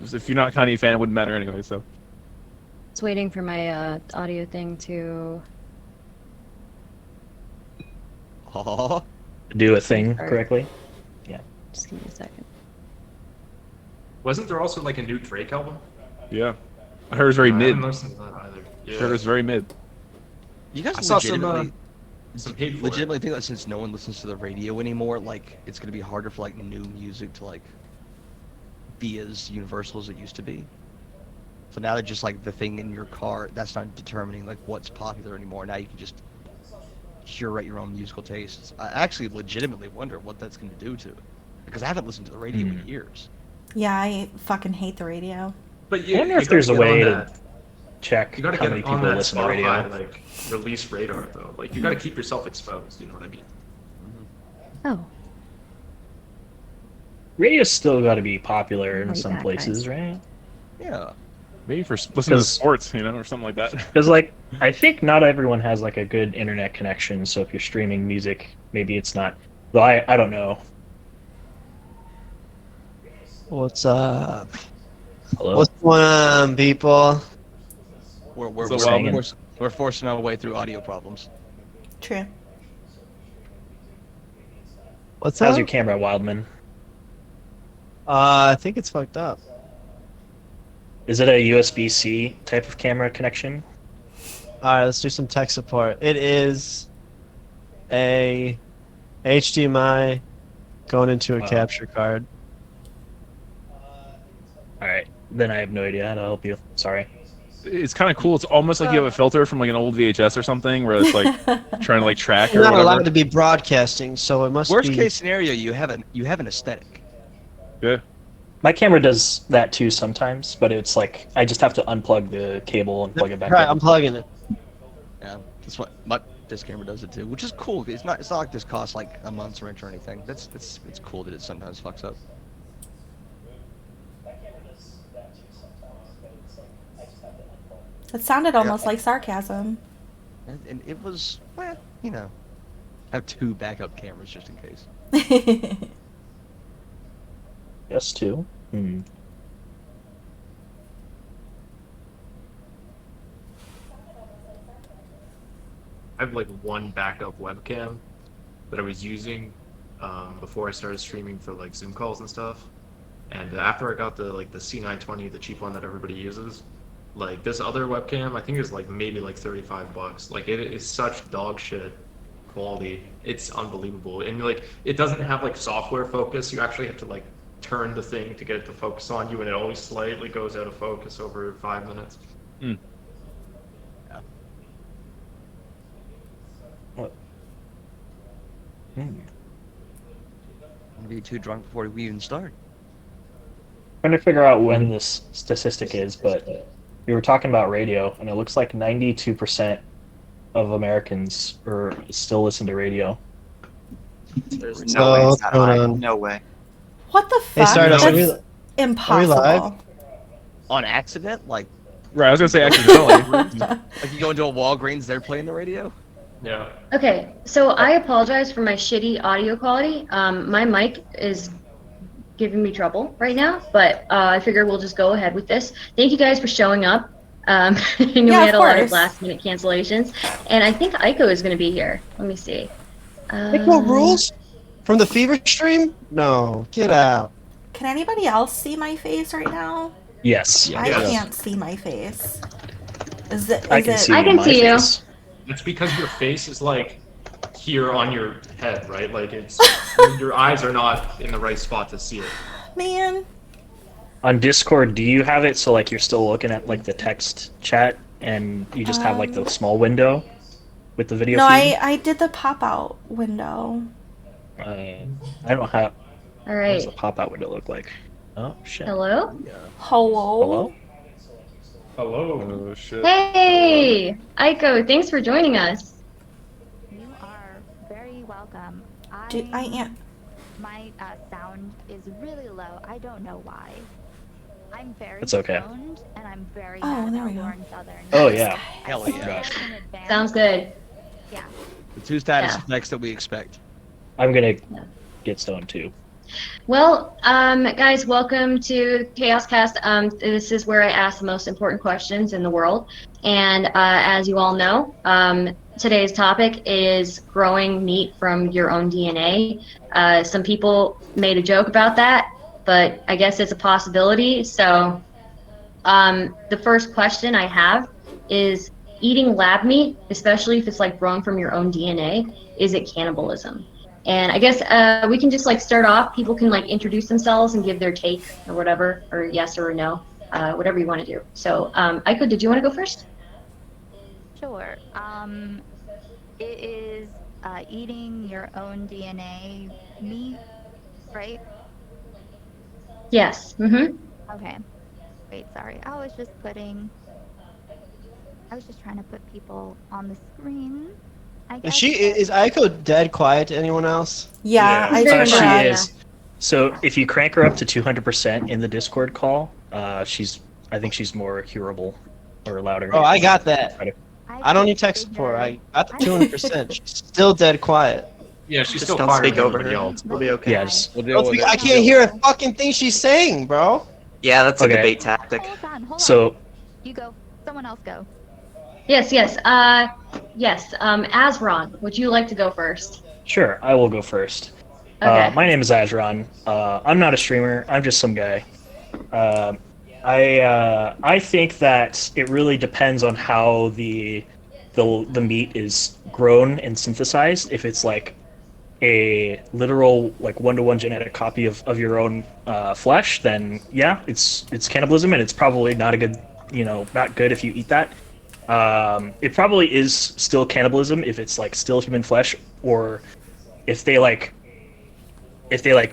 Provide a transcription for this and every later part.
If you're not a Kanye fan, it wouldn't matter anyway. So. It's waiting for my audio thing to. Oh. Do a thing correctly. Yeah. Just give me a second. Wasn't there also like a new Drake album? Yeah. I heard it was very I mid. haven't listened to that either. I heard it was very mid. You guys I saw legitimately hate for legitimately think that since no one listens to the radio anymore, like it's gonna be harder for like new music to like be as universal as it used to be. So now they're just like the thing in your car that's not determining like what's popular anymore. Now you can just curate your own musical tastes. I actually legitimately wonder what that's gonna do to it. Because I haven't listened to the radio in years. Yeah, I fucking hate the radio. But I wonder if there's a way to check You gotta how get many on people that listen to radio. Spotify like release radar though. Like you gotta keep yourself exposed. You know what I mean? Oh. Radio's still got to be popular in Right some back, places, guys. right? Yeah. Maybe for listening to sports, or something like that. Because, like, I think not everyone has, like, a good internet connection, so if you're streaming music, maybe it's not... Well, I don't know. What's up? Hello? What's going on, people? We're forcing our way through audio problems. True. What's How's up? your camera, Wildman? I think it's fucked up. Is it a USB-C type of camera connection? Alright, let's do some tech support. It is a HDMI going into a capture card. Alright, then I have no idea how to help you. Sorry. It's kind of cool. It's almost like you have a filter from like an old VHS or something, where it's like trying to like track or You're not whatever. allowed to be broadcasting, so it must Worst be... case scenario, you have an aesthetic. Yeah. My camera does that too sometimes, but it's like I just have to unplug the cable and plug it back Right, in. I'm plugging it. Yeah, that's what this camera does it too, which is cool. It's not like this costs like a month's rent or anything. It's cool that it sometimes fucks up. It sounded almost like sarcasm. And it was, well, you know, I have two backup cameras just in case. Yes, too. Hmm. I have like one backup webcam that I was using before I started streaming for like Zoom calls and stuff. And after I got the C920, the cheap one that everybody uses, like this other webcam, I think is like maybe like $35. Like it is such dog shit quality. It's unbelievable. And like it doesn't have like software focus. You actually have to like turn the thing to get it to focus on you, and it always slightly goes out of focus over 5 minutes. Mm. Yeah. What? Hmm. I'm gonna be too drunk before we even start. Trying to figure out when this statistic is, but we were talking about radio, and it looks like 92% of Americans still listen to radio. There's So, no way what's it's that going high. on? No way. What the Hey, fuck? Stardust, That's impossible. live? On accident, like Right. I was gonna say accidentally. like you go into a Walgreens, they're playing the radio. Yeah. Okay, so I apologize for my shitty audio quality. My mic is giving me trouble right now, but I figure we'll just go ahead with this. Thank you guys for showing up. I know Yeah, we had a lot of course. last-minute cancellations, and I think Aiko is going to be here. Let me see. Echo rules? From the Fever stream? No, get out. Can anybody else see my face right now? Yes. I Yes. can't see my face. Is it? I can see I can my see you. face. It's because your face is like here on your head, right? Like it's your eyes are not in the right spot to see it. Man, On Discord, do you have it so like you're still looking at like the text chat and you just have like the small window with the video no, feed? I did the pop out window. I don't have. All What does right. the pop out window look like? Oh shit. Hello? Hello. Hello? Hello. Oh shit. Hey! Aiko, thanks for joining us. You are very welcome. Dude, I am. My sound is really low. I don't know why. I'm very It's okay. stoned, and I'm very Oh, mad there we about go. Lauren Southern. Oh yeah. Hell I yeah. spoke in advance. Sounds good. Yeah. The two status Yeah. effects that we expect. I'm gonna get stoned too. Well, guys, welcome to Chaos Cast. This is where I ask the most important questions in the world. And as you all know, today's topic is growing meat from your own DNA. Some people made a joke about that, but I guess it's a possibility. So the first question I have is eating lab meat, especially if it's like grown from your own DNA, is it cannibalism? And I guess we can just like start off. People can like introduce themselves and give their take or whatever, or yes or no, whatever you want to do. So, Aiko, did you want to go first? Sure. It is eating your own DNA meat, right? Yes. Mm-hmm. Okay. Wait, sorry. I was just trying to put people on the screen. I guess. Is Aiko dead quiet to anyone else? Yeah, Yeah. I turned She her on. is. So if you crank her up to 200% in the Discord call, I think she's more hearable or louder. Oh, I got that. I don't need tech support. I got the 200%. She's still dead quiet. Yeah, she's Just still don't quieter speak than over everybody her. else. We'll be okay. Yeah, just We'll deal with it. I can't hear a fucking thing she's saying, bro. Yeah, that's a Okay. debate tactic. Hold on. so You go. Someone else go. Yes. Yes. Yes. Azron, would you like to go first? sure, I will go first. Okay. My name is Azron. I'm not a streamer. I'm just some guy. I think that it really depends on how the meat is grown and synthesized. If it's like a literal like 1-to-1 genetic copy of your own flesh, then yeah, it's cannibalism, and it's probably not a good not good if you eat that. It probably is still cannibalism if it's like still human flesh, or if they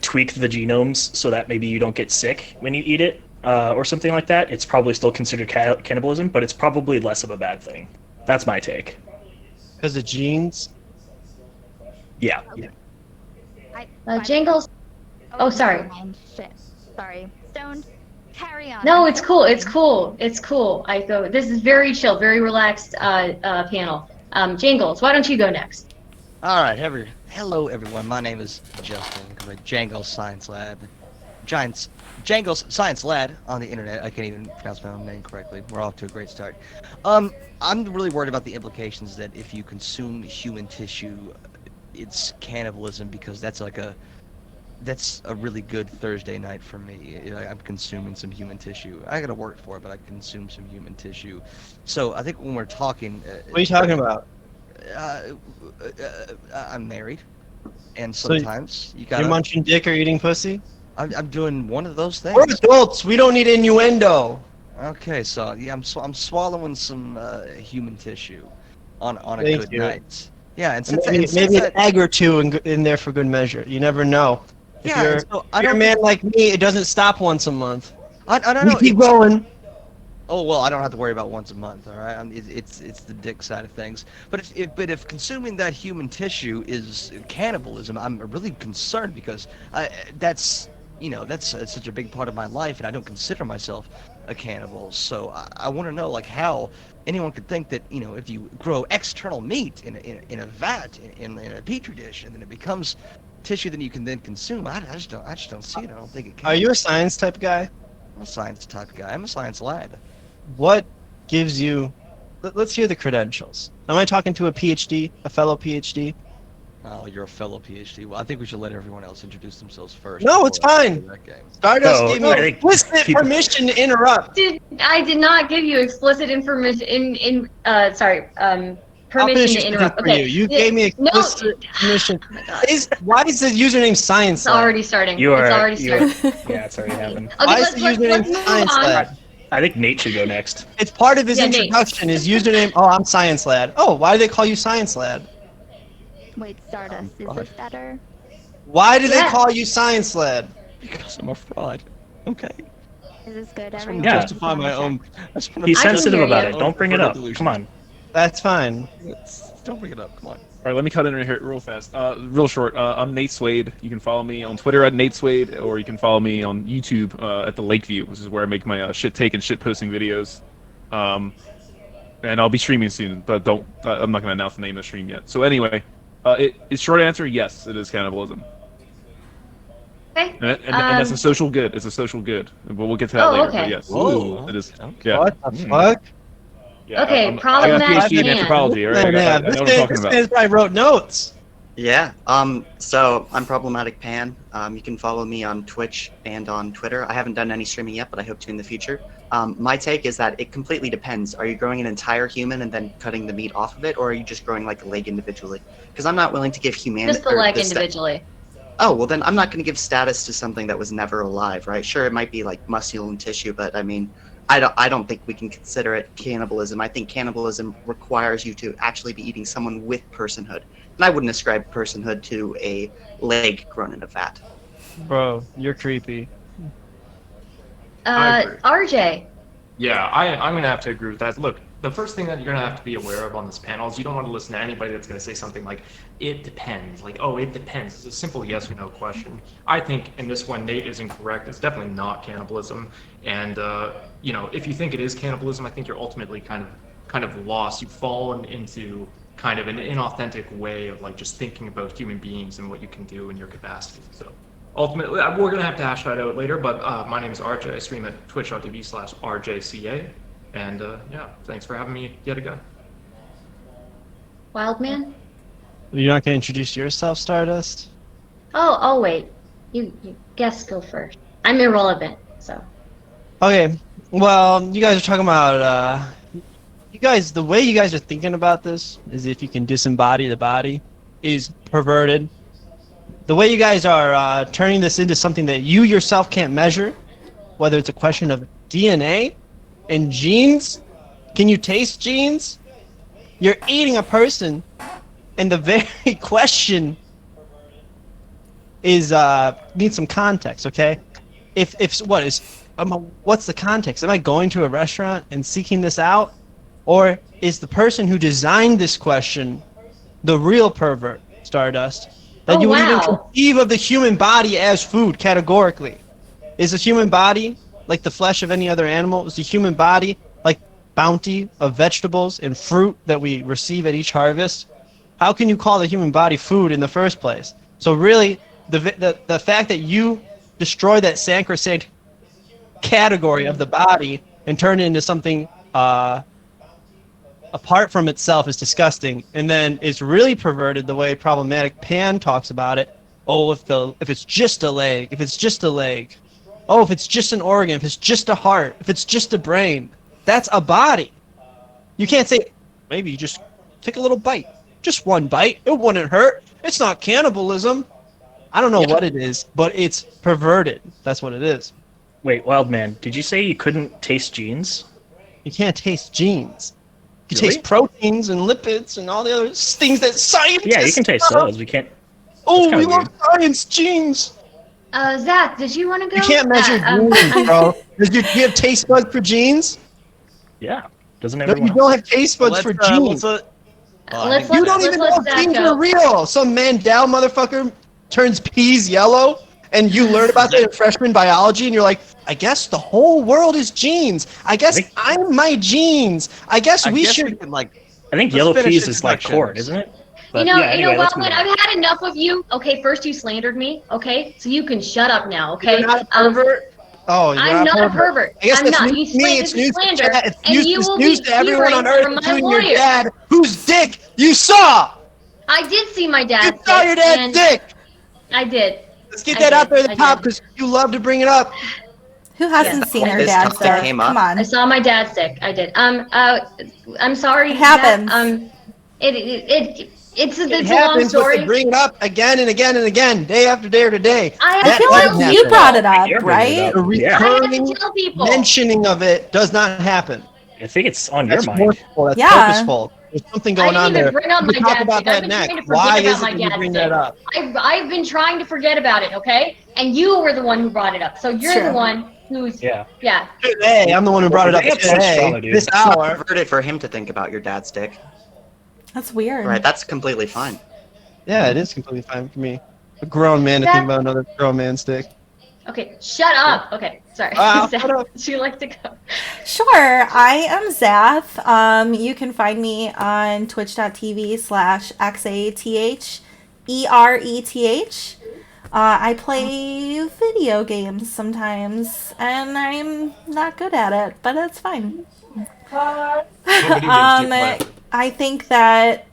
tweak the genomes so that maybe you don't get sick when you eat it, or something like that. It's probably still considered cannibalism, but it's probably less of a bad thing. That's my take. Because of genes. Yeah. Jingles. Oh, sorry. never mind. Shit. Sorry. Stoned. Carry on. No, it's cool. It's cool. It's cool. Aiko, this is very chill, very relaxed panel. Jingles, why don't you go next? All right, hello everyone. My name is Justin. I'm at Django's Science Lab. Django's Science Lab on the internet. I can't even pronounce my own name correctly. We're off to a great start. I'm really worried about the implications that if you consume human tissue, it's cannibalism, because that's a really good Thursday night for me. I'm consuming some human tissue. I gotta work for it, but I consume some human tissue. So I think when we're talking, What are you talking about? I'm married, and So sometimes you gotta. You're munching dick or eating pussy? I'm doing one of those things. We're adults. We don't need innuendo. Okay, so yeah, I'm swallowing some human tissue on a Thank good you. night. Yeah, and Maybe, since maybe an that, egg or two in there for good measure. You never know. If yeah, you're, and so I if you're a don't man like me, it doesn't stop once a month. I don't We know. keep going. Oh well, I don't have to worry about once a month. All right, it's the dick side of things. But if consuming that human tissue is cannibalism, I'm really concerned, because that's such a big part of my life, and I don't consider myself a cannibal. So I want to know like how anyone could think that if you grow external meat in a vat in a petri dish, and then it becomes tissue that you can then consume. I just don't see it. I don't think it can. Are you a science type guy? I'm a science type guy. I'm a science lad. What gives you? Let's hear the credentials. Am I talking to a PhD, a fellow PhD? Oh, you're a fellow PhD. Well, I think we should let everyone else introduce themselves first. No, it's before I fine. play that game. Stardust No, gave I me think explicit people- permission to interrupt. I did not give you explicit information I'll permission finish to your interrupt. sentence for Okay. you. You gave me No. explicit permission. Oh my God. Why is the username Science It's Lab? already starting. You are. It's already you are- starting. yeah, it's already happened. Okay, Why is let's the username move Science on. Lab? I think Nate should go next. It's part of his Yeah, Nate. introduction. His username. Oh, I'm Science Lad. Oh, why do they call you Science Lad? Wait, Stardust. Is God. this better? Why do they Yeah. call you Science Lad? Because I'm a fraud. Okay. Is this good, Just everyone? want to Yeah. justify my own. I just wanna He's I can sensitive hear about you. it. Don't bring it up. Come on. That's fine. Don't bring it up. Come on. All right, let me cut in here real fast. Real short. I'm Nate Swade. You can follow me on Twitter at Nate Swade, or you can follow me on YouTube at the Lakeview, which is where I make my shit take and shit posting videos. And I'll be streaming soon, but don't. I'm not gonna announce the name of the stream yet. So anyway, it's short answer. Yes, it is cannibalism. Okay. And that's a social good. It's a social good. But we'll get to that Oh, later. okay. But yes, Whoa. it is. Okay. Yeah. What the Mm. fuck? Yeah, Okay, I got a problematic PhD in man. anthropology. All right, I know This what I'm talking this about. man probably wrote notes. Yeah. So I'm Problematic Pan. You can follow me on Twitch and on Twitter. I haven't done any streaming yet, but I hope to in the future. My take is that it completely depends. Are you growing an entire human and then cutting the meat off of it, or are you just growing like a leg individually? Because I'm not willing to give humanity. Just the leg individually. Oh, well then I'm not going to give status to something that was never alive, right? Sure, it might be like muscle and tissue, but I mean, I don't think we can consider it cannibalism. I think cannibalism requires you to actually be eating someone with personhood. And I wouldn't ascribe personhood to a leg grown in a vat. Bro, you're creepy. I agree. RJ. Yeah, I'm gonna have to agree with that. Look, the first thing that you're gonna have to be aware of on this panel is you don't want to listen to anybody that's gonna say something like, "It depends." Like, "Oh, it depends." It's a simple yes or no question. I think in this one, Nate is incorrect. It's definitely not cannibalism. And if you think it is cannibalism, I think you're ultimately kind of lost. You've fallen into kind of an inauthentic way of like just thinking about human beings and what you can do in your capacity. So ultimately, we're gonna have to hash that out later. But my name is RJ. I stream at twitch.tv/RJCA. And yeah, thanks for having me yet again. Wildman. You're not gonna introduce yourself, Stardust? Oh, I'll wait. You guests go first. I'm irrelevant, so. Okay. Well, you guys are talking about the way you guys are thinking about this is if you can disembody the body is perverted. The way you guys are turning this into something that you yourself can't measure, whether it's a question of DNA and genes. Can you taste genes? You're eating a person, and the very question is needs some context, okay? What's the context? Am I going to a restaurant and seeking this out? Or is the person who designed this question the real pervert, Stardust? That you would even conceive of the human body as food categorically. Is the human body like the flesh of any other animal? Is the human body like bounty of vegetables and fruit that we receive at each harvest? How can you call the human body food in the first place? So really, the fact that you destroy that sacrosanct category of the body and turn it into something apart from itself is disgusting, and then it's really perverted the way Problematic Pan talks about it. Oh, if it's just a leg, if it's just a leg. Oh, if it's just an organ, if it's just a heart, if it's just a brain. That's a body. You can't say, maybe you just take a little bite. Just one bite. It wouldn't hurt. It's not cannibalism. I don't know what it is, but it's perverted. That's what it is. Wait, Wildman, did you say you couldn't taste genes? You can't taste genes. You Really? taste proteins and lipids and all the other things that scientists Yeah, you can taste love. those. We can't. Oh, kinda we love science, genes. Zach, did you want to go? You can't measure genes, bro. Do you have taste buds for genes? Yeah. Doesn't No, everyone? you don't have taste buds for genes. Let's You don't even know if Zach genes go. are real. Some Mandel motherfucker turns peas yellow, and you learn about that in freshman biology, and you're like, I guess the whole world is genes. I guess I'm my genes. I guess we should. can, I think let's yellow finish peas is like introductions. corn, isn't it? But You know, anyway, let's move Wildman, on. I've had enough of you. Okay, first you slandered me. Okay, so you can shut up now. Okay. You're not a pervert. Oh, you're I'm not a pervert. I guess I'm that's not. news You to me. It's news to slander, chat. It's and you news, will it's news be to everyone on hearing earth, from my including your lawyer. dad, whose dick you saw. I did see my You dad's saw dick, your dad's and dick. I did. Let's get I that out did, there at the I top did. because you love to bring it up. Who hasn't Yes, seen I her did. dad's Something dick? came Come up. on. I saw my dad's dick. I did. I'm sorry. It happens. Zach, it's a It long happens, but story. they bring it up again and again and again, day after day after day. I I have feel to like tell you people. brought it up, You're bringing right? it The up. Yeah. I have recurring to tell people. mentioning of it does not happen. I think it's on your That's mind. forceful. That's Yeah. purposeful. There's something I going didn't on even there. bring up We my can talk dad's about dick. that I've been next. trying to Why forget about is my it that you dad's bring dick. that up? I've been trying to forget about it, okay? And you were the one who brought it up. So you're True. the one who's Yeah. yeah. Today, I'm the one who brought it up Bring up some today, trauma, dude. this It's not hour. perverted for him to think about your dad's dick. That's weird. Right, that's completely fine. Yeah, it is completely fine for me. A grown man to think about another grown man's dick. Okay, shut up. Okay, sorry. Wow, Zach, shut up. would you like to go? Sure, I am Zath. You can find me on twitch.tv/XATHERETH. I play video games sometimes, and I'm not good at it, but it's fine. What video games do you play? I think that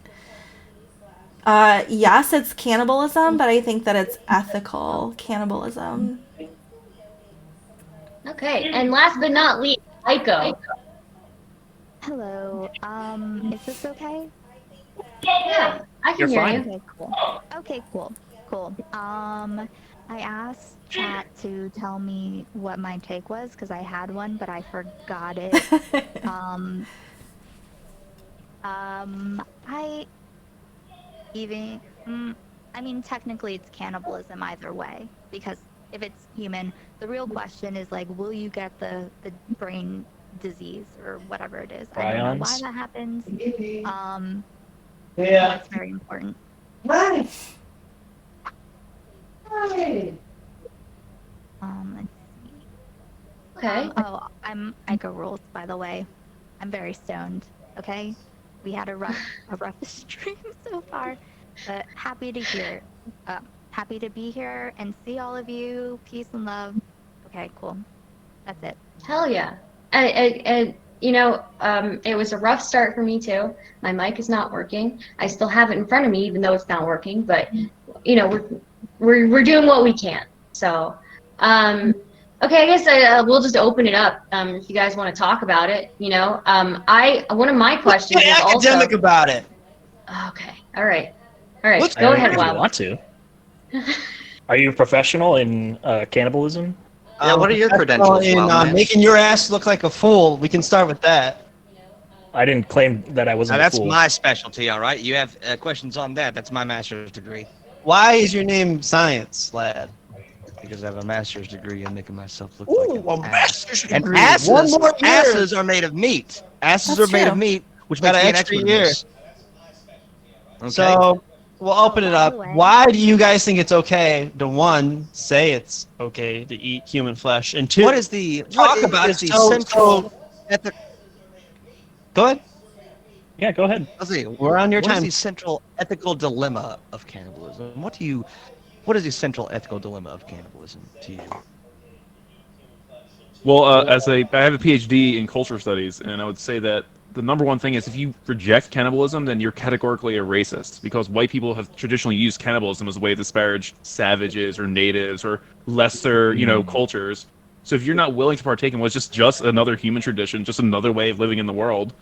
yes, it's cannibalism, but I think that it's ethical cannibalism. Okay, and last but not least, Aiko. Hello. Is this okay? Yeah, I can You're hear fine. you. Okay, cool. Okay, cool. I asked chat to tell me what my take was because I had one, but I forgot it. I even, I mean, technically it's cannibalism either way because if it's human, the real question is like, will you get the brain disease or whatever it is? I don't know why Prions. that happens. Yeah. That's very important. Nice. Let's see. Okay. I'm Ica Rules, by the way. I'm very stoned. Okay, we had a rough stream so far, but happy to hear. Happy to be here and see all of you. Peace and love. Okay, cool. That's it. Hell yeah. And you know, it was a rough start for me too. My mic is not working. I still have it in front of me, even though it's not working. But you know, we're doing what we can. So, okay, I guess we'll just open it up. If you guys want to talk about it, you know, one of my questions Get is also. academic about it. Okay. All right. Go I ahead, if you Wild. want to. Are you a professional in cannibalism? Yeah, what are your Professional credentials, in Wildman? making your ass look like a fool? We can start with that. I didn't claim that I wasn't Now, a that's fool. my specialty, all right? You have questions on that. That's my master's degree. Why is your name Science, lad? Because I have a master's degree in making myself look Ooh, like a an master's ass. And degree. asses, One more year. asses are made of meat. Asses That's are made of true. meat, which Got makes an me an extra expert year. in this. Okay. So we'll open it by up. the way- Why do you guys think it's okay to one say it's okay to eat human flesh, and two what is the talk what about is it the so- central ethic? Go ahead. Yeah, go ahead. Let's see. We're on your What is time. the central ethical dilemma of cannibalism? What is the central ethical dilemma of cannibalism to you? Well, I have a PhD in culture studies, and I would say that the number one thing is if you reject cannibalism, then you're categorically a racist, because white people have traditionally used cannibalism as a way to disparage savages or natives or lesser, cultures. So if you're not willing to partake in what's just another human tradition, just another way of living in the world,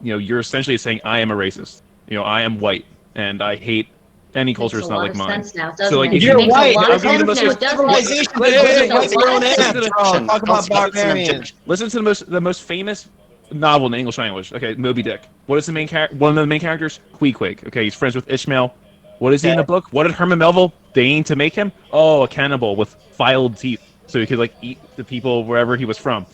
you're essentially saying I am a racist. I am white, and I hate any culture Makes that's a not lot like of mine. sense now, doesn't So, like, it? if It you're makes white, a lot I'll of give you sense the now, most doesn't it? civilization It today. makes a White lot grown of ass. sense. Bro, talk about barbarians. Listen to the most famous novel in the English language. Okay, Moby Dick. What is the main one of the main characters? Queequeg. Okay, he's friends with Ishmael. What is he in the book? What did Herman Melville deign to make him? Oh, a cannibal with filed teeth, so he could eat the people wherever he was from.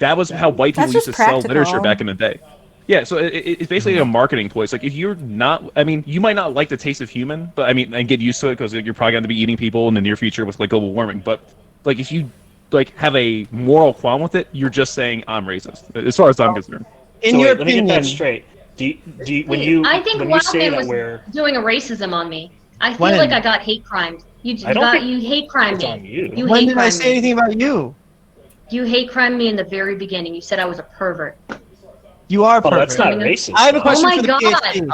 That was how white people That's used to just sell literature practical. back in the day. Yeah, so it's basically a marketing ploy. It's like if you're not, you might not like the taste of human, but and get used to it because you're probably going to be eating people in the near future with global warming. But if you have a moral qualm with it, you're just saying I'm racist, as far as I'm concerned. In So your wait, let me get opinion, that straight. When Wait, you I think when you say Wildman that was we're doing a racism on me. I feel When? like I got hate crimed. I don't think You hate crime it's on me. you. You when hate did I crime say me. anything about you? You hate crime me in the very beginning. You said I was a pervert. You are Oh, perfect. that's not racist. I have a though. question Oh my for the God. PhD.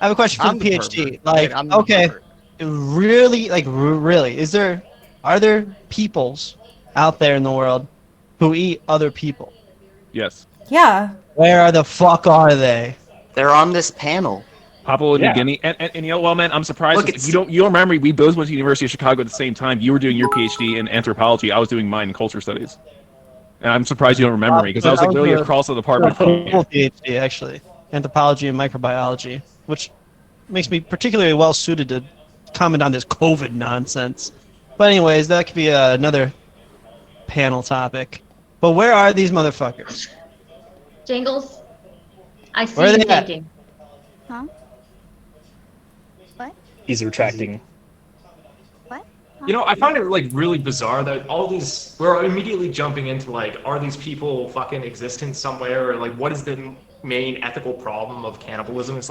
I have a question for I'm the the PhD. pervert. I'm the Okay, pervert. really, really, are there peoples out there in the world who eat other people? Yes. Yeah. Where the fuck are they? They're on this panel. Papua New Yeah. Guinea, and well, man, I'm surprised. Look, If you don't remember, we both went to the University of Chicago at the same time. You were doing your PhD in anthropology. I was doing mine in culture studies. And I'm surprised you don't remember me because I was really across the department from you. Cool PhD actually, anthropology and microbiology, which makes me particularly well suited to comment on this COVID nonsense. But anyways, that could be another panel topic. But where are these motherfuckers? Jingles, I see Where are you they at? thinking. Huh? What? He's retracting. What? I find it really bizarre that all these we're immediately jumping into are these people fucking existent somewhere, or what is the main ethical problem of cannibalism? It's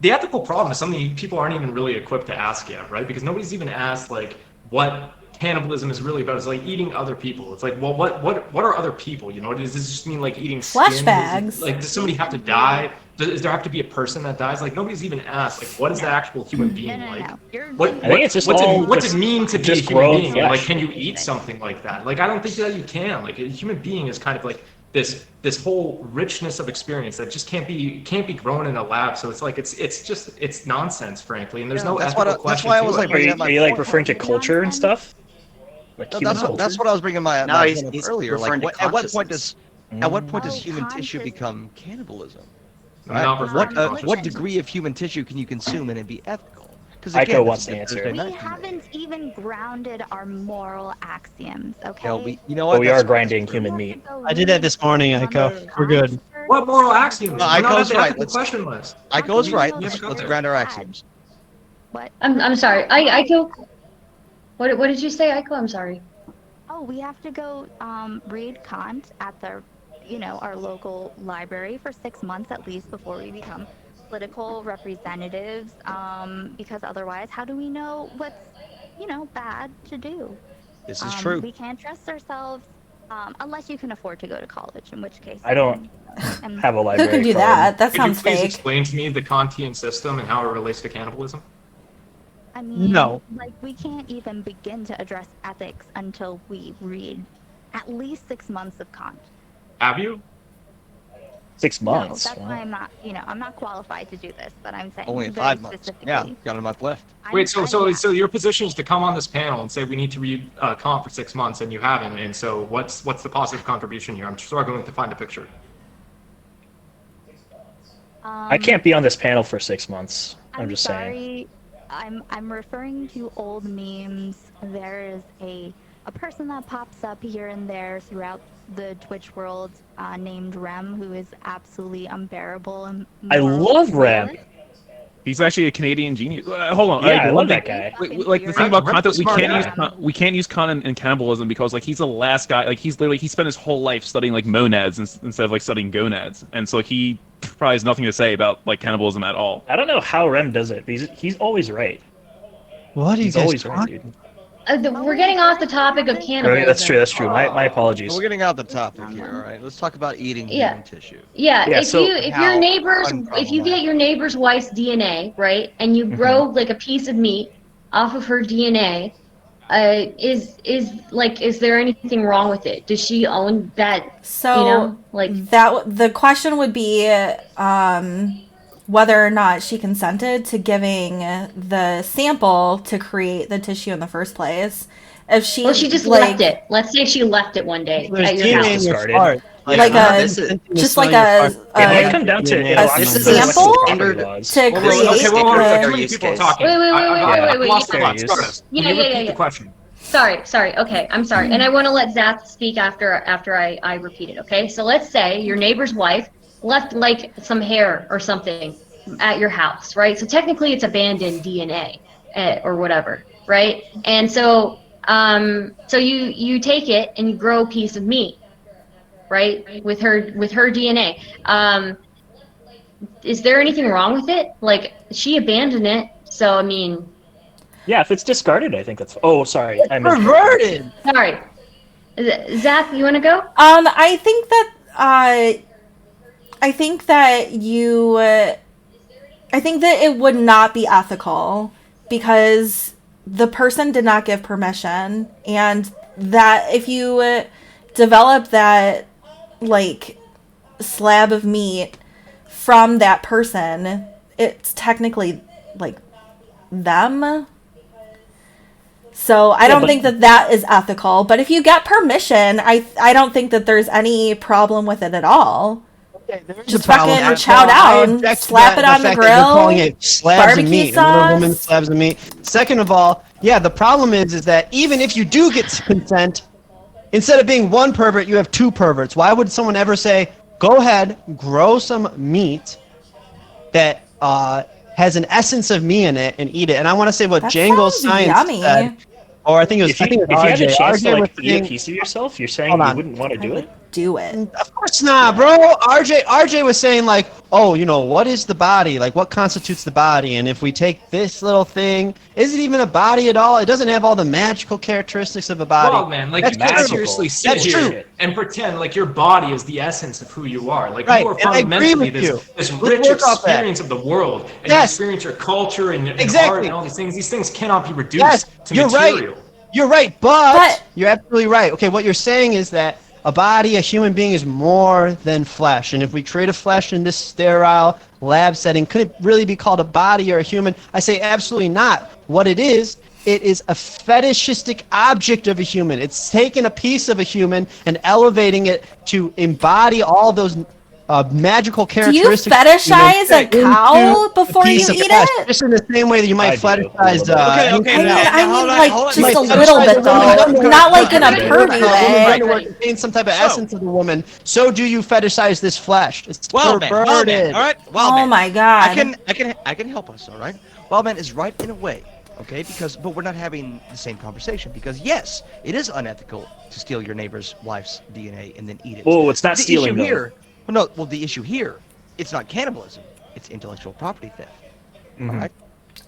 the ethical problem is something people aren't even really equipped to ask yet, right? Because nobody's even asked like what cannibalism is really about. It's like eating other people. It's like, well, what are other people? You know, does this just mean like eating skin? Flesh bags. Like, does somebody have to die? Does there have to be a person that dies? Like, nobody's even asked. Like, what is the actual human being like? I think it's just What's it mean to be a just human grown being? flesh. Like, can you eat something like that? Like, I don't think that you can. Like, a human being is kind of like this whole richness of experience that just can't be grown in a lab. So it's like it's nonsense, frankly. And there's no ethical question. That's why I was like Are bringing you, up my are you like point. referring to culture and stuff? Like No, human that's culture? what I was bringing my No, point he's up earlier. Like, referring to at what point consciousness. does Oh, human tissue conscious. become cannibalism? I'm Right? not referring to What consciousness. degree of human tissue can you consume and it be ethical? Because Aiko wants to answer. Thursday We night. haven't even grounded our moral axioms, okay? You know what? But we That's are grinding true. human We have meat. to go I did that this morning, read Aiko. some We're good. facts What moral first. axioms? No, We're not Aiko's at the right. ethical Let's- question list. Aiko's You right. know Let's good grind our bad. axioms. What? I'm sorry. I Aiko. What did you say, Aiko? I'm sorry. Oh, we have to go read Kant at our local library for 6 months at least before we become political representatives. Because otherwise, how do we know what's bad to do? This is true. We can't trust ourselves unless you can afford to go to college, in which case I don't and have a Who library can do card. that? That Could you sounds please fake. explain to me the Kantian system and how it relates to cannibalism? I mean, No. like we can't even begin to address ethics until we read at least 6 months of Kant. Have you? 6 months. No, that's Wow. why I'm not qualified to do this, but I'm saying Only in very 5 months. specifically. Yeah, got a month left. Wait, so yeah. your position is to come on this panel and say we need to read Kant for 6 months, and you haven't. And so what's the positive contribution here? I'm struggling to find a picture. I can't be on this panel for 6 months. I'm just saying. sorry. I'm referring to old memes. There is a person that pops up here and there throughout the Twitch world named Rem, who is absolutely unbearable and I love Rem. fearless. He's actually a Canadian genius. Hold on. Yeah, I one love thing- that guy. Like the thing about Rem's Kant, a smart guy. we can't use Kant in cannibalism because like he's the last guy. Like he spent his whole life studying like monads instead of like studying gonads, and so he probably has nothing to say about like cannibalism at all. I don't know how Rem does it. He's always right. What are you He's guys always right, talking? dude. We're getting off the topic of cannibalism. Right, that's true. That's true. My apologies. So we're getting out the topic here, all right? Let's talk about eating Yeah. human tissue. Yeah, Yeah, if so your how neighbor's if you get your neighbor's wife's DNA, right, and you grow like a piece of meat off of her DNA, is there anything wrong with it? Does she own that? So the question would be whether or not she consented to giving the sample to create the tissue in the first place. If she, Well, she just left it. Let's say she left it one day There's at your DNA house. in your Discarded. heart. Like no, a- this is just like a It might come down to DNA. a This is a sample standard- to Okay, create well, hold on. Fair Too many use people case. talking. Wait, I lost the Fair plot. use. Stardust. Yeah, Can you yeah, repeat yeah. the question? Sorry. Okay, I'm sorry. And I want to let Zach speak after I repeat it, okay? So let's say your neighbor's wife left like some hair or something at your house, right? So technically it's abandoned DNA or whatever, right? And so so you take it and you grow a piece of meat, right? With her DNA. Is there anything wrong with it? Like she abandoned it, so I mean, Yeah, if it's discarded, I think that's. Oh, sorry, I missed. Perverted. sorry. Zach, you want to go? I think that I think that you I think that it would not be ethical because the person did not give permission, and that if you develop that like slab of meat from that person, it's technically like them. So I don't think that is ethical. But if you get permission, I don't think that there's any problem with it at all. Okay, there is Just a problem. fucking That's chow why I down, object to slap that, it on the fact that you're grill, calling it slabs of barbecue meat. Another woman sauce. slabs of meat. Second of all, yeah, the problem is that even if you do get consent, instead of being one pervert, you have two perverts. Why would someone ever say, go ahead, grow some meat that has an essence of me in it and eat it? And I want to say what That Django sounds Science yummy. said, or I think it was, If you, I think it if was you had the RJ. chance to RJ was like eat saying, a piece of yourself, you're saying Hold you on. wouldn't want to do it. Do it. of course not, bro. RJ was saying like, oh, what is the body? Like, what constitutes the body? And if we take this little thing, is it even a body at all? It doesn't have all the magical characteristics of a body. Well, man, like That's you can't magical. seriously sit That's here true. and pretend like your body is the essence of who you are. Like Right, you are and I agree fundamentally with you. this Let's rich work off that. experience of the world, and you Yes. experience your culture and art Exactly. and all these things. These things cannot be reduced Yes, to you're material. right. You're right, but But- you're absolutely right. Okay, what you're saying is that a body, a human being, is more than flesh. And if we create a flesh in this sterile lab setting, could it really be called a body or a human? I say absolutely not. What it is a fetishistic object of a human. It's taking a piece of a human and elevating it to embody all those magical Do you characteristics. fetishize a into cow a before you piece of eat flesh. it? Just in the same way that you might I do, fetishize. a little bit. I mean, now, like hold on. just Like, a little fetishize bit a woman's though, underwear. not like in a Woman's pervy underwear way. contains some type of So- essence of the woman. So do you fetishize this flesh? It's Wildman, perverted. all right? Oh Wildman. my god. I can help us, all right? Wildman is right in a way, okay? But we're not having the same conversation because yes, it is unethical to steal your neighbor's wife's DNA and then eat it. Whoa, it's not the stealing, issue though. here. The issue here, it's not cannibalism. It's intellectual property theft. Mhm. All right?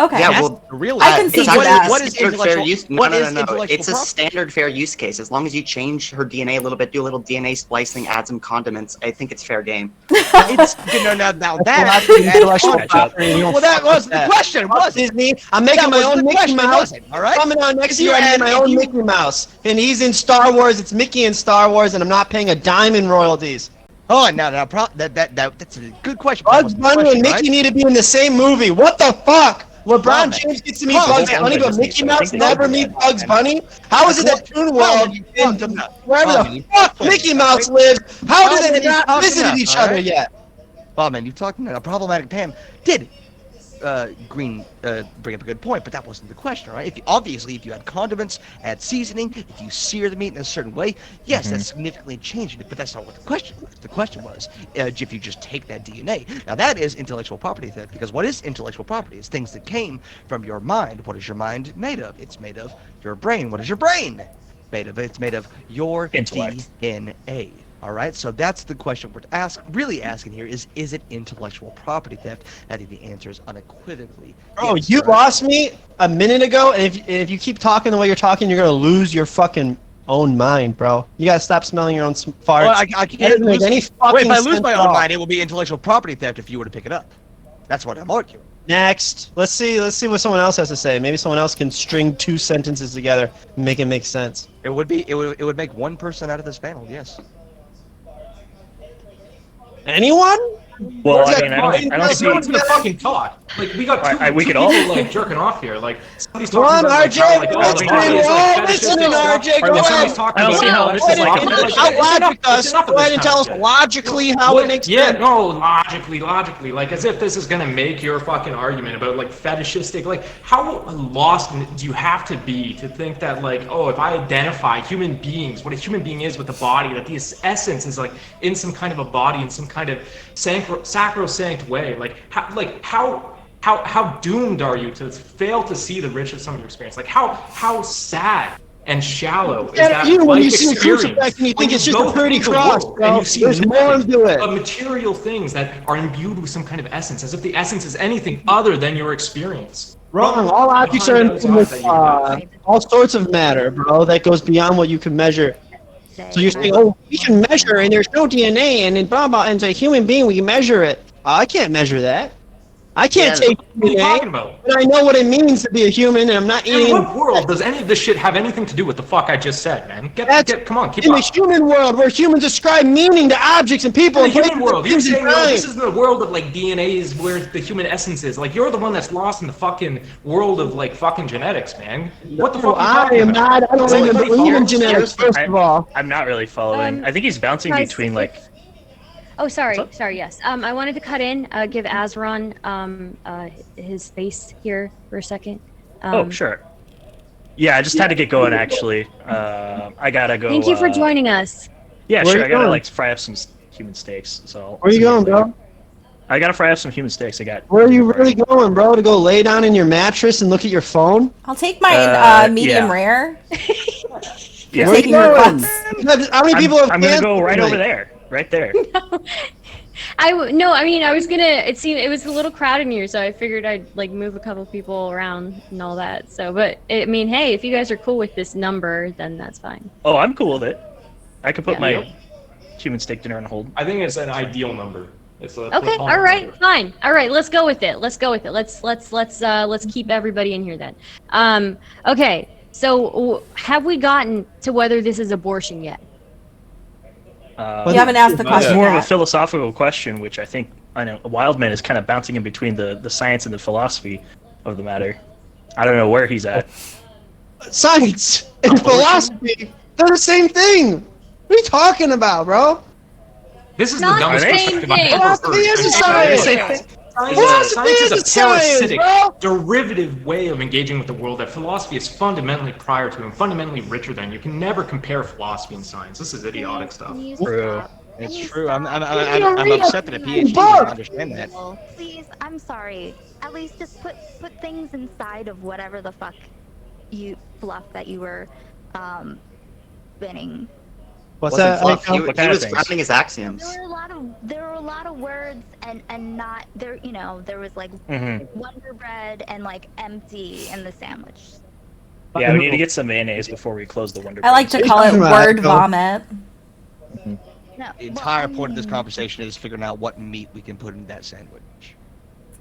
Okay. Yeah, That's well, the real. I can see it's that. actually What a is standard fair intellectual? use. What is No. intellectual It's a property? standard fair use case. As long as you change her DNA a little bit, do a little DNA splicing, add some condiments, I think it's fair game. It's now that Intellectual Catch up. property, you don't well, that fuck with was the question, Fuck wasn't it? Disney. I'm making That my was own the Mickey question, Mouse. wasn't it? All right? Coming on next If you year, I add- need my if own you- Mickey Mouse. And he's in Star Wars. It's Mickey in Star Wars, and I'm not paying a dime in royalties. Oh, that's a good question. Bugs Bunny and Mickey need to be in the same movie. What the fuck? LeBron James gets to meet Come on, Bugs man. Bunny, but Disney, Mickey so I Mouse think they never should do meet that. Bugs Bunny? How is it that Toon World, wherever the fuck Mickey Mouse lives, how do they not visited each other yet? Oh man, you've talked about a problematic Pam. Did Green bring up a good point, but that wasn't the question, right? If you add condiments, add seasoning, if you sear the meat in a certain way, yes, that's significantly changing it. But that's not what the question was. The question was if you just take that DNA. Now that is intellectual property theft, because what is intellectual property? It's things that came from your mind. What is your mind made of? It's made of your brain. What is your brain made of? It's made of your Intellect. DNA. All right, so that's the question we're really asking here: is it intellectual property theft? I think the answer is unequivocally. Bro, yes, you right? lost me a minute ago, and if you keep talking the way you're talking, you're gonna lose your fucking own mind, bro. You gotta stop smelling your own farts. Well, I That can't doesn't make lose. any Wait, fucking if I lose sense my at own all. mind, it will be intellectual property theft if you were to pick it up. That's what I'm arguing. Next, let's see what someone else has to say. Maybe someone else can string two sentences together and make it make sense. It would make one person out of this panel. Yes. Anyone? Well, Where's I that mean, I going? don't No one's see. gonna fucking talk. Like we got two, we two could all- people like jerking off here. Like somebody's Come talking on, about like, RJ, how, like, oh, let's the do body it. is, like, Oh, listen fetishistic in, stuff. RJ, Or go then somebody's ahead. talking I don't about see how how this it's is like like, intellectual. Out loud with us. it's enough Go of ahead this and tell us kind of shit. logically how it makes Yeah, sense. no, logically, like as if this is gonna make your fucking argument about like fetishistic. Like, how lost do you have to be to think that like, oh, if I identify human beings, what a human being is with a body, that the essence is like in some kind of a body, in some kind of sacrosanct way. Like, how doomed are you to fail to see the richness of some of your experience? Like, how sad and shallow is that you when life you see a experience? crucifix and you When think it's just go a pretty through the cross, world bro. and you see There's more nothing to it. but material things that are imbued with some kind of essence, as if the essence is anything other than your experience. Wrong. All objects are Behind those eyes that you have. all sorts of matter, bro. That goes beyond what you can measure. So you're saying, oh, we can measure, and there's no DNA, and then blah blah, and as a human being, we can measure it. I can't measure that. I can't Yeah, take What are you talking DNA, about? but I know what it means to be a human, and I'm not In eating. what world does any of this shit have anything to do with the fuck I just said, man? Come on, keep in the up. human world, where humans ascribe meaning to objects and people. In the and human places world, and you're things and saying, no, time. this is the world of like DNA is where the human essence is. Like, you're the one that's lost in the fucking world of like fucking genetics, man. What the fuck are you I talking am about? not. I don't It's like even pretty believe in false. genetics. First of all, I'm not really following. I think he's bouncing guys, between like. Oh, sorry, What's up? sorry. Yes. I wanted to cut in, give Azron his space here for a second. Oh, sure. Yeah, I just had to get going. Actually, I gotta go. Thank you for joining us. Yeah, Where sure. you I gotta going? like fry up some human steaks. So. where you going, bro? I gotta fry up some human steaks. I got. Where are you really going, bro? To go lay down in your mattress and look at your phone? I'll take mine medium yeah. rare. Yeah. Where Taking you your going? butts. How many people have I'm gonna cancer go right tonight? over there. Right there. No, I mean, I was gonna. It seemed it was a little crowded in here, so I figured I'd like move a couple people around and all that. So, but I mean, hey, if you guys are cool with this number, then that's fine. Oh, I'm cool with it. I could put Yeah. my human steak dinner on hold. I think it's an ideal number. It's a Okay, platonic all right, number. fine. All right, let's go with it. Let's go with it. Let's keep everybody in here then. Okay. So, have we gotten to whether this is abortion yet? You haven't asked the It's question more of a yet. philosophical question, which I think Wildman is kind of bouncing in between the science and the philosophy of the matter. I don't know where he's at. Science and philosophy, they're the same thing. What are you talking about, bro? This is Not the dumbest the same perspective I've thing. ever Philosophy heard. is a science. Philosophy Science is a is a science, parasitic, bro. derivative way of engaging with the world that philosophy is fundamentally prior to and fundamentally richer than. You can never compare philosophy and science. This is idiotic stuff. Can you True. stop? It's Can you true. stop? I'm upset that a PhD doesn't understand that. Please, I'm sorry. At least just put things inside of whatever the fuck fluff that you were spinning. What's Wasn't that? fluff. He What kind of was things? grounding his axioms. There were a lot of words and not there. You know, there was like Wonder Bread and like empty in the sandwich. Yeah, we need to get some mayonnaise before we close the Wonder I like to call it word vomit. No, The entire point of this conversation is figuring out what meat we can put in that sandwich.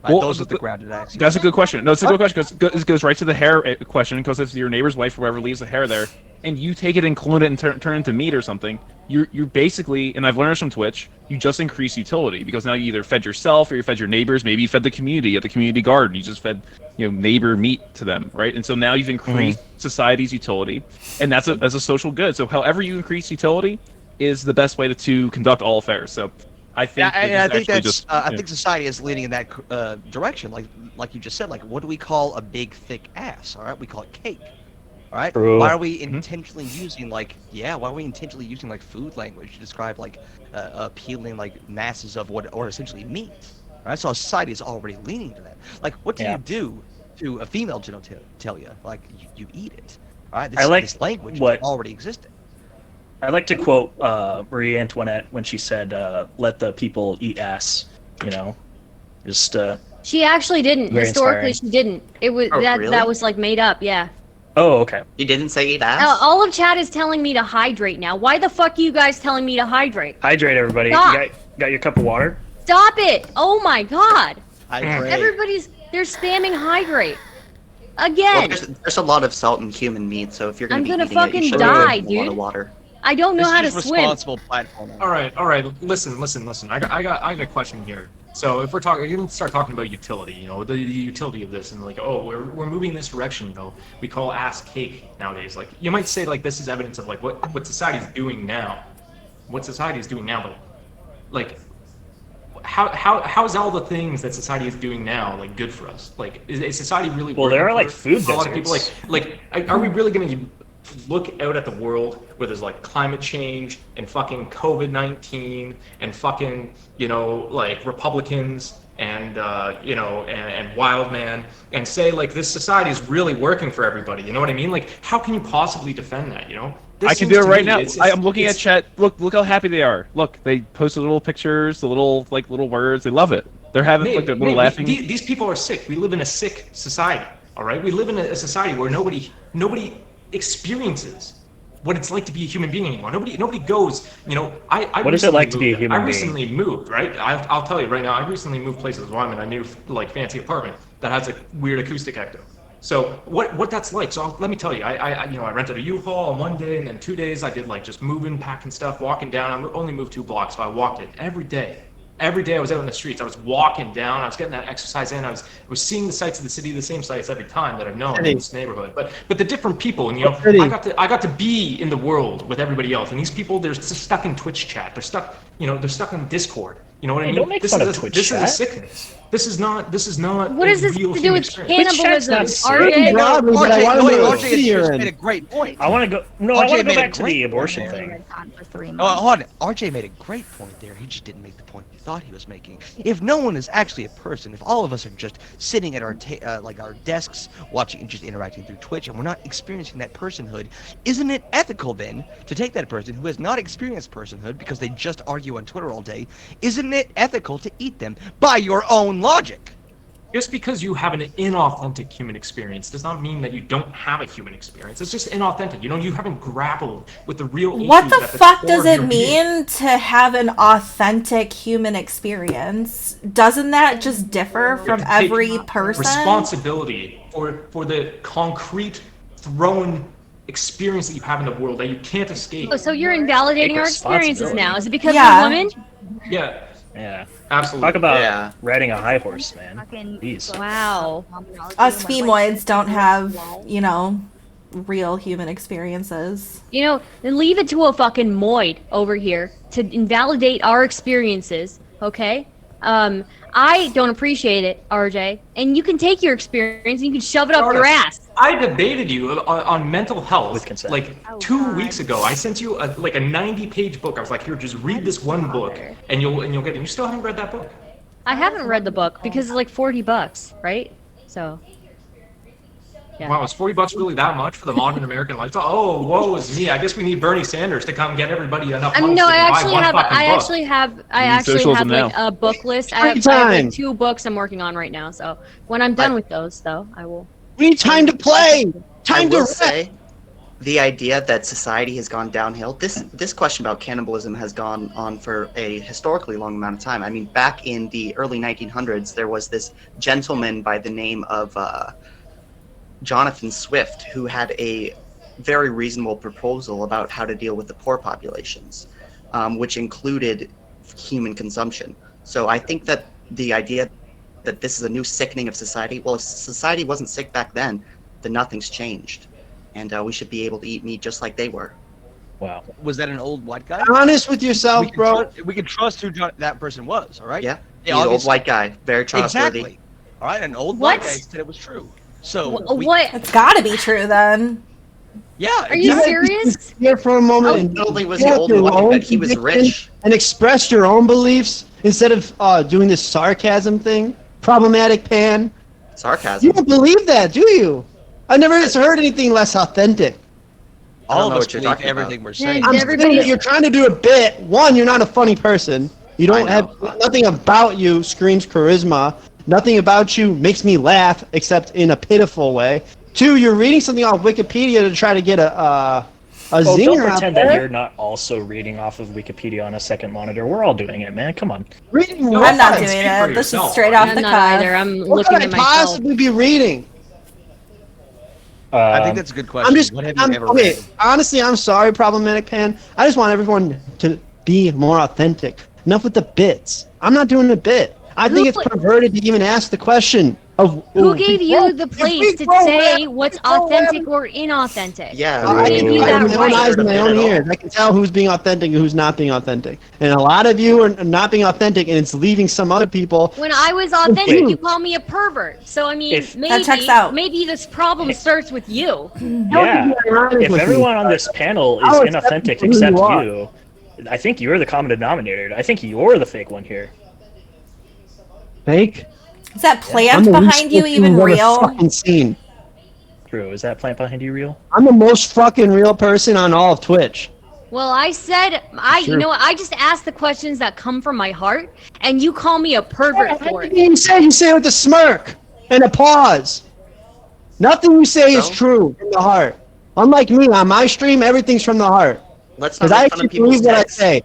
Right, Well, those are the grounded axioms. That's a good question. No, it's a good question because it goes right to the hair question. Because if your neighbor's wife or whoever leaves the hair there, and you take it and clone it and turn it into meat or something, you're basically, and I've learned this from Twitch, you just increase utility because now you either fed yourself or you fed your neighbors. Maybe you fed the community at the community garden. You just fed neighbor meat to them, right? And so now you've increased society's utility, and that's a social good. So however you increase utility is the best way to conduct all affairs. So I think I think actually that's. I think society is leaning in that direction. Like you just said. Like, what do we call a big thick ass? All right, we call it cake. All right. True. Why are we intentionally using Why are we intentionally using like food language to describe like appealing like masses of what or essentially meat? All right. So our society is already leaning to that. Like, what do you do to a female genitalia? Like, you eat it. All right. This language already existed. I like to quote Marie Antoinette when she said, "Let the people eat ass." Just. She actually didn't. Very Historically, inspiring. she didn't. It was that really? was like made up. Yeah. Oh, okay. He didn't say eat ass? All of chat is telling me to hydrate now. Why the fuck are you guys telling me to hydrate? Hydrate, everybody. Stop. You got your cup of water? Stop it! Oh my god! Hydrate. They're spamming hydrate. Well, Again. there's a lot of salt in human meat, so if you're I'm be gonna eating it, you fucking should die, drink a lot dude. of water. I don't know This how to is swim. responsible platforming. All right. Listen. I got a question here. So if we're talking, you can start talking about utility. The utility of this, and like, oh, we're moving this direction. We call ass cake nowadays. Like, you might say like this is evidence of like what society's doing now. What society is doing now, but like, how's all the things that society is doing now like good for us? Like, is society really? Well, there are like food for a lot of people. deserts. Are we really going to look out at the world where there's like climate change and fucking COVID-19 and fucking like Republicans and and Wildman and say like this society is really working for everybody? You know what I mean? Like, how can you possibly defend that? This I can seems do it to right me, now. it's- I'm looking at chat. Look how happy they are. Look, they posted little pictures, the little words. They love it. They're having like they're laughing. These people are sick. We live in a sick society. All right, we live in a society where nobody experiences what it's like to be a human being anymore. Nobody goes. What is it like to be a human I being? recently moved. Right, I'll tell you right now. I recently moved places where I'm in a new like fancy apartment that has a weird acoustic echo. So what that's like? So let me tell you. I rented a U-Haul on one day, and then 2 days I did like just moving, packing stuff, walking down. I only moved 2 blocks, so I walked it every day. Every day I was out in the streets. I was walking down. I was getting that exercise in. I was seeing the sights of the city, the same sights every time that I've known in this neighborhood. But the different people, and I got to be in the world with everybody else. And these people, they're just stuck in Twitch chat. They're stuck, they're stuck in Discord. You know what I mean? Don't make fun of Twitch This is a chat. sickness. This is not What a does this real to do human with experience. cannibalism? Which check's not RJ, safe. Broadly, but I RJ, want no, to know what RJ city you're has in. made a great point. I want to go. No, I RJ want to go made a back to the great abortion point thing. there. On for 3 Oh, months. hold on. RJ made a great point there. He just didn't make the point he thought he was making. If no one is actually a person, if all of us are just sitting at our like our desks, watching and just interacting through Twitch, and we're not experiencing that personhood, isn't it ethical then to take that person who has not experienced personhood because they just argue on Twitter all day? Isn't it ethical to eat them by your own logic? Just because you have an inauthentic human experience does not mean that you don't have a human experience. It's just inauthentic. You haven't grappled with the real issues What the at fuck core does of it your being. mean to have an authentic human experience? Doesn't that just differ You from have to take every person? responsibility for the concrete thrown experience that you have in the world that you can't escape. Oh, so you're invalidating Take our experiences responsibility. now? Is it because Yeah. we're women? Yeah, Yeah. absolutely. Talk about Yeah. riding a high horse, man. Fucking Jeez. Wow. Us femoids don't have, real human experiences. Then leave it to a fucking moid over here to invalidate our experiences, okay? I don't appreciate it, RJ. And you can take your experience and you can shove it up your ass. I debated you on mental health With consent. like Oh, 2 God. weeks ago. I sent you a 90-page book. I was like, here, just read this one book, and you'll get it. You still haven't read that book. I haven't read the book because it's like $40, right? So. Yeah. Wow, is $40 really that much for the modern American lifestyle? Oh, woe is me. I guess we need Bernie Sanders to come get everybody enough money No, so they I can buy actually one have. fucking I book. actually have socialism like now. a book list. I Free have time. like 2 books I'm working on right now. So when I'm done with those, though, I will. We need time to play. I Time to will rest. say, the idea that society has gone downhill. This question about cannibalism has gone on for a historically long amount of time. I mean, back in the early 1900s, there was this gentleman by the name of Jonathan Swift who had a very reasonable proposal about how to deal with the poor populations, which included human consumption. So I think that the idea that this is a new sickening of society, well, if society wasn't sick back then nothing's changed. And we should be able to eat meat just like they were. Wow. Was that an old white guy? Honest with yourself, bro. We can trust who that person was, all right? Yeah, They he's an old obviously- white guy, very trustworthy. Exactly. All right, an old What? white guy said it was true. So What? It's gotta be true then. Yeah. Are you exactly. serious? Here for a moment and Not only was get he out old your and white, own but he was convictions rich. and express your own beliefs instead of doing this sarcasm thing. Problematic pan. Sarcasm. You don't believe that, do you? I never heard anything less authentic. I don't All know of us what you're believe talking about. everything we're Yeah, saying. I'm saying Everybody's- that you're trying to do a bit. One, you're not a funny person. You don't I have know. nothing about you screams charisma. Nothing about you makes me laugh except in a pitiful way. Two, you're reading something off Wikipedia to try to get a Oh, don't zinger out pretend that there. you're not also reading off of Wikipedia on a second monitor. We're all doing it, man. Come on. Reading No, what? I'm not Speak doing for it. This is yourself, straight buddy. off the I'm not cuff. either. I'm What looking could at I myself. possibly be reading? I think that's a good question. I'm just. What have you I'm, ever okay, read? honestly, I'm sorry, problematic pan. I just want everyone to be more authentic. Enough with the bits. I'm not doing a bit. I think it's Who- perverted to even ask the question of Who gave you the if we place to grow say up- what's if we grow authentic up- or inauthentic? Yeah, Who I gave can you I that have my own right? eyes and my own At all. ears. I can tell who's being authentic and who's not being authentic. And a lot of you are not being authentic, and it's leaving some other people. When I was authentic, Wait. you call me a pervert. So I mean, If- maybe That checks out. maybe this problem starts with you. Yeah. ironic If with everyone me. on this panel is I'll accept inauthentic you for who except you are. you, I think you're the common denominator. I think you're the fake one here. Fake. Is that I'm plant the behind least you fucking even one I've real? fucking seen. True. Is that plant behind you real? I'm the most fucking real person on all of Twitch. Well, I said you know what? I just ask the questions that come from my heart, and you call me a pervert for it. Everything you say it with a smirk and a pause. Nothing you say is So? true from the heart. Unlike me, on my stream, everything's from the heart. Let's not Because I make fun actually of people's believe what I texts. say.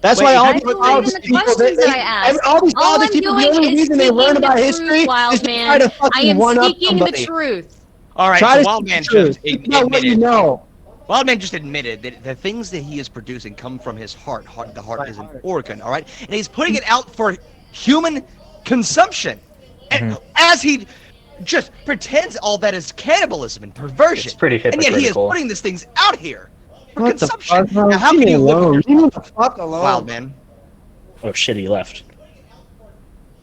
That's Wait, why all I these believe all in these the people, questions that I ask. all these All I'm people, the doing only is reason they learn speaking about the history truth, Wild is to Man. try to I fucking am one up speaking the somebody. truth. All right, Try so to Wild speak Man the truth. just It's not what you admitted. know. Wild Man just admitted that the things that he is producing come from his heart. The heart is an organ, all right? And he's putting it out for human consumption. And as he just pretends all that is cannibalism and perversion. It's pretty and yet he is hypocritical. putting these things out here for What the consumption. fuck, bro? Now, how Leave can me you live with alone. yourself, Leave me the fuck alone. Wild Man? Oh shit, he left.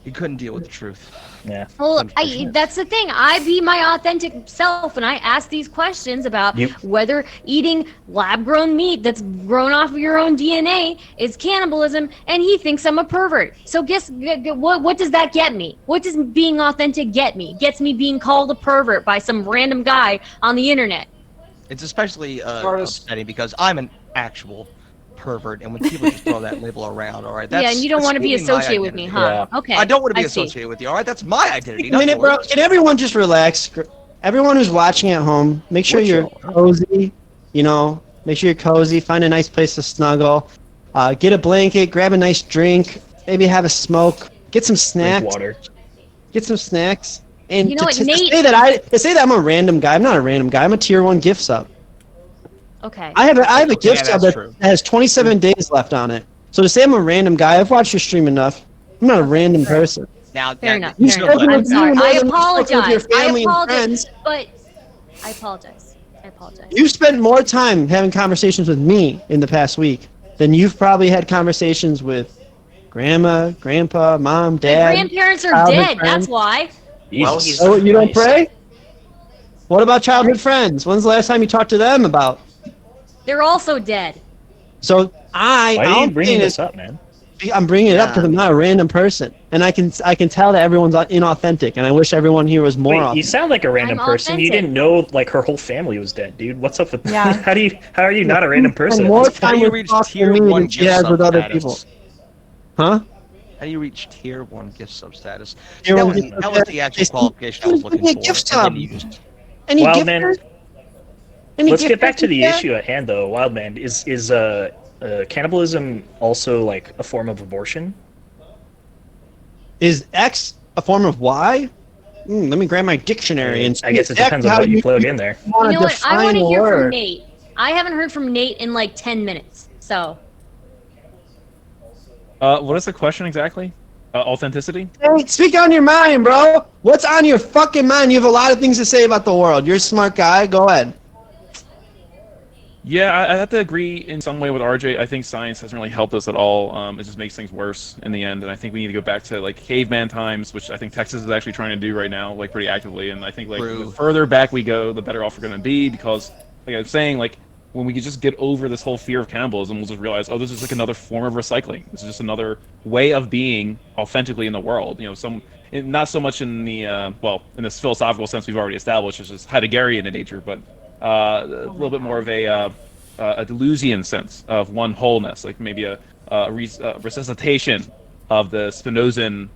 He couldn't deal with the truth. Yeah. Well, Unfortunate. that's the thing. I be my authentic self, and I ask these questions about whether eating lab-grown meat that's grown off of your own DNA is cannibalism, and he thinks I'm a pervert. So what does that get me? What does being authentic get me? Gets me being called a pervert by some random guy on the internet. It's especially Artist. upsetting because I'm an actual pervert, and when people just throw that label around, all right, that's Yeah, and you don't want to be assuming my associated with me, identity. huh? Okay. I don't want to be see. associated with you, all right? That's my identity. A Not minute, bro. yours. Can everyone just relax? Everyone who's watching at home, make sure you're cozy. You know, make sure you're cozy. Find a nice place to snuggle. Get a blanket. Grab a nice drink. Maybe have a smoke. Get some Drink snacks. water. Get some snacks. And You know what, to Nate- say that I'm a random guy. I'm not a random guy. I'm a tier 1 gift sub. Okay. I have a gift sub that's that true. has 27 days left on it. So to say I'm a random guy, I've watched your stream enough. I'm not a random person. Now, Fair enough. you Fair should enough. let- I'm sorry. more I than apologize. with your I family and apologize. friends. But I apologize. I apologize. You spent more time having conversations with me in the past week than you've probably had conversations with grandma, grandpa, mom, My dad. grandparents are childhood dead. friends. That's why. Well, Jesus he's- Oh, you don't Christ. pray? What about childhood friends? When's the last time you talked to them about? They're also dead. So Why are I'm you bringing saying this is- up, man? I'm bringing it up because Yeah. I'm not a random person, and I can tell that everyone's inauthentic, and I wish everyone here was more Wait, you authentic. sound like a random I'm person. You authentic. didn't know like her whole family was dead, dude. What's up with Yeah. How are you not a random person? More How do time you with reach talking tier to me 1 than she gift has sub with other status? people. Huh? How do you reach tier 1 gift sub status? Tier That one was, gift that was the actual status. qualification I was looking Give me a for. gift and then sub. you used- Any Wild gift man. cards? Any Let's gift get back cards to the you got? issue at hand, though. Wildman, is cannibalism also like a form of abortion? Is X a form of Y? Let me grab my dictionary and I guess it see depends exactly on how what you plug in there. wanna You know what? I define want to a hear from word. Nate. I haven't heard from Nate in like 10 minutes. So What is the question exactly? Authenticity? Hey, speak on your mind, bro. What's on your fucking mind? You have a lot of things to say about the world. You're a smart guy. Go ahead. Yeah, I have to agree in some way with RJ. I think science hasn't really helped us at all. It just makes things worse in the end, and I think we need to go back to like caveman times, which I think Texas is actually trying to do right now, like pretty actively. And I think like True. the further back we go, the better off we're going to be, because like I was saying, like when we could just get over this whole fear of cannibalism, we'll just realize, oh, this is like another form of recycling. This is just another way of being authentically in the world. You know, not so much in the in this philosophical sense we've already established, it's just Heideggerian in nature, but a little bit more of a Deleuzian sense of one wholeness, like maybe a resuscitation of the Spinozan,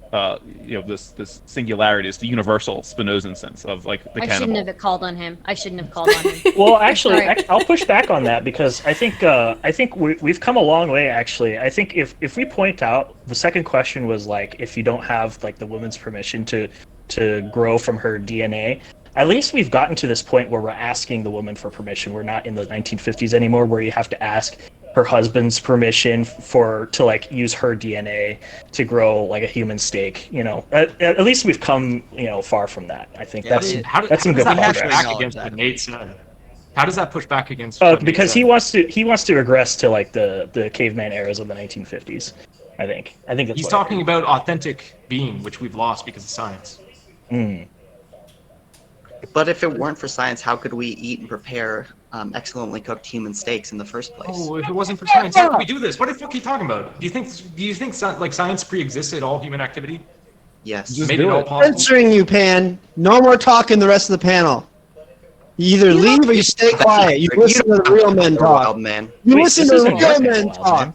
this singularity, this universal Spinozan sense of like the I cannibal. shouldn't have called on him. I shouldn't have called on him. Well, actually, Sorry. I'll push back on that because I think we've come a long way. Actually, I think if we point out the second question was like if you don't have like the woman's permission to grow from her DNA. At least we've gotten to this point where we're asking the woman for permission. We're not in the 1950s anymore, where you have to ask her husband's permission to like use her DNA to grow like a human steak. You know, at least we've come far from that. I think Yeah, that's some good that push progress. back Acknowledge against that. what Nate said? How does that push back against? what Nate Because said? he wants to regress to like the caveman eras of the 1950s. I think that's He's what talking about authentic being, which we've lost because of science. But if it weren't for science, how could we eat and prepare excellently cooked human steaks in the first place? Oh, if it wasn't for science, how could we do this? What the fuck are you talking about? Do you think like science pre-existed all human activity? Yes. Just Made do it all it. possible? Answering you, Pan. No more talking the rest of the panel. You either leave or you stay quiet. You listen to the real men talk. Wild man. You Wait, listen this to isn't the your real panel, men Wild talk. Man.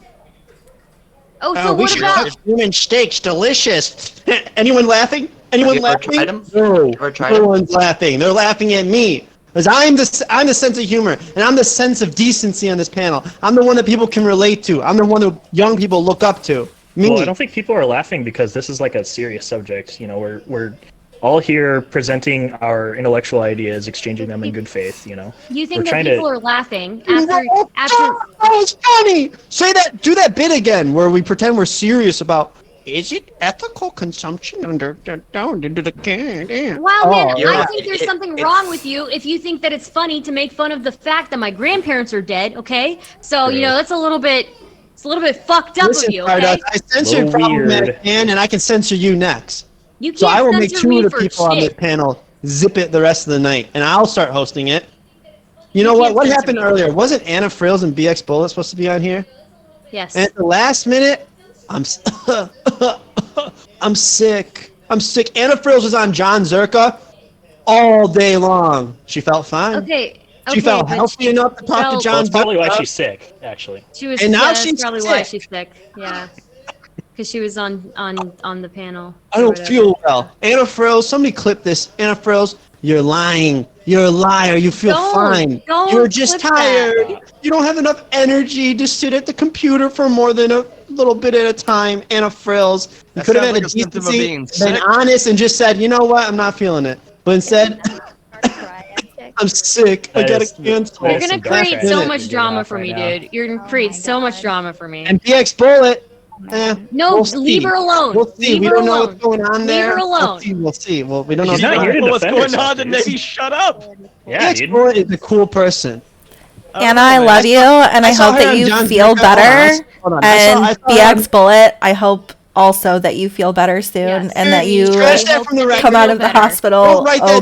Oh, so we what should about? cook human steaks. Delicious. Anyone laughing? Anyone Have you ever laughing? tried 'em? No. Ever tried No 'em? one's laughing. They're laughing at me. Because I'm the sense of humor, and I'm the sense of decency on this panel. I'm the one that people can relate to. I'm the one that young people look up to. Me. Well, I don't think people are laughing because this is like a serious subject. You know, we're all here presenting our intellectual ideas, exchanging them in good faith. You know, You think we're that trying people to. are laughing after? That was funny. Say that. Do that bit again, where we pretend we're serious about. Is it ethical consumption down into the can? Wow, man, you're I right. think there's It- something it's- wrong with you if you think that it's funny to make fun of the fact that my grandparents are dead. Okay, so True. that's a little bit. It's a little bit fucked up Listen, of you, okay? Stardust, I censored Little problematic weird. man, and I can censor you next. You can't So I will make censor two me of the for people on this shit. panel zip it the rest of the night, and I'll start hosting it. You know You what? can't What censor happened me. earlier? Wasn't Anna Frills and BX Bullet supposed to be on here? Yes. And at the last minute, I'm I'm sick. I'm sick. Anna Frills was on John Zerka all day long. She felt fine. Okay. She felt but healthy she enough to talk felt- to Well, John that's probably why Zerka. she's sick, actually. She was. And now yeah, that's she's probably why sick. she's sick. Yeah. Because she was on the panel. I or don't whatever. feel well. Anna Frills, somebody clip this. Anna Frills, you're lying. You're a liar. You feel fine. Don't You're just clip that. tired. You don't have enough energy to sit at the computer for more than a little bit at a time. Anna Frills. You That could have sounds had like a a symptom of decency, being been sick. honest, and just said, you know what, I'm not feeling it. But instead, I'm sick. I That gotta is- cancel. You're That's gonna some create bullshit. so Minute. much You're drama getting for off me, right dude. You're gonna Oh create my so much God. drama for me. And BX Bullet. No, we'll leave see. her alone. We'll see. Leave we her don't know alone. what's going on Leave there. her alone. We'll see. We'll see. Well, we don't know She's not here to what's defend going herself, on, then dude. maybe shut up. Yeah, BX dude. Bullet is a cool person. Anna, I love you, and I I saw hope her that on you John feel Zerka. Hold on, better. hold on. And I saw BX Bullet, I hope also that you feel better soon, Yes. and that you Trash that from the record. come out feel of the better. hospital Don't write that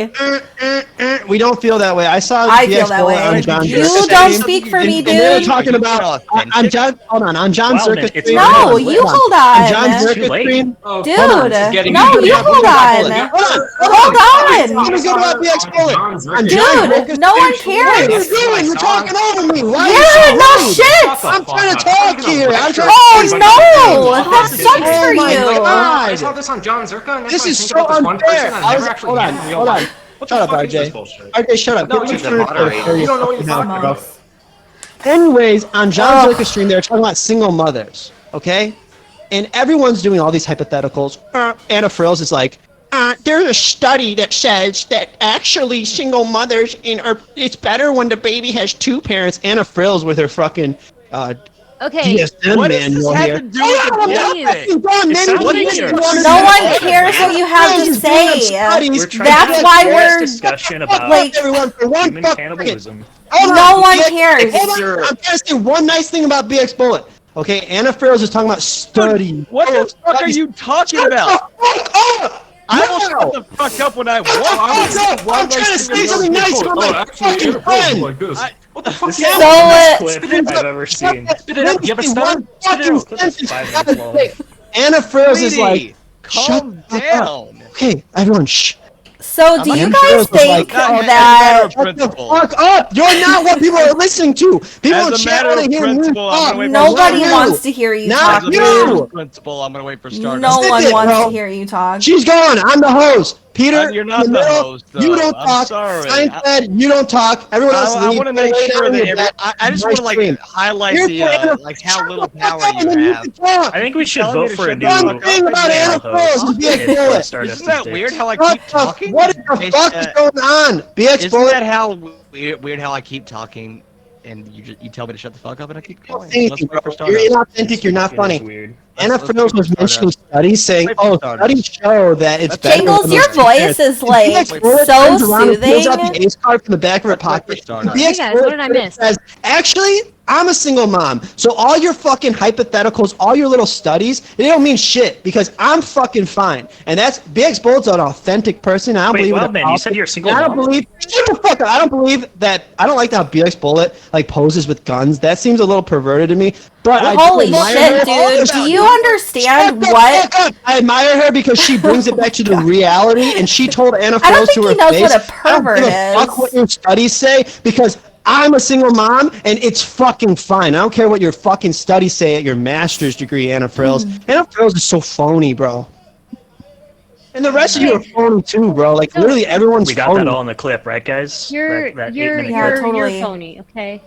okay. down. We don't feel that way. I saw I BX feel that Bullet way. on John You Zerka's don't stream, speak for me, and they were dude. talking Are you about being on John. Hold on John Wow, Zerka's man, it's stream. No, already you late. hold On John on. It's too Zerka's late. stream. Dude, Hold on. no, you hold on. Hold on. Let me go about BX Bullet. On John Dude, Zerka's no one stream. What are cares. you doing? You're talking over me. Why are you Yeah, so no rude? shit. I'm trying to talk here. I'm trying Oh no, that Fucking sucks shit. for Oh my you. God. I saw this on John Zerka, and This I is think so about this one unfair. person I've never actually Hold met on, in real hold on. life. What Shut the up, fuck is this RJ. bullshit? RJ, shut up. No, Get he's your the turn for the moderator. serious You don't know what fucking you're house, talking bro. about. Anyways, on John Ugh. Zerka's stream, they were talking about single mothers, okay? And everyone's doing all these hypotheticals. Anna Frills is like, there's a study that says that actually single mothers it's better when the baby has two parents. Anna Frills with her fucking Okay. DSM What does this manual have here. to do with the I'm topic? not fucking done. It Then sounds what like is you're- it you wanna No do? one Anna cares what you have Frills to is doing say. studies. We're trying That's to why have we're this discussion Fuck about like everyone for one human fucking cannibalism. Hold on, No one BX cares. Hold on, I'm trying to say one nice thing about BX Bullet. Okay, Anna Frills is talking about study. What the fuck are you talking about? Fuck up! I will No! shut the fuck up when I Fuck want up! I'm trying to say something nice about my fucking friend! like this. What the fuck This is is the that? best clip I've ever seen. Spit it out. You have a stutter? One Spit it out. fucking Clip is sentence, 5 for minutes God's long. sake. Anna Frills is like, Sweetie, shut calm the fuck up. down. Okay, everyone, shh. So do you Anna guys Frills was think like, as a that matter of Shut the principle. fuck up! You're not what people are listening to! People As in a chat matter want of to hear you principle, I'm talk. gonna wait for nobody Not wants you. to hear you Not talk, As a you. matter dude? of principle, I'm gonna wait for Stardust. No Zip one it, wants bro. to hear you talk. She's gone. I'm the host. Peter, You're not in the middle, host, You though. don't I'm talk. sorry. Seinfeld, you don't talk. Everyone else I leave. want to make Lay sure down that in your bed. I just My want to like stream. highlight Here's the what Anna- like how Shut little the fuck power up and you then have. can talk. I think we should Telling me vote to for a shut the new One thing about Anna Frills is BX if Bullet. Stardust Isn't that is weird dick. how I What keep the, talking? what the fuck is going on? BX Isn't Bullet. that how weird how I keep talking and you tell me to shut the fuck up and I keep going? Thank Let's you, wait for bro. You're Stardust. inauthentic. You're not It is funny. weird. Anna let's Frills wait was for mentioning Stardust. studies saying, Wait for "Oh, Stardust. studies show that it's Let's better." Jingles, when your those two voice parents-" is If like BX Bullet so turns around and pulls out soothing. the ace card from the back of her Let's wait for pocket. Stardust. BX Hey guys, Bullet what did I miss? says, "Actually, I'm a single mom, so all your fucking hypotheticals, all your little studies, they don't mean shit because I'm fucking fine." And that's BX Bullet's an authentic person. I don't Wait, believe in Wildman, the you said you're a single and I don't mom? believe. Shut the fuck up! I don't believe that. I don't like how BX Bullet like poses with guns. That seems a little perverted to me. But I do Holy admire shit, her. dude. Do you Shut understand the what? fuck up. I admire her because she brings it back to the reality, and she told Anna I don't Frills to think her he knows face, what a "I don't pervert give a fuck is." what your studies say because I'm a single mom, and it's fucking fine. I don't care what your fucking studies say at your master's degree, Anna Frills. Anna Frills is so phony, bro. And the rest of you are phony too, bro. Like So- literally everyone's We got phony. that all in the clip, right, guys? You're that you're 8-minute Yeah, you're clip. totally. you're phony, okay?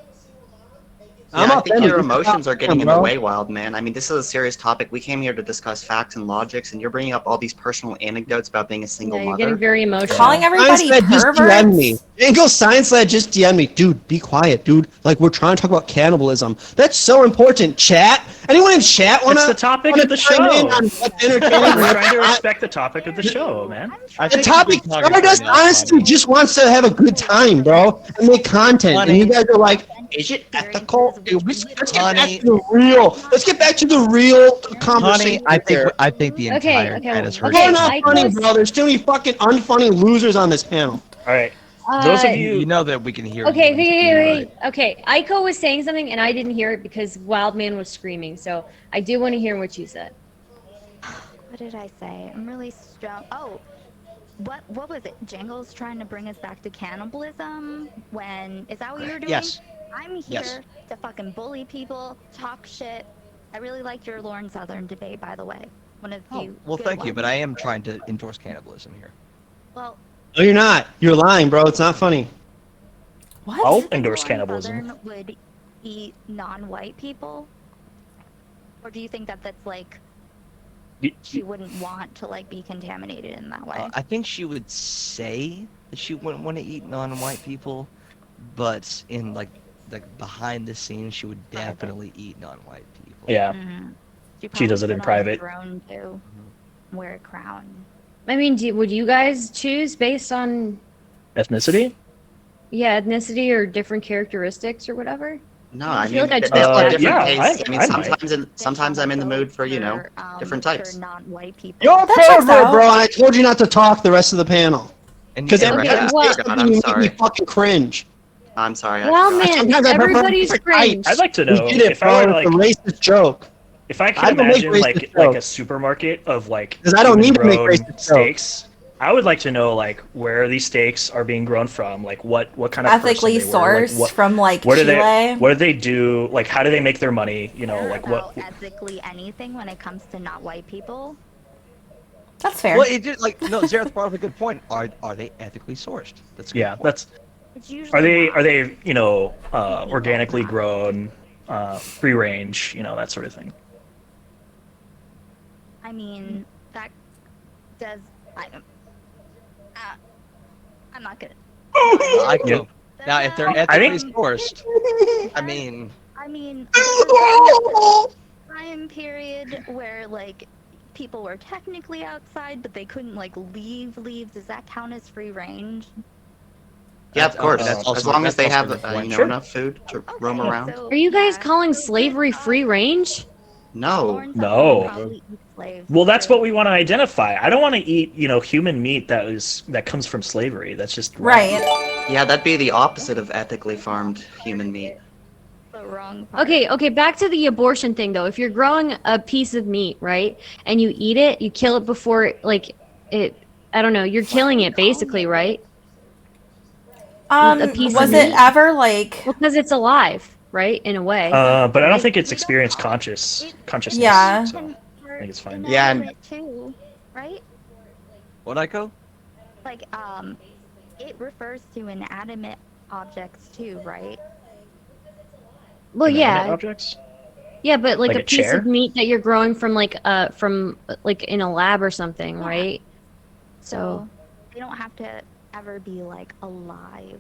Yeah, I'm I think offended. your emotions are getting in Bro. the way, Wild Man. I mean, this is a serious topic. We came here to discuss facts and logics, and you're bringing up all these personal anecdotes about being a single Yeah, you're mother. getting very emotional. Calling everybody Science Lad just DM'd me. perverts? Jingle Science Lad just DM'd me. Dude, be quiet, dude. Like, we're trying to talk about cannibalism. That's so important. Chat? Anyone in chat wanna... It's the topic wanna of the chime in show. on what's entertaining? We're trying to respect the topic of the show, man. The topic, Stardust honestly just wants to have a good time, bro, and make content. And you guys are like, Is it experiences ethical? with Let's get back Honey. to the real. Let's get back to the real conversation. Honey, here. I think the entire okay, chat has okay, heard You're you. not I funny, was- bro. There's too many fucking unfunny losers on this panel. All right. Those of You you, know that we can hear Okay, you. okay, okay. Aiko was saying something and I didn't hear it because Wildman was screaming. So I do want to hear what you said. What did I say? I'm really strong. Oh, what was it? Jangle's trying to bring us back to cannibalism. Is that what you were doing? Yes. I'm here Yes. to fucking bully people, talk shit. I really liked your Lauren Southern debate, by the way. One of the Oh, few. well, good thank you, but ones. I am trying to endorse cannibalism here. Well, No, you're not. You're lying, bro. It's not funny. What? I'll do you think endorse Lauren cannibalism. Southern would eat non-white people, or do you think that that's like she wouldn't want to like be contaminated in that way? I think she would say that she wouldn't want to eat non-white people, but in like behind the scenes, she would definitely eat non-white people. Yeah. Mhm. She does it probably in put on a private. throne too. Wear a crown. I mean, would you guys choose based on Ethnicity? ethnicity or different characteristics or whatever? No, I I feel mean, like I'd they all have choose different yeah, tastes. I mean, I might. sometimes I'm in the mood for, you know, different types. For non-white people. You're a That checks pervert, out. bro, and I told you not to talk the rest of the panel. Because and every Okay, time you well- say God, something, I'm you make sorry. me fucking cringe. I'm sorry. Well, I forgot. man, Sometimes I prefer everybody's different cringe. types. I'd like to We know did it, if I bro. were It's a racist joke. if I I could don't make imagine racist like a jokes. supermarket of like 'Cause I don't need to make human-grown racist jokes. steaks. I would like to know like where these steaks are being grown from, like what kind of Ethically person they were, like, sourced from like what do Chile. what do they do? Like how do they make their money? You know, Care like about what? ethically anything when it comes to not white people. That's fair. Well, it did like no. Zareth brought up a good point. Are they ethically sourced? That's a good Yeah, point. that's. It's usually Are they not. you know organically grown, free range, you know that sort of thing? I mean, that does. I'm not gonna. I Yeah. know. Now, if they're I ethically think- sourced, I mean, I mean, there was a time period where like people were technically outside, but they couldn't like leave. Does that count as free range? Yeah, of That's- course. that's also- As long as that's they also have, a good point. you know, Sure. enough food to Okay, roam around. so, Are you guys yeah, calling so slavery then, free range? No. Lauren Southern No. would probably eat slaves Well, that's too. what we want to identify. I don't want to eat, you know, human meat that comes from slavery. That's just wrong. Right. Yeah, that'd be the opposite of ethically farmed human meat. The wrong part. Okay, back to the abortion thing though. If you're growing a piece of meat, right, and you eat it, you kill it before like it. I don't know. You're killing it basically, right? a piece of Was it meat? ever like? Because it's alive, right? In a way. But I don't Right? think it's experience consciousness. Yeah. So I think it's fine. Yeah, and- Inanimate too, right? what Ico? Like it refers to inanimate objects too, right? Well, Inanimate yeah, Objects. yeah, but like Like a a piece chair? of meat that you're growing from like in a lab or something, Yeah. right? So They don't have to ever be like alive,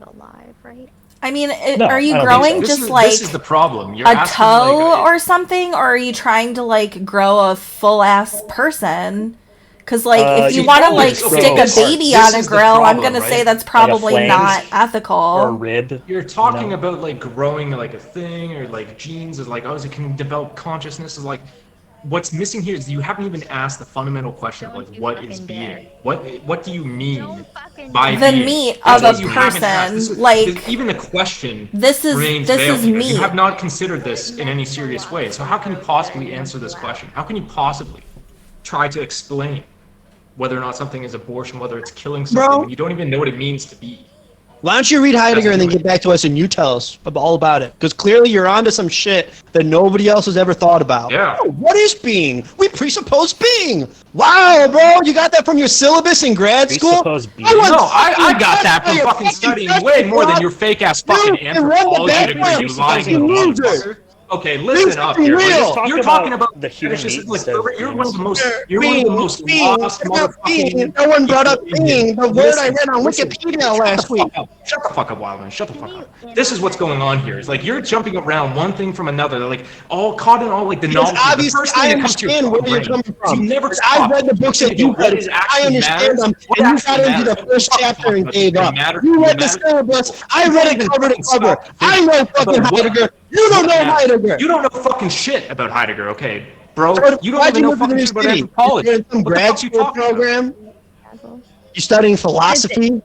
right? I mean, No, are I you don't think growing so. just like this is the problem. You're a asking, toe like, or something, or are you trying to like grow a full ass person? Because like if you you want to probably like just stick grow a baby this on a is the grill, I'm problem, gonna right? say that's probably flange not or a ethical. rib. You're talking No. about like growing like a thing or like genes is like oh it can develop consciousness is like what's missing here is you haven't even asked the fundamental question of Don't like you what is fucking being dare. what do you mean Don't fucking by The being? meat That's of what a you haven't asked. person, This is- like, even the question this is remains this veiled is here. You meat. have not considered this in any serious way. So how can you possibly answer this question? How can you possibly try to explain whether or not something is abortion, whether it's killing something, Bro. when you don't even know what it means to be? Why don't you read Heidegger and then That's get back to us and you tell us all about it? Because clearly you're onto some shit that nobody else has ever thought about. Yeah. Oh, what is being? We presuppose being. Wow, bro, you got that from your syllabus in grad school? Presuppose being? I want No, I got that from fucking fucking studying way more than your fake ass fucking Dude, and run the anthropology back degree, line, you you lying fucking loser. motherfucker. Okay, listen up here. Real. You're talking about the human meat like, instead of you're one of the most. beans. You're one of the most lost motherfucking. No one brought up being the word I read on Listen, Wikipedia last week. Shut the fuck up, Wildman. Shut the fuck up. This is what's going on here. It's like you're jumping around one thing from another. They're like all caught in all like the Because knowledge. The obviously, first thing I that comes to your understand where fucking you're brain coming from. is you never Because stop. I read the books that you What read. is I actually understand matters? them, What and you actually got into the matters? first chapter and gave up. Matter- You read the matter- syllabus. I read it cover to cover. Stop. I know fucking But what- Heidegger. You don't what know matters? Heidegger. You don't know fucking shit about Heidegger, okay, bro? So You don't why'd even know move to the fucking new shit about city? anthropology. You're in some What the grad fuck you school talking about? program. You studying philosophy?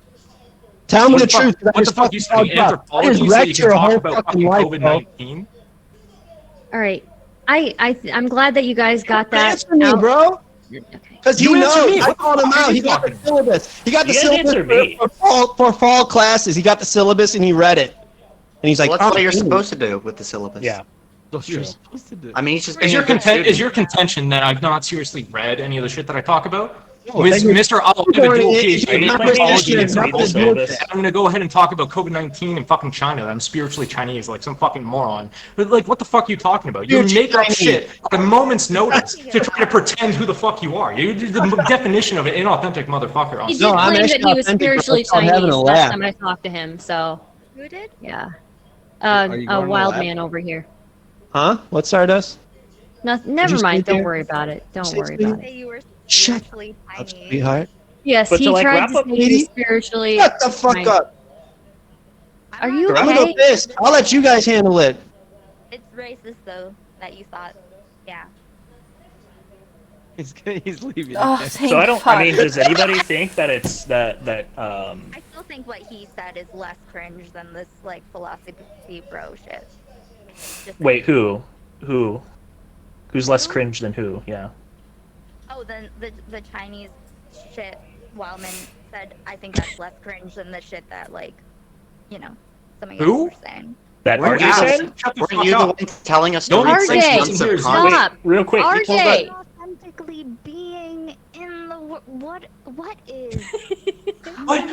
Tell me What the the fuck- truth. 'cause I What the just fuck you fucking studying fucked up. I anthropology just so you wrecked can your talk whole about fucking fucking life, bro. COVID-19? All right. I'm glad that you guys got that Answer me, out. bro. Because he You answer knows. me. I What the called him fuck are out. you He got the talking about? syllabus. He got the You guys answer syllabus me. for fall classes. He got the syllabus and he read it. And he's like, Well, that's what you're "Oh, supposed to do with the syllabus. Yeah. that's You're true." supposed to do. I mean, he's just Is being your a good student. is your contention that I've not seriously read any of the shit that I talk about? No, then you're Mr. I'll give a dual it. PhD in You're not anthropology and Christian, not the anthropology, syllabus. and I'm gonna go ahead and talk about COVID-19 and fucking China. That I'm spiritually Chinese, like some fucking moron. But like, what the fuck are you talking about? You Spiritually make up Chinese. shit at a moment's notice to try to pretend who the fuck you are. You're the definition of an inauthentic motherfucker. He On did No, I'm claim that actually he was authentic, but spiritually it's called having Chinese a last laugh. time I talked to him. So Who did? yeah, Are you a going to wild lab? man over here. Huh? What Stardust? No, never you mind. say Don't there? worry about it. Don't say worry there? about it. Say you were Shut spiritually up, tiny. sweetheart. Yes, But he to, like, tried wrap to up, say he was lady, spiritually. Shut the fuck Right. up. Are you I'm gonna go okay? piss. I'll let you guys handle it. It's racist though that you thought. Yeah. He's leaving. Oh, thank So I don't. fuck. I mean, does anybody think that it's that I still think what he said is less cringe than this like philosophy bro shit. Just Wait, who? Who's less cringe than who? Yeah. Oh, then the Chinese shit Wildman said. I think that's less cringe than the shit that like, you know, some of you Who? were saying. That Weren't RJ you- said? Shut the Weren't fuck you the up. one telling us to Don't read RJ, 6 months of stop. content? Real quick. RJ. Authentically being in the what is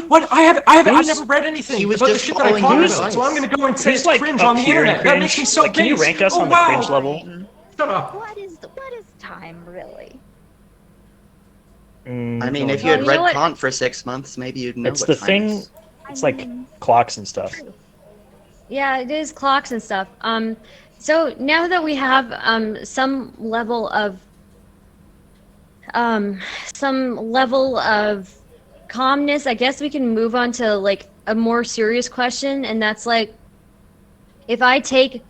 What? I've never read anything He was about the just shit that I following talk your about, advice. so I'm gonna go and say Who's it's like cringe up on the here in internet. That makes me cringe? so Like, can you base. rank us Oh, on the wow. cringe level? Shut up. what is time really? I mean, it's if only- you Well, had you know read what? Kant for 6 months, maybe you'd know It's what the time thing. is. It's like clocks and stuff. Yeah, it is clocks and stuff. So now that we have some level of calmness, I guess we can move on to like a more serious question, and that's like, if I take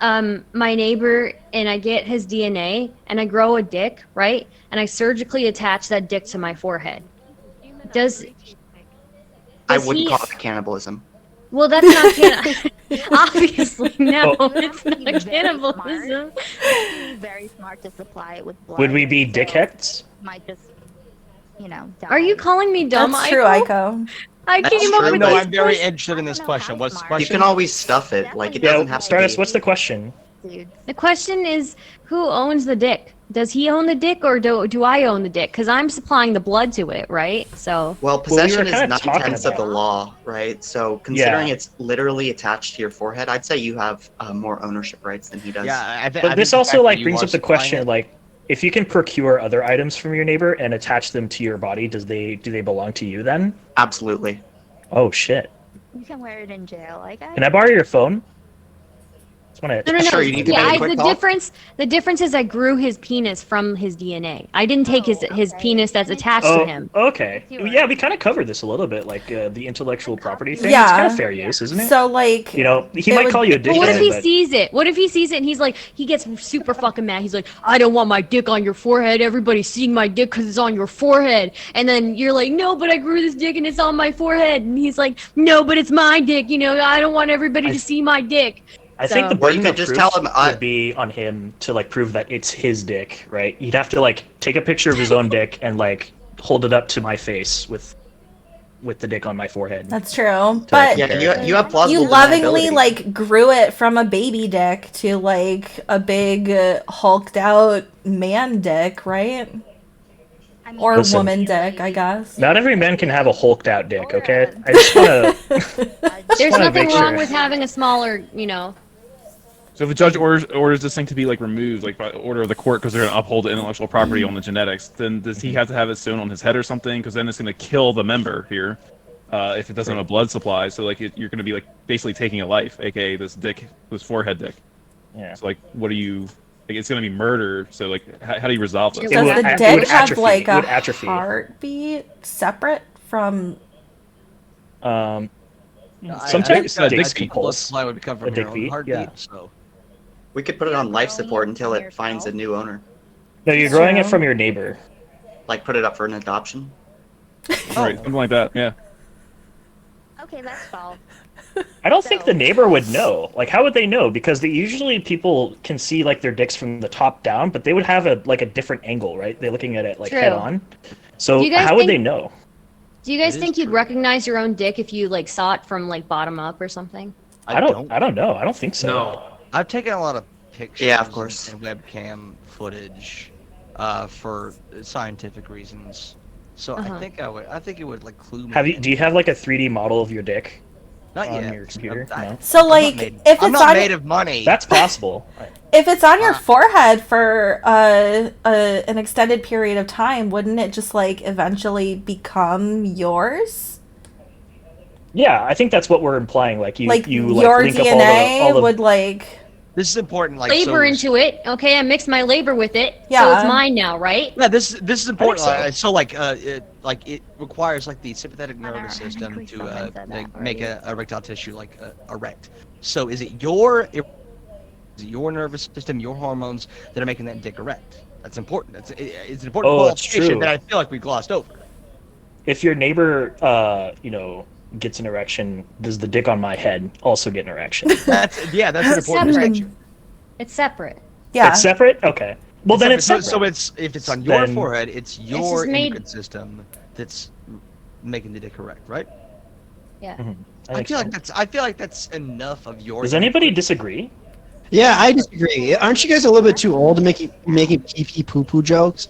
my neighbor and I get his DNA and I grow a dick, right, and I surgically attach that dick to my forehead, does I does wouldn't he- call it cannibalism. well, that's not obviously no, Well, it's not very cannibalism. Very smart to supply it with blood. Would we be so dickheads? Might just, you know. Are you die. calling me dumb? That's true, Aiko? Aiko. I That's came up true, with but- No, this I'm very question. interested in this I don't know question. how What's the smart. You question? can always stuff it. Like, it doesn't Yeah, have Stardust. to be. What's the question? Dude. The question is, who owns the dick? Does he own the dick, or do I own the dick? Because I'm supplying the blood to it, right? So Well, we were possession is kinda talking 9/10 of about- the law, right? So considering Yeah. it's literally attached to your forehead, I'd say you have more ownership rights than he does. Yeah, I But think this the also fact like that you brings are up the supplying question, it- like, if you can procure other items from your neighbor and attach them to your body, do they belong to you then? Absolutely. Oh shit! You can wear it in jail, I guess. Can I borrow your phone? Just want no, no, to. no. Sure, you need to yeah, make a quick the call? difference is I grew his penis from his DNA. I didn't take his Oh, okay. penis that's attached Oh, to him. okay. You were- Yeah, we kind of covered this a little bit, like the intellectual property thing. It's Yeah. kind of fair use, isn't it? So like, You know, he it might would- call you a But what if dickhead, he but sees it? What if he sees it and he's like, he gets super fucking mad. He's like, I don't want my dick on your forehead. Everybody's seeing my dick because it's on your forehead. And then you're like, no, but I grew this dick and it's on my forehead. And he's like, no, but it's my dick. You know, I don't want everybody to see my dick. I think the So- Or you burden could of just proof tell him, would be on him to like prove that it's his dick, right? He'd have to like take a picture of his own dick and like hold it up to my face with the dick on my forehead. that's true. But Yeah, you have plausible you lovingly deniability. like grew it from a baby dick to like a big hulked out man dick, right? I mean, Or Listen. woman dick, I guess. Not every man can have a hulked out dick, okay? I just want to. There's wanna nothing make wrong sure. with having a smaller, you know. So if a judge orders this thing to be like removed, like by order of the court, because they're going to uphold the intellectual property on the genetics, then does he have to have it sewn on his head or something? Because then it's going to kill the member here if it doesn't have a blood supply. So like you're going to be like basically taking a life, aka this dick, this forehead dick. Yeah. So like, what do you? Like, it's going to be murder. So like, how do you resolve this? Does would- the it dick would have atrophy. like It would a atrophy. heartbeat separate from? Sometimes I think dicks so. can blood pulse. supply would come A from dick your own beat, heartbeat. yeah. So We could put it on life support until it finds a new owner. No, you're It's growing it true. from your neighbor. Like put it up for an adoption. Right, something like that. Yeah. Okay, that's solved. I don't think the neighbor would know. Like, how would they know? Because usually people can see like their dicks from the top down, but they would have a different angle, right? They're looking at it like True. head on. So Do you guys how would they think- know? Do you guys It is think you'd true. recognize your own dick if you like saw it from like bottom up or something? I don't know. I don't think so. No. I've taken a lot of pictures Yeah, of course. and webcam footage for scientific reasons. So Uh-huh. I think it would like clue me. Have you? in. Do you have like a 3D model of your dick? Not on yet. your computer? I- No. So I'm not like, made- if I'm it's not on made of money. That's possible. if it's on your Ah. forehead for an extended period of time, wouldn't it just like eventually become yours? Yeah, I think that's what we're implying. Like you, Like you your link up DNA all the would like. This is important. Like Labor so, into it. Okay, I mixed my labor with it. So Yeah. it's mine now, right? Yeah, this is important. so. So like it requires like the sympathetic nervous Whatever, system technically to someone said that make already. a erectile tissue like erect. So is it your nervous system, your hormones that are making that dick erect? That's important. It's an important Oh, it's qualification true. that I feel like we glossed over. If your neighbor, gets an erection, does the dick on my head also get an erection? That's an important Separate. distinction. It's separate. Yeah. It's separate. Okay. Well, then it's separate. So it's if it's on your Then- forehead, it's your just made- endocrine system that's making the dick erect, right? Yeah. I feel like that's enough of your. Does anybody disagree? Yeah, I disagree. Aren't you guys a little bit too old to making pee poo poo jokes?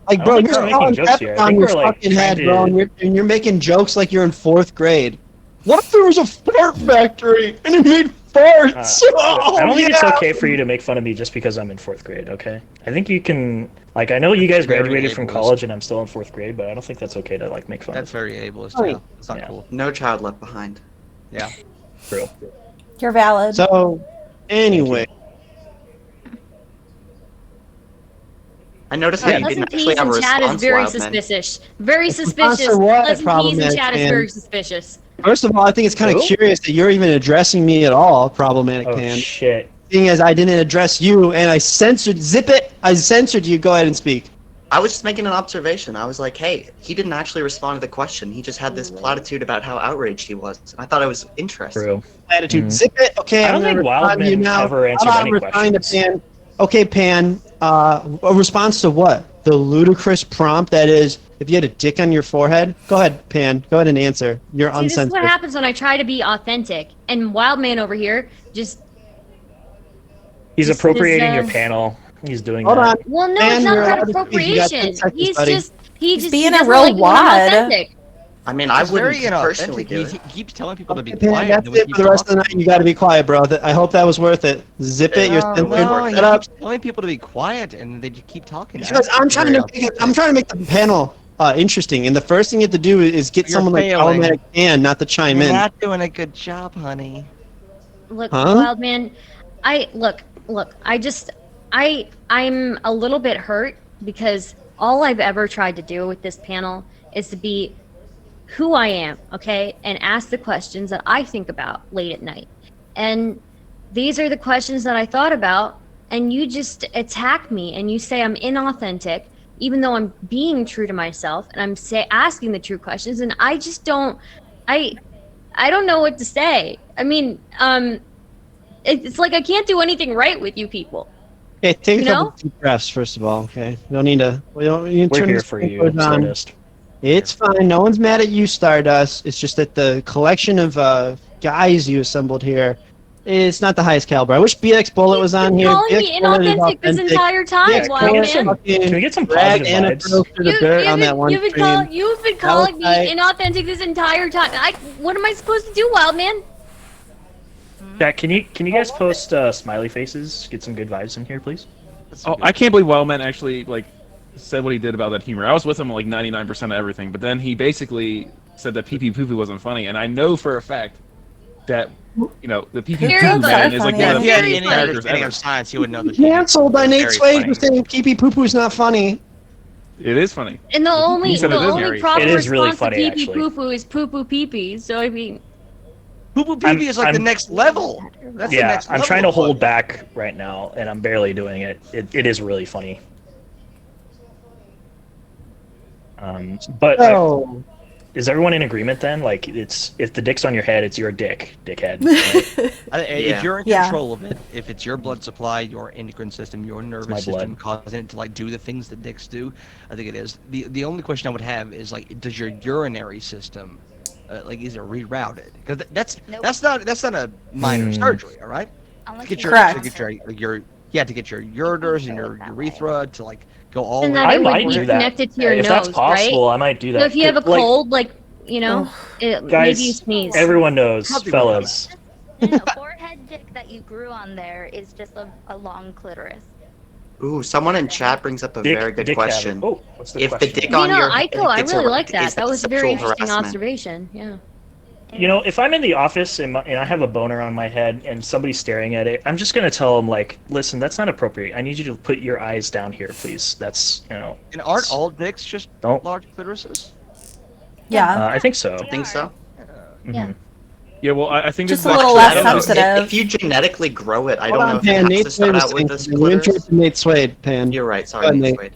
Like, I bro, don't think you're we're making throwing jokes pepper here. I on think your we're, like, fucking head, trying bro, to- and you're making jokes like you're in 4th grade. What if there was a fart factory and it made farts? Oh, I don't think it's yeah. okay for you to make fun of me just because I'm in 4th grade, okay? I think you can, like, I know you guys Very graduated from ableist. college and I'm still in 4th grade, but I don't think that's okay to, like, make fun That's of. very ableist. Oh, Yeah, it's not yeah. cool. No child left behind. Yeah. True. You're valid. So, anyway, I noticed how you Pleasant didn't actually peas have a in chat is response, very Wildman. suspicious. Very Response suspicious. to what? Pleasant peas in Problematic chat is fan. very suspicious. first of all, I think it's kind of Who? curious that you're even addressing me at all, problematic Oh, pan. shit. Seeing as I didn't address you and I censored I censored you. Go ahead and speak. I was just making an observation. I was like, hey, he didn't actually respond to the question. He just had this platitude about how outraged he was. And I thought it was interesting. True. Attitude. Mhm. Zip it. Okay, I don't I'm gonna think respond to you Wildman now. ever answered How about any replying to questions. Pan? Okay, Pan. A response to what? The ludicrous prompt that is, if you had a dick on your forehead. Go ahead, Pan. Go ahead and answer. You're See, this is uncensored. what happens when I try to be authentic. And Wildman over here just He's This is, appropriating your panel. He's doing Hold that. on. well, no, Man, it's not you're about allowed to speak. You got 10 appropriation. seconds, He's buddy. just he just being he a doesn't real like it when I'm wad. authentic. I mean, I It's wouldn't very personally inauthentic. do He it. keeps telling people to be Okay, Pan, quiet. that's then we it keep for the rest of the talking. night. You got to be quiet, bro. I hope that was worth it. Zip it. You're No, censored. no, he Shut up. keeps telling people to be quiet, and they just keep talking. Because I'm trying to make the panel interesting, and the first thing you have to do is get You're someone like failing. problematic Pan not to chime You're in. not doing a good job, honey. Look, Huh? Wildman, I'm a little bit hurt because all I've ever tried to do with this panel is to be who I am, okay, and ask the questions that I think about late at night. And these are the questions that I thought about, and you just attack me and you say I'm inauthentic, even though I'm being true to myself and I'm asking the true questions, and I just don't, I don't know what to say. I mean, it's like I can't do anything right with you people. Okay, take a You couple know? deep breaths first of all. Okay, we don't need to We're turn here this for thing you, on. Stardust. It's fine. No one's mad at you, Stardust. It's just that the collection of guys you assembled here is not the highest caliber. I wish BX Bullet was on here. Calling BX me Bullet is inauthentic this authentic. entire time, BX Can we get some- Wildman. fucking Can we get some drag positive Anna vibes? Pearl through the dirt on that one You've stream. been calling me Outside. inauthentic this entire time. What am I supposed to do, Wildman? Jack, can you guys post smiley faces? Get some good vibes in here, please. Oh, I can't believe Wildman actually like said what he did about that humor. I was with him on like 99% of everything, but then he basically said that pee pee poo poo wasn't funny, and I know for a fact that the pee pee poo Very poo man funny. is like Yeah, one of If the he had funniest any characters understanding ever. of science, he would know that. Cancelled by it's Nate very Swade funny. for saying pee pee poo poo's not funny. It is funny. And the only said it is only very proper funny. It is really response to funny, pee pee actually. poo poo is poo poo pee pee. So I mean, Poo poo pee pee is like the I'm- next level. That's the Yeah, next I'm level trying to of hold funny. back right now, and I'm barely doing it. It is really funny. But Oh, is everyone in agreement then? Like, it's if the dick's on your head, it's your dick, dickhead. Right? If you're in Yeah. control of it, if it's your blood supply, your endocrine system, your my nervous blood. system causing it to like do the things that dicks do, I think it is. The only question I would have is like, does your urinary system, is it rerouted? Because Nope. that's not a minor surgery, all right? Unless To get you your Correct. to get your to get your ureters and your urethra to like go all the and way. that I it might would be do that. connected to your If nose, that's possible, right? I might do that. So if you have a Like, cold, Ugh. guys, maybe you sneeze. everyone knows, Probably fellas. No, forehead dick that you grew on there is just a long clitoris. Ooh, someone in chat brings up a very good dick question. cavity. Oh, what's the If the question? dick You on know, your I head gets really like erect, that. is That was a very sexual interesting harassment? observation. Yeah. You know, if I'm in the office and I have a boner on my head and somebody's staring at it, I'm just gonna tell them like, listen, that's not appropriate. I need you to put your eyes down here, please. That's And aren't all dicks just Don't. large clitorises? Yeah. I think so. I think so. Yeah. Mhm. Yeah, well, I think Just this a is little actually- less I don't know. sensitive. If you genetically grow it, I hold don't know on, if it Pan. has Nate to Swade start was out saying with this something. You clitoris. interrupted Nate Swade, Pan. You're right. Go Sorry, ahead, Nate Nate. Swade.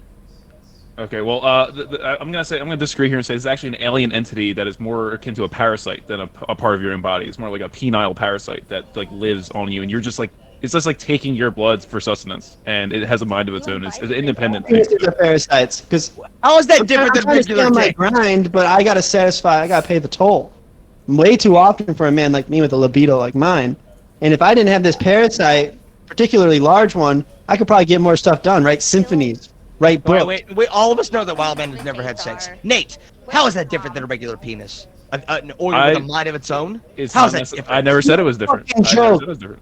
Okay, well, I'm gonna disagree here and say it's actually an alien entity that is more akin to a parasite than a part of your own body. It's more like a penile parasite that like lives on you, and you're just like it's just like taking your blood for sustenance, and it has a mind of its own. It's an independent thing. Penises are parasites, because How is that different I'm than trying to stay regular on my dick? grind, but I gotta pay the toll. Way too often for a man like me with a libido like mine. And if I didn't have this parasite, particularly large one, I could probably get more stuff done. Write symphonies, write books. Wait, all of us know that Wildman has never had sex. Nate, how is that different than a regular penis? An organ with a mind of its own? It's How not is that necess- different? I never said it was different. Fucking I never joke. said it was different.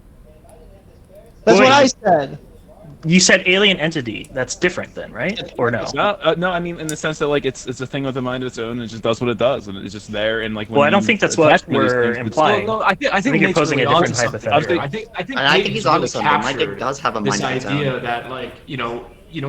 That's Wait. what I said. You said alien entity. That's different then, right? Or no? It's not, no, I mean in the sense that like it's a thing with a mind of its own. And it just does what it does, and it's just there. And like when Well, I don't you think that's attach what to these we're things, it's- implying. Well, no, I think think you're Nate's posing a really different onto something hypothetical. here. I think And I Nate think he's has onto really something. My dick captured does have a this mind of its idea own. that like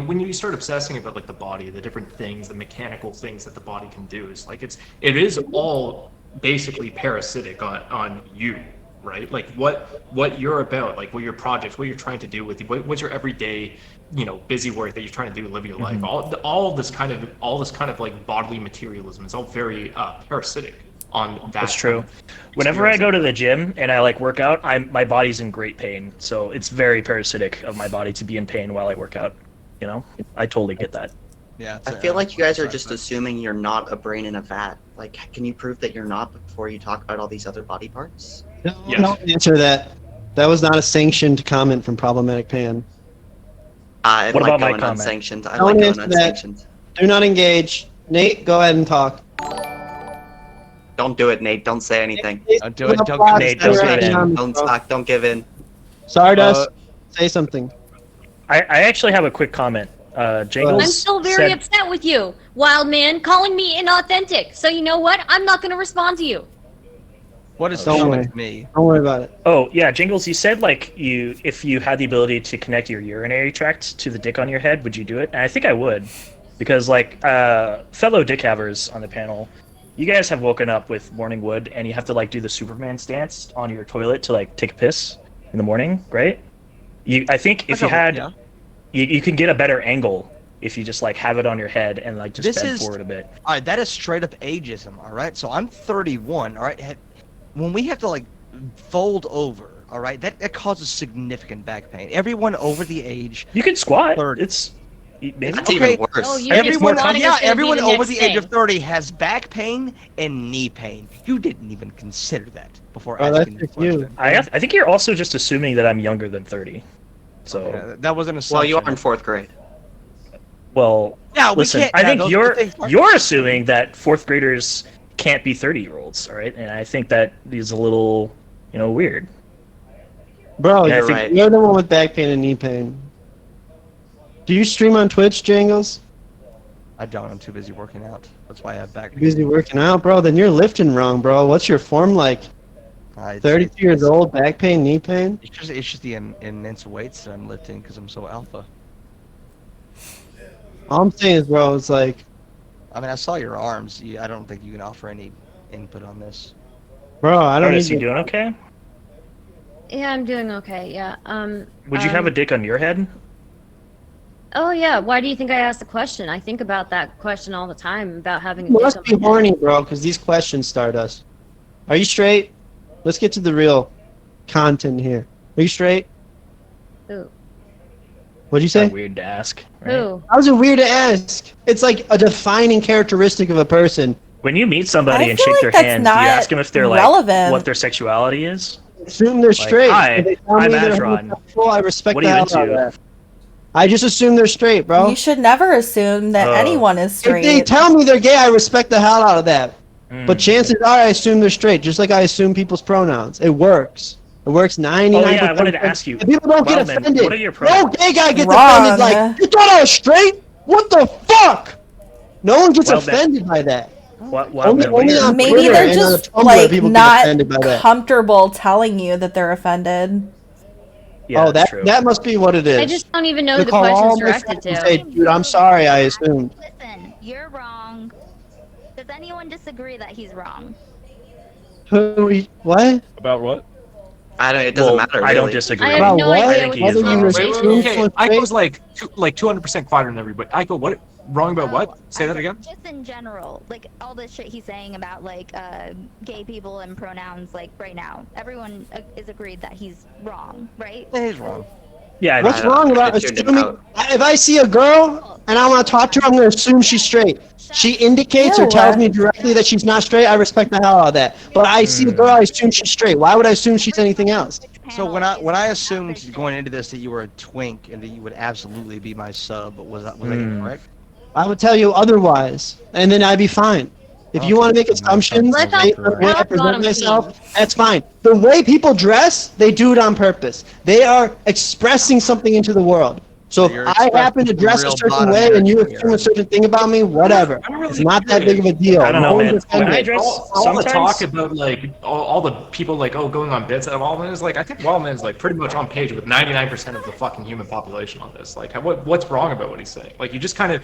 when you start obsessing about like the body, the different things, the mechanical things that the body can do, is like it is all basically parasitic on you, right? Like what you're about, like what your projects, what you're trying to do with you, what's your everyday busy work that you're trying to do to live your life. All this kind of like bodily materialism is all very parasitic on that. That's true. kind of Whenever I experience. go to the gym and I like work out, my body's in great pain. So it's very parasitic of my body to be in pain while I work out. You know, I totally get that. Yeah, I feel like you guys are just assuming you're not a brain in a vat. Like, can you prove that you're not before you talk about all these other body parts? No, Yes. don't answer that. That was not a sanctioned comment from Problematic Pan. I What like about my going comment? unsanctioned. I Don't like going answer that. unsanctioned. Do not engage. Nate, go ahead and talk. Don't do it, Nate. Don't say anything. Don't do it. Don't give Nate, don't give in. Don't talk. Don't give in. Stardust, say something. I actually have a quick comment. Jingles I'm still very said, upset with you, wild man, calling me inauthentic. So you know what? I'm not going to respond to you. What is Don't coming worry. to me? Don't worry about it. Oh yeah, Jingles, you said like if you had the ability to connect your urinary tract to the dick on your head, would you do it? And I think I would, because like fellow dick havers on the panel, you guys have woken up with morning wood and you have to like do the Superman stance on your toilet to like take a piss in the morning, right? I think if you had, Yeah. you can get a better angle if you just like have it on your head and like just This bend is- forward a bit. All right, that is straight up ageism. All right, so I'm 31. All right, when we have to like fold over, all right, that causes significant back pain. Everyone over the age, You can squat. 30. It's maybe That's Okay. even worse. Oh, you everyone, just wanted yeah, us to do everyone the over next the age of thing. 30 has back pain and knee pain. You didn't even consider that before Oh, that's asking the just you. question. I think you're also just assuming that I'm younger than 30. So That was an assumption. Well, you are in fourth grade. well, Yeah, we listen, can't. I yeah, think those things are- you're assuming that fourth graders can't be 30-year-olds, all right? And I think that is a little, weird. Bro, Yeah, I you're think- right. You're the one with back pain and knee pain. Do you stream on Twitch, Jangles? I don't. I'm too busy working out. That's why I have back. You're busy working out, bro? Then you're lifting wrong, bro. What's your form like? 32 years old, back pain, knee pain? It's just the immense weights that I'm lifting because I'm so alpha. All I'm saying is, bro, it's like... I mean, I saw your arms. I don't think you can offer any input on this. Bro, I don't Artis, need you to... doing okay? Yeah, I'm doing okay. Yeah. Would you have a dick on your head? Oh yeah. Why do you think I asked the question? I think about that question all the time about having a You dick must on be my head. horny, bro, because these questions start us. Are you straight? Let's get to the real content here. Are you straight? Who? What'd you say? Weird to ask. Right? Who? How is it weird to ask? It's like a defining characteristic of a person. When you meet somebody I and feel shake like their that's hand, do you not ask them if they're like relevant. what their sexuality is? Assume they're straight. Hi, If they tell I'm me they're Azron. homosexual, I respect What the are you hell out of into? that. I just assume they're straight, bro. You should never assume that Oh. anyone is If straight. they tell me they're gay, I respect the hell out of that. Hmm. But chances are I assume they're straight, just like I assume people's pronouns. It works. It works 99%. Oh yeah, I wanted to ask you. And people don't get Wildman, offended. what are your No pronouns? gay guy gets Wrong. offended like, you thought I was straight? What the fuck? No one gets Wildman. offended by that. What? Only on Maybe Twitter they're and on just Tumblr like people get not offended by that. comfortable telling you that they're offended. Yeah, Oh, that's true. that must be what it is. I just don't even know who They the call all question's my directed friends and to. say, dude, I'm sorry, I assumed. Listen, you're wrong. Does anyone disagree that he's wrong? What? About what? I don't. It doesn't Well, matter. I don't really. disagree. I have About no what? idea think what he this is wrong. conversation Wait, is. okay, Aiko's like 200% quieter than everybody. Aiko, what? Wrong about what? Say that again. Just in general, like all this shit he's saying about like gay people and pronouns, like right now, everyone is agreed that he's wrong, right? Yeah, he's wrong. Yeah, What's don't- wrong about I tuned him assuming? out. If I see a girl and I want to talk to her, I'm going to assume she's straight. She indicates or Ew. tells me directly that she's not straight. I respect the hell out of that. But I see a girl, I assume she's straight. Why would I assume she's anything else? So when I assumed going into this that you were a twink and that you would absolutely be my sub, was that incorrect? I would tell you otherwise, and then I'd be fine. If you want to make assumptions Let's based on the way I not present bottom myself, that's fine. The way people dress, they do it on purpose. They are expressing something into the world. So if You're I happen to expressing dress a real certain bottom way and you energy, assume a right? certain thing about me, whatever. I'm really It's not that curious. big of a deal. I don't know, No one's man. When I offended. dress, all the sometimes talk about like all the people like going on bits at Wildman is like I think Wildman is like pretty much on page with 99% of the fucking human population on this. Like what's wrong about what he's saying? Like you just kind of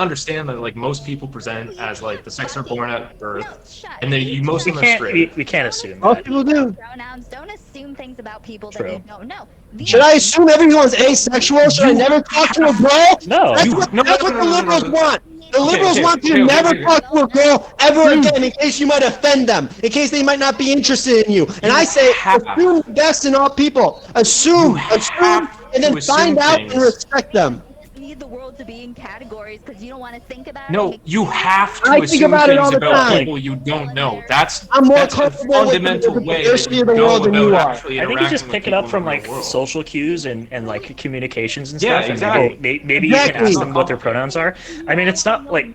understand that like most people present as like the sex they're born at birth, and then most we of them are can't straight. we can't assume Most that. people do. Pronouns. Don't assume things about people True. that you don't know. These Should I assume everyone's asexual? Should I never talk to a girl? No. That's You- what, no, that's no, what no, the no, no, liberals no. want. The liberals okay, want you to okay, never okay. talk to a girl ever again in case you might offend them, in case they might not be interested in you. And I say, assume the best in all people. Assume, and then to assume find out and things. respect them. You need the world to be in categories because you don't want to think about No, it. you have to I think assume about it all things the about time. people you don't know. That's I'm more that's a comfortable with fundamental the way diversity that of the you world go than you about are. actually I think you interacting just with pick it up people from in the like real world. social cues and like communications and Yeah, stuff. exactly. And maybe you can Exactly. ask them what their pronouns are. I mean, it's not like.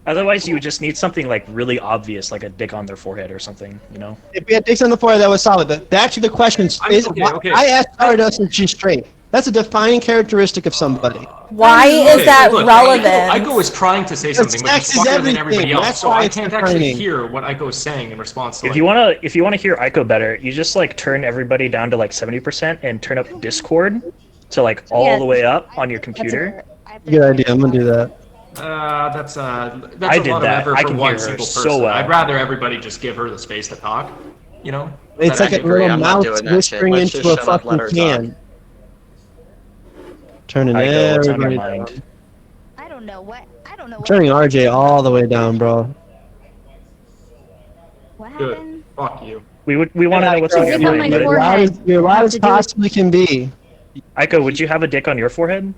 Otherwise, you would just need something like really obvious, like a dick on their forehead or something, you know? If we had dicks on the forehead, that was solid. But back to the question is, okay. I asked Stardust if she's straight. That's a defining characteristic of somebody. Why is that look, relevant? Aiko is trying to say something, but sex he's is quieter than everything. everybody else, That's so why I it's can't actually defining. hear what Aiko is saying in response to If you wanna hear Aiko better, you just like turn everybody down to like 70% and turn up Discord to like all Yeah. the way up on your computer. Good idea. I'm gonna do that. that's I a did lot that. of effort I for can one hear her single so person. well. I'd rather everybody just give her the space to talk, you know? It's But like I a agree, little I'm not mouse doing that shit. whispering Let's into just a shut up, let fucking her talk. can. Turning Aiko, what's on your everybody mind? down. I don't know what. I don't know what. Turning RJ all the way down, bro. What Good. happened? Fuck you. We want to know what's on your Dick on mind. my but- forehead. You're loud Have as to do with- possibly can be. Aiko, would you have a dick on your forehead?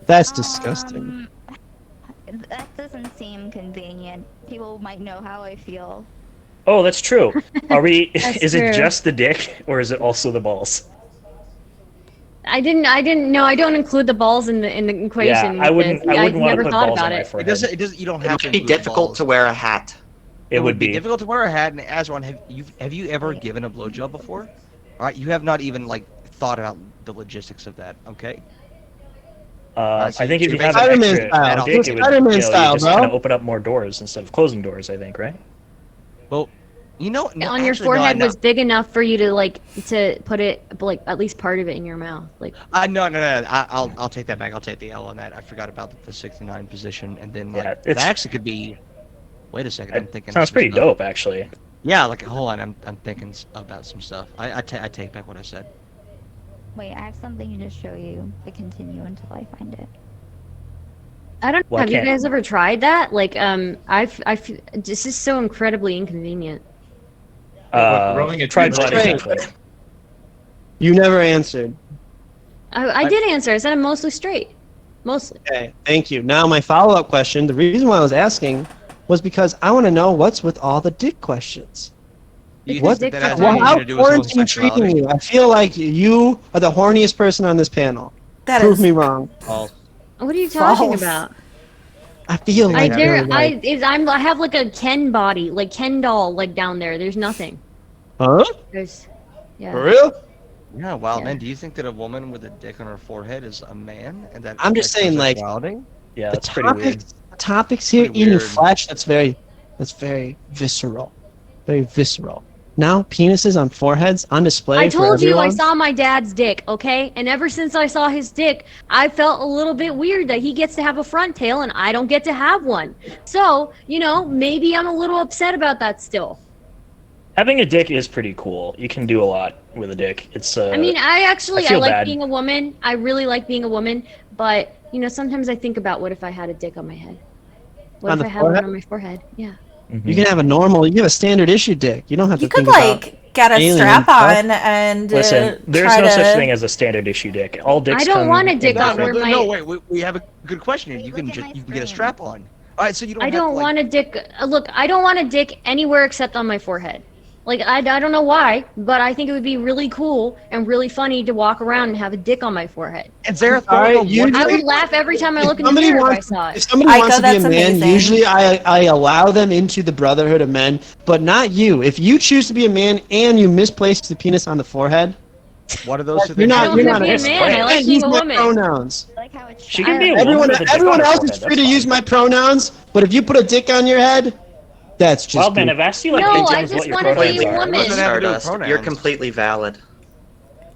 That's disgusting. That doesn't seem convenient. People might know how I feel. Oh, that's true. Are we? That's Is it true. just the dick, or is it also the balls? I didn't know. I don't include the balls in the equation. I with wouldn't. this. I wouldn't want never to put thought balls about on my it. forehead. It doesn't. You don't It have to. would be include difficult balls. to wear a hat. It would be. difficult to wear a hat. And Azron, have you ever given a blowjob before? All right, you have not even like thought about the logistics of that. Okay. I think if you're you have an Spider-Man extra style. dick, it would, Spider-Man you style, just bro. kind of open up more doors instead of closing doors. I think, right? Well, no, On your actually, no, forehead no. was big enough for you to put it like at least part of it in your mouth. Like No. I'll take that back. I'll take the L on that. I forgot about the 69 position, and then Yeah, that it's- actually could be. Wait a second, I'm thinking. Sounds some pretty stuff. dope, actually. Yeah, like hold on, I'm thinking about some stuff. I take back what I said. Wait, I have something to show you, but continue until I find it. I don't know. Well, I Have you can't- guys ever tried that? Like, this is so incredibly inconvenient. Growing a Tried tooth what straight. exactly? You never answered. I did answer. I said I'm mostly straight. Mostly. Okay, thank you. Now my follow-up question, the reason why I was asking was because I want to know what's with all the dick questions. Do you What- think that has Well, anything how to do with quarantine treating homosexuality? you? I feel like you are the horniest person on this panel. That Prove is me wrong. False. What are you talking False. about? I feel I I like have dare. you're like, I have like a Ken body, like Ken doll, like down there. There's nothing. huh? There's, yeah. For real? Yeah, wow, Yeah. man. Do you think that a woman with a dick on her forehead is a man? And that I'm just affects saying, like, sexuality? Yeah, The that's pretty weird. topics here, Pretty eating weird. flesh, that's very visceral. Very visceral. Now, penises on foreheads on display I for told you I everyone? saw my dad's dick, okay? And ever since I saw his dick, I felt a little bit weird that he gets to have a front tail and I don't get to have one. So, maybe I'm a little upset about that still. Having a dick is pretty cool. You can do a lot with a dick. It's I mean, I feel like bad. being a woman. I really like being a woman, but sometimes I think about what if I had a dick on my head? What On if the I had one forehead? on my forehead? Yeah. You can have a normal, you have a standard issue dick. You don't have to you could think about get a alien strap stuff. on and Listen, there's try no to... such thing as a standard issue dick. All dicks I don't come want a in dick on different- where No, my- wait, we have a good question here. You Look can at just my you can get a screen. strap on. All right, so you don't. I have don't to, like, want a dick. Look, I don't want a dick anywhere except on my forehead. Like, I don't know why, but I think it would be really cool and really funny to walk around and have a dick on my forehead. And Zareth, All right, you I do- would laugh every time I look in the somebody mirror if I wants- saw If it. somebody Aiko, wants to be a that's man, amazing. usually I allow them into the brotherhood of men, but not you. If you choose to be a man and you misplace the penis on the forehead, what are those two you're things? not. I don't You're wanna not be a a man, I like And being use a my woman. pronouns. I like how it's She can be a Everyone, woman with a dick on everyone her else forehead, is free that's to use fine. my pronouns, but if you put a dick on your head, that's just Wildman, goofy. I've asked you like No, eight I times just what your wanna pronouns be a are. woman. What does that have to do with Stardust, you're pronouns? completely valid.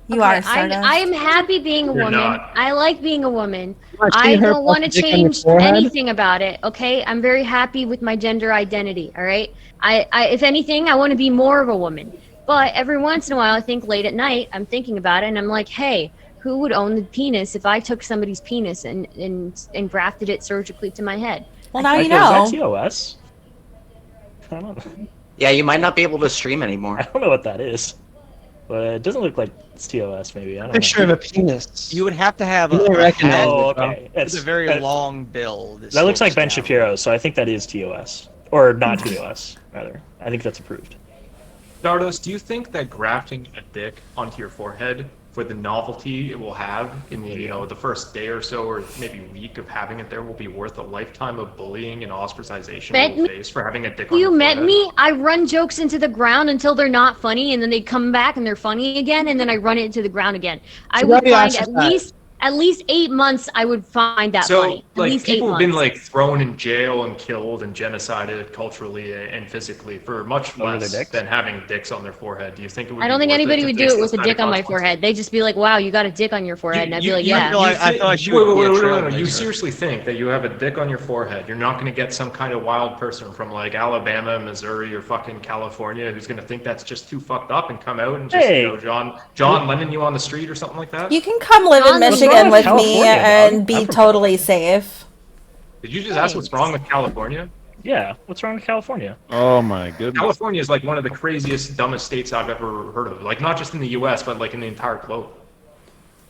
You are I Stardust. am happy being a You're woman. not. I like being a woman. Want to see I her don't want to put the dick on your change forehead? anything about it. Okay, I'm very happy with my gender identity. All right. I if anything, I want to be more of a woman. But every once in a while, I think late at night, I'm thinking about it, and I'm like, hey, who would own the penis if I took somebody's penis and grafted it surgically to my head? Well, now Like, you is know. that TOS? I don't know. Yeah, you might not be able to stream anymore. I don't know what that is, but it doesn't look like it's TOS. Maybe I don't Picture know. of a penis. You would have to have You a, may a recognize hat it, Oh, bro. okay. with a very that, long bill. That looks like slopes Ben down. Shapiro, so I think that is TOS or not TOS rather. I think that's approved. Stardust, do you think that grafting a dick onto your forehead for the novelty it will have in the first day or so or maybe week of having it there will be worth a lifetime of bullying and ostracization Bet you will me- face for having a dick on You your met forehead? me. I run jokes into the ground until they're not funny, and then they come back and they're funny again, and then I run it into the ground again. I So would what do you find exercise? at least 8 months. I would find that So, funny. At like, least 8 people have months. been like thrown in jail and killed and genocided culturally and physically for much Over their less dicks? than having dicks on their forehead. Do you think it would? I don't be think worth anybody to would face do it this with a kind of dick on my consequence? forehead. They'd just be like, "Wow, you got a dick on your forehead," and I'd be like, "Yeah." I feel like you wait, would be a no. You trailblazer. seriously think that you have a dick on your forehead? You're not going to get some kind of wild person from like Alabama, Missouri, or fucking California who's going to think that's just too fucked up and come out and just Hey. John Lennon you on the street or something like that? You can come live in What's wrong Michigan with with me California, dog? and I'm be from totally safe. Did you just ask what's wrong with California? Yeah, what's wrong with California? Oh my goodness. California is like one of the craziest, dumbest states I've ever heard of. Like not just in the U.S., but like in the entire globe.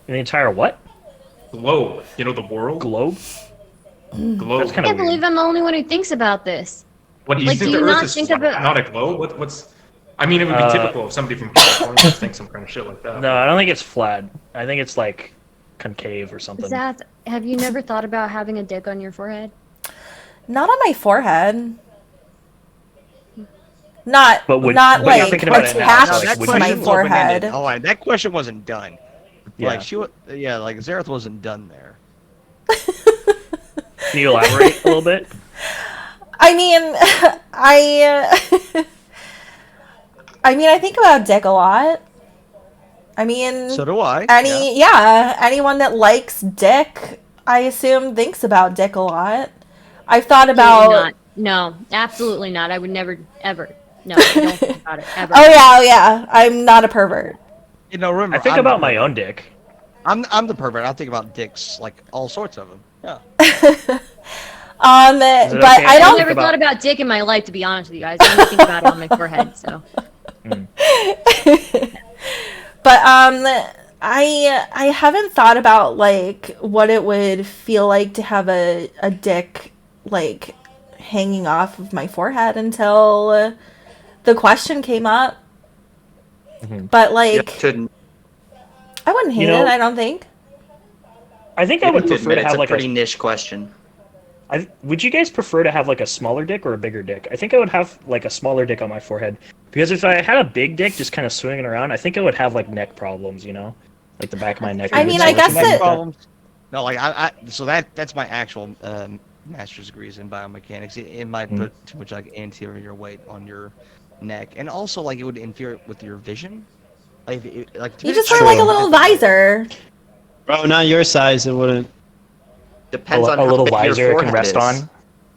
In the entire what? Globe, the world. Globe? Globe. That's I kind can't of believe weird. I'm the only one who thinks about this. What do you Like, think do the you Earth not is think flat, about- not a globe? What's? I mean, it would be typical of somebody from California to think some kind of shit like that. No, I don't think it's flat. I think it's like concave or something. Zach, have you never thought about having a dick on your forehead? Not on my forehead. Not But not but you're like thinking about it now, attached so, like, that would to you- my question was open-ended. forehead. Oh, that question wasn't done. Yeah. Like yeah, like Zareth wasn't done there. Can you elaborate a little bit? I mean, I think about dick a lot. I mean, So do I. anyone that likes dick, I assume thinks about dick a lot. I've thought Absolutely about. not. No, absolutely not. I would never, ever. No, I don't think about it ever. Oh yeah. I'm not a pervert. You know, remember, I think I'm the about my pervert. own dick. I'm the pervert. I think about dicks, like all sorts of them. Yeah. But it okay I if I've don't. never thought about dick in my life, to be honest with you guys. I only think about it on my forehead. So But I haven't thought about like what it would feel like to have a dick like hanging off of my forehead until the question came up. But You like couldn't. I wouldn't hate know, it, I don't think. I think I You would have to prefer admit to it's have a like pretty niche question. Would you guys prefer to have like a smaller dick or a bigger dick? I think I would have like a smaller dick on my forehead because if I had a big dick just kind of swinging around, I think I would have like neck problems, you know, like the back of my neck. I would mean, get I sore, guess something like it- that. No, like so that's my actual master's degrees in biomechanics. It might put too much like anterior weight on your neck, and also like it would interfere with your vision. Like, You just wear like a little visor. Bro, not your size. It wouldn't. Depends on A how little big your visor it can forehead rest is. on.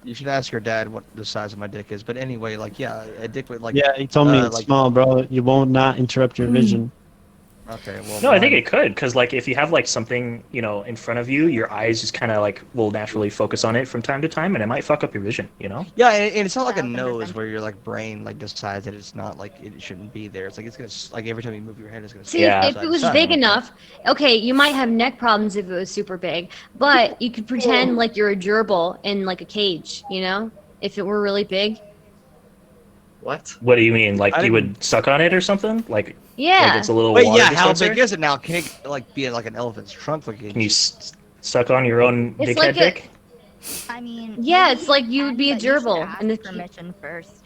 You should ask your dad what the size of my dick is. But anyway, like yeah, a dick with like Yeah, he told me it's like- small, bro. You won't not interrupt your vision. Okay, well. No, I think mine- it could because like if you have like something in front of you, your eyes just kind of like will naturally focus on it from time to time, and it might fuck up your vision. Yeah, and it's not like a 1000%. nose where your like brain like decides that it's not like it shouldn't be there. It's like like every time you move your head, it's gonna. see, Yeah. if it was big enough, okay, you might have neck problems if it was super big, but you could pretend like you're a gerbil in like a cage, if it were really big. What? What do you mean? Like I you didn't- would suck on it or something? Like Yeah. it's a little Wait, water yeah, how dispenser? big is it now? Can it like be like an elephant's trunk? Like Can you suck on your own It's dickhead like a- dick? I mean, Yeah, maybe it's like you would be a but you should gerbil, ask and the- permission first.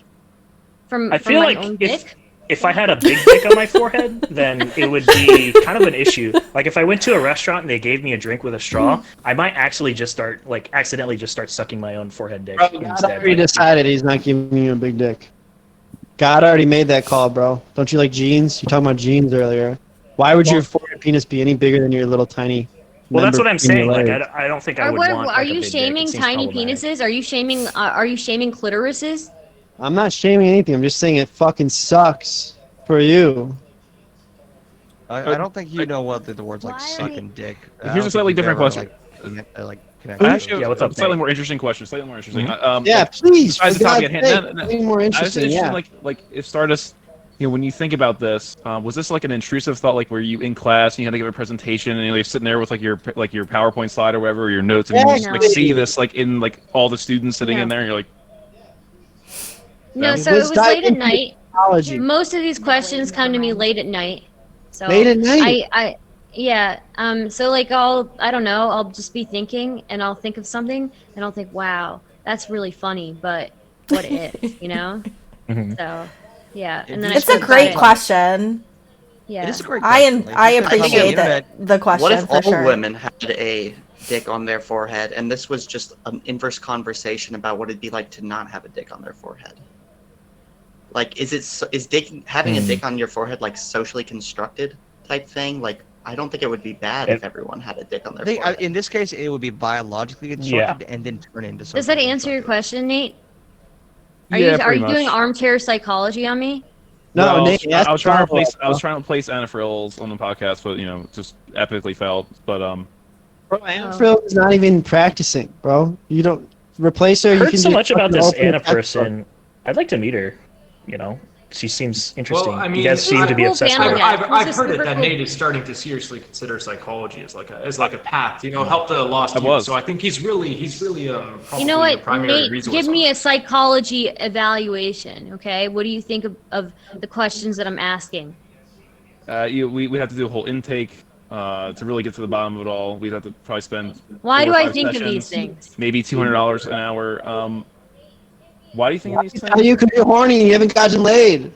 from I from feel my like own if dick? if I had a big dick on my forehead, then it would be kind of an issue. Like if I went to a restaurant and they gave me a drink with a straw, I might actually just accidentally just start sucking my own forehead dick Bro, God instead. already Like, decided he's not giving you a big dick. God already made that call, bro. Don't you like jeans? You talking about jeans earlier. Why would your forehead penis be any bigger than your little tiny? well, that's member what I'm between saying. your Like legs? I don't think I Are, would what, want. are like, a you big dick. shaming It seems tiny problematic. penises? Are you shaming clitorises? I'm not shaming anything. I'm just saying it fucking sucks for you. I don't think you know what the words like Why suck are and dick. I Here's don't a slightly think you've different ever, question. Connect Actually, Yeah, what's up, slightly Nate? more interesting question. Slightly more interesting. Yeah, Like, please. besides For the topic God's at hand, sake, no, no, no. something more I was interesting. interested, Yeah. like if Stardust, when you think about this, was this like an intrusive thought, like were you in class and you had to give a presentation and you're sitting there with like your PowerPoint slide or whatever, or your notes, and you just like No. see this like in like all the students sitting in No. there, and you're like, No, Yeah. so Let's it was dive late at into night. Technology. Most of these questions come to me late at night. So Late at night? Yeah. So like I don't know, I'll just be thinking and I'll think of something and I'll think, wow, that's really funny, but what if, Mhm. So yeah. And It's then It's I a think great about it. question. Yeah. It is a great I question. Like, I you spend time on the appreciate internet, the question What if for all sure. women had a dick on their forehead, and this was just an inverse conversation about what it'd be like to not have a dick on their forehead? Like, having a dick on your forehead like socially constructed type thing? Like, I don't think it would be bad if everyone had a dick on I their think forehead. in this case it would be biologically constructed and then turn into something. Does that answer your question, Nate? Are Yeah, you pretty doing much. armchair psychology on me? No, Well, Nate, I was trying to replace follow-up, I was trying to replace Anna Frills on the podcast, but just epically failed. But Bro, Anna Frill is not even practicing, bro. You don't replace her. I You heard can so just much about fucking this open Anna a textbook. person. I'd like to meet her. She seems interesting. Well, I mean, you guys seem to be cool obsessed family with guy. her. I've Who's a heard it super that cool- Nate is starting to seriously consider psychology as like a path, help the lost I youth. was. So I think he's really probably You know a what, primary Nate? resource. Give on me a this. psychology evaluation, okay? What do you think of the questions that I'm asking? we have to do a whole intake to really get to the bottom of it all. We'd have to probably spend. Why over do I 5 think of these sessions, things? Maybe $200 an hour. Why do you think of these How things? you can be horny and you haven't gotten laid?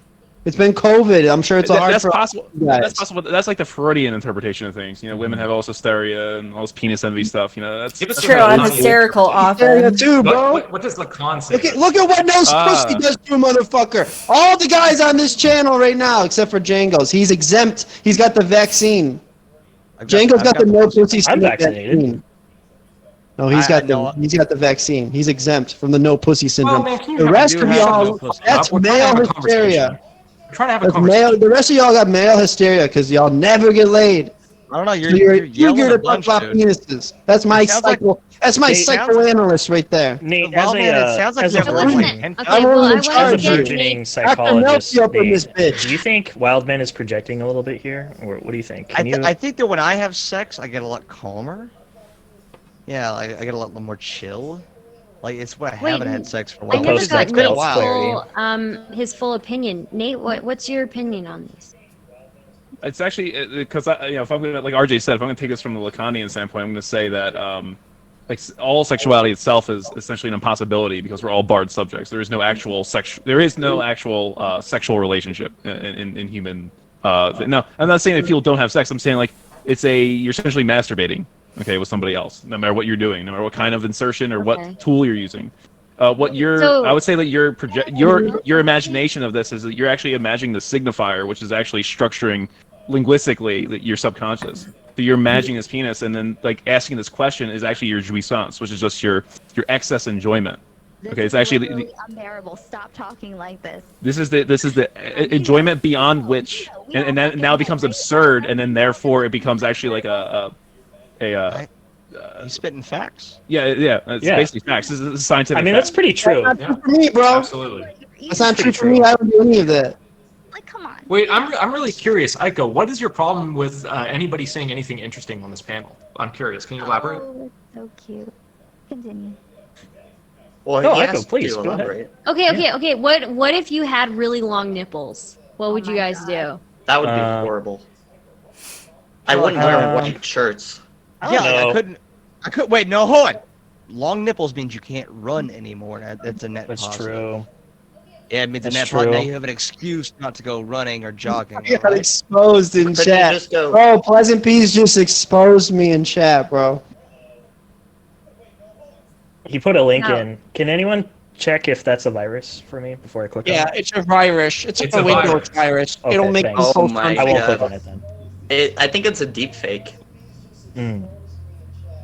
It's been COVID. I'm sure it's hard That's for possible. you guys. That's possible. That's like the Freudian interpretation of things. You know, women have also hysteria and all this penis envy stuff. You know, that's Give us True, a I'm Lacanian hysterical Hysteria often. too, bro. What does Lacan say? Look at what no pussy does to a motherfucker. All the guys on this channel right now, except for Django's, he's exempt. He's got the vaccine. Django's got the no pussy I'm syndrome vaccinated. vaccine. No, he's got the vaccine. He's exempt from the no pussy syndrome. man, can you The have- rest you of have y'all, no pussy. that's We're trying to male have a hysteria. conversation. We're trying to have a That's conversation. the rest of y'all got male hysteria because y'all never get laid. I don't know. So You're yelling eager a to talk bunch, about dude. penises. That's my It sounds like- That's my It sounds- psychoanalyst right there. Nate, Well, man, it sounds like as you a have Wait a virgin. minute. And- Okay, I'm well, only I in as a want charge to here. get burgeoning Nate. psychologist, Melty up in this Nate, bitch. do you think Wildman is projecting a little bit here, or what do you think? Can you? I think that when I have sex, I get a lot calmer. Yeah, I get a lot more chill. Like it's when I Wait, haven't had sex for a I while. never Opposed to got It's been a Nate's while. his full opinion. Nate, what's your opinion on this? It's actually because if I'm gonna, like RJ said, if I'm gonna take this from the Lacanian standpoint, I'm gonna say that all sexuality itself is essentially an impossibility because we're all barred subjects. There is no actual sexual relationship in human. No, I'm not saying that people don't have sex. I'm saying like you're essentially masturbating, okay, with somebody else, no matter what you're doing, no matter what kind of insertion or Okay. what tool you're using. I would say that your imagination of this is that you're actually imagining the signifier, which is actually structuring linguistically your subconscious. So you're imagining this penis, and then like asking this question is actually your jouissance, which is just your excess enjoyment. This Okay, it's is actually literally unbearable. Stop talking like this. this is the enjoyment beyond which, and that now becomes absurd, and then therefore it becomes actually like You spitting facts. it's Yeah. basically facts. This is scientific. I mean, fact. that's pretty true. That's not true for me, bro. Absolutely. That's not true for me. I don't do any of that. Like, come on. Wait, I'm really curious, Aiko. What is your problem with anybody saying anything interesting on this panel? I'm curious. Can you elaborate? Oh, that's so cute. Continue. Well, No, he Echo, asked please, to go ahead. elaborate. Okay. What if you had really long nipples? What would Oh you my guys do? That would be Uh, horrible. I wouldn't wear uh, white shirts. I Yeah, don't like, know. I couldn't. Wait, no, hold on. Long nipples means you can't run anymore. That's a net That's positive. true. Yeah, it means a That's net positive. true. Now you have an excuse not to go running or jogging. I got alright? exposed in Couldn't you chat. just go- Bro, Pleasant Peas just exposed me in chat, bro. He put a link No. in. Can anyone check if that's a virus for me before I click on it? it's a virus. It's a Windows virus. Okay, It'll make thanks. me Oh post my on I won't God. click on it then. I think it's a deep fake. Hmm.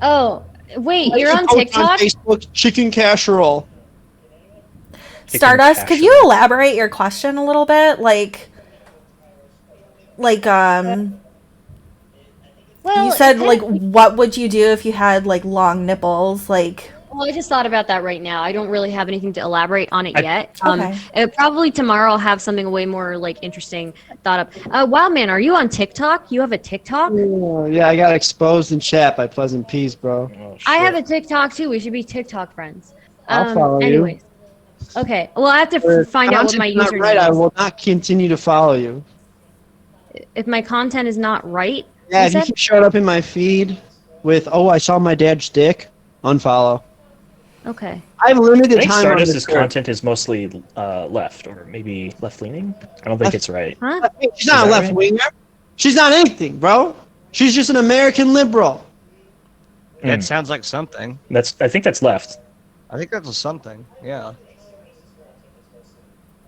Oh, wait, you're on Post TikTok? Facebook, chicken casserole. Stardust, could you casserole. elaborate your question a little bit? Well, you said it like, kinda- what would you do if you had like long nipples? Like, Well, I just thought about that right now. I don't really have anything to elaborate on it yet. Okay. Probably tomorrow I'll have something way more like interesting thought up. Wildman, are you on TikTok? You have a TikTok? Oh, yeah, I got exposed in chat by Pleasant Peas, bro. Oh, I shit. have a TikTok too. We should be TikTok friends. I'll follow you. anyways. Okay. Well, I have to find out what my Content's not username right, I is. will not continue to follow you. If my content is not right, Yeah, you if you said? keep showing up in my feed with, oh, I saw my dad's dick, unfollow. Okay. I have limited I think time on Stardust's this earth. content is mostly left, or maybe left-leaning. I don't think it's right. Huh? She's not a Is that left right? winger. She's not anything, bro. She's just an American liberal. Yeah, Hmm. it sounds like something. I think that's left. I think that's a something. Yeah.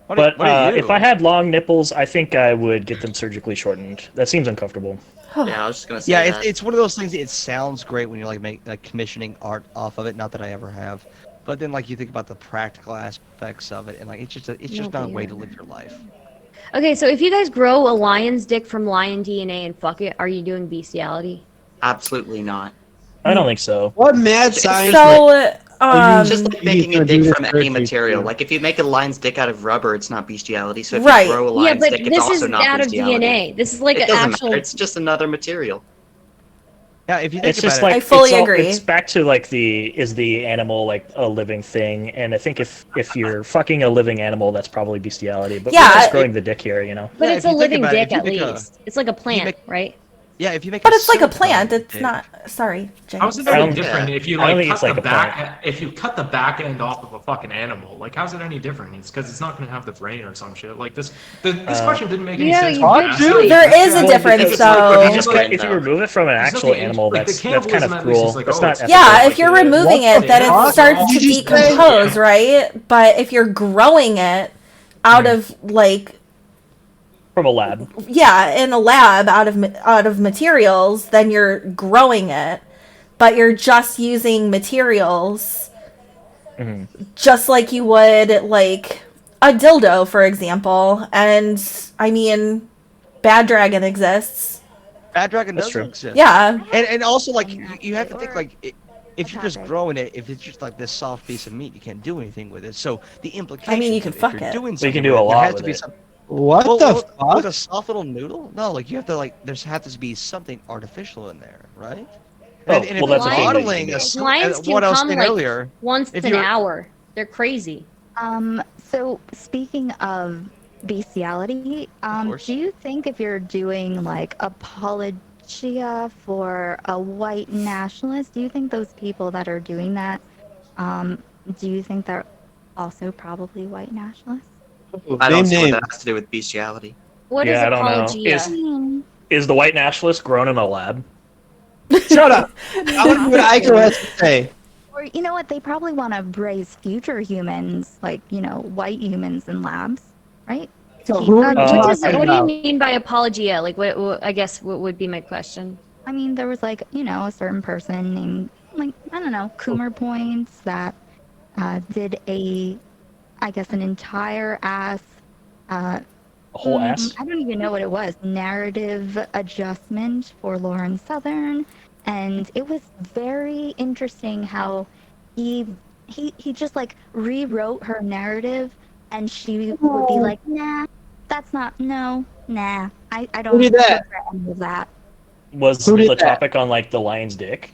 What But what are you? if I had long nipples, I think I would get them surgically shortened. That seems uncomfortable. Yeah, I was just gonna say Yeah, that. it's one of those things. It sounds great when you're like commissioning art off of it. Not that I ever have, but then like you think about the practical aspects of it, and like it's just not a way to live your life. Okay, so if you guys grow a lion's dick from lion DNA and fuck it, are you doing bestiality? Absolutely not. I don't think so. What mad science? so, It's just like making a gonna do dick this from for any a material. future. Like if you make a lion's dick out of rubber, it's not bestiality. So if Right. you grow a Yeah, lion's but dick, it's this also is not out of bestiality. DNA. This is like It an doesn't actual. matter. It's just another material. Yeah, if you think It's about just it, like I fully it's agree. It's back to like is the animal like a living thing? And I think if you're fucking a living animal, that's probably bestiality. But Yeah, we're just growing the dick here, you know. But Yeah, it's if a you think living about it, dick if you at make a- least. It's like a plant, make- right? Yeah, if you make But a it's like a silicone plant. It's dick- not. Sorry, James. How's it I any don't- different if you I don't like think it's cut like the a plant. back? If you cut the back end off of a fucking animal, like how's it any different? It's because it's not going to have the brain or some shit. Like this question didn't make any Yeah, sense. you when did asked too. it. There is a Well, difference, because though. if you remove it from an There's actual nothing- animal, like, the that's kind of cannibalism at least cruel. is like, That's oh, not it's- ethical. Yeah, like, if you're what removing the it, then it fuck? starts All to these things- decompose, right? But if you're growing it out of like From a lab. yeah, in a lab out of materials, then you're growing it, but you're just using materials, just like you would like a dildo, for example. And I mean, Bad Dragon exists. Bad Dragon That's does true. exist. Yeah, And also like you have to think like if you're just growing it, if it's just like this soft piece of meat, you can't do anything with it. So the implication. you can if fuck you're it. Doing So you can something do a with it, lot there has with to be it. some. What Well, the well, fuck? With a soft little noodle? No, like you have to like there's have to be something artificial in there, right? Oh, and if well, that's you're a thing that you modeling can a do. suit, Lions can what I was come saying like earlier. once if an you're- hour. They're crazy. So speaking of course. do you think if you're doing like apologia for a white nationalist, do you think those people that are doing that, do you think they're also probably white nationalists? I don't Name see what names. that has to do with bestiality. What is Yeah, I don't know. apologia? Is the white nationalist grown in a lab? Shut up. I want to hear what Aiko has to say. Or you know what? They probably want to raise future humans, like white humans in labs, right? So who are you What talking do you about? mean by apologia? Like, what? I guess what would be my question? I mean, there was like a certain person named like I don't know Coomer Points that did an entire ass. A whole ass? I don't even know what it was. Narrative adjustment for Lauren Southern, and it was very interesting how he just like rewrote her narrative, and she would be like, nah, that's not nah. I don't did that? regret any of that. Was Who did the that? topic on like the lion's dick?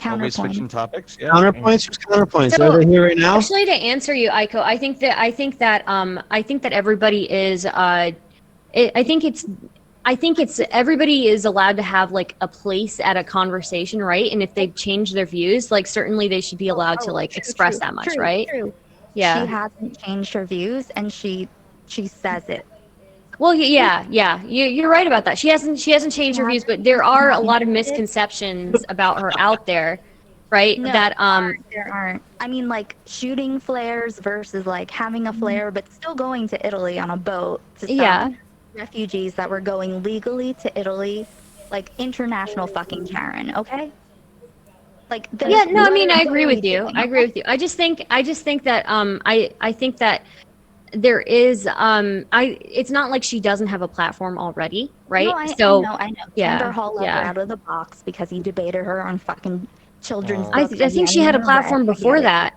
Always switching Counterpoint. topics. Yeah. Counterpoints? Who's counterpoints? So, Are they here right now? Actually, to answer you, Aiko, I think that everybody is. I think it's everybody is allowed to have like a place at a conversation, right? And if they've changed their views, like certainly they should be allowed to like express that much, right? True. Yeah. She hasn't changed her views, and she says it. Well, yeah. You're right about that. She hasn't changed her views, but there are a lot of misconceptions about her out there, right? No, That there aren't. I mean, like shooting flares versus like having a flare, but still going to Italy on a boat to stop Yeah. refugees that were going legally to Italy, like international fucking Karen. Okay. Like there's Yeah, no, I mean, I what agree are we with you. doing, I agree with you. I just think that I think that there is it's not like she doesn't have a platform already, right? No, I So know. yeah, Xander Hall let yeah. her out of the box because he debated her on fucking children's I books. think she had a platform before that.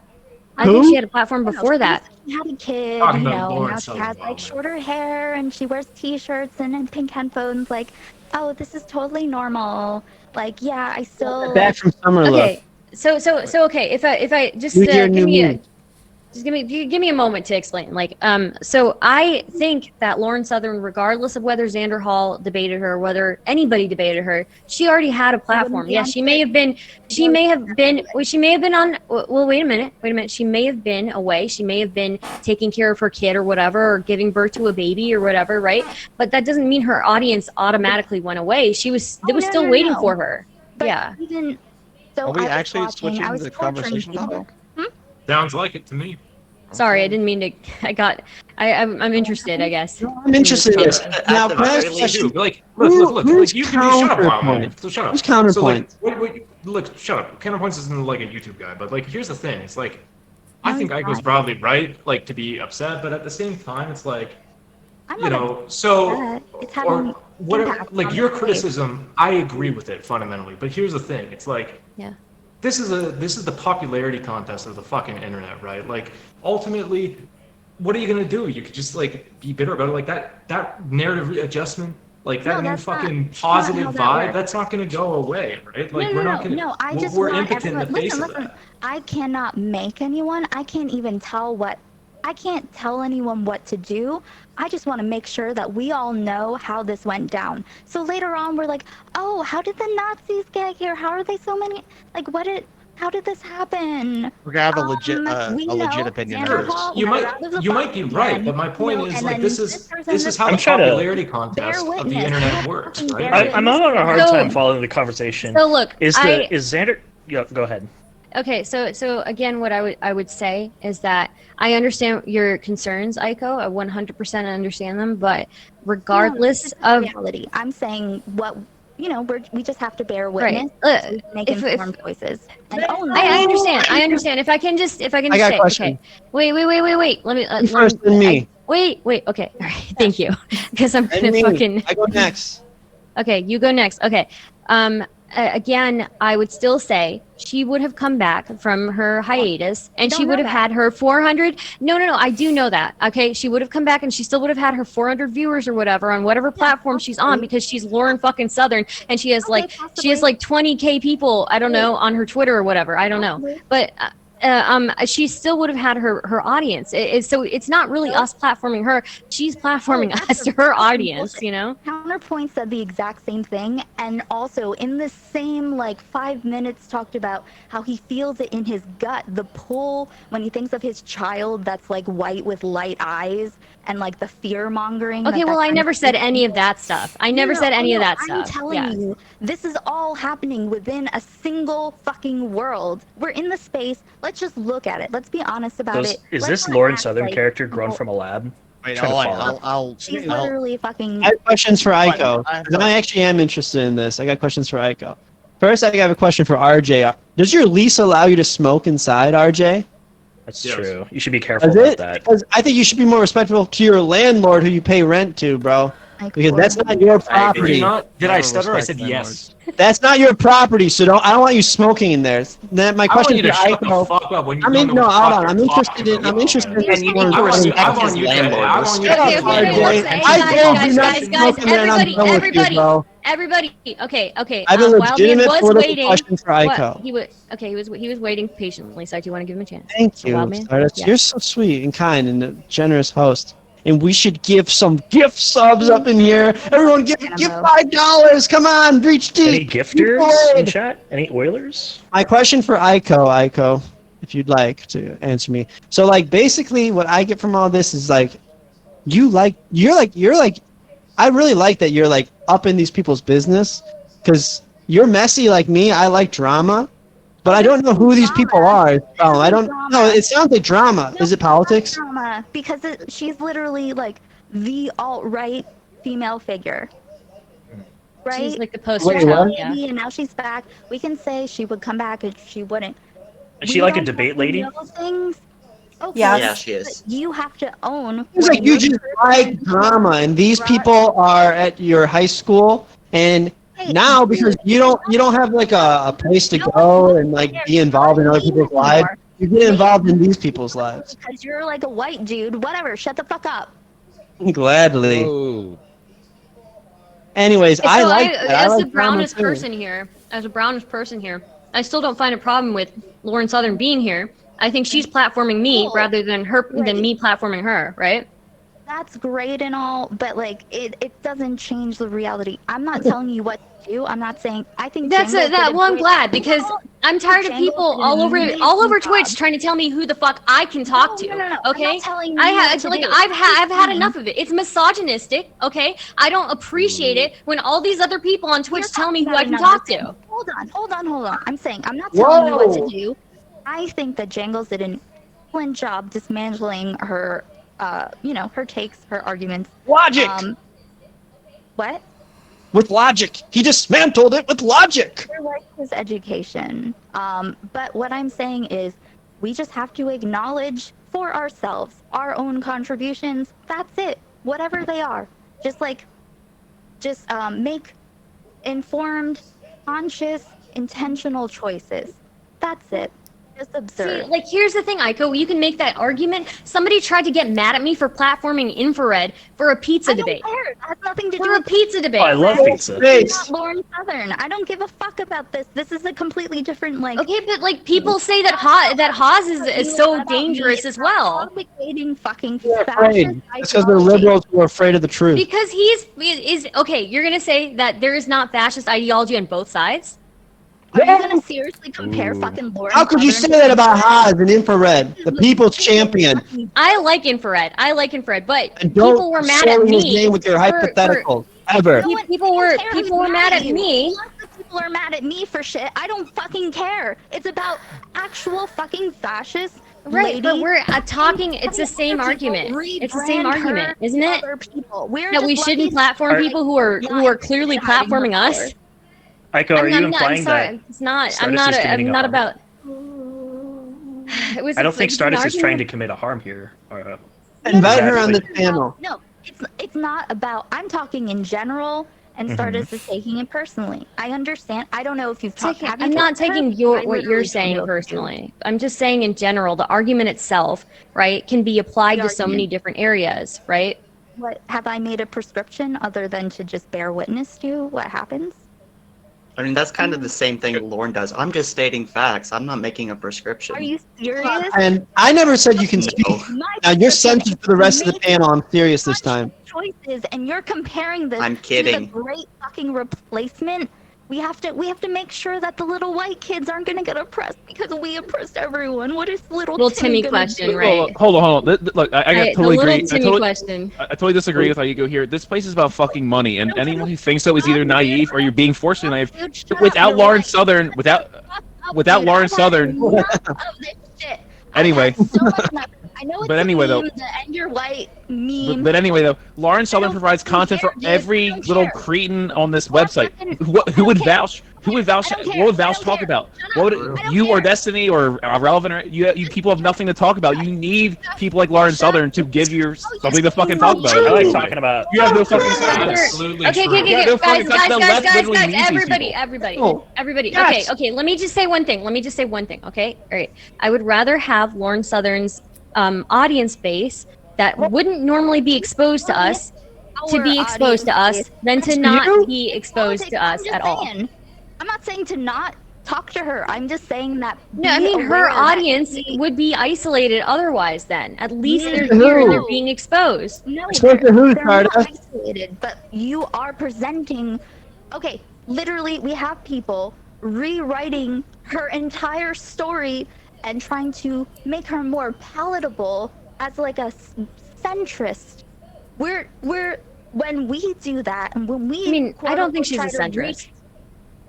I Who? think she had a platform before that. She had a kid, Talking and about Lauren now she Southern has like Development. shorter hair and she wears t-shirts and pink headphones. Like, oh, this is totally normal. Like, yeah, I still. Back from summer Okay, so okay. If I just With your give new me meme. just give me a moment to explain. Like, so I think that Lauren Southern, regardless of whether Xander Hall debated her, whether anybody debated her, she already had a platform. Yes, she may have been on. Well, wait a minute. She may have been away. She may have been taking care of her kid or whatever, or giving birth to a baby or whatever, right? But that doesn't mean her audience automatically went away. It was still waiting for her. But Yeah. even so, Are we I was actually watching, switching I was the torturing conversation people. topic? Sounds like it to me. Sorry, I didn't mean to. I'm interested, I guess. I'm interested in this. Now, the can I ask very a least, question? Look. Who's You shut up, Wild Man. counterpoint? So shut up. Who's So, counterpoint? look, shut up. Counterpoints isn't like a YouTube guy, but like, here's the thing. It's like, I think Aiko's probably right, like to be upset, but at the same time, it's like, I'm you not know, so upset. It's having or whatever. impact Like on your my life. criticism, I agree with it fundamentally. But here's the thing. It's like, Yeah. this is the popularity contest of the fucking internet, right? Like ultimately, what are you gonna do? You could just like be bitter about it, like that narrative adjustment, like that No, new that's not- fucking that's not positive how that vibe. works. That's not gonna go away, right? Like no, we're no, not gonna. no. I just we're want impotent in everyone. the face Listen. of that. I cannot make anyone. I can't even tell what. I can't tell anyone what to do. I just want to make sure that we all know how this went down. So later on, we're like, oh, how did the Nazis get here? How are they so many? Like, how did this happen? We're gonna have a legit opinion on this. You might be right, but my point is like this is how I'm the trying to- popularity contest of the internet works, right? I'm having a hard time following the conversation. So look, is Xander? Yeah, go ahead. Okay, so again, what I would say is that I understand your concerns, Aiko. I 100% understand them, but regardless of reality, I'm saying what we just have to bear witness. Right. So we can make informed choices. And I understand. I understand. If I can just I got a say, question. okay. Wait. Let me. You first, then me. Wait. Okay. All right. Thank you. Because I'm Then gonna me. fucking. I go next. Okay, you go next. Okay. Again, I would still say she would have come back from her hiatus and she would have had her 400. No, I do know that. Okay. She would have come back and she still would have had her 400 viewers or whatever on whatever platform she's on because she's Lauren fucking Southern and she has like 20K people, I don't know, on her Twitter or whatever. I don't know. But she still would have had her audience. So it's not really us platforming her. She's platforming us to her audience, you know? Counterpoint said the exact same thing, and also in the same 5 minutes talked about how he feels it in his gut, the pull when he thinks of his child that's white with light eyes and the fear mongering. Okay, well, I never said any of that stuff. I never said any of that stuff. I'm telling you, this is all happening within a single fucking world. We're in the space. Let's just look at it. Let's be honest about it. Is Let's this not Lauren act Southern character grown from a lab? Wait, She's literally fucking. I have questions for Aiko. I actually am interested in this. I got questions for Aiko. First, I have a question for RJ. Does your lease allow you to smoke inside, RJ? That's true. You should be careful Does about it? that. Because I think you should be more respectful to your landlord who you pay rent to, bro. Because that's not your property. Did I stutter? I said yes. That's not your property, so I don't want you smoking in there. Then my I want question you for to shut the Aiko. fuck up when you I mean, don't know no, what hold the on. fuck I'm you're interested in. talking I'm interested in this. I want you to. I want you to. Shut up, RJ. I told you not to smoke in there, and I'm done with you, bro. Everybody, okay. I have a Wildman legitimate was political waiting. question for Aiko. He was waiting patiently. So, do you want to give him a chance? Thank you, Wildman? Stardust. Yeah. You're so sweet and kind and a generous host. And we should give some gift subs up in here. Everyone give $5. Come on, reach deep. Any gifters in chat? Any Oilers? My question for Aiko, if you'd like to answer me. So basically what I get from all this is I really like that you're up in these people's business because you're messy like me. I like drama. But I don't know who these people are. Oh, I don't know. It sounds like drama. Is it politics? Drama, because she's literally the alt-right female figure. Right? She's like the poster Wait, child, what? yeah. And now she's back. We can say she would come back and she wouldn't. Is she We like a don't debate have to lady? know things. Okay, Yes. Yeah, she is. but you have to own. It's when like you your just person like drama, and these people are at your high school, and now because you don't have a place to go and be involved in other people's lives, you get involved in these people's lives. Because you're a white dude. Whatever. Shut the fuck up. Gladly. Oh. Anyways, I So like that. I as like the brownest drama, too. person here, I still don't find a problem with Lauren Southern being here. I think she's platforming me rather than me platforming her, right? That's great and all, but it doesn't change the reality. I'm not telling you what to do. I'm not saying. I think That's Django that. did a Well, I'm great- glad because I'm tired of Django people did an all over amazing Twitch job. trying to tell me who the fuck I can talk to. No. I'm Okay, not telling you I what have to like do. I've had enough of it. It's misogynistic. Okay, I don't appreciate it when all these other people on Twitch tell me who I can talk to. Hold on. I'm saying I'm not telling you what Whoa. to do. I think that Jangles did an excellent job dismantling her, her takes, her arguments. Logic. What? With logic. He dismantled it with logic. I like his education. But what I'm saying is we just have to acknowledge for ourselves our own contributions. That's it. Whatever they are. Just make informed, conscious, intentional choices. That's it. just See, absurd. like, here's the thing, Aiko. You can make that argument. Somebody tried to get mad at me for platforming infrared for a pizza I don't debate. care. It has nothing to do For a with pizza debate. Oh, I love pizza. not Lauren Southern. I don't give a fuck about this. This is a completely different like. Okay, but like people say that Haas is so dangerous as well. Advocating fucking They're fascist afraid. It's because they're ideology. liberals who are afraid of the truth. Because is okay. You're gonna say that there is not fascist ideology on both sides. Are you gonna seriously compare fucking Lauren? How could you say that about Haas and infrared, the people's champion? I like infrared. But And don't people were mad share at his me name with your hypotheticals ever. people were mad at me. Lots of people are mad at me for shit. I don't fucking care. It's about actual fucking fascists. Right, but lady we're talking. It's the same other people argument. It's the same rebrand argument, her isn't it? other people. We're That we just shouldn't lucky platform Are- people who are clearly hiding platforming her us. Aiko, are you I'm implying that? It's not. Stardust is committing I'm a not harm? about. It was. I don't it's think like Stardust an is trying to argument. commit a harm here. Invite her on the Exactly. panel. No, it's not about. I'm talking in general, and Stardust is taking it personally. I understand. I don't know if you've talked. Have you I'm not talked to her? taking I what literally you're don't saying know if you- personally. I'm just saying in general, the argument itself, right, can be applied The to so many argument. different areas, right? What have I made a prescription other than to just bear witness to what happens? I mean, that's kind of the same thing Lauren does. I'm just stating facts. I'm not making a prescription. Are you serious? And I never said you can speak. My Now you're prescription censored for the rest of the is panel. I'm serious this time. choices, and you're comparing this I'm to the kidding. great fucking replacement. We have to make sure that the little white kids aren't gonna get oppressed because we oppressed everyone. What is little Timmy gonna question, do? right? Hold on. Look, I Right, totally the agree. little Timmy question. I totally disagree with how you go here. This place is about fucking money, and anyone who thinks so is either naive or you're being forcefully naive. Dude, shut up, Without you're Lauren right. Southern, without Dude, Lauren I've had Southern. enough of this shit. Anyway. I've had so much enough. I know it's But a anyway, though. meme, the end your white meme. But anyway, though, Lauren Southern don't provides fucking content care, for dude. every I don't little care. cretin on this I don't website. fucking- Who I don't would care. vouch? Who would vouch? I don't What care. would I vouch don't talk care. about? Shut What up. would I don't you or care. Destiny or Relevant? Or, you people have nothing to talk about. You need people like Lauren Southern to give you something to fucking talk about. I like talking about. You have no fucking Absolutely Okay, true. Yeah, no fucking guys, cuts. The left literally needs these everybody, people. everybody. Yes. Okay. Let me just say one thing. Okay, all right. I would rather have Lauren Southern's audience base that wouldn't normally be exposed to us to be exposed to us than to not be exposed to us at all. I'm not saying to not talk to her. I'm just saying that. No, I be mean aware her that audience she- would be isolated otherwise. Then at least they're Who? here and they're being exposed. No, Exposed to who, they're not Stardust? isolated, but you are presenting. Okay, literally, we have people rewriting her entire story and trying to make her more palatable as like a centrist. We're when we do that and when we. I mean, I don't think she's a quote-unquote, try to centrist.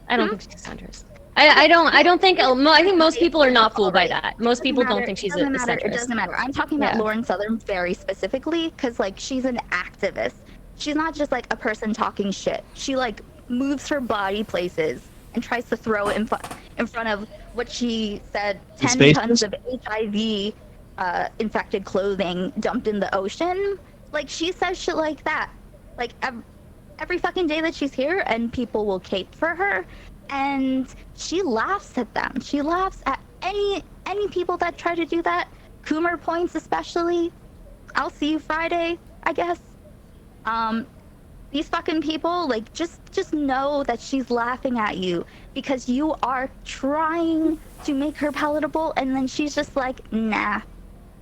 I don't think she's a centrist. I don't think. I think most people are not fooled by that. Most people don't think she's a It centrist. doesn't matter. I'm talking about Yeah. Lauren Southern very specifically because like she's an activist. She's not just like a person talking shit. She like moves her body places and tries to throw it in front of what she said 10 spaces? tons of HIV infected clothing dumped in the ocean. Like she says shit like that. Like every fucking day that she's here and people will cape for her. And she laughs at them. She laughs at any people that try to do that. Coomer points especially. I'll see you Friday, I guess. These fucking people, like, just know that she's laughing at you because you are trying to make her palatable, and then she's just like, nah,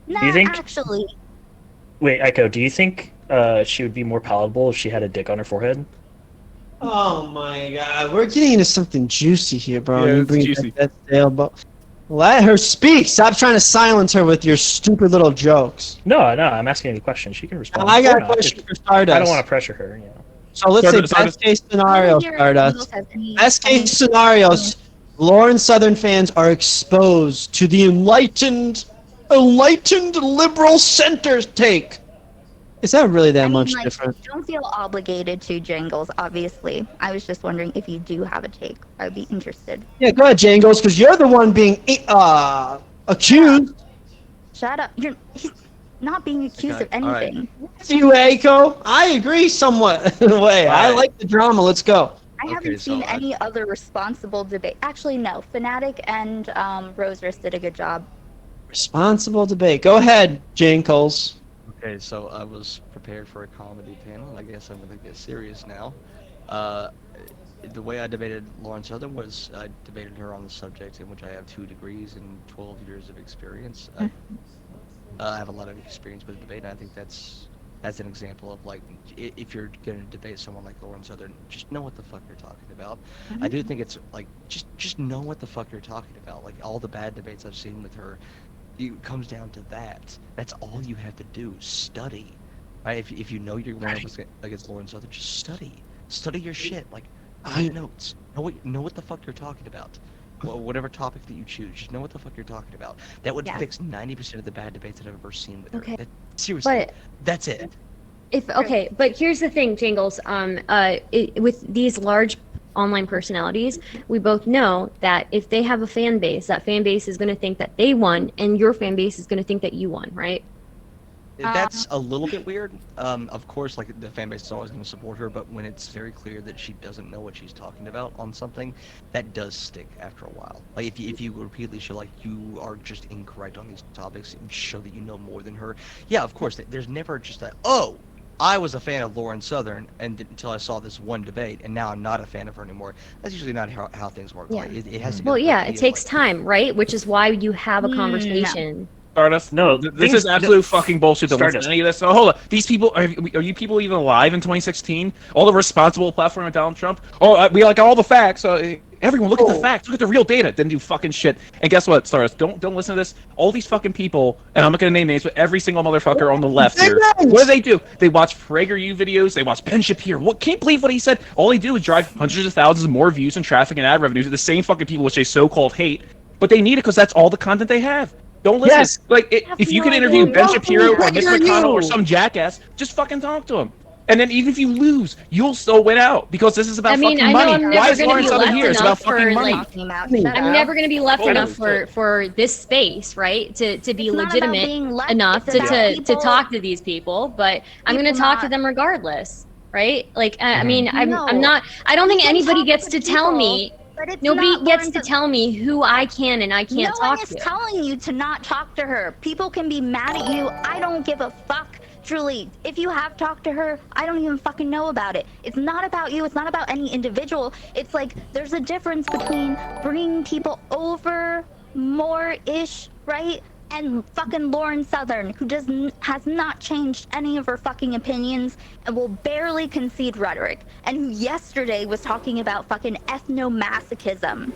you think- actually. Wait, Aiko, do you think she would be more palatable if she had a dick on her forehead? Oh my god, we're getting into something juicy here, bro. Yeah, You it's bring juicy. that stale, but let her speak. Stop trying to silence her with your stupid little jokes. No, I'm asking any question. She can respond. I got or a not. question for Stardust. I don't want to pressure her. You know. So let's say Stardust- best case scenario, Stardust. Best case scenarios, Lauren Southern fans are exposed to the enlightened liberal center take. Is that really that much like, different? Don't feel obligated to, Jangles, obviously. I was just wondering if you do have a take. I'd be interested. Yeah, go ahead, Jangles, because you're the one being accused. Shut up. He's not being accused Okay, of all right. anything. You, Aiko. I agree somewhat in a way. I Alright. like the drama. Let's go. I haven't seen any other responsible debate. Actually, no. Fnatic and Rosers did a good job. Responsible debate. Go ahead, Jane Coles. Okay, so I was prepared for a comedy panel, and I guess I'm gonna get serious now. The way I debated Lauren Southern was I debated her on the subject in which I have 2 degrees and 12 years of experience. I have a lot of experience with debate, and I think that's an example of, like, if you're going to debate someone like Lauren Southern, just know what the fuck you're talking about. I do think it's, like, just know what the fuck you're talking about. Like, all the bad debates I've seen with her, it comes down to that. That's all you have to do. Study. Right? If you know you're going up against Lauren Southern, just study. Study your shit. Like, take notes. Know what the fuck you're talking about. Well, whatever topic that you choose, just know what the fuck you're talking about. That would fix 90% of the bad debates that I've ever seen with her. Seriously, that's it. But here's the thing, Jingles. With these large online personalities, we both know that if they have a fan base, that fan base is going to think that they won, and your fan base is going to think that you won, right? That's a little bit weird. Of course, like, the fan base is always going to support her, but when it's very clear that she doesn't know what she's talking about on something, that does stick after a while. Like, if you repeatedly show, like, you are just incorrect on these topics and show that you know more than her, yeah, of course, there's never just that, oh, I was a fan of Lauren Southern until I saw this one debate, and now I'm not a fan of her anymore. That's usually not how things work. Yeah. Like, it has to Well, yeah, it takes time, right? Which is why you have a No. conversation. Stardust. No, This is absolute fucking bullshit. To listen Stardust. to any of this. So hold on. These people are you people even alive in 2016? All the responsible platform of Donald Trump. Oh, we like all the facts. Everyone, look at the facts. Look at the real data. Then do fucking shit. And guess what, Stardust? Don't listen to this. All these fucking people, and I'm not gonna name names, but every single motherfucker on the left here. What do? They watch PragerU videos. They watch Ben Shapiro. What? Can't believe what he said. All they do is drive hundreds of thousands more views and traffic and ad revenue to the same fucking people which they so-called hate. But they need it because that's all the content they have. Don't listen. Yes. Like, if you can interview Ben Shapiro or Mitch Prager McConnell or you. some jackass, just fucking talk to him. And then even if you lose, you'll still win out because this is about fucking I know money. I'm Why never is going Lauren to be Southern left here? It's about enough fucking for, money. like, I'm never going to be left Holy enough shit. for this space, right? To be It's not about legitimate being left, enough it's about to people- talk to these people, but I'm going to people talk to not- them regardless, right? Like, I mean, I'm No. not. I don't think You can anybody talk gets to to tell people, me. but it's Nobody not gets Lauren to Southern. tell me who I can and I can't No one talk is to. telling you to not talk to her. People can be mad at you. I don't give a fuck. Truly, if you have talked to her, I don't even fucking know about it. It's not about you. It's not about any individual. It's like there's a difference between bringing people over more-ish, right? And fucking Lauren Southern, who has not changed any of her fucking opinions and will barely concede rhetoric, and who yesterday was talking about fucking ethnomasochism.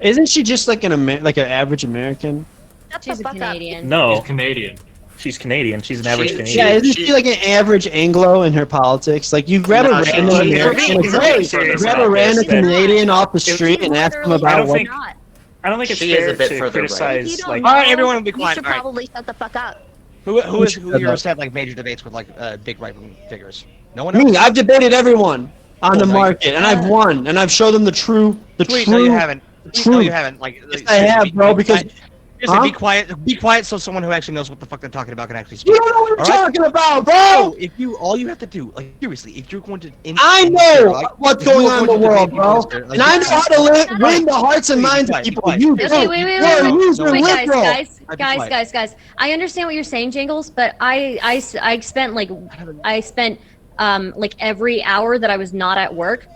Isn't she just like an average American? Shut She's the a fuck Canadian. No, He's Canadian. she's Canadian. She's an average She- Canadian. Yeah, isn't she like an average Anglo in her politics? Like, you grab No, a she- random she- American, she's like, being hey, serious grab a about random this. Canadian off the She's street and ask them literally I about don't what. think- not. I don't think it's She is fair a bit to further right. If you criticize don't like. know, All right, everyone be you quiet. should All right. probably shut the fuck up. Who here Shut has up. had, like, major debates with, like, big right-wing figures? No one Me, else? I've debated everyone on Cool, the no, you- market, and I've won, and I've showed them the true. Tweet, no, you haven't. True. No, you haven't. Like, Yes, I have, bro. Because Listen, Huh? be quiet. Be quiet so someone who actually knows what the fuck they're talking about can actually speak. you don't know what All you're right? talking about, So, bro. all you have to do, like, seriously, if you're going to, I know what's going on in the world, bro, like, and I know how to win the hearts and minds of Be people. quiet. You Okay, don't. wait, You're a loser wait, liberal. guys. I'd be quiet. I understand what you're saying, Jingles, but I spent like every hour that I was not at work,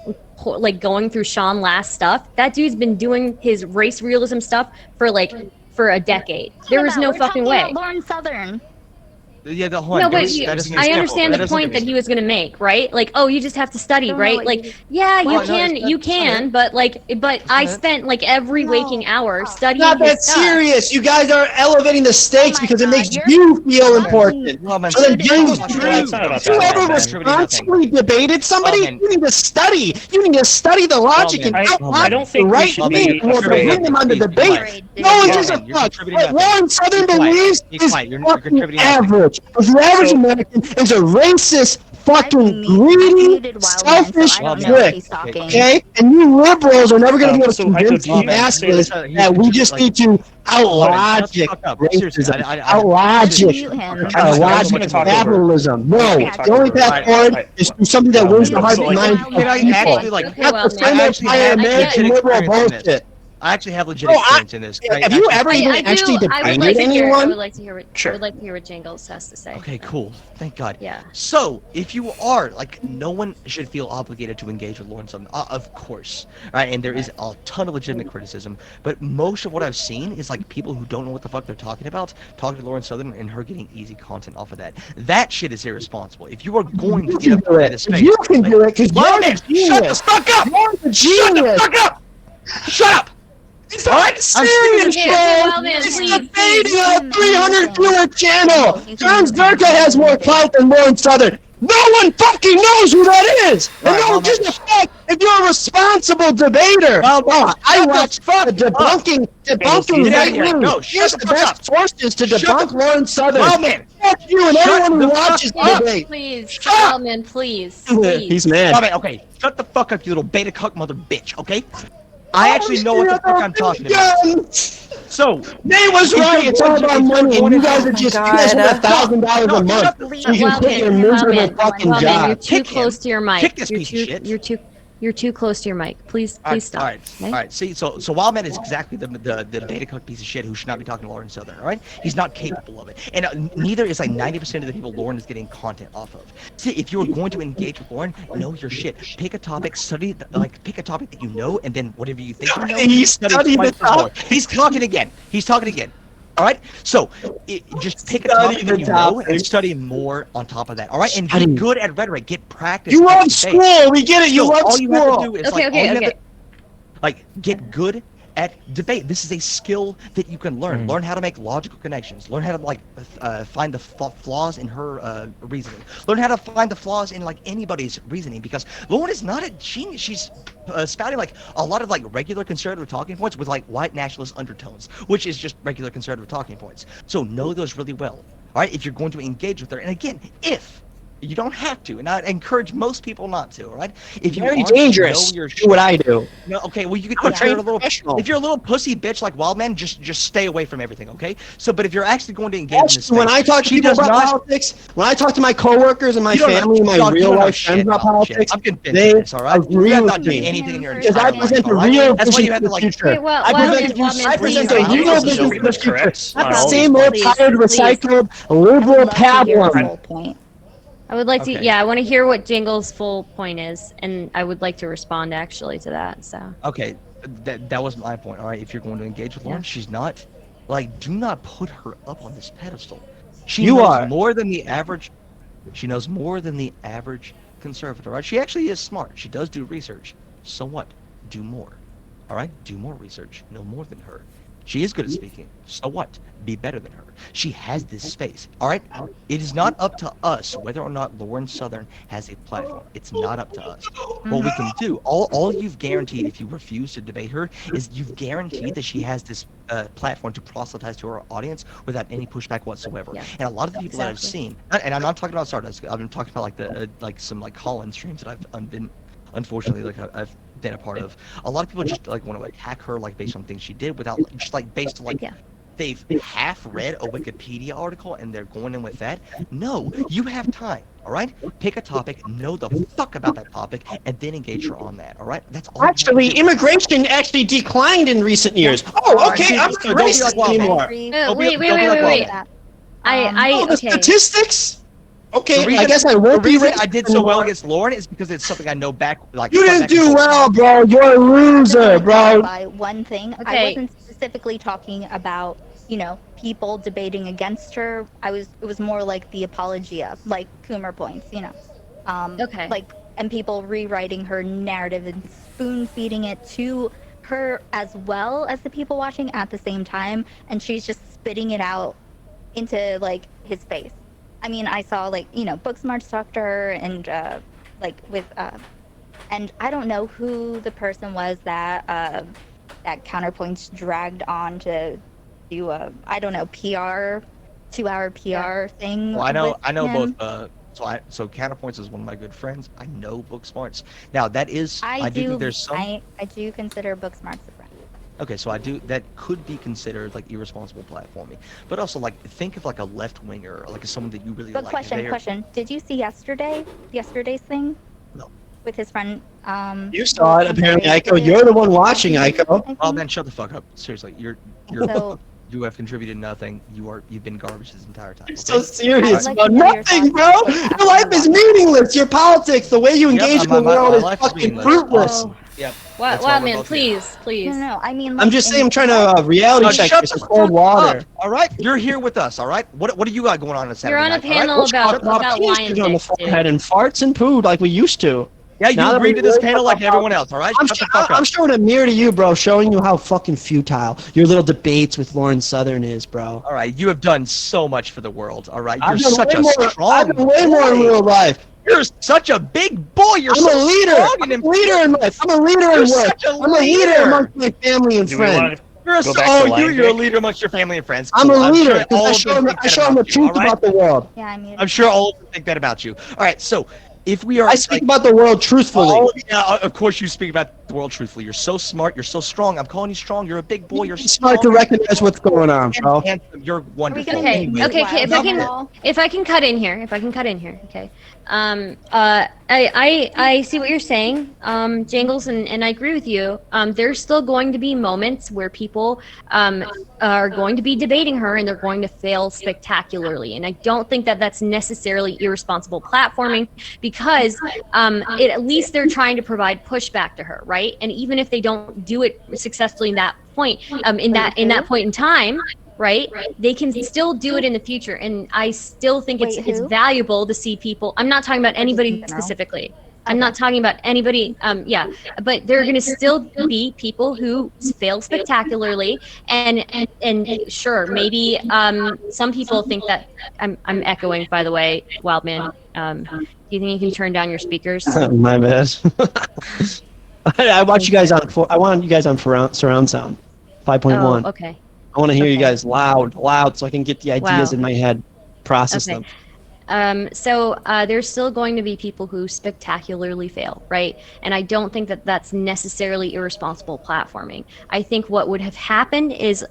like going through Sean Last stuff. That dude's been doing his race realism stuff for a decade. There was no We're fucking talking way. about Lauren Southern. Yeah, the whole. No, but I understand the point that he was going to make, right? Like, oh, you just have to study, Don't know right? what Like, you- yeah, Well, no, you it's can, not but I spent like every waking hour studying Not his that stuff. serious. You guys are elevating the stakes Oh my because it God, makes you're you feel fucking- important. Well, man, So then James it's Drew, not about that, whoever man. responsibly debated somebody, Well, man. you need to study. You need to study the logic man. and I outline don't the think we right should thing be in order to afraid. win them on the Please, be debate. quiet. No one Yeah, gives a man, you're fuck. contributing What nothing. Lauren Southern Be quiet. believes Be is quiet. You're fucking contributing nothing. average. The average So- American is a racist fucking greedy, selfish I don't know if he's prick. talking. Okay? And you liberals are never going to be able to So, Michael, convince do you the masses say- that we just need to out Hold on, shut the logic fuck up. racism, Seriously, out logic, Mute him. logic capitalism. No, the only path forward is through something that wins the hearts and minds of Can I people. actually, like, Okay, Not well, the man. same I actually entire have American legit liberal experience in this. bullshit. I actually have legit Bro, experience in this. have you ever even I actually would debated like to hear. I anyone? would like to hear what. Sure. I would like to hear what Jingles has to say. Okay, cool. Thank God. Yeah. So, if you are, like, no one should feel obligated to engage with Lauren Southern. Of course. Right? And there is a ton of legitimate criticism. But most of what I've seen is, like, people who don't know what the fuck they're talking about, talking to Lauren Southern and her getting easy content off of that. That shit is irresponsible. If you are going to get up do in it. this space... You can do it because you're Logan, a genius. shut the fuck up! You're the Shut the genius. fuck up! Shut up! All right, I'm serious, Okay, bro. well, man, It's please, debating please. a 300 viewer channel. You John can- Zerka has more clout than Lauren Southern. No one fucking knows who that is. And Right, no well, one gives a fuck if you're a responsible debater. Well, I watched debunking Get out right of here. now. No, shut Here's the the fuck best up. sources to Shut debunk the- Lauren Southern. Well, man. Fuck you and Shut everyone the who fuck watches the up. debate. Please, Shut up. Wildman, please, please. He's mad. Stop it, okay. Shut the fuck up, you little beta cuck mother bitch, okay? I actually know what the fuck I'm talking about. So, Nate was right. It's all about money, and you guys are just you guys want $1,000 a month so you can quit your miserable fucking Wildman, you're job. too Kick him. close to your mic. Kick this you're piece of too, shit. You're too close to your mic. Please stop. All right, okay? all right. See, so Wildman is exactly the beta cook piece of shit who should not be talking to Lauren Southern. All right, he's not capable of it, and neither is like 90% of the people Lauren is getting content off of. See, if you're going to engage with Lauren, know your shit. Pick a topic, study pick a topic that you know, and then whatever you think you know, study the twice more. topic. He's talking again. He's talking again. All right, so just pick a topic that you know and study more on top of that. All right, and get good at rhetoric. Get practice. You at love debate. school. We get it. You So love all you have to school. do is Okay, all you have okay. to- like get good at debate. This is a skill that you can learn. Learn how to make logical connections. Learn how to find the flaws in her reasoning. Learn how to find the flaws in like anybody's reasoning, because Lauren is not a genius. She's spouting like a lot of like regular conservative talking points with like white nationalist undertones, which is just regular conservative talking points. So know those really well. All right, if you're going to engage with her, and again, if you don't have to, and I encourage most people not to. All right, if you Very already dangerous. know your Do what I do. no, okay, well you I'm a if you're a trained little professional. if you're a little pussy bitch like Wildman, just stay away from everything, okay? So, but if you're actually going to engage in this Actually, when space, I talk to she people does about not- politics, when I talk to my coworkers and my You don't know- family, my dog, you real don't know life shit friends about about shit. politics, I'm convinced they of this, all right? agree You have with not done me. anything in your Because I entire life, present the all right? real That's why vision you have for to the like. future. Okay, well, I Wildman, present, Wildman, I present please, a please, real please, vision for the future. Correct. Not the Please, same old please, tired, please. recycled, I liberal would love to hear his pablum. whole point. I would like to. Okay. Yeah, I want to hear what Jingle's full point is, and I would like to respond actually to that. So. Okay, that was my point. All right, if you're going to engage with Lauren, she's not like. Do not put her up on this pedestal. She You knows are. more than the average. She knows more than the average conservative. Right? She actually is smart. She does do research. So what? Do more. All right, do more research. Know more than her. She is good at speaking. So what? Be better than her. She has this space. All right? It is not up to us whether or not Lauren Southern has a platform. It's not up to us. What we can do, all you've guaranteed if you refuse to debate her is you've guaranteed that she has this platform to proselytize to her audience without any pushback whatsoever. Yeah. And a lot of the people that I've seen, and I'm not talking about Stardust, I've been talking about like the some like Colin streams that I've been unfortunately like I've been a part of. A lot of people just like want to attack her like based on things she did without just like based on like Yeah. they've half read a Wikipedia article and they're going in with that. No, you have time. All right, pick a topic, know the fuck about that topic, and then engage her on that. All right, that's all. Actually, you have to do. immigration actually declined in recent years. Oh, okay, I'm not So don't be racist like anymore. Wildman. Oh, Don't be- wait, don't be like wait. Wildman. I Oh, the okay. statistics? Okay, The reason- I guess I The won't be reason racist I did so well anymore. against Lauren is because it's something I know back. Like You didn't back and do forth. well, bro. You're a loser, bro. By one thing, I Okay. wasn't specifically talking about people debating against her. It was more like the apologia, like Coomer points, Okay. like and people rewriting her narrative and spoon feeding it to her as well as the people watching at the same time, and she's just spitting it out into like his face. I mean, I saw like Booksmart's talked to her and and I don't know who the person was that Counterpoints dragged on to do a PR 2-hour PR thing. Well, I know with him. both So Counterpoints is one of my good friends. I know Booksmarts. Now that is, I do think there's some. I do consider Booksmarts a friend. Okay, so I do, that could be considered like irresponsible platforming, but also like think of like a left winger, like someone that you really But like. question. Did you see yesterday's thing? No. With his friend. You saw it apparently, Aiko. You're the one watching, Aiko. Oh man, shut the fuck up. Seriously, you're So, you have contributed nothing. You've been garbage this entire time. You're Okay? so serious I'd like about to know your nothing, bro. thoughts on Your life is meaningless. Your politics, the way you Yep, engage my with the world is life is fucking meaningless. fruitless. Oh. Yep. Wow, That's why wow, we're man, both here. please. no, I mean. I'm like, just in- saying, I'm trying to reality Oh, check shut this the with cold fuck water. up, all right? You're here with us, all right? What do you got going on Saturday You're on a night, all right? panel Let's about shut up. lion on the dicks, dude. forehead and farts and poo like we used to. Yeah, you Now that agreed we to this really panel talk like about- everyone else, all right? I'm, Shut the fuck up. I'm showing a mirror to you, bro, showing you how fucking futile your little debates with Lauren Southern is, bro. All right, you have done so much for the world, all right? You're I've done such way a more- strong I've done way more in boy. real life. You're such a big boy. You're I'm so a leader. strong I'm and a leader in life. I'm a leader You're in work. such a I'm a leader leader. amongst my family and Do we want friends. to You're go so, back to you're a Lang leader amongst your family and friends. I'm Cool. a leader sure all because I of show them them, think I that show them the about you, truth all right? about the world. Yeah, I mean. I'm sure all of them think that about you. All right, so if we are, I speak about the world truthfully. Oh, yeah, of course you speak about the world truthfully. You're so smart. You're so strong. I'm calling you strong. You're a big boy. You're It's smart to strong. recognize what's going on, bro. And handsome. You're wonderful. gonna Okay, Anyway. okay, if I can cut in here, okay. I see what you're saying, Jangles, and I agree with you. There's still going to be moments where people are going to be debating her and they're going to fail spectacularly. And I don't think that that's necessarily irresponsible platforming because at least they're trying to provide pushback to her, right? And even if they don't do it successfully in that point, in that point in time, right? They can still do it in the future, and I still think Wait, it's who? valuable to see people. I'm not talking about anybody in general? specifically. I'm not talking about anybody. Yeah, but there are going to still be people who fail spectacularly, and sure, maybe some people think that I'm echoing. By the way, Wildman, do you think you can turn down your speakers? My bad. I watch you guys on. I want you guys on surround sound, 5.1. Oh, okay. I want to hear you Okay. guys loud, so I can get the ideas Wow. in my head, process Okay. them. So there's still going to be people who spectacularly fail, right? And I don't think that that's necessarily irresponsible platforming. I think what would have happened is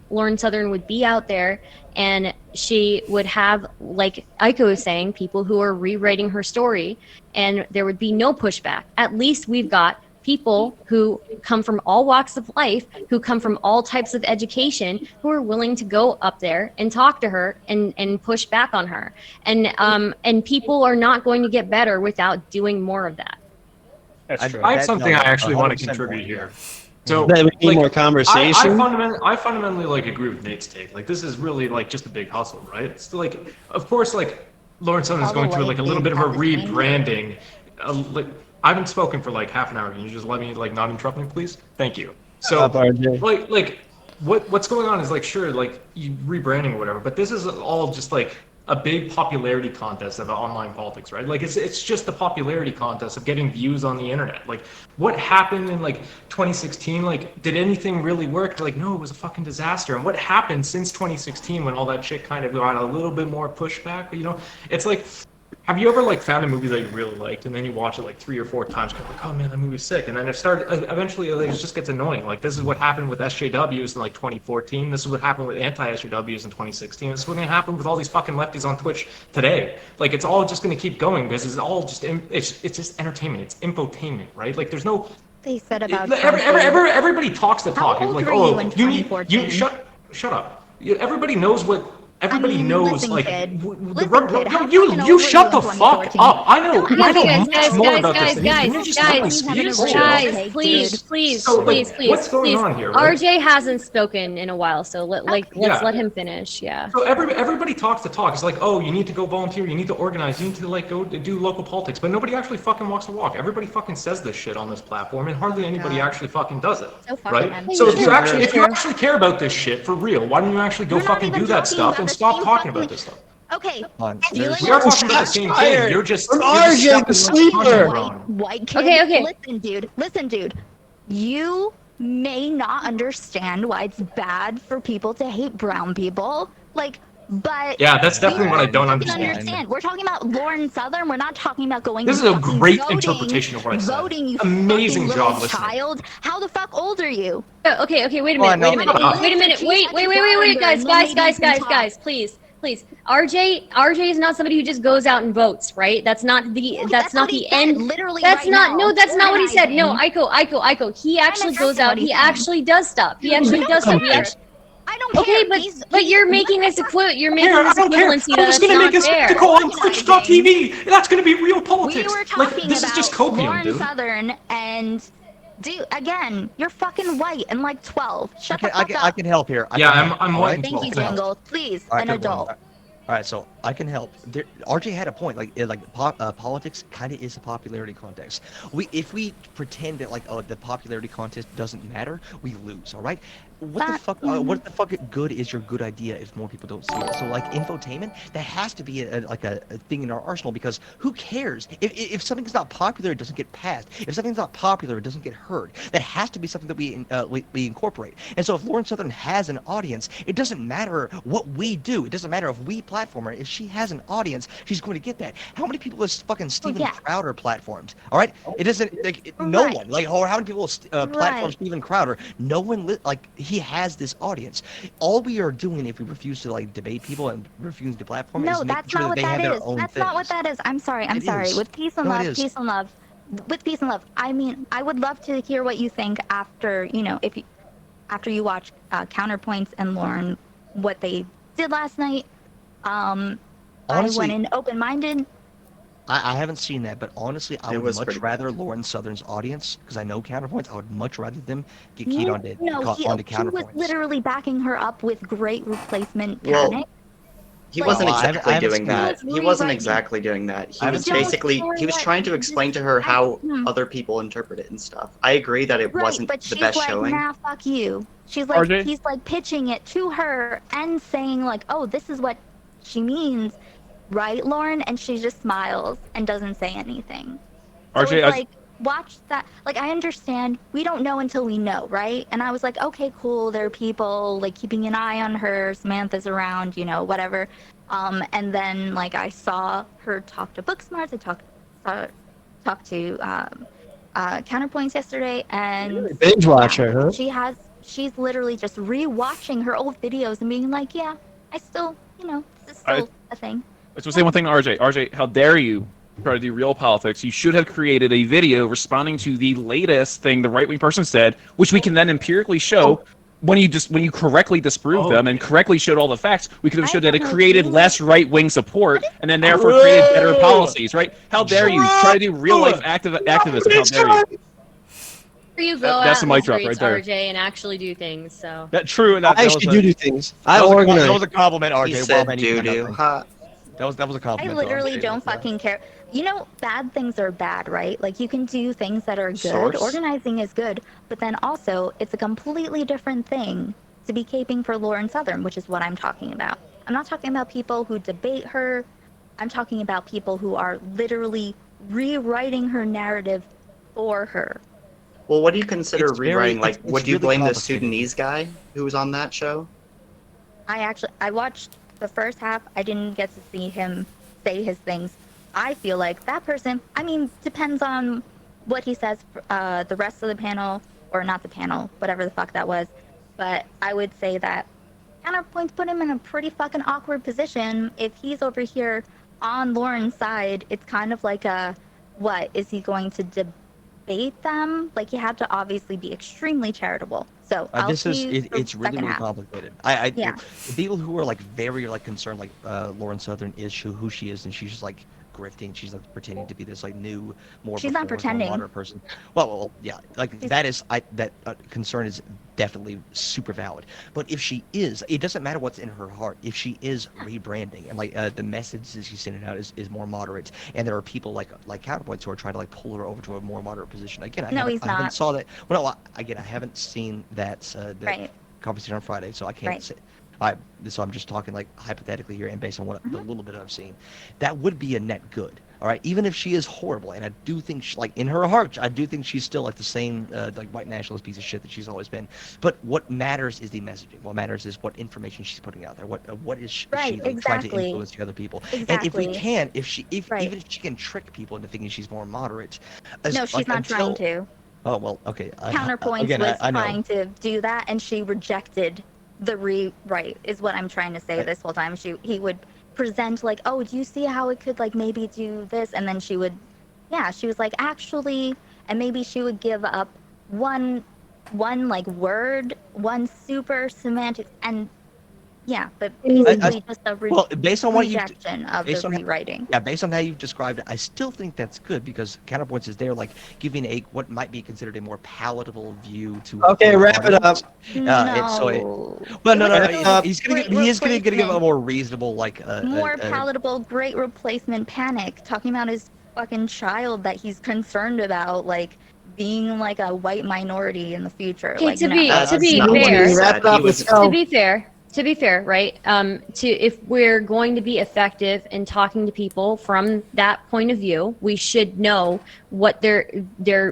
Lauren Southern would be out there and she would have, like Aiko was saying, people who are rewriting her story, and there would be no pushback. At least we've got people who come from all walks of life, who come from all types of education, who are willing to go up there and talk to her and push back on her. And people are not going to get better without doing more of that. That's true. I have something I actually want to 100% contribute point. here. So That we need like, more conversation. I fundamentally like agree with Nate's take. Like this is really like just a big hustle, right? It's like, of course, like Lauren Southern is All the going through way like a little bit of a at the same rebranding. Like I haven't spoken for like half an hour. Can you just let me like not interrupt me, please? Thank you. So Up, RJ. like what's going on is like sure like you rebranding or whatever, but this is all just like a big popularity contest of online politics, right? Like it's just the popularity contest of getting views on the internet. Like what happened in like 2016? Like did anything really work? Like no, it was a fucking disaster. And what happened since 2016 when all that shit kind of got a little bit more pushback? You know, it's like. Have you ever like found a movie that you really liked and then you watch it like 3 or 4 times? You're like, oh man, that movie's sick. And then eventually like, it just gets annoying. Like this is what happened with SJWs in like 2014. This is what happened with anti-SJWs in 2016. This is what's gonna happen with all these fucking lefties on Twitch today. Like it's all just gonna keep going because it's all just it's just entertainment. It's infotainment, right? Like there's no. They said about Everybody talks the talk. How It's like, old were oh, you in you 2014? shut up. Everybody knows what. Everybody knows, listen, like, kid. the Listen, rug- kid, how you fucking old you were shut you the in fuck 2014? up. I know much more about this. Can you just let me speak? Okay, please, dude. please, So, like, please, what's going on here, right? RJ hasn't spoken in a while, so let's Yeah. let him finish. Yeah. So everybody talks the talk. It's like, oh, you need to go volunteer, you need to organize, you need to like go do local politics, but nobody actually fucking walks the walk. Everybody fucking says this shit on this platform, and hardly anybody actually fucking does it, So fucking right? empty. So if you True. actually care about this shit for real, why don't you actually go We're not fucking even do that talking stuff about and the stop same talking fucking- about this stuff? Okay. There's- We are talking about the same thing. You're just From you're just RJ, the stepping sleeper. wrong. White kid. Okay. Listen, dude. You may not understand why it's bad for people to hate brown people. Like, But Yeah, that's definitely what I don't fucking understand. We're talking about Lauren Southern. We're not talking about going. This and is a fucking great voting, interpretation of what I said. Voting, you Amazing fucking job little listening. child. How the fuck old are you? Okay, wait a Oh, I minute, know. wait a minute, Shut up. wait a minute, wait, guys, please. RJ is not somebody who just goes out and votes, right? That's not the end. Literally, That's right not now, no, that's not what he said. No, organizing. Aiko. He actually goes addressing out. what he's He saying. actually does stuff. He actually does stuff. He actually. I don't Okay, care. but you're making this You're making Here, I this don't care. equivalency I'm that just it's gonna not make a fair. spectacle on Twitch.tv. That's gonna be real politics. We were Like, talking this about is just copium, Lauren dude. Southern and. Dude, again, you're fucking white and like 12. Shut the fuck I up. can help here. I'm white and Thank you, 12. Jangle. Please, All right, an good one. adult. All right, so I can help. RJ had a point. Politics kind of is a popularity contest. If we pretend that the popularity contest doesn't matter, we lose. All right. What the fuck good is your good idea if more people don't see it? So infotainment, that has to be a thing in our arsenal, because who cares if something's not popular, it doesn't get passed. If something's not popular, it doesn't get heard. That has to be something that we incorporate. And so if Lauren Southern has an audience, it doesn't matter what we do. It doesn't matter if we platform her. If she has an audience, she's going to get that. How many people is fucking Steven Crowder platformed? All right, it isn't no one. Or how many people platform Steven Crowder? No one. He has this audience. All we are doing if we refuse to debate people and refuse to platform is making that's sure not that what they that have their is. own That's things. not what that is. I'm sorry. It is. With peace and No, it love, is. peace and love. With peace and love. I mean, I would love to hear what you think after after you watch Counterpoints and Lauren, what they did last night. Honestly, I went in open-minded. I haven't seen that, but honestly, I It would was much pretty rather Lauren Southern's audience, because I know Counterpoints. I would much rather them get keyed onto He was Counterpoints. literally backing her up with great replacement Well, panic. He wasn't I haven't exactly seen doing it. that. He wasn't exactly doing that. He was basically he was trying to explain to her how other people interpret it and stuff. I agree that it wasn't but the she's best like, showing. nah, fuck you. She's like, RJ? he's like pitching it to her and saying like, oh, this is what she means, right, Lauren? And she just smiles and doesn't say anything. So RJ, it's like, watch that. Like, I understand. We don't know until we know, right? And I was like, okay, cool. There are people like keeping an eye on her. Samantha's around, whatever. And then I saw her talk to Booksmarts. I talked to Counterpoints yesterday, and Binge watch her, huh? She's literally just rewatching her old videos and being like, yeah, I still, this is still a thing. I just want to say one thing to RJ. RJ, how dare you try to do real politics? You should have created a video responding to the latest thing the right-wing person said, which we can then empirically show. When you correctly disproved them and correctly showed all the facts, we could have showed that it created less right-wing support and then therefore created better policies, right? How dare you try to do real-life activism? How dare you? You go That's out a in mic the drop streets, right there. RJ, and actually do things. So That true. And I actually do things. I organize. That was a compliment, RJ. He Well, said man, you got doo-doo. nothing. Ha. That was a I compliment. literally RJ. don't fucking care. Bad things are bad, right? Like, you can do things that are good. Source. Organizing is good, but then also it's a completely different thing to be caping for Lauren Southern, which is what I'm talking about. I'm not talking about people who debate her. I'm talking about people who are literally rewriting her narrative for her. Well, what do you consider It's very- rewriting? it's- Would it's you really blame the complicated. Sudanese guy who was on that show? I watched the first half. I didn't get to see him say his things. I feel like that person, depends on what he says, the rest of the panel, or not the panel, whatever the fuck that was. But I would say that Counterpoints put him in a pretty fucking awkward position. If he's over here on Lauren's side, it's kind of like what, is he going to debate them? Like, he had to obviously be extremely charitable. So It's really, really complicated. Yeah. The people who are very concerned, Lauren Southern is who she is, and she's just grifting. She's pretending to be this new, more. She's not pretending. Moderate person. Well, yeah. That concern is definitely super valid. But if she is, it doesn't matter what's in her heart. If she is rebranding and the message that she's sending out is more moderate, and there are people like Counterpoints who are trying to pull her over to a more moderate position. Again, I haven't saw that. Well, no, I haven't seen that Right. conversation on Friday, so I can't Right. say. So I'm just talking hypothetically here, and based on what the little bit I've seen, that would be a net good. All right, even if she is horrible, and I do think, like in her heart, I do think she's still like the same like white nationalist piece of shit that she's always been. But what matters is the messaging. What matters is what information she's putting out there. What is she Right, like, trying to exactly. influence the other people? Exactly. And if we can, if Right. even if she can trick people into thinking she's more moderate, No, she's like, not trying to. Oh well, okay. Counterpoint Again, was I know. trying to do that, and she rejected the rewrite. Is what I'm trying to say Right. this whole time. He would present like, oh, do you see how it could like maybe do this, and then she would, yeah, she was like actually, and maybe she would give up one like word, one super semantic, and yeah, but basically just a based on what you rejection of the rewriting. Yeah, based on how you've described it, I still think that's good because counterpoints is there, like giving what might be considered a more palatable view to. Okay, wrap it up. But no. He is going to give a more reasonable, like More palatable, great replacement panic. Talking about his fucking child that he's concerned about, like being like a white minority in the future. Okay, Like, to no, be that's to be not what he fair, said. He was- to be fair, right? If we're going to be effective in talking to people from that point of view, we should know what their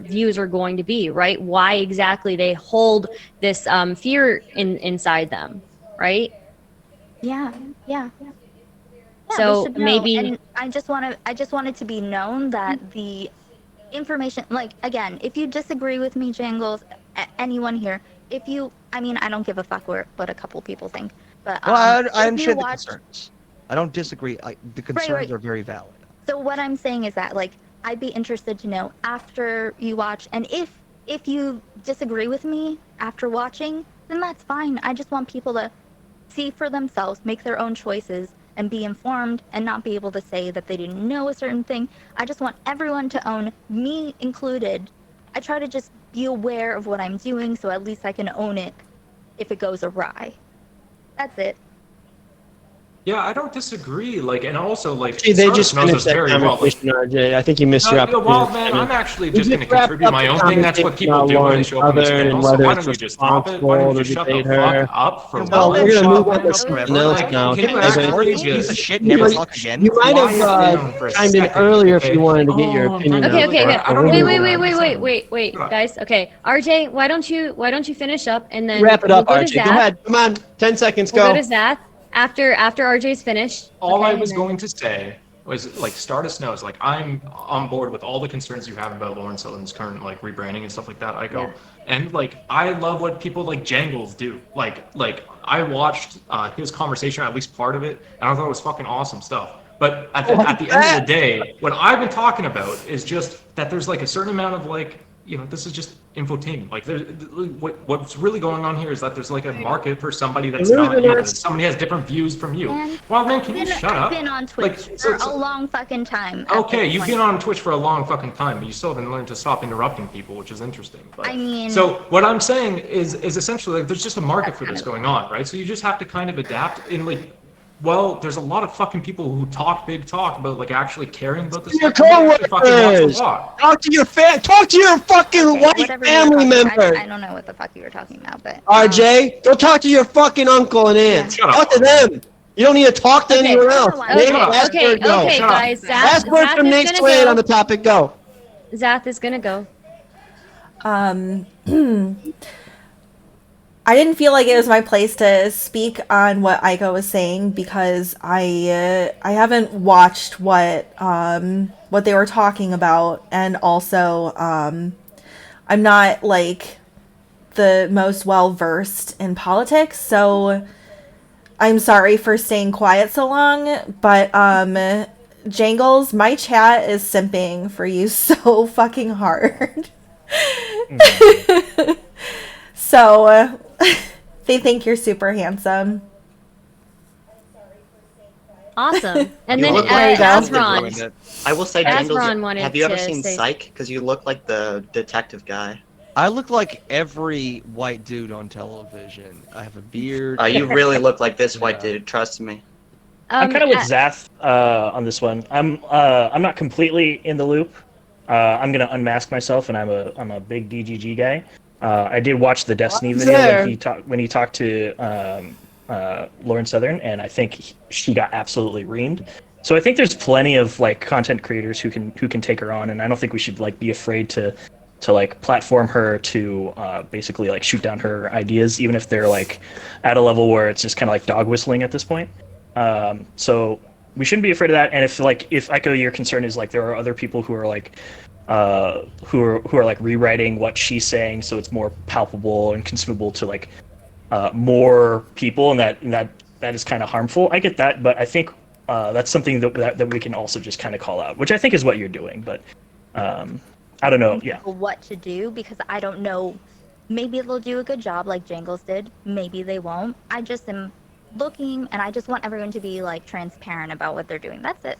views are going to be, right? Why exactly they hold this fear inside them, right? Yeah. So we should know. maybe- And I just want it to be known that the information, like again, if you disagree with me, Jangles, anyone here, I mean, I don't give a fuck what a couple people think, but Well, I if understand you the watch, concerns. I don't disagree. The concerns are very valid. so what I'm saying is that, like, I'd be interested to know after you watch, and if you disagree with me after watching, then that's fine. I just want people to see for themselves, make their own choices, and be informed, and not be able to say that they didn't know a certain thing. I just want everyone to own, me included. I try to just be aware of what I'm doing, so at least I can own it if it goes awry. That's it. Yeah, I don't disagree. Like, and also, like, Gee, they just Stardust knows finished us that very well. Like, conversation, RJ. I think you missed your opportunity. well, man, I'm actually just going to contribute my own thing. That's what people do when they show up on these panels. So why don't you just drop it? Why don't you just shut the fuck up for Well, once? we're gonna move on to Like, something else now. can you actually just You might have chimed in earlier if you wanted to get your opinion. Okay. out. Wait, guys. Okay, RJ, why don't you finish up and then Wrap it up, we'll go to RJ. Go Zath. ahead. Come on. 10 seconds. We'll Go. go to Zath after RJ's finished. All I okay, was and then- going to say was, like, Stardust knows, like, I'm on board with all the concerns you have about Lauren Sutherland's current, like, rebranding and stuff like that. I go, Yeah. and, like, I love what people like Jangles do. Like I watched his conversation, at least part of it, and I thought it was fucking awesome stuff. But at the end of the day, what I've been talking about is just that there's, like, a certain amount of, like, you know, this is just infotainment. Like, what's really going on here is that there's, like, a market for somebody that's not you. That somebody has different views from you. Man, Well, man, can you shut up? I've been on Twitch Like, for a long fucking time. at Okay, this you've point. been on Twitch for a long fucking time, but you still haven't learned to stop interrupting people, which is interesting. But, I mean- so what I'm saying is essentially, like, there's just a market for this going on, right? So you just have to kind of adapt in, like, well, there's a lot of fucking people who talk big talk about, like, actually caring about this. Your stuff, and they actually fucking walk the coworkers. walk. Talk to your Talk to your fucking white Whatever you were family talking- member. I don't know what the fuck you were talking about, but RJ, go talk to your fucking uncle and aunt. Shut up. Talk to them. You don't need to talk to anyone else. Okay, Nate, last okay, word, go. okay, Shut up. guys. Last word Zath from is Nate gonna Slade go. on the topic. Go. Zath is gonna go. I didn't feel like it was my place to speak on what Aiko was saying because I haven't watched what they were talking about, and also I'm not like the most well versed in politics, so I'm sorry for staying quiet so long. But Jangles, my chat is simping for you so fucking hard. So they think you're super handsome. Awesome. And You then look like Asron. I will say, Asron Jangles, wanted have you ever to seen say- Psych? Because you look like the detective guy. I look like every white dude on television. I have a beard. You really look like this white dude. Trust me. I'm kind of with Zath on this one. I'm not completely in the loop. I'm gonna unmask myself, and I'm a big DGG guy. I did watch the Destiny video when he talked to Lauren Southern, and I think she got absolutely reamed. So I think there's plenty of like content creators who can take her on, and I don't think we should like be afraid to like platform her to basically like shoot down her ideas, even if they're like at a level where it's just kind of like dog whistling at this point. So we shouldn't be afraid of that. And if Aiko, your concern is like there are other people who are like who are like rewriting what she's saying so it's more palpable and consumable to like more people, and that is kind of harmful. I get that, but I think that's something that we can also just kind of call out, which I think is what you're doing. But I don't know. Yeah. What to do, because I don't know. Maybe they'll do a good job like Jangles did. Maybe they won't. I just am looking, and I just want everyone to be like transparent about what they're doing. That's it.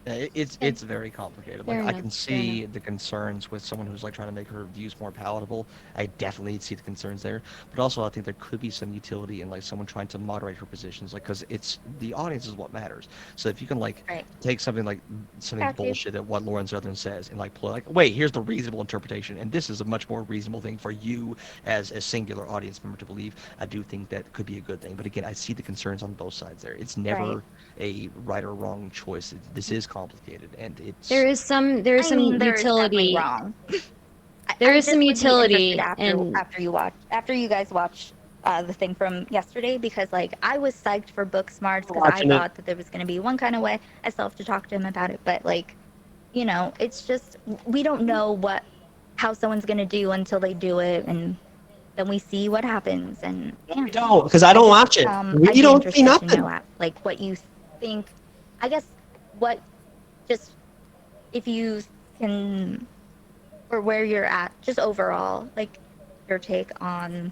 It's very complicated. Like Fair I enough, can see the concerns with someone who's like trying to make her views more palatable. I definitely see the concerns there, but also I think there could be some utility in like someone trying to moderate her positions, like because it's the audience is what matters. So if you can like take something like something bullshit that what Lauren Southern says and like pull like, wait, here's the reasonable interpretation, and this is a much more reasonable thing for you as a singular audience member to believe. I do think that could be a good thing, but again, I see the concerns on both sides there. It's never a right or wrong choice. This is complicated, and it's There is some utility. Wrong. There I is some just would be utility interested after you guys watch the thing from yesterday, because like I was psyched for Book Smarts because I thought that there was going to be one kind of way. I still have to talk to him about it, but like, you know, it's just we don't know how someone's going to do until they do it, and then we see what happens. And we don't, because I don't watch it. We don't see nothing. To know, like what you think. I guess what just if you can, or where you're at, just overall, like your take on,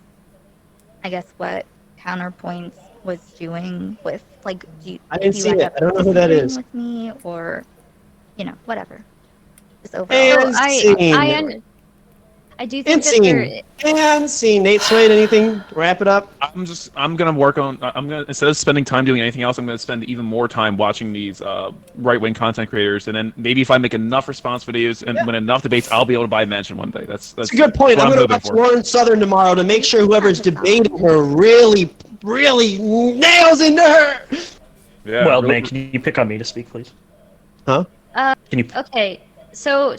I guess, what Counterpoints was doing with, like, I didn't see it. I don't know who that is. With me, or, you know, whatever. Just overall. I do think that and scene. Nate Swade, anything? Wrap it up. I'm gonna work on. I'm gonna, instead of spending time doing anything else, I'm gonna spend even more time watching these right-wing content creators, and then maybe if I make enough response videos and win enough debates, I'll be able to buy a mansion one day. That's a good point. I'm gonna watch Lauren Southern tomorrow to make sure whoever's debating her really nails into her. Yeah. Well, man, can you pick on me to speak, please? Huh? Can you? Okay. So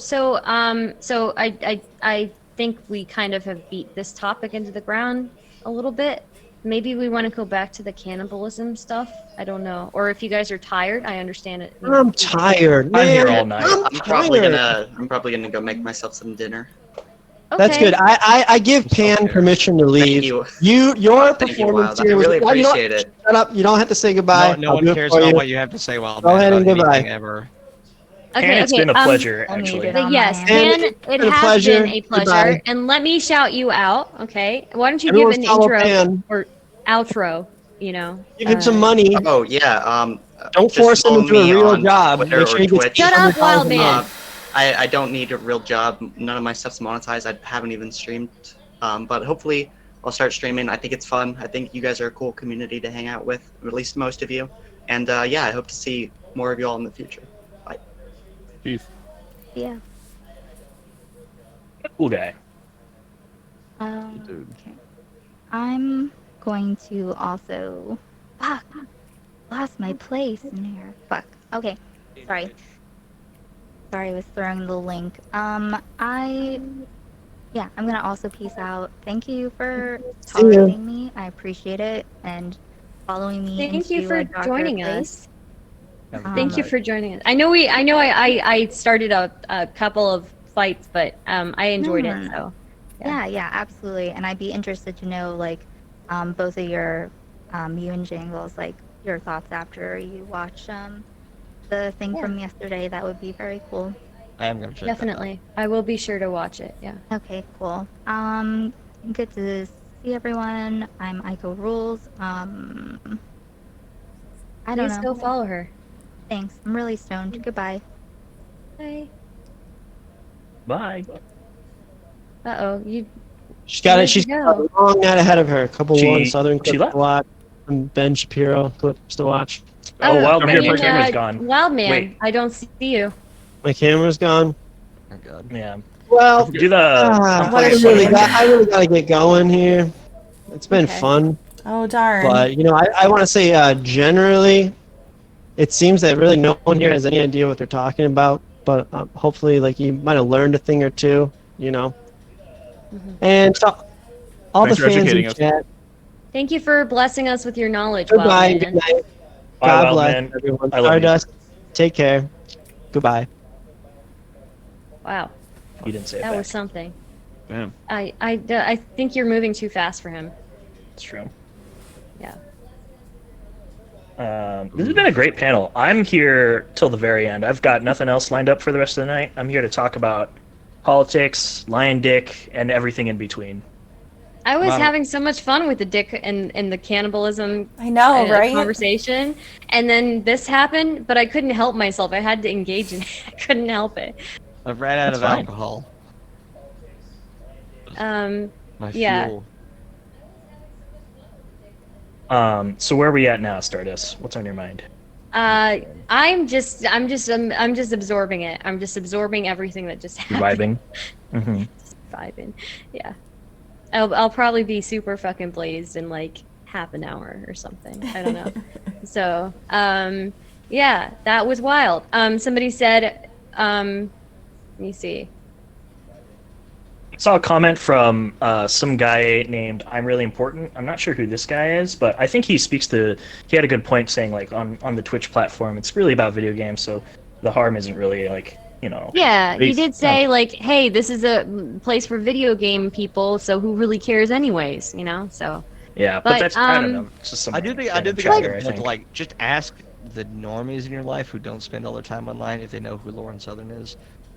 I think we kind of have beat this topic into the ground a little bit. Maybe we want to go back to the cannibalism stuff. I don't know. Or if you guys are tired, I understand it. I'm tired. Man. I'm here all night. I'm probably gonna go make myself some dinner. Okay. That's good. I give Pan permission to leave. Thank you. Your Thank you, performance Wild. I here was. really appreciate it. Shut up. You don't have to say goodbye. No one cares about what you have to say, Wild. Go ahead and goodbye. Ever. Okay, it's been a pleasure, actually. Yes, And Pan, it been a has pleasure. been a pleasure. Goodbye. And let me shout you out, okay? Why don't you Everyone give an follow intro Pan. or outro, you know? Give him some money. Oh yeah. Don't just force him follow into a me real on job. Twitter Make sure or he gets Twitch. Shut up, wild man. I don't need a real job. None of my stuff's monetized. I haven't even streamed. But hopefully I'll start streaming. I think it's fun. I think you guys are a cool community to hang out with, at least most of you. And yeah, I hope to see more of you all in the future. Bye. Peace. Yeah. Cool guy. Okay. I'm going to also. Fuck. Lost my place in here. Fuck. Okay. Sorry. Sorry, I was throwing the link. I'm gonna also peace out. Thank you for tolerating me. I appreciate it, and following me. Thank you for joining us. Thank you Um, for joining us. I started a couple of fights, but I enjoyed it. So Yeah, absolutely. And I'd be interested to know, like, both of your, you and Jangles, like, your thoughts after you watch the thing from yesterday. That would be very cool. I am gonna check. definitely, I will be sure to watch it. Yeah. Okay, cool. Good to see everyone. I'm Aiko Rules. I don't Please know. go follow her. Thanks. I'm really stoned. Goodbye. Bye. Bye. Uh-oh, you. She's got it. She's Where'd got you a long night ahead of her. A couple She- Lauren Southern she clips left. to watch. Some Ben Shapiro clips to watch. Oh, Wild Man, I your mean, camera's gone. Wild Man, Wait. I don't see you. My camera's gone. Oh god. Yeah. Well, Do the. I really got to get going here. It's been Okay. fun, Oh darn. but I want to say generally, it seems that really no one here has any idea what they're talking about. But hopefully, like you might have learned a thing or two, you know. And so, all Thanks the for fans in educating us. chat, Thank you for blessing us with your knowledge, goodbye, Wild good Man. night. Bye, God Wild bless Man. everyone. I love you. Stardust, take care. Goodbye. Wow, You didn't say it that back. was something. Damn. I think you're moving too fast for him. It's true. Yeah. This has been a great panel. I'm here till the very end. I've got nothing else lined up for the rest of the night. I'm here to talk about politics, lion dick, and everything in between. I was Wow. having so much fun with the dick and the cannibalism I know, right? conversation, and then this happened, but I couldn't help myself. I had to engage in it. I couldn't help it. I've ran out That's of fine. alcohol. My Yeah. fuel. So where are we at now, Stardust? What's on your mind? I'm just absorbing it. I'm just absorbing everything that just You're happened. vibing? Mm-hmm. Just vibing. Yeah. I'll probably be super fucking blazed in like half an hour or something. I don't know. So, yeah, that was wild. Somebody said, let me see. I saw a comment from some guy named I'm Really Important. I'm not sure who this guy is, but I think he had a good point saying like on the Twitch platform, it's really about video games, so the harm isn't really like, you know. Yeah, he did say Yeah. like, hey, this is a place for video game people, so who really cares anyways, you know? So, Yeah, But, but that's, I don't know. It's just some I do think random it's chatter, I good to think. like just ask the normies in your life who don't spend all their time online if they know who Lauren Southern is.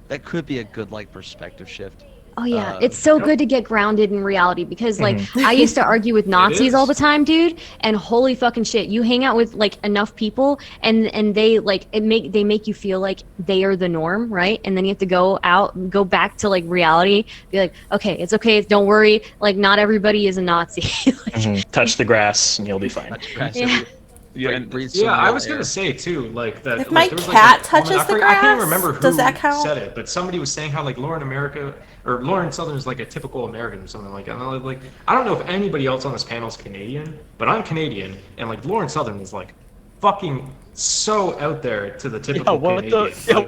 That could be a good like perspective shift. oh yeah, Um, it's so good to get grounded in reality because like Mm-hmm. I used to argue with Nazis all is. the time, dude, and holy fucking shit, you hang out with like enough people and they like they make you feel like they are the norm, right? And then you have to go back to like reality, be like, okay, don't worry, like not everybody is a Nazi. Like, Mhm. Touch the grass and you'll be fine. Yeah. Yeah, and breathe some Yeah, I real was air. gonna say too, like that. If like, my there was, cat a comment, touches the I can't grass, remember who does that count? said it, but somebody was saying how like Lauren Southern is like a typical American or something like that. And I'm like, I don't know if anybody else on this panel is Canadian, but I'm Canadian, and like Lauren Southern is like fucking so out there to the typical Canadian.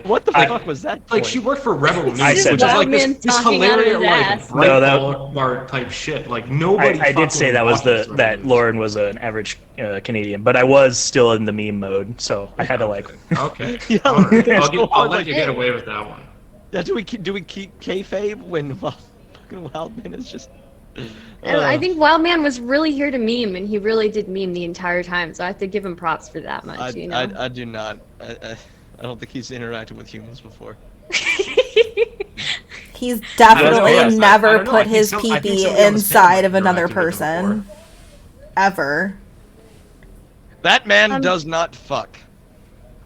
What the Like- fuck was that? Like point? she worked for Rebel News, I which said is that. like Man this talking out of hilarious his like ass. No, that- Breitbart type shit. Like nobody. I did say fucking that was watches that Rebel News. Lauren was an average Canadian, but I was still in the meme mode, so I had to like. Okay. Yeah, All right. so I'll like, let you get away with that one. Yeah, do we keep kayfabe when fucking Wildman is just? And I think Wild Man was really here to meme, and he really did meme the entire time. So I have to give him props for that much. You know. I do not. I don't think he's interacted with humans before. He's I don't know, definitely yes, I never don't know, I put think his some- I think pee-pee somebody on this panel inside of interacted another with him person. Ever. That man does not fuck.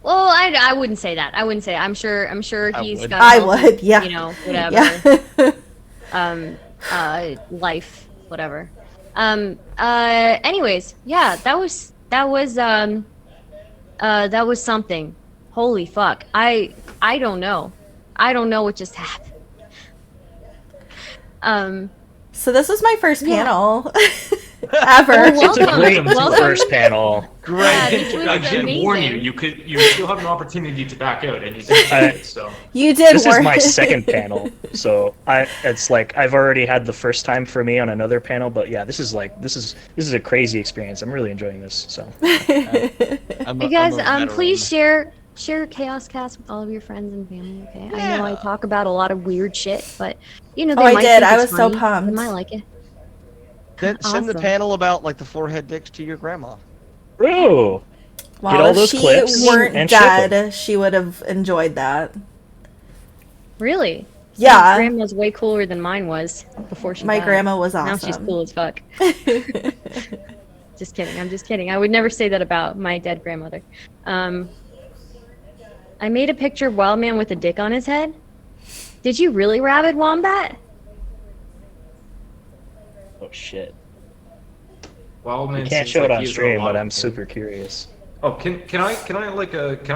Well, I wouldn't say that. I wouldn't say. I'm sure I he's would. got. I healthy, would, yeah. You know, whatever. Yeah. Life, whatever. Anyways, yeah, that was something. Holy fuck. I don't know. I don't know what just happened. So this was my first Yeah. panel ever. Oh, It's a Welcome. great Welcome. first panel. Great. Yeah, this was I did warn you. amazing. You still have an opportunity to back out, and you did. So You did This is work. my second panel, so it's like I've already had the first time for me on another panel, but yeah, this is a crazy experience. I'm really enjoying this. So You guys, please share Chaos Cast with all of your friends and family. Okay, I know I talk about a lot of weird shit, but you know they Oh, I might did. think I it's was so funny. pumped. They might like it. Send the Awesome. panel about like the forehead dicks to your grandma. Ooh. Wow, all if those she clips weren't and ship 'em. dead, she would have enjoyed that. Really? Yeah. Your grandma's way cooler than mine was before she My died. grandma was Now she's awesome. cool as fuck. Just kidding. I'm just kidding. I would never say that about my dead grandmother. I made a picture of Wild Man with a dick on his head. Did you really, Rabid Wombat? Oh shit! Wildman You can't seems show like it on he has a stream, lot but of- I'm super curious. Oh, can I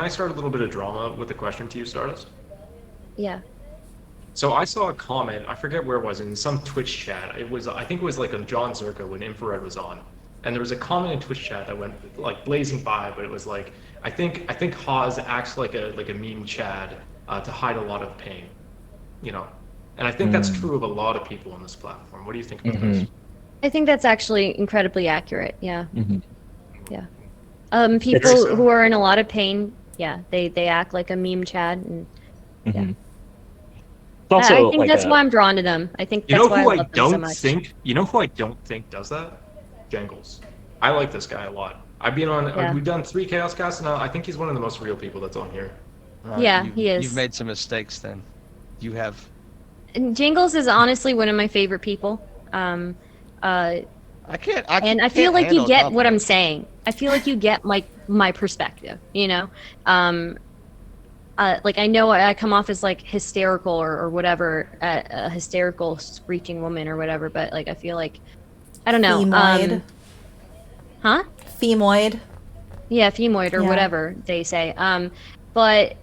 start a little bit of drama with a question to you, Stardust? Yeah. So I saw a comment, I forget where it was, in some Twitch chat. I think it was like on John Zerka when Infrared was on. And there was a comment in Twitch chat that went like blazing by, but it was like, I think Hawes acts like a meme Chad to hide a lot of pain, you know, and I think that's true of a lot of people on this platform. What do you think about this? I think that's actually incredibly accurate. Yeah. Yeah. People It's- who are in a lot of pain, yeah, they act like a meme Chad, and yeah. It's also I think like that's a- why I'm drawn to them. I think You that's know why who I I love them so don't much. think? You know who I don't think does that? Jangles. I like this guy a lot. I've been on. Yeah. We've done 3 Chaos Casts now. I think he's one of the most real people that's on here. Yeah, you've, he is. You've made some mistakes then. You have. And Jingles is honestly one of my favorite people. I can't. And I feel like you get what I'm saying. I feel like you get my perspective, you know? Like, I know I come off as, like, hysterical or whatever, a hysterical screeching woman or whatever, but, like, I feel like, I don't know. Femoid. Huh? Femoid. Yeah, femoid or Yeah. whatever they say. But,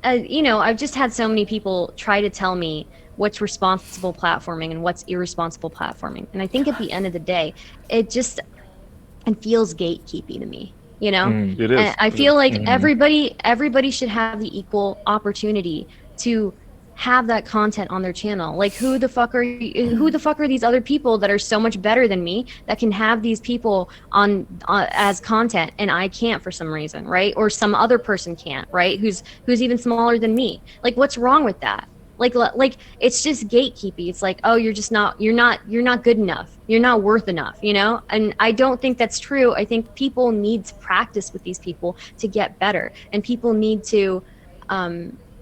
you know, I've just had so many people try to tell me what's responsible platforming and what's irresponsible platforming. And I think at the end of the day, it feels gatekeepy to me, you know? It is. And I feel like everybody should have the equal opportunity to have that content on their channel. Like, who the fuck are these other people that are so much better than me that can have these people on as content and I can't for some reason, right? Or some other person can't, right? Who's even smaller than me. Like, what's wrong with that? Like it's just gatekeepy. It's like, oh, you're not good enough. You're not worth enough, you know? And I don't think that's true. I think people need to practice with these people to get better, and people need to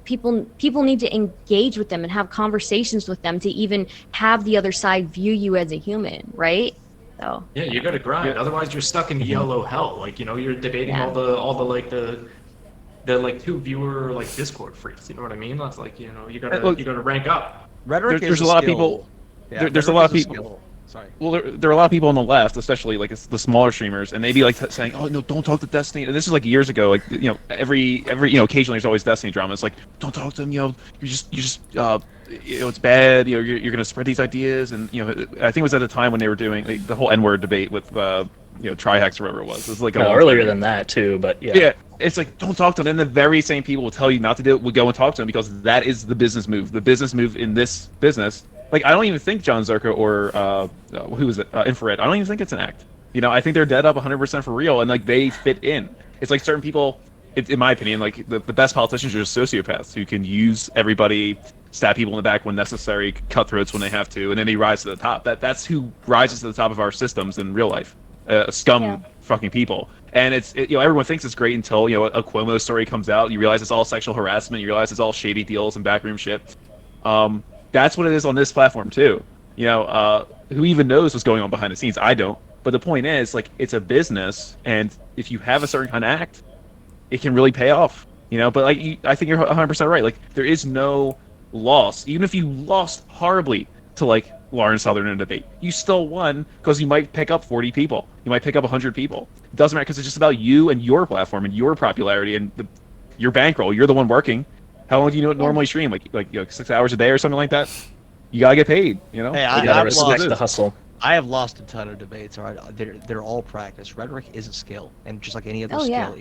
people need to engage with them and have conversations with them to even have the other side view you as a human, right? So Yeah, you got to grind. Yeah. Otherwise, you're stuck in yellow hell. Like, you know, you're debating Yeah. all the like the like 2 viewer like Discord freaks. You know what I mean? That's like, you know, you Look, gotta rank up. Rhetoric there's is a lot of skill. people. Yeah, there's a rhetoric lot of is people. skill. Sorry. Well, there are a lot of people on the left, especially like the smaller streamers, and they be like saying, "Oh no, don't talk to Destiny." And this is like years ago. Like, you know, every you know, occasionally there's always Destiny drama. It's like, don't talk to them. You know, you just you know, it's bad. You know, you're gonna spread these ideas, and you know, I think it was at a time when they were doing like, the whole N-word debate with you know, Trihex or whatever it was. It was like a No, long earlier time than ago. that too, but yeah. Yeah, it's like, don't talk to them. And the very same people will tell you not to do it will go and talk to them, because that is the business move. The business move in this business. Like, I don't even think John Zerka or who is it, Infrared. I don't even think it's an act. You know, I think they're dead up 100% for real, and like they fit in. It's like certain people, in my opinion, like the best politicians are just sociopaths who can use everybody, stab people in the back when necessary, cutthroats when they have to, and then they rise to the top. That's who rises to the top of our systems in real life. Scum fucking people. And you know, everyone thinks it's great until, you know, a Cuomo story comes out. You realize it's all sexual harassment. You realize it's all shady deals and backroom shit. That's what it is on this platform too. You know, who even knows what's going on behind the scenes? I don't. But the point is, like, it's a business, and if you have a certain kind of act, it can really pay off. You know, but like, I think you're 100% right. Like, there is no loss. Even if you lost horribly to like Lawrence Southern in a debate, you still won, because you might pick up 40 people. You might pick up 100 people. It doesn't matter, because it's just about you and your platform and your popularity and your bankroll. You're the one working. How long do you normally stream? Like you know, 6 hours a day or something like that? You gotta get paid, you know? Hey, You I've gotta lost respect the hustle. I have lost a ton of debates. All right, they're all practice. Rhetoric is a skill, and just like any other skill,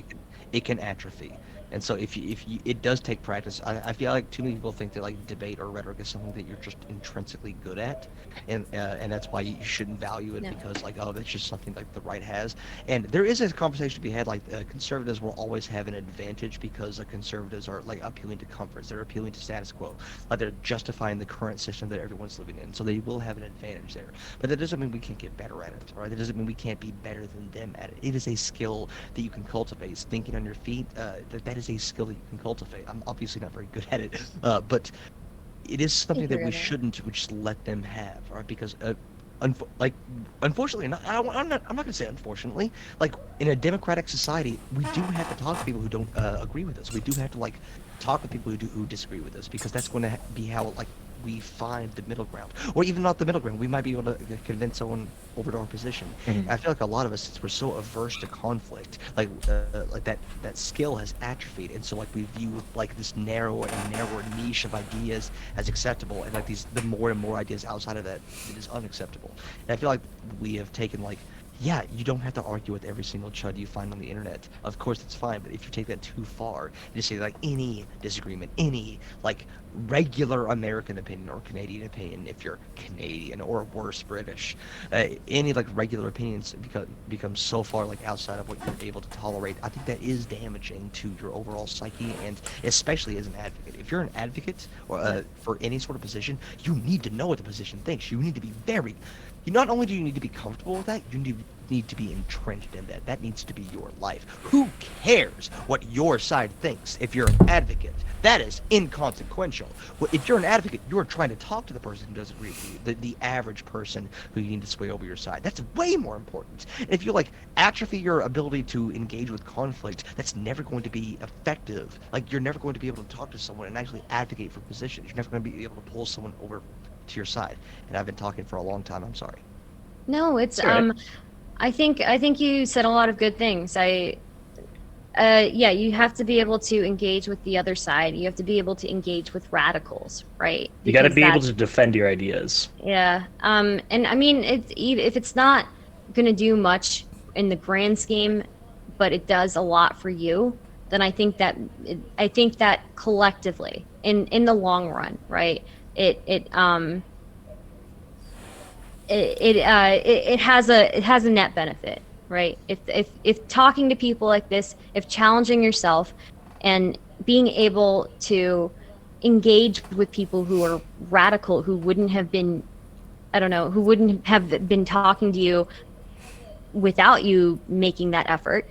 it can atrophy. And so if you it does take practice. I feel like too many people think that like debate or rhetoric is something that you're just intrinsically good at, and that's why you shouldn't value it, because like, oh, that's just something like the right has. And there is a conversation to be had, like conservatives will always have an advantage because the conservatives are like appealing to comforts, they're appealing to status quo, like they're justifying the current system that everyone's living in, so they will have an advantage there. But that doesn't mean we can't get better at it, right? That doesn't mean we can't be better than them at it. It is a skill that you can cultivate. It's thinking on your feet. That is a skill that you can cultivate. I'm obviously not very good at it, but it is something that we shouldn't just let them have, right? Because unfortunately, I'm not gonna say unfortunately, like in a democratic society, we do have to talk to people who don't agree with us. We do have to like talk with people who disagree with us, because that's going to be how like we find the middle ground, or even not the middle ground. We might be able to convince someone over to our position. I feel like a lot of us, since we're so averse to conflict, like that skill has atrophied, and so like we view like this narrower and narrower niche of ideas as acceptable, and like the more and more ideas outside of that, it is unacceptable. And I feel like we have taken like yeah, you don't have to argue with every single chud you find on the internet. Of course, it's fine, but if you take that too far, you say like any disagreement, any like regular American opinion or Canadian opinion, if you're Canadian or worse British, any like regular opinions become so far like outside of what you're able to tolerate. I think that is damaging to your overall psyche, and especially as an advocate. If you're an advocate or for any sort of position, you need to know what the position thinks. You need to be very not only do you need to be comfortable with that, you need to be entrenched in that. That needs to be your life. Who cares what your side thinks if you're an advocate? That is inconsequential. Well, if you're an advocate, you're trying to talk to the person who doesn't agree with you, the average person who you need to sway over your side. That's way more important. And if you like atrophy your ability to engage with conflict, that's never going to be effective. Like you're never going to be able to talk to someone and actually advocate for positions. You're never going to be able to pull someone over to your side. And I've been talking for a long time. I'm sorry. No, it's Right. I think you said a lot of good things. Yeah, you have to be able to engage with the other side. You have to be able to engage with radicals, right? You got to Because be able that's- to defend your ideas. Yeah. And I mean, if it's not going to do much in the grand scheme, but it does a lot for you, then I think that collectively, in the long run, right? It has a net benefit, right? If talking to people like this, if challenging yourself and being able to engage with people who are radical, who wouldn't have been, I don't know, who wouldn't have been talking to you without you making that effort,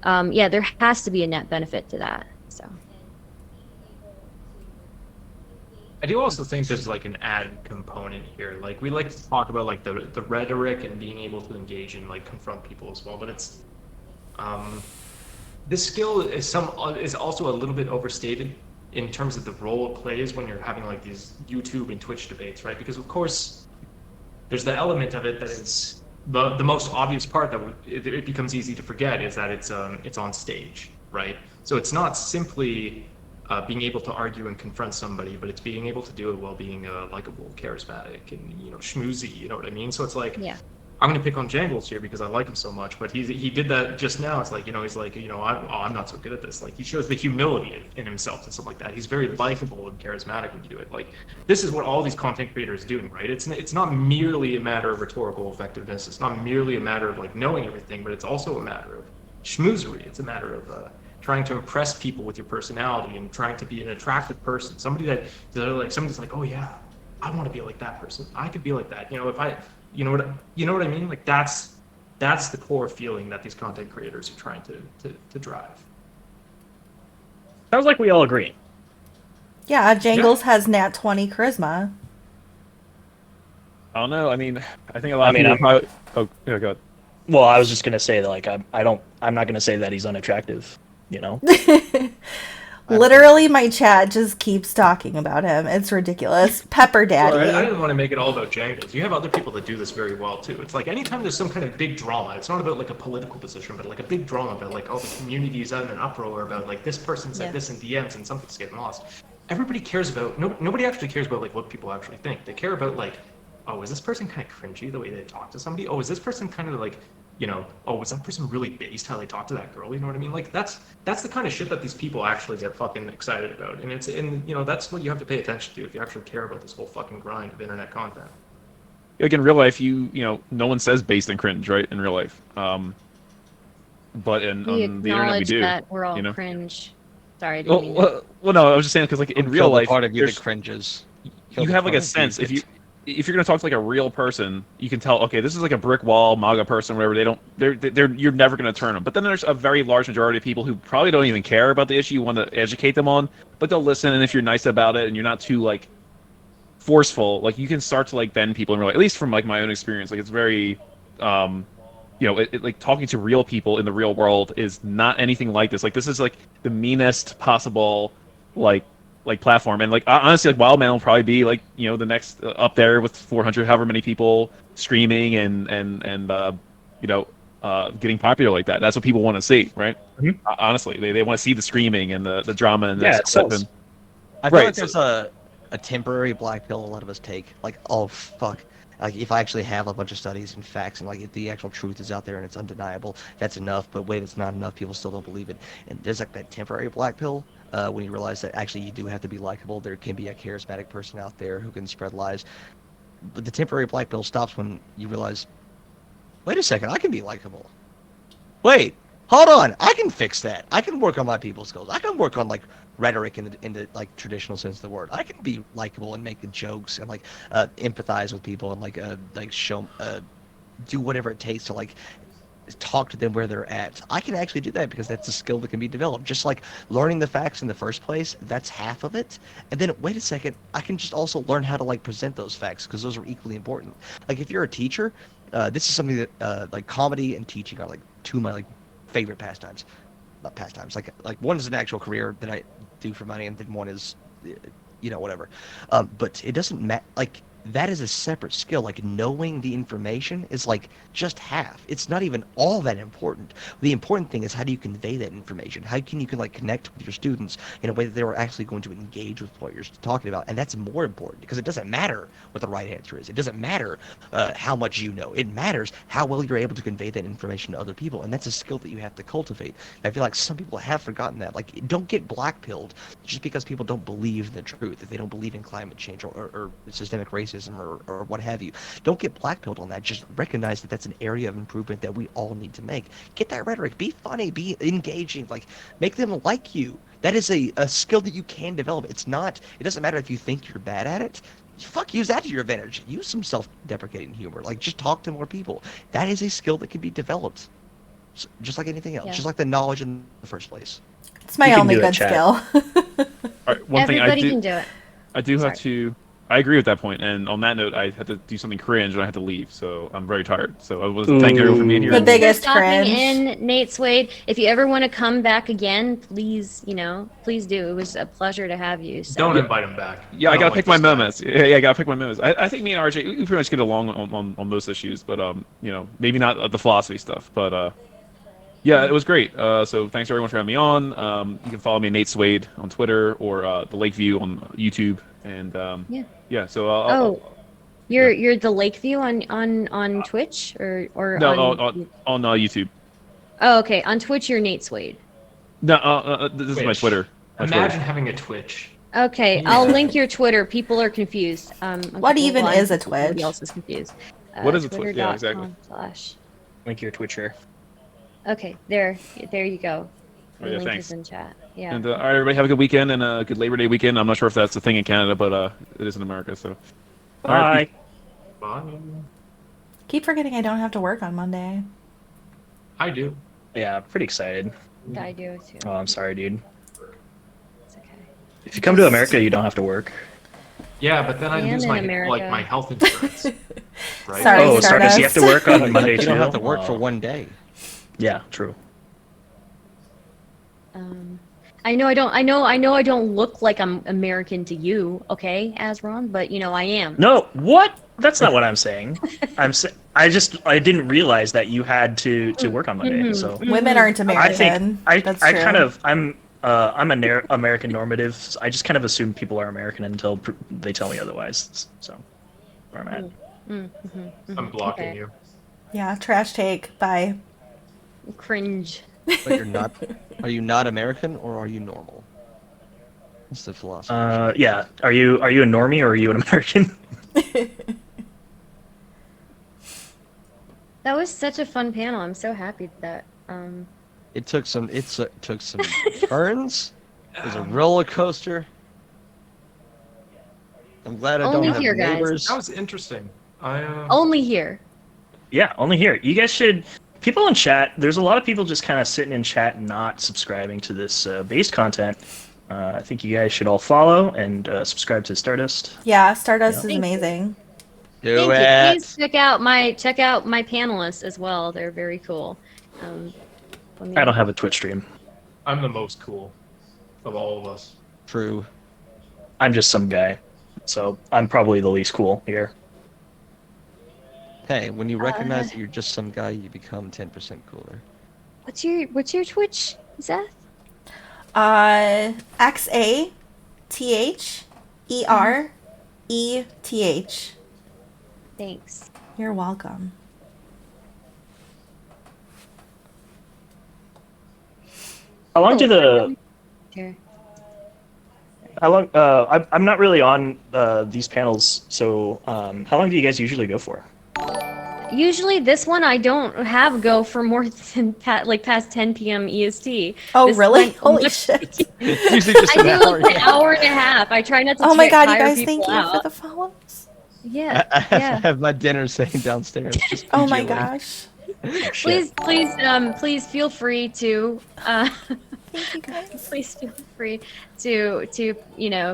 yeah, there has to be a net benefit to that. So I do also think there's like an added component here. Like we like to talk about like the rhetoric and being able to engage and like confront people as well, but it's this skill is also a little bit overstated in terms of the role it plays when you're having like these YouTube and Twitch debates, right? Because of course there's the element of it that is the most obvious part that it becomes easy to forget is that it's on stage, right? So it's not simply being able to argue and confront somebody, but it's being able to do it while being likable, charismatic, and schmoozy. You know what I mean? So it's like, yeah. I'm gonna pick on Jangles here because I like him so much, but he did that just now. It's like he's like I'm not so good at this. Like he shows the humility in himself and stuff like that. He's very likable and charismatic when you do it. Like this is what all these content creators are doing, right? It's not merely a matter of rhetorical effectiveness. It's not merely a matter of like knowing everything, but it's also a matter of schmoozery. It's a matter of trying to impress people with your personality and trying to be an attractive person. Somebody's like, oh yeah, I want to be like that person. I could be like that. If I, you know what I mean? Like that's the core feeling that these content creators are trying to drive. Sounds like we all agree. Yeah, Jangles has nat 20 charisma. I don't know. I mean, I think a lot of mean, people probably. Oh, yeah, go ahead. Well, I was just gonna say that, like, I'm not gonna say that he's unattractive. Literally, my chat just keeps talking about him. It's ridiculous. Pepper Daddy. Well, I didn't want to make it all about Jangles. You have other people that do this very well too. It's like anytime there's some kind of big drama, it's not about like a political position, but like a big drama about like, oh, the community is out in an uproar about like this person said this in DMs and something's getting lost. Everybody cares about, nobody actually cares about like what people actually think. They care about like, oh, is this person kind of cringy the way they talk to somebody? Oh, is this person kind of like, oh, was that person really based how they talked to that girl? You know what I mean? Like that's the kind of shit that these people actually get fucking excited about. And that's what you have to pay attention to if you actually care about this whole fucking grind of internet content. Like in real life, no one says based and cringe, right? In real life. But on the internet we do. That we're all you know? cringe. Sorry, I didn't mean well, no, I was just saying because like in real life, part of you that there's- cringes. you have like a sense if you're gonna talk to like a real person, you can tell, okay, this is like a brick wall MAGA person, whatever. You're never gonna turn them. But then there's a very large majority of people who probably don't even care about the issue you want to educate them on, but they'll listen. And if you're nice about it and you're not too like forceful, like you can start to like bend people in real life. At least from like my own experience, like it's very, like talking to real people in the real world is not anything like this. Like this is like the meanest possible like platform, and like honestly, like Wildman will probably be like the next up there with 400 however many people streaming and getting popular like that. That's what people want to see, right? Mhm. Honestly, they want to see the screaming and the drama and Yeah, that it stuff. sells. And I feel Right, like there's a temporary black pill a lot of us take. Like, oh fuck, Like if I actually have a bunch of studies and facts and like if the actual truth is out there and it's undeniable, that's enough. But wait, it's not enough. People still don't believe it. And there's like that temporary black pill when you realize that actually you do have to be likable. There can be a charismatic person out there who can spread lies. But the temporary black pill stops when you realize, wait a second, I can be likable. Wait, hold on, I can fix that. I can work on my people skills. I can work on like rhetoric in the like traditional sense of the word. I can be likable and make jokes and like empathize with people and like show do whatever it takes to like talk to them where they're at. I can actually do that because that's a skill that can be developed. Just like learning the facts in the first place, that's half of it. And then wait a second, I can just also learn how to like present those facts because those are equally important. Like if you're a teacher, this is something that like comedy and teaching are like two of my like favorite pastimes. Not pastimes. Like one is an actual career that I do for money, and then one is, whatever. But it doesn't matter. Like that is a separate skill. Like knowing the information is like just half. It's not even all that important. The important thing is how do you convey that information? How can you like connect with your students in a way that they are actually going to engage with what you're talking about? And that's more important because it doesn't matter what the right answer is. It doesn't matter how much you know. It matters how well you're able to convey that information to other people. And that's a skill that you have to cultivate. And I feel like some people have forgotten that. Like don't get black-pilled just because people don't believe in the truth. If they don't believe in climate change or systemic racism or what have you. Don't get black-pilled on that. Just recognize that that's an area of improvement that we all need to make. Get that rhetoric. Be funny. Be engaging. Like, make them like you. That is a skill that you can develop. It doesn't matter if you think you're bad at it. Use that to your advantage. Use some self-deprecating humor. Like, just talk to more people. That is a skill that can be developed. Just like anything else. Yeah. Just like the knowledge in the first place. It's my You can only do it, good chat. skill. All right, one thing Everybody can do it. I do have Sorry. to. I agree with that point, and on that note, I had to do something cringe, and I had to leave, so I'm very tired. So I was thank everyone for being here. The Thanks for biggest stopping cringe. in, Nate Swade. If you ever want to come back again, please, please do. It was a pleasure to have you. So. Don't invite him back. Yeah, I don't gotta like pick my this guy. moments. Yeah, I gotta pick my moments. I think me and RJ, we pretty much get along on most issues, but maybe not the philosophy stuff. But yeah, it was great. So thanks everyone for having me on. You can follow me, Nate Swade, on Twitter or the Lakeview on YouTube, and yeah. So You're the Lakeview on Twitch or no on on YouTube. Oh, okay. On Twitch, you're Nate Swade. No, this is my Twitch. Twitter. Imagine having a Twitch. Okay, I'll link your Twitter. People are confused. What even is a Everybody Twitch? else is confused. What is a Twitch? Yeah, exactly. twitter.com/. Link your Twitcher. Okay, there you go. The Oh, yeah, link thanks. is in chat. Yeah. And all right, everybody, have a good weekend and a good Labor Day weekend. I'm not sure if that's a thing in Canada, but it is in America. So, all right, Bye. Bye. Keep forgetting I don't have to work on Monday. I do. Yeah, pretty excited. I do too. Oh, I'm sorry, dude. It's okay. If you come to America, you don't have to work. Yeah, but then I And lose in my America. my health insurance. Right? Sorry, Oh, Stardust, you have to work on Monday You too. don't have to work Oh. for one day. Yeah, true. I know I don't look like I'm American to you, okay, Azron, but I am. No, what? That's not what I'm saying. I didn't realize that you had to work on Monday. Mhm. So Women aren't American. I think That's I true. kind of I'm American normative. So I just kind of assume people are American until they tell me otherwise. So where I'm at. I'm blocking Okay. you. Yeah, trash take. Bye. Cringe. But you're not. Are you not American or are you normal? That's the philosophy. Yeah. Are you a normie or are you an American? That was such a fun panel. I'm so happy that It took some turns. It was a roller coaster. I'm glad I Only don't have here, guys. neighbors. That was interesting. I only here. Yeah, only here. You guys should. People in chat. There's a lot of people just kind of sitting in chat, and not subscribing to this base content. I think you guys should all follow and subscribe to Stardust. Yeah, Stardust Yeah. is amazing. Do Thank it. you. Please check out my panelists as well. They're very cool. I don't have a Twitch stream. I'm the most cool of all of us. True. I'm just some guy, so I'm probably the least cool here. Hey, when you recognize that you're just some guy, you become 10% cooler. What's your Twitch, Zeth? XATHERETH. Thanks. You're welcome. How long do the Sure. how long? I'm not really on these panels, so how long do you guys usually go for? Usually this one I don't have go for more than past 10 p.m. EST. Oh, This really? went Holy much- shit. Usually just I an do hour. like an hour and a half. I try not to Oh my god, you tire guys, people thank you out. for the follows. Yeah, I yeah. have my dinner sitting downstairs. Just Oh my congealing. gosh. Please feel free to Thank you guys. please feel free to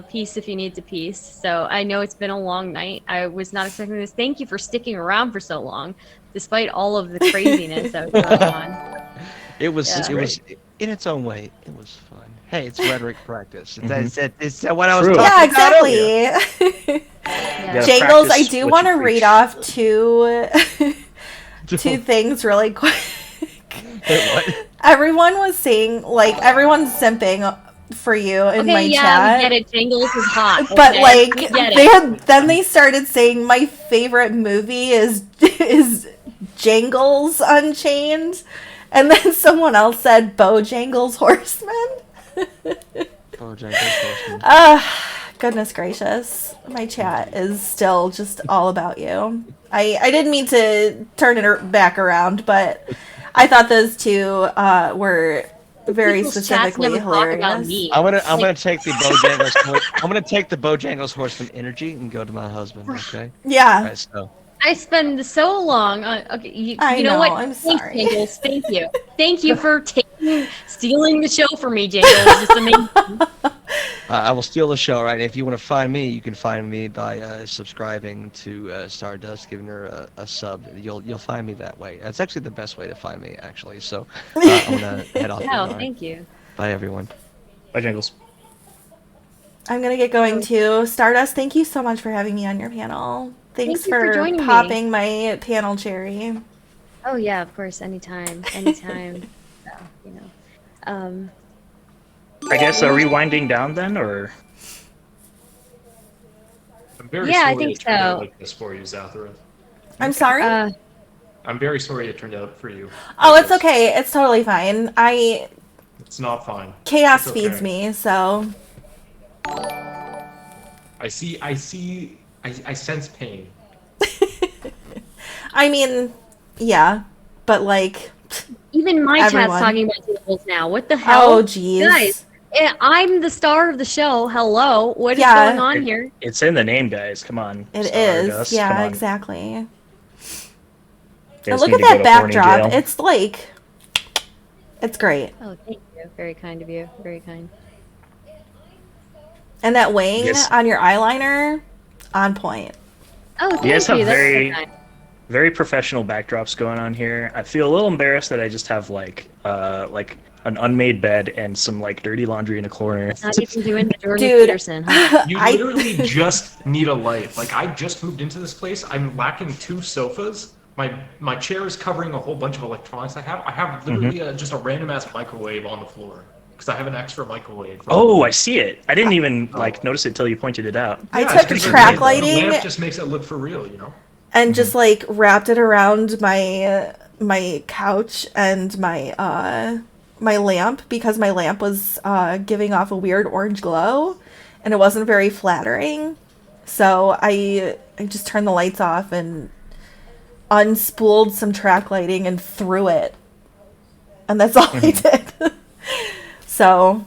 piece if you need to piece. So I know it's been a long night. I was not expecting this. Thank you for sticking around for so long, despite all of the craziness that was going on. It was Yeah. it was in its own way. It was fun. Hey, it's rhetoric practice. Mm-hmm. It's what I was True. talking Yeah, about earlier. exactly. gotta Jangles, I practice do what want to you read preach. off two things really quick. Wait, what? Everyone was saying, like, everyone's simping for you in Okay, my yeah, chat. we get it. Jingles is hot. But okay? like We get they it. then they started saying my favorite movie is Jangles Unchained, and then someone else said Bojangles Horseman. Bojangles Horseman. Goodness gracious, my chat is still just all about you. I didn't mean to turn it back around, but I thought those two were very People's chats specifically never talk about hilarious. me. I'm gonna take the Bojangles. I'm gonna take the Bojangles Horseman energy and go to my husband. Okay. Yeah. Right, so I spend so long on. Okay, I you know know, what? I'm Thanks, sorry. Jingles. Thank you. Thank you for stealing the show for me, Jingles. It's amazing. I will steal the show, right? If you want to find me, you can find me by subscribing to Stardust, giving her a sub. You'll find me that way. That's actually the best way to find me, actually. So I'm gonna head off. No, now. thank you. Bye, everyone. Bye, Jangles. I'm gonna get going too. Stardust, thank you so much for having me on your panel. Thanks Thank you for joining me. popping my panel cherry. Oh yeah, of course. Anytime. So, I guess are we winding down then, or I'm very Yeah, I sorry think it turned out so. like this for you, Zathra. I'm sorry. I'm very sorry it turned out for you. Oh, like it's this. okay. It's totally fine. It's not fine. Chaos It's okay. feeds me, so I sense pain. I mean, yeah, but like, Even my Everyone. chat's talking about Jingles now. What the hell? oh geez, Guys, I'm the star of the show. Hello. What is Yeah. going on here? it's in the name, guys? Come on. it is. Stardust, Yeah, come on. exactly. You And guys look need at to go that to horny backdrop. jail. It's like, it's great. Oh, thank you. Very kind of you. Very kind. And that wing Yes. on your eyeliner, on point. Oh, thank You guys have you. That's very- so kind. Very professional backdrops going on here. I feel a little embarrassed that I just have like an unmade bed and some like dirty laundry in a corner. Not even doing the Jordan Dude, Peterson. Huh? You literally just need a life. Like I just moved into this place. I'm lacking 2 sofas. My chair is covering a whole bunch of electronics I have. I have literally just a random ass microwave on the floor because I have an extra microwave. Oh, I see it. I didn't even like notice it till you pointed it out. I Yeah, took it's track the lighting lamp just makes it look for real, you know. and just like wrapped it around my couch and my lamp because my lamp was giving off a weird orange glow and it wasn't very flattering. So I just turned the lights off and unspooled some track lighting and threw it. And that's all I did. So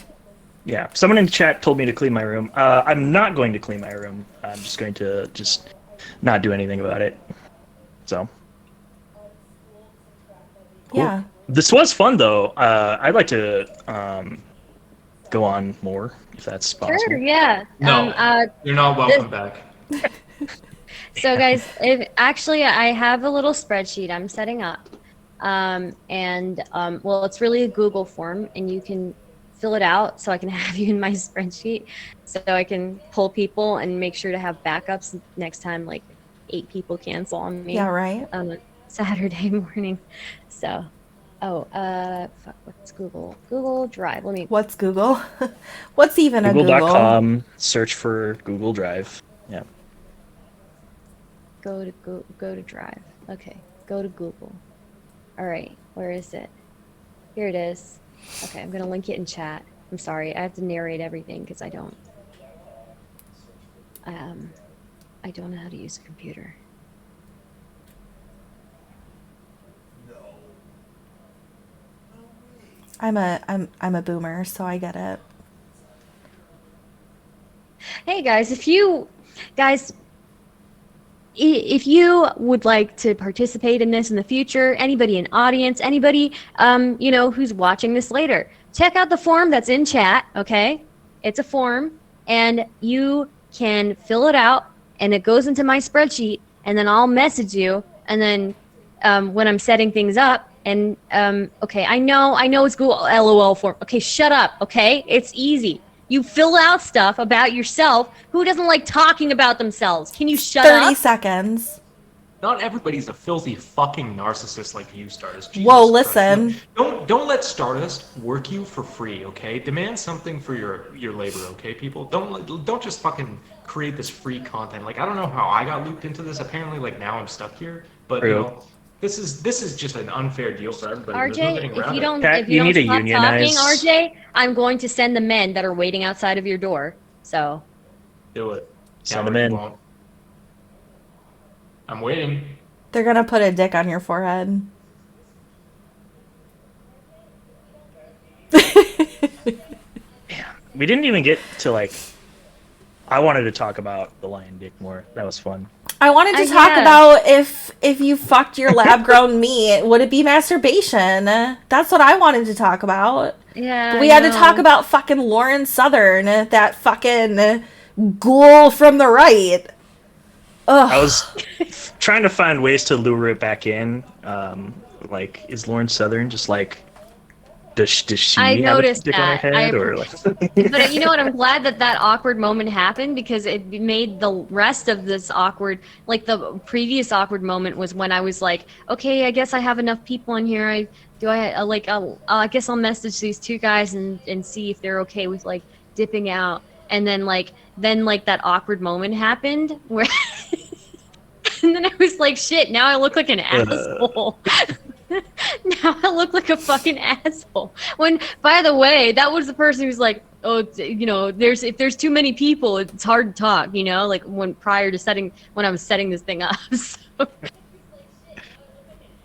Yeah, someone in chat told me to clean my room. I'm not going to clean my room. I'm just going to not do anything about it. So yeah. this was fun though. I'd like to go on more if that's possible. Sure, yeah. No, you're not welcome back. So guys, actually I have a little spreadsheet I'm setting up. Well, it's really a Google form and you can fill it out so I can have you in my spreadsheet so I can pull people and make sure to have backups next time like 8 people cancel on me. Yeah, right. On a Saturday morning. So, fuck, what's Google? Google Drive. Let me. What's Google? What's even a Google? Google.com, search for Google Drive. Yeah. Go to Drive. Okay, go to Google. All right, where is it? Here it is. Okay, I'm gonna link it in chat. I'm sorry, I have to narrate everything because I don't know how to use a computer. I'm a boomer, so I get it. Hey guys, if you would like to participate in this in the future, anybody in audience, anybody who's watching this later, check out the form that's in chat, okay? It's a form and you can fill it out and it goes into my spreadsheet and then I'll message you and then when I'm setting things up and okay, I know it's Google LOL form. Okay, shut up, okay? It's easy. You fill out stuff about yourself. Who doesn't like talking about themselves? Can you shut 30 up? 30 seconds. Not everybody's a filthy fucking narcissist like you, Stardust. Jesus Whoa, Christ. listen. Don't let Stardust work you for free, okay? Demand something for your labor, okay, people? Don't just fucking create this free content. Like, I don't know how I got looped into this. Apparently, like, now I'm stuck here. But, you know, this is just an unfair deal for everybody. There's no getting RJ, around if you it. don't Kat, you need to stop unionize. talking, RJ, I'm going to send the men that are waiting outside of your door. So Do it. Send Cameron, them in. you won't. I'm waiting. They're gonna put a dick on your forehead. We didn't even get to like. I wanted to talk about the lion dick more. That was fun. I wanted to talk about if you fucked your lab grown meat, would it be masturbation? That's what I wanted to talk about. yeah, We had to talk about fucking Lauren Southern, that fucking ghoul from the right. Ugh. I was trying to find ways to lure it back in. Like, is Lauren Southern just like? Does she I have a noticed dick on her that. head, or like? But you know what? I'm glad that awkward moment happened because it made the rest of this awkward, like the previous awkward moment was when I was like, okay, I guess I have enough people in here. I guess I'll message these two guys and see if they're okay with like dipping out. And then that awkward moment happened where, and then I was like, shit. Now I look like an asshole. Now I look like a fucking asshole. When, by the way, that was the person who's like, oh, if there's too many people, it's hard to talk, like when I was setting this thing up. So. I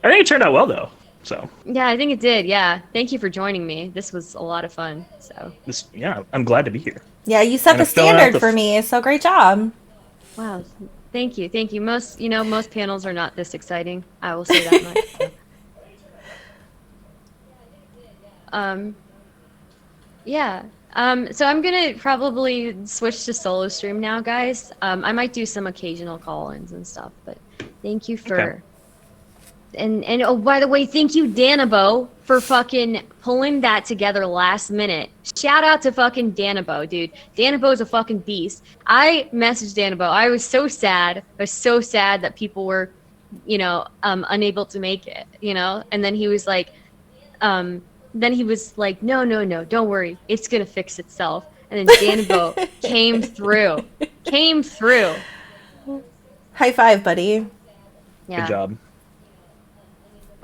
think it turned out well though. So. Yeah, I think it did. Yeah, thank you for joining me. This was a lot of fun. So. I'm glad to be here. Yeah, you set the standard for me, so great job. Wow, thank you. Most panels are not this exciting. I will say that much. Yeah. So I'm gonna probably switch to solo stream now, guys. I might do some occasional call-ins and stuff, but thank you for. Okay. And oh, by the way, thank you, Danabo, for fucking pulling that together last minute. Shout out to fucking Danabo, dude. Danabo's a fucking beast. I messaged Danabo. I was so sad. I was so sad that people were, unable to make it, And then he was like, no, don't worry. It's going to fix itself. And then Danabo came through. High five, buddy. Yeah. Good job.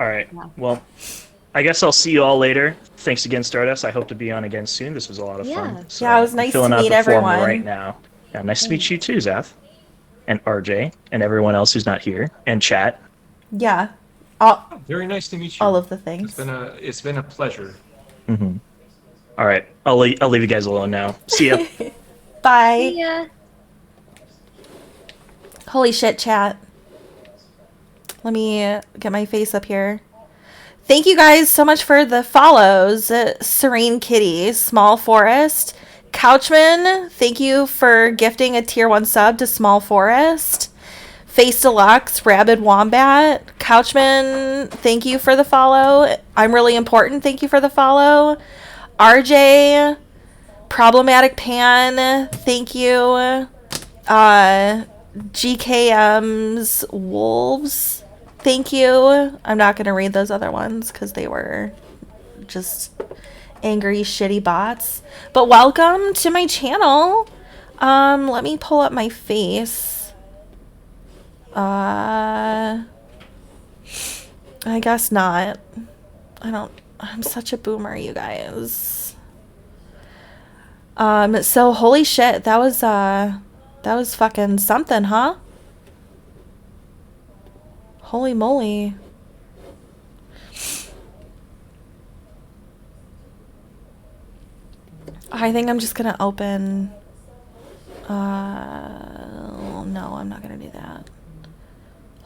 All right. Yeah. Well, I guess I'll see you all later. Thanks again, Stardust. I hope to be on again soon. This was a lot of fun. So yeah, it was nice to meet everyone right now. Yeah, nice to meet you too, Zath, and RJ, and everyone else who's not here, and chat. Yeah. Very nice to meet you. All of the things. It's been a pleasure. Mm-hmm. All right, I'll leave you guys alone now. See ya. Bye. See ya. Holy shit, chat. Let me get my face up here. Thank you guys so much for the follows. Serene Kitty, Small Forest, Couchman, thank you for gifting a tier 1 sub to Small Forest. Face Deluxe, Rabid Wombat, Couchman, thank you for the follow. I'm really important, thank you for the follow. RJ, Problematic Pan, thank you. GKM's Wolves, thank you. I'm not going to read those other ones because they were just angry, shitty bots. But welcome to my channel. Let me pull up my face. I guess not. I'm such a boomer, you guys. So holy shit, that was fucking something, huh? Holy moly. I think I'm just gonna open. No, I'm not gonna do that.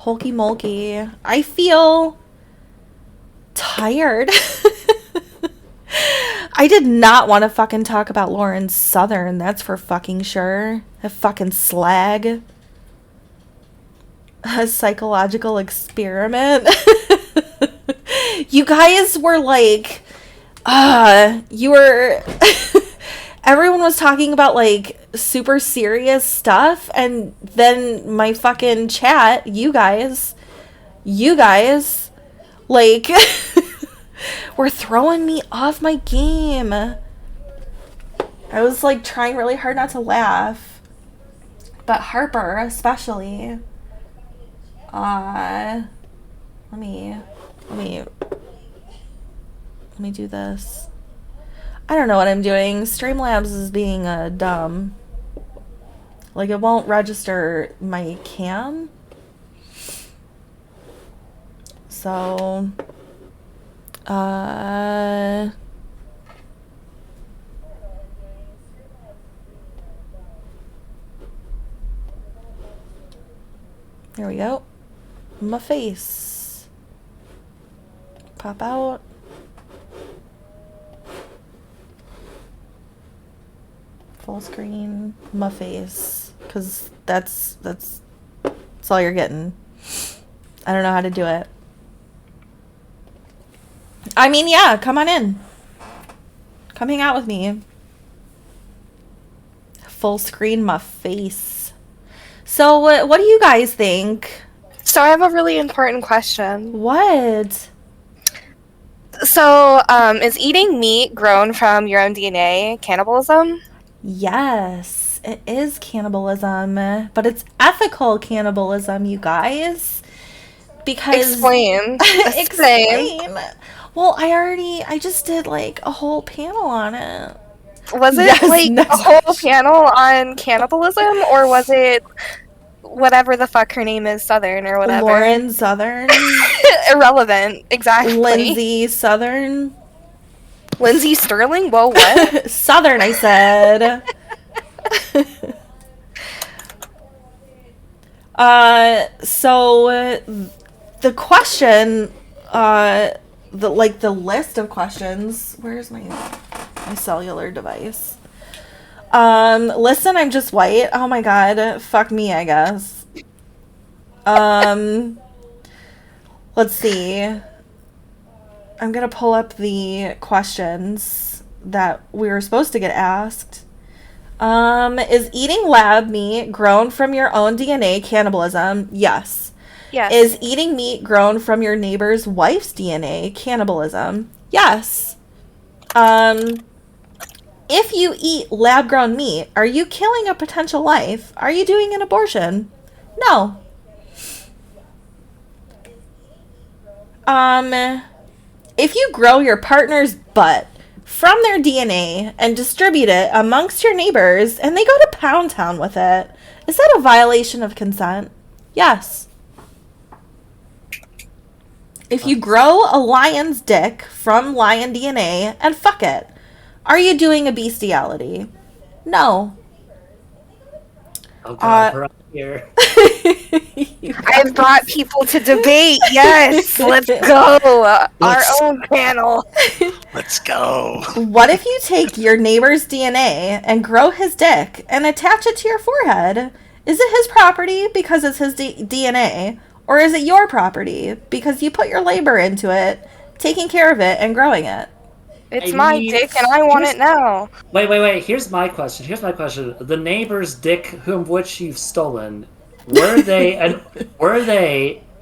Holky molky. I feel tired. I did not want to fucking talk about Lauren Southern, that's for fucking sure. A fucking slag. A psychological experiment. You guys were like, you were. Everyone was talking about like super serious stuff, and then my fucking chat, you guys, like, were throwing me off my game. I was like trying really hard not to laugh, but Harper especially. Let me do this. I don't know what I'm doing. Streamlabs is being dumb. Like, it won't register my cam. So, there we go. My face. Pop out. Full screen, my face, because that's all you're getting. I don't know how to do it. I mean, yeah, come on in. Come hang out with me. Full screen, my face. So, what do you guys think? So I have a really important question. What? So, is eating meat grown from your own DNA cannibalism? Yes, it is cannibalism, but it's ethical cannibalism, you guys. Because Explain. explain. Well, I just did like a whole panel on it. Was it Yes, like next a whole question. panel on cannibalism, or was it whatever the fuck her name is, Southern or whatever? Lauren Southern. Irrelevant, exactly. Lindsay Southern. Lindsay Sterling? Whoa, what? Southern, I said. So the question, the list of questions. Where's my cellular device? Listen, I'm just white. Oh my god, fuck me, I guess. Let's see. I'm gonna pull up the questions that we were supposed to get asked. Is eating lab meat grown from your own DNA cannibalism? Yes. Yes. Is eating meat grown from your neighbor's wife's DNA cannibalism? Yes. If you eat lab-grown meat, are you killing a potential life? Are you doing an abortion? No. If you grow your partner's butt from their DNA and distribute it amongst your neighbors and they go to Pound Town with it, is that a violation of consent? Yes. If you grow a lion's dick from lion DNA and fuck it, are you doing a bestiality? No. Oh god, we're up here. I've brought people to debate. Yes, let's go. Our own panel. Let's go. What if you take your neighbor's DNA and grow his dick and attach it to your forehead? Is it his property because it's his DNA? Or is it your property because you put your labor into it, taking care of it, and growing it? It's my dick and I want it now. Wait. Here's my question. The neighbor's dick whom which you've stolen, were they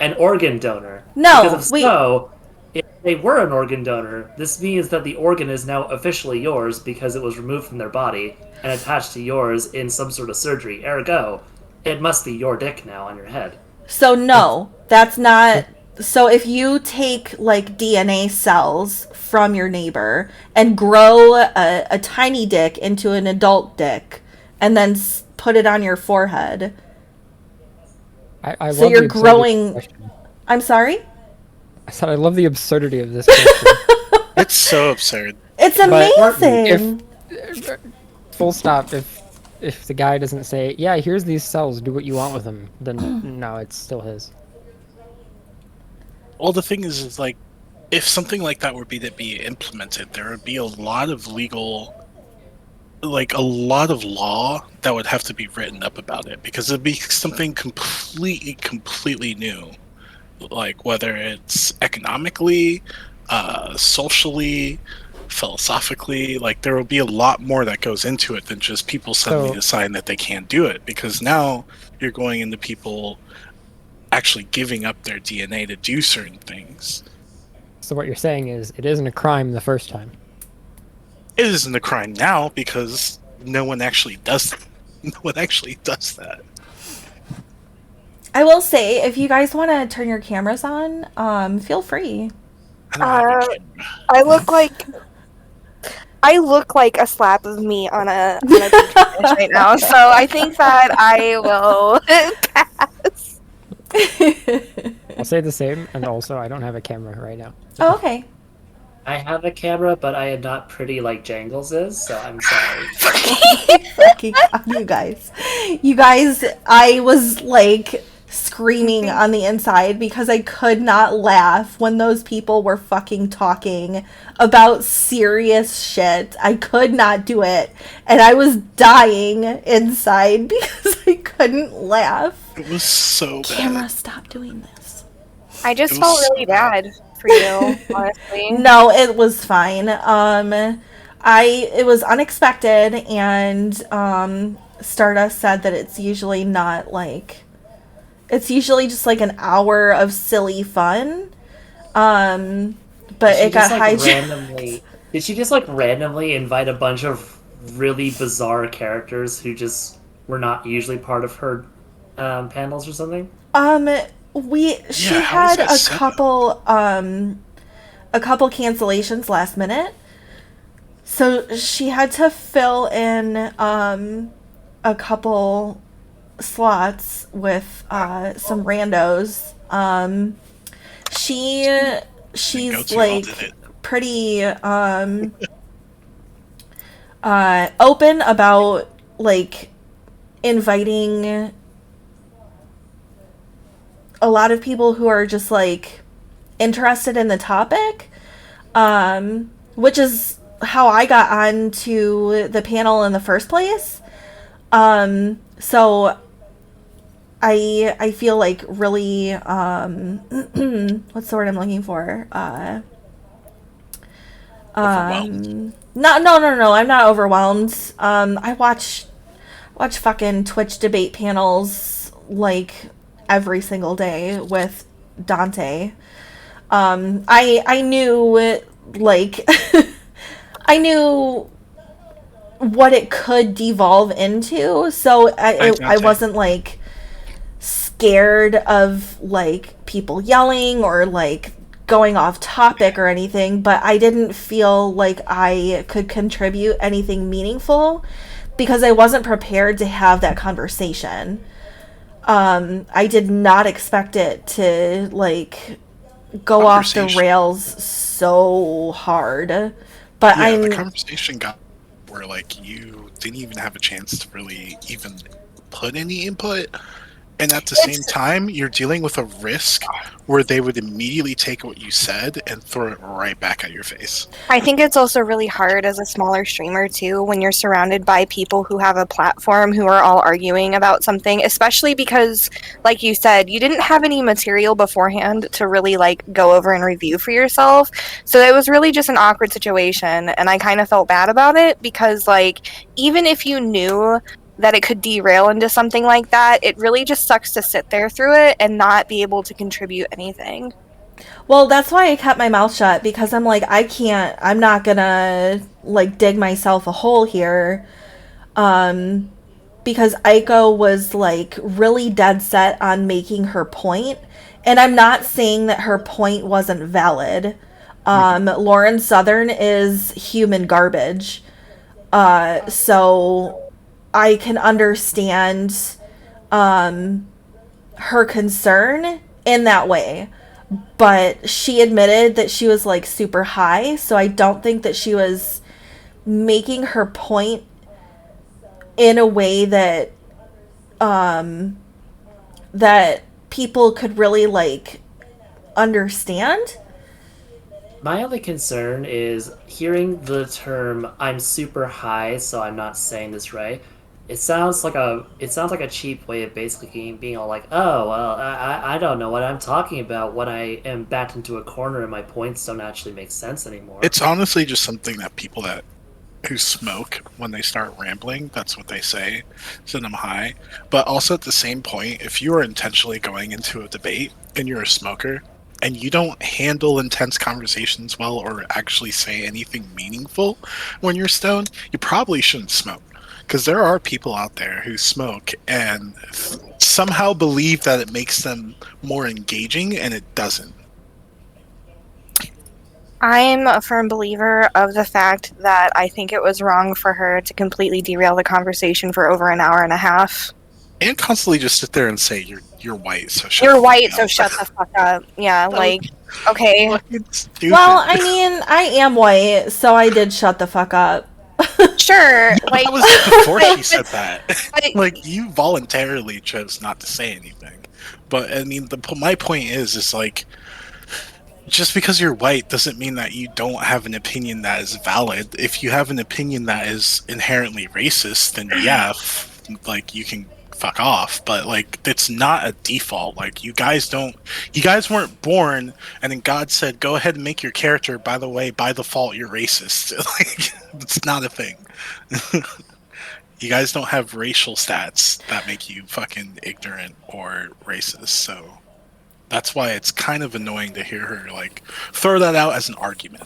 an organ donor? No, Because if so, if they were an organ donor, this means that the organ is now officially yours because it was removed from their body and attached to yours in some sort of surgery. Ergo, it must be your dick now on your head. So no, that's not. So if you take like DNA cells from your neighbor and grow a tiny dick into an adult dick, and then put it on your forehead, I so love you're the absurdity of growing. this question. I'm sorry. I said I love the absurdity of this question. It's so absurd. It's But amazing. if full stop, if the guy doesn't say, yeah, here's these cells, do what you want with them, then no, it's still his. Well, the thing is like, if something like that were to be implemented, there would be a lot of legal, like a lot of law that would have to be written up about it, because it'd be something completely new. Like whether it's economically, socially, philosophically, like there will be a lot more that goes into it than just people suddenly deciding that they can't do it, because now you're going into people actually giving up their DNA to do certain things. So what you're saying is it isn't a crime the first time. It isn't a crime now because no one actually does that. I will say, if you guys want to turn your cameras on, feel free. I look like a slap of meat on a dish right now, so I think that I will pass. I'll say the same, and also I don't have a camera right now. Oh, okay. I have a camera, but I am not pretty like Jangles is, so I'm sorry. Fucking God, you guys, I was like screaming on the inside because I could not laugh when those people were fucking talking about serious shit. I could not do it, and I was dying inside because I couldn't laugh. It was so bad. Camera, stop doing this. I just felt really bad for you, honestly. No, it was fine. It was unexpected, and Stardust said that it's usually not like, it's usually just like an hour of silly fun. But it got hijacked. Did she just like randomly invite a bunch of really bizarre characters who just were not usually part of her panels or something? She had a couple cancellations last minute, so she had to fill in a couple slots with some randos. She's like pretty open about like inviting a lot of people who are just like interested in the topic, which is how I got onto the panel in the first place. So I feel like really what's the word I'm looking for? No, I'm not overwhelmed. I watch fucking Twitch debate panels like every single day with Dante. I knew like I knew what it could devolve into, so I wasn't like scared of like people yelling or like going off topic or anything, but I didn't feel like I could contribute anything meaningful because I wasn't prepared to have that conversation. I did not expect it to like go off the rails so hard, but the conversation got where like you didn't even have a chance to really even put any input, and at the same time you're dealing with a risk where they would immediately take what you said and throw it right back at your face. I think it's also really hard as a smaller streamer too when you're surrounded by people who have a platform who are all arguing about something, especially because like you said, you didn't have any material beforehand to really like go over and review for yourself. So it was really just an awkward situation, and I kind of felt bad about it because like even if you knew that it could derail into something like that, it really just sucks to sit there through it and not be able to contribute anything. Well, that's why I kept my mouth shut, because I'm like, I'm not gonna like dig myself a hole here. because Aiko was like really dead set on making her point. And I'm not saying that her point wasn't valid. Lauren Southern is human garbage. So I can understand her concern in that way. But she admitted that she was like super high, so I don't think that she was making her point in a way that that people could really like understand. My only concern is hearing the term "I'm super high," so I'm not saying this right. It sounds like a cheap way of basically being all like, "Oh, well, I don't know what I'm talking about when I am backed into a corner and my points don't actually make sense anymore." It's honestly just something that people who smoke, when they start rambling, that's what they say, send them high. But also at the same point, if you are intentionally going into a debate and you're a smoker and you don't handle intense conversations well or actually say anything meaningful when you're stoned, you probably shouldn't smoke. Because there are people out there who smoke and somehow believe that it makes them more engaging, and it doesn't. I'm a firm believer of the fact that I think it was wrong for her to completely derail the conversation for over an hour and a half. And constantly just sit there and say you're white, so you're white, so shut the fuck up. Yeah, like, okay. Well, I mean, I am white, so I did shut the fuck up. Sure, like that was before she said that. Like, you voluntarily chose not to say anything. But I mean, my point is like, just because you're white doesn't mean that you don't have an opinion that is valid. If you have an opinion that is inherently racist, then yeah, like, you can fuck off. But like, it's not a default. Like, you guys weren't born and then God said, go ahead and make your character, by the way, by default you're racist. Like, it's not a thing. You guys don't have racial stats that make you fucking ignorant or racist. So that's why it's kind of annoying to hear her like throw that out as an argument.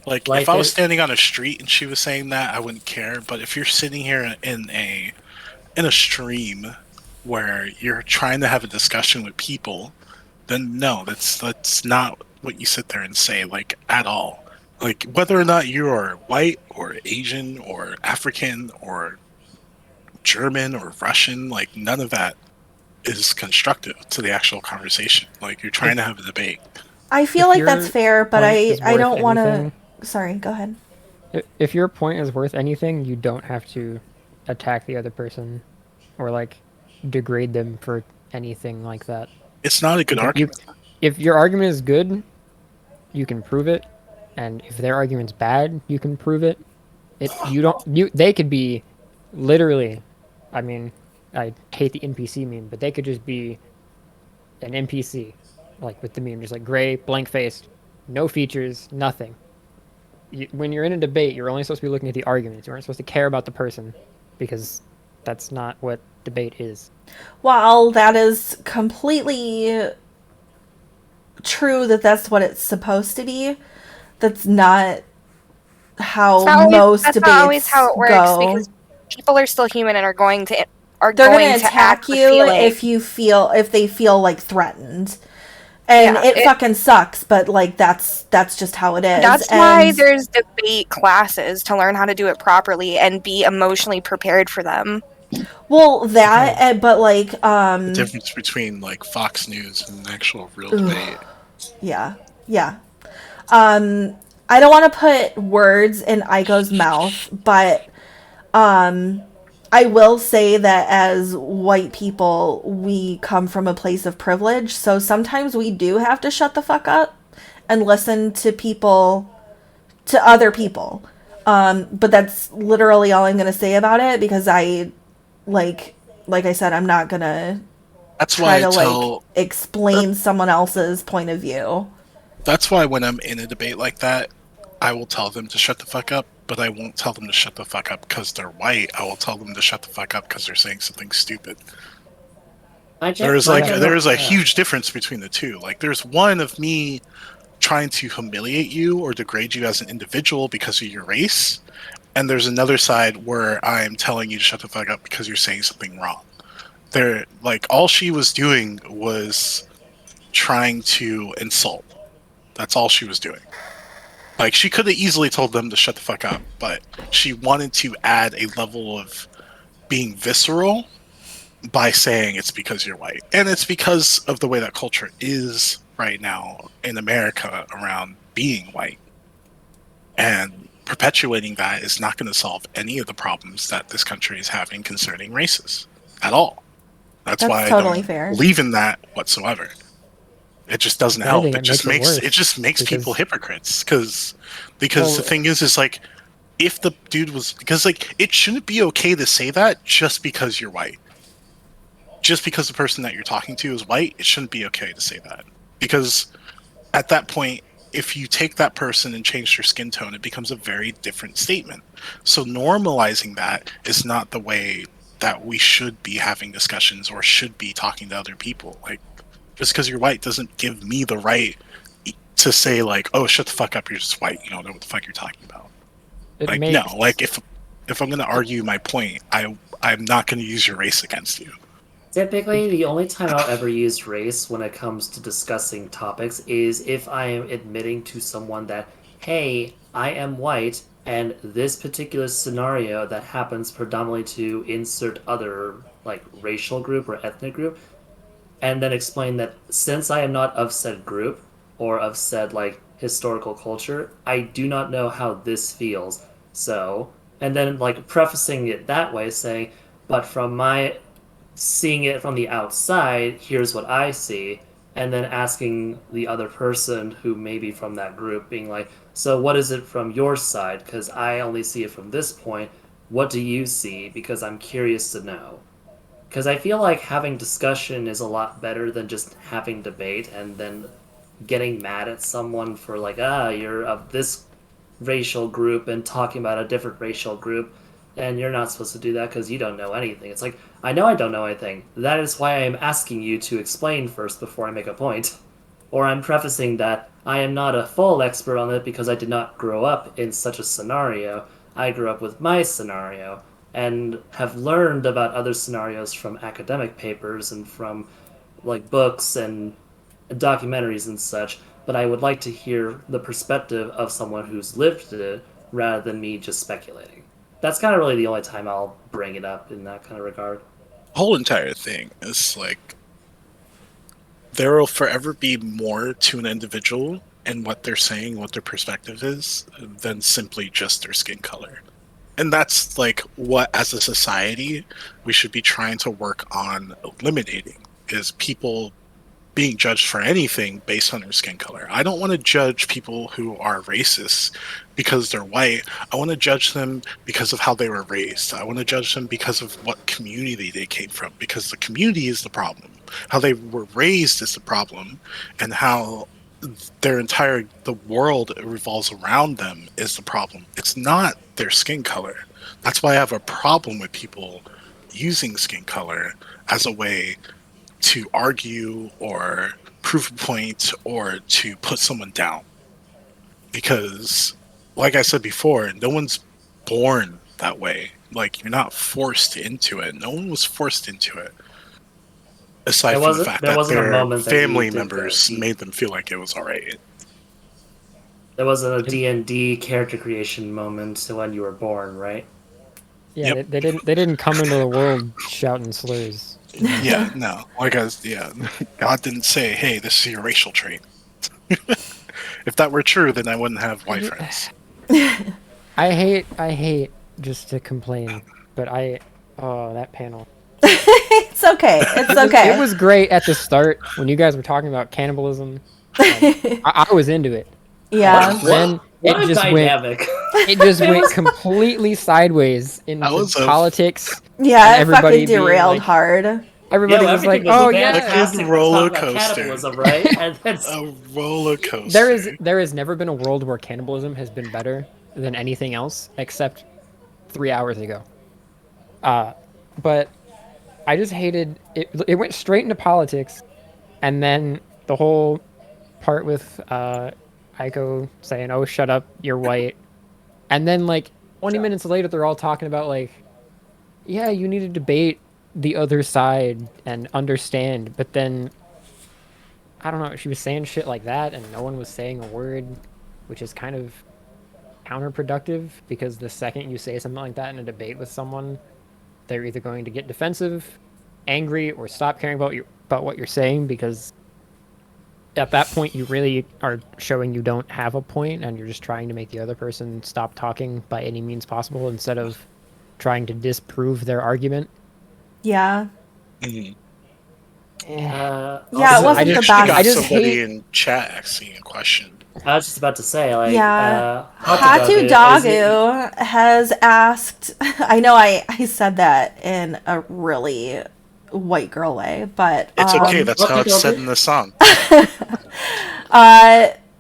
Like if I was standing on a street and she was saying that, I wouldn't care. But if you're sitting here in a stream where you're trying to have a discussion with people, then no, that's not what you sit there and say, like, at all. Like, whether or not you are white or Asian or African or German or Russian, like, none of that is constructive to the actual conversation. Like, you're trying to have a debate. I feel like that's fair, but I don't want to. Sorry, go ahead. If your point is worth anything, you don't have to attack the other person or like degrade them for anything like that. It's not a good argument. If your argument is good, you can prove it, and if their argument's bad, you can prove it. They could be literally, I mean, I hate the NPC meme, but they could just be an NPC, like with the meme, just like gray, blank faced, no features, nothing. When you're in a debate, you're only supposed to be looking at the arguments. You aren't supposed to care about the person, because that's not what debate is. While that is completely true that that's what it's supposed to be, that's not how most debates not always how it works, go. because people are still human and are going to They're going to attack you if they feel like threatened. And it fucking sucks, but like that's just how it is. That's why there's debate classes, to learn how to do it properly and be emotionally prepared for them. Well, that, but like the difference between like Fox News and actual real debate. Yeah. I don't want to put words in Aiko's mouth, but I will say that as white people, we come from a place of privilege, so sometimes we do have to shut the fuck up and listen to other people. But that's literally all I'm going to say about it, because like I said, I'm not going to try to explain someone else's point of view. That's why when I'm in a debate like that, I will tell them to shut the fuck up, but I won't tell them to shut the fuck up because they're white. I will tell them to shut the fuck up because they're saying something stupid. There's a huge difference between the two. Like, there's one of me trying to humiliate you or degrade you as an individual because of your race, and there's another side where I'm telling you to shut the fuck up because you're saying something wrong. They're like, all she was doing was trying to insult. That's all she was doing. Like, she could have easily told them to shut the fuck up, but she wanted to add a level of being visceral by saying it's because you're white. And it's because of the way that culture is right now in America around being white. And perpetuating that is not going to solve any of the problems that this country is having concerning races at all. That's why totally I don't fair. believe in that whatsoever. It just doesn't I help. think It just makes because people hypocrites because the thing is like, if the dude was, because like, it shouldn't be okay to say that just because you're white. Just because the person that you're talking to is white, it shouldn't be okay to say that. Because at that point, if you take that person and change their skin tone, it becomes a very different statement. So normalizing that is not the way that we should be having discussions or should be talking to other people. Like, just because you're white doesn't give me the right to say like, oh, shut the fuck up, you're just white, you don't know what the fuck you're talking about. No, like, if I'm going to argue my point, I'm not going to use your race against you. Typically, the only time I'll ever use race when it comes to discussing topics is if I am admitting to someone that, hey, I am white, and this particular scenario that happens predominantly to insert other, like, racial group or ethnic group, and then explain that since I am not of said group or of said, like, historical culture, I do not know how this feels. So, and then, like, prefacing it that way, saying, but from my seeing it from the outside, here's what I see, and then asking the other person who may be from that group, being like, so what is it from your side? Because I only see it from this point. What do you see? Because I'm curious to know. Because I feel like having discussion is a lot better than just having debate and then getting mad at someone for like, you're of this racial group and talking about a different racial group, and you're not supposed to do that because you don't know anything. It's like, I know I don't know anything. That is why I am asking you to explain first before I make a point. Or I'm prefacing that I am not a full expert on it because I did not grow up in such a scenario. I grew up with my scenario and have learned about other scenarios from academic papers and from like books and documentaries and such, but I would like to hear the perspective of someone who's lived it rather than me just speculating. That's kind of really the only time I'll bring it up in that kind of regard. The whole entire thing is like, there will forever be more to an individual and what they're saying, what their perspective is, than simply just their skin color. And that's like what, as a society, we should be trying to work on eliminating, is people being judged for anything based on their skin color. I don't want to judge people who are racist because they're white. I want to judge them because of how they were raised. I want to judge them because of what community they came from, because the community is the problem. How they were raised is the problem, and how the world revolves around them is the problem. It's not their skin color. That's why I have a problem with people using skin color as a way to argue or prove a point or to put someone down. Because, like I said before, no one's born that way. Like, you're not forced into it. No one was forced into it. Aside from the fact that their family members made them feel like it was alright. There wasn't a D&D character creation moment when you were born, right? Yeah, they didn't come into the world shouting slurs. Yeah, no. God didn't say, hey, this is your racial trait. If that were true, then I wouldn't have white friends. I hate just to complain, but that panel. It's okay. It's okay. It was great at the start when you guys were talking about cannibalism. I was into it. Yeah. Then it just went completely sideways into politics. Yeah, it fucking derailed hard. Everybody was like, "Oh yeah, a roller coaster, right?" And a roller coaster. There has never been a world where cannibalism has been better than anything else except 3 hours ago. But I just hated it. It went straight into politics, and then the whole part with Aiko saying, "Oh, shut up, you're white," and then like 20 minutes later, they're all talking about like, yeah, you need to debate the other side and understand. But then, I don't know, she was saying shit like that, and no one was saying a word, which is kind of counterproductive because the second you say something like that in a debate with someone, they're either going to get defensive, angry, or stop caring about what you're saying, because at that point you really are showing you don't have a point and you're just trying to make the other person stop talking by any means possible instead of trying to disprove their argument. Yeah. Mhm. Yeah, it wasn't the best. I just somebody in chat asking a question. I was just about to say, like, Yeah. Hatu Hatu Dagu has asked, I know I said that in a really white girl way, but It's okay, that's how it's said in the song.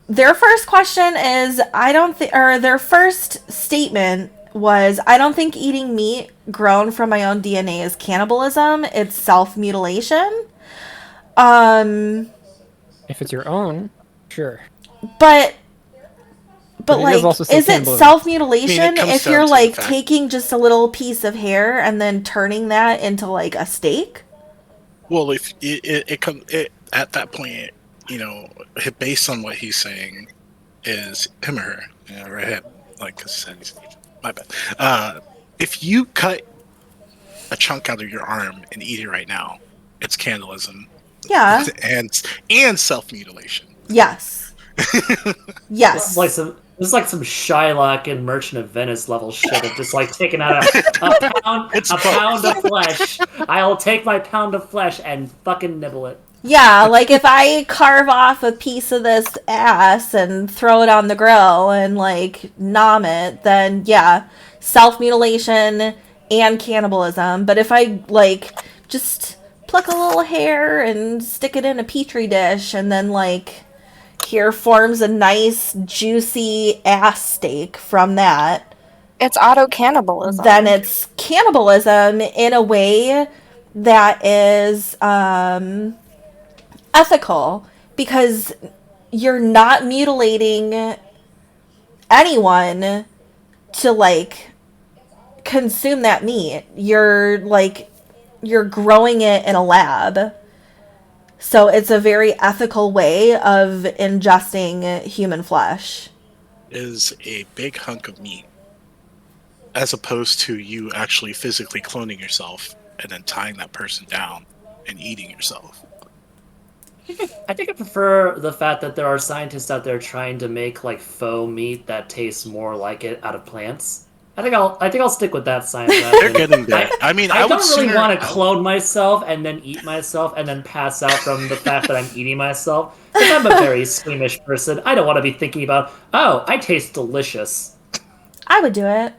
Their first question is, their first statement was, I don't think eating meat grown from my own DNA is cannibalism, it's self-mutilation. If it's your own, sure. But But like, is it self-mutilation if you're like taking just a little piece of hair and then turning that into like a steak? Well, if it comes at that point, you know, based on what he's saying, is him or her, you know, right? Like, cause my bad. If you cut a chunk out of your arm and eat it right now, it's cannibalism. Yeah. and self-mutilation. Yes. Yes. This is like some Shylock and Merchant of Venice level shit of just like taking out a pound of flesh. I'll take my pound of flesh and fucking nibble it. Yeah, like if I carve off a piece of this ass and throw it on the grill and like nom it, then yeah, self-mutilation and cannibalism. But if I like just pluck a little hair and stick it in a petri dish and then like here forms a nice juicy ass steak from that, it's auto-cannibalism. Then it's cannibalism in a way that is ethical, because you're not mutilating anyone to like consume that meat. You're growing it in a lab. So it's a very ethical way of ingesting human flesh. Is a big hunk of meat, as opposed to you actually physically cloning yourself and then tying that person down and eating yourself. I think I prefer the fact that there are scientists out there trying to make like faux meat that tastes more like it out of plants. I think I'll stick with that science. They're getting there. I mean, I would don't really sooner- want to clone myself and then eat myself and then pass out from the fact that I'm eating myself. Because I'm a very squeamish person. I don't want to be thinking about, oh, I taste delicious. I would do it.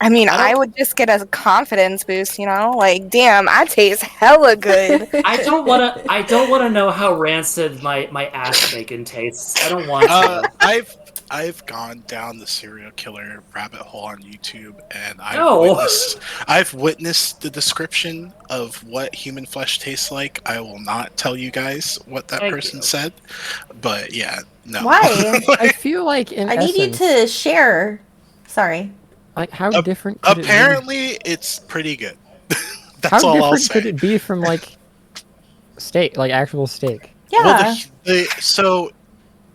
I mean, I would just get a confidence boost, you know? Like, damn, I taste hella good. I don't want to know how rancid my ass bacon tastes. I don't want to. I've gone down the serial killer rabbit hole on YouTube, and I've witnessed the description of what human flesh tastes like. I will not tell you guys what that person said, but yeah, no. Why? I feel like I need you to share. Sorry. Like, how different could apparently it's pretty good. That's how all I'll different say. could it be from like steak, like actual steak? Yeah. Well, so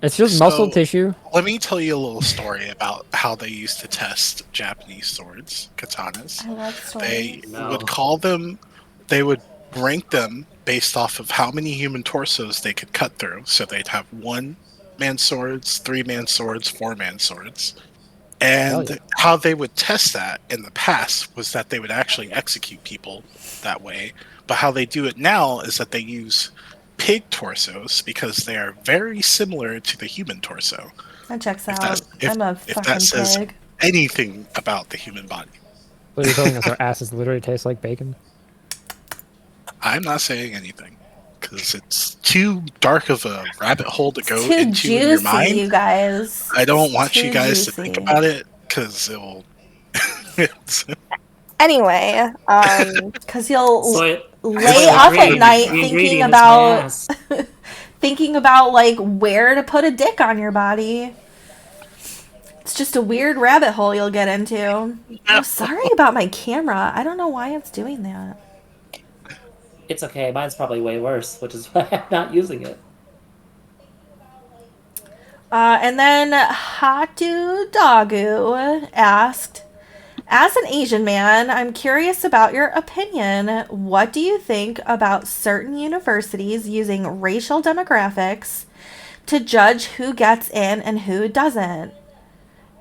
it's just muscle tissue. Let me tell you a little story about how they used to test Japanese swords, katanas. I love stories. Would call them, they would rank them based off of how many human torsos they could cut through. So they'd have 1-man swords, 3-man swords, 4-man swords. And how they would test that in the past was that they would actually execute people that way. But how they do it now is that they use pig torsos because they are very similar to the human torso. That checks out. I'm a if fucking that says pig. anything about the human body. So you're telling us our asses literally taste like bacon? I'm not saying anything because it's too dark of a rabbit hole to go Too into juicy, in your mind. you guys. I don't want Too you guys to juicy. think about it because it will. Anyway, because you'll So lay up at night thinking about like where to put a dick on your body. It's just a weird rabbit hole you'll get into. Oh, sorry about my camera. I don't know why it's doing that. It's okay. Mine's probably way worse, which is why I'm not using it. And then Hatu Dagu asked, as an Asian man, I'm curious about your opinion. What do you think about certain universities using racial demographics to judge who gets in and who doesn't?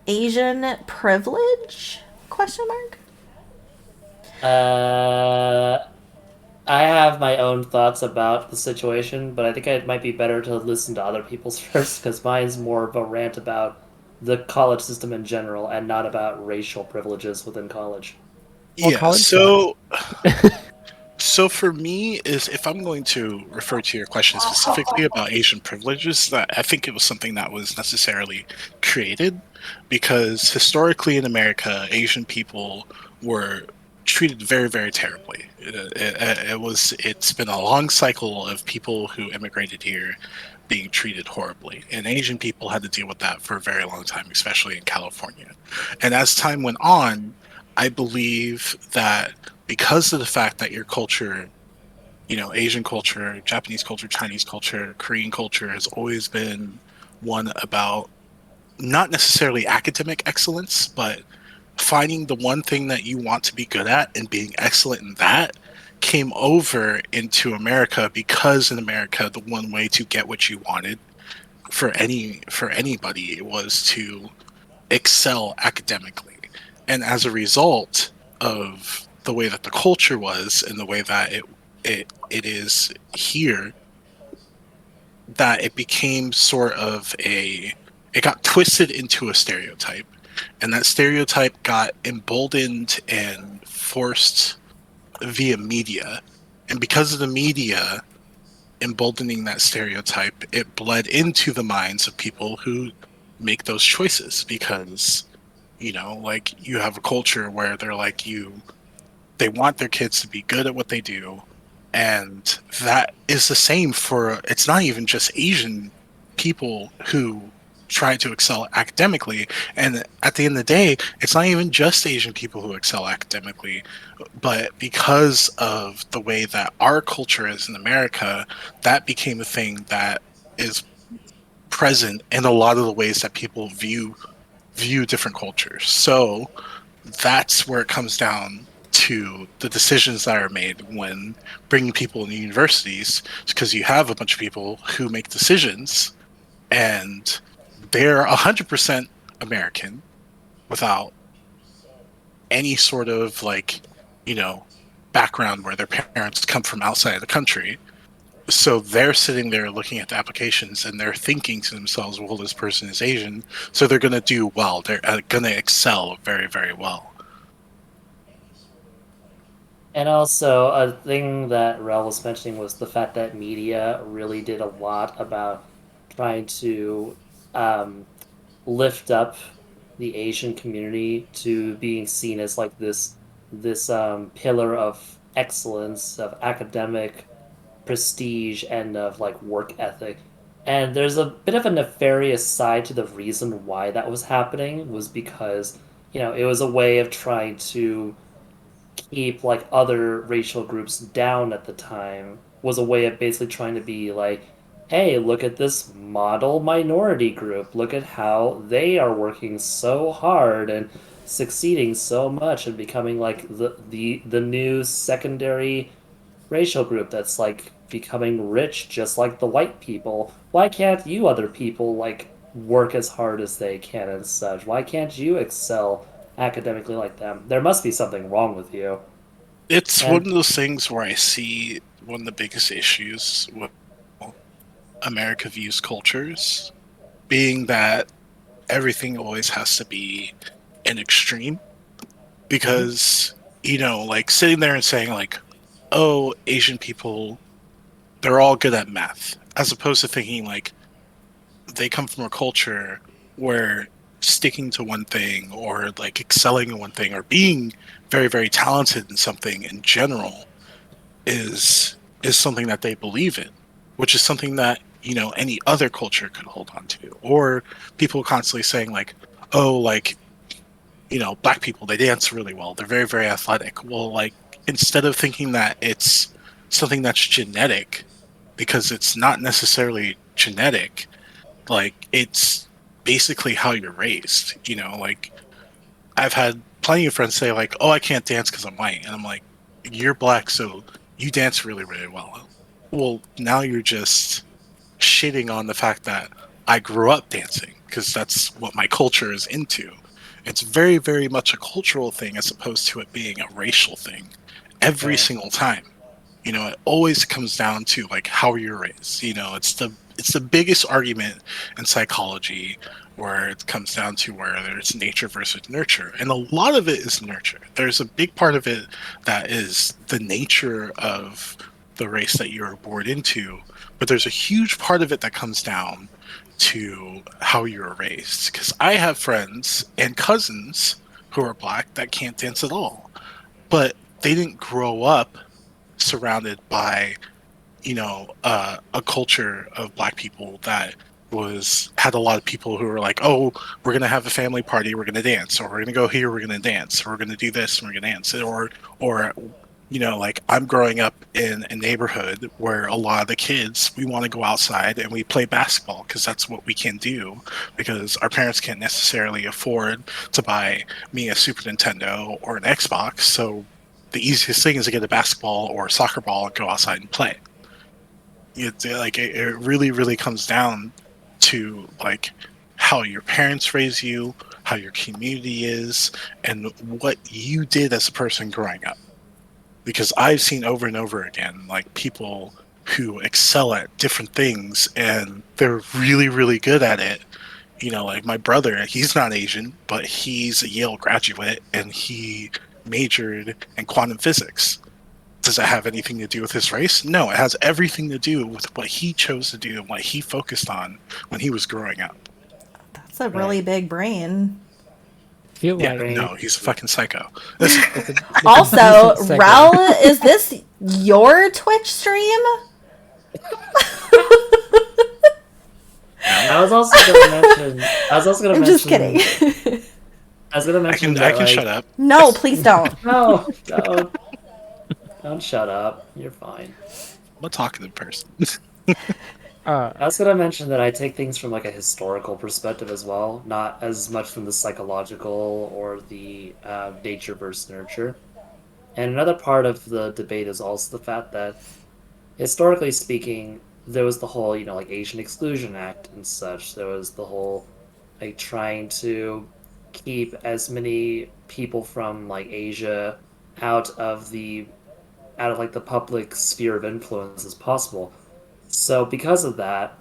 Asian privilege? Question mark. I have my own thoughts about the situation, but I think it might be better to listen to other people's first, because mine's more of a rant about the college system in general and not about racial privileges within college. Yeah, so for me, is if I'm going to refer to your question specifically about Asian privileges, that I think it was something that was necessarily created because historically in America, Asian people were treated very, very terribly. It's been a long cycle of people who immigrated here being treated horribly, and Asian people had to deal with that for a very long time, especially in California. And as time went on, I believe that because of the fact that your culture, Asian culture, Japanese culture, Chinese culture, Korean culture has always been one about not necessarily academic excellence, but finding the one thing that you want to be good at and being excellent in that came over into America because in America the one way to get what you wanted for anybody was to excel academically. And as a result of the way that the culture was and the way that it is here, that it became sort of it got twisted into a stereotype. And that stereotype got emboldened and forced via media. And because of the media emboldening that stereotype, it bled into the minds of people who make those choices because like you have a culture where they want their kids to be good at what they do, and that is the same for, it's not even just Asian people who try to excel academically, and at the end of the day it's not even just Asian people who excel academically, but because of the way that our culture is in America, that became a thing that is present in a lot of the ways that people view different cultures. So that's where it comes down to the decisions that are made when bringing people into universities, because you have a bunch of people who make decisions and they're 100% American without any sort of background where their parents come from outside of the country. So they're sitting there looking at the applications and they're thinking to themselves, well, this person is Asian, so they're going to do well. They're going to excel very, very well. And also, a thing that Rel was mentioning was the fact that media really did a lot about trying to lift up the Asian community to being seen as like this pillar of excellence, of academic prestige, and of like work ethic. And there's a bit of a nefarious side to the reason why that was happening was because it was a way of trying to keep like other racial groups down at the time, was a way of basically trying to be like, hey, look at this model minority group, look at how they are working so hard and succeeding so much and becoming like the new secondary racial group that's like becoming rich just like the white people. Why can't you other people like work as hard as they can and such? Why can't you excel academically like them? There must be something wrong with you. It's one of those things where I see one of the biggest issues with America views cultures being that everything always has to be an extreme, because like sitting there and saying like, oh, Asian people, they're all good at math, as opposed to thinking like they come from a culture where sticking to one thing or like excelling in one thing or being very, very talented in something in general is something that they believe in, which is something that any other culture could hold on to. Or people constantly saying like, oh, like, black people, they dance really well. They're very, very athletic. Well, like, instead of thinking that it's something that's genetic, because it's not necessarily genetic, like, it's basically how you're raised. Like, I've had plenty of friends say, like, oh, I can't dance because I'm white. And I'm like, you're black, so you dance really, really well. Well, now you're just shitting on the fact that I grew up dancing because that's what my culture is into. It's very, very much a cultural thing as opposed to it being a racial thing every single time. It always comes down to like how you're raised. It's the biggest argument in psychology where it comes down to whether it's nature versus nurture. And a lot of it is nurture. There's a big part of it that is the nature of the race that you were born into, but there's a huge part of it that comes down to how you were raised. Because I have friends and cousins who are black that can't dance at all, but they didn't grow up surrounded by a culture of black people that had a lot of people who were like, oh, we're gonna have a family party, we're gonna dance, or we're gonna go here, we're gonna dance, or we're gonna do this and we're gonna dance, or like, I'm growing up in a neighborhood where a lot of the kids, we want to go outside and we play basketball because that's what we can do, because our parents can't necessarily afford to buy me a Super Nintendo or an Xbox. So the easiest thing is to get a basketball or a soccer ball and go outside and play. It really, really comes down to like how your parents raise you, how your community is, and what you did as a person growing up. Because I've seen over and over again, like, people who excel at different things and they're really, really good at it. Like my brother, he's not Asian, but he's a Yale graduate and he majored in quantum physics. Does that have anything to do with his race? No, it has everything to do with what he chose to do and what he focused on when he was growing up. That's a really big brain. No, he's a fucking psycho. Also, Rel, is this your Twitch stream? I was also going to mention. I'm just kidding. I was going to mention. I can shut up. No, please don't. No, don't shut up. You're fine. I'm a talkative person. I was going to mention that I take things from like a historical perspective as well, not as much from the psychological or the nature versus nurture. And another part of the debate is also the fact that, historically speaking, there was the whole, like Asian Exclusion Act and such. There was the whole, like, trying to keep as many people from like Asia out of like the public sphere of influence as possible. So because of that,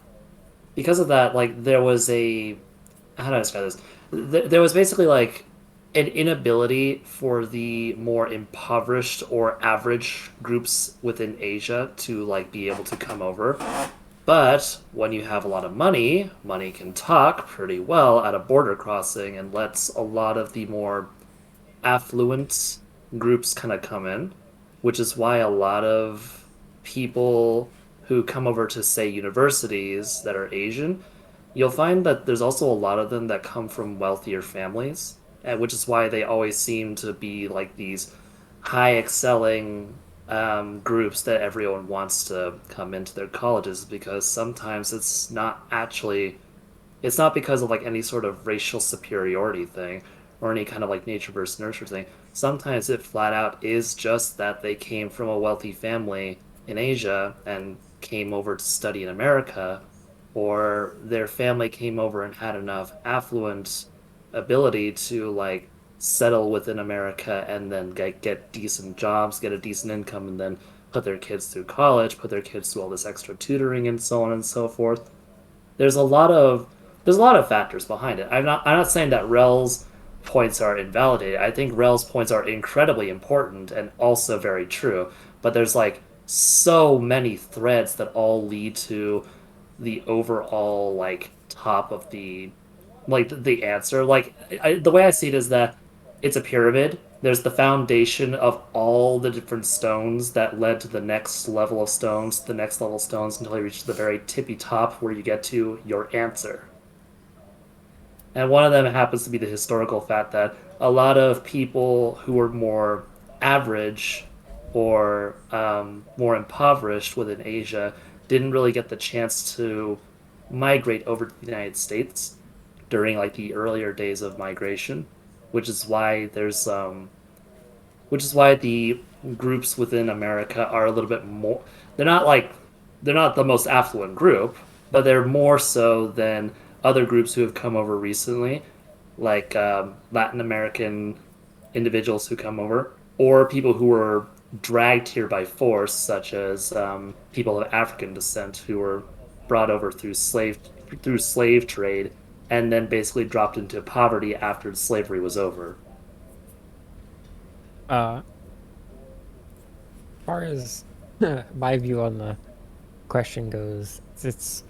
like, there was how do I describe this? There was basically like an inability for the more impoverished or average groups within Asia to like be able to come over. But when you have a lot of money can talk pretty well at a border crossing and lets a lot of the more affluent groups kind of come in, which is why a lot of people who come over to, say, universities that are Asian, you'll find that there's also a lot of them that come from wealthier families, which is why they always seem to be like these high excelling groups that everyone wants to come into their colleges, because sometimes it's not because of like any sort of racial superiority thing or any kind of like nature versus nurture thing. Sometimes it flat out is just that they came from a wealthy family in Asia and came over to study in America, or their family came over and had enough affluent ability to like settle within America and then get decent jobs, get a decent income, and then put their kids through college, put their kids through all this extra tutoring and so on and so forth. There's a lot of factors behind it. I'm not saying that Rel's points are invalidated. I think Rel's points are incredibly important and also very true. But there's like so many threads that all lead to the overall like top of the answer. Like, the way I see it is that it's a pyramid. There's the foundation of all the different stones that led to the next level of stones, the next level of stones, until you reach the very tippy top where you get to your answer. And one of them happens to be the historical fact that a lot of people who were more average or more impoverished within Asia didn't really get the chance to migrate over to the United States during like the earlier days of migration, which is why the groups within America are a little bit more. They're not like they're not the most affluent group, but they're more so than other groups who have come over recently, like Latin American individuals who come over, or people who were dragged here by force, such as people of African descent who were brought over through slave trade, and then basically dropped into poverty after slavery was over. As far as my view on the question goes, it's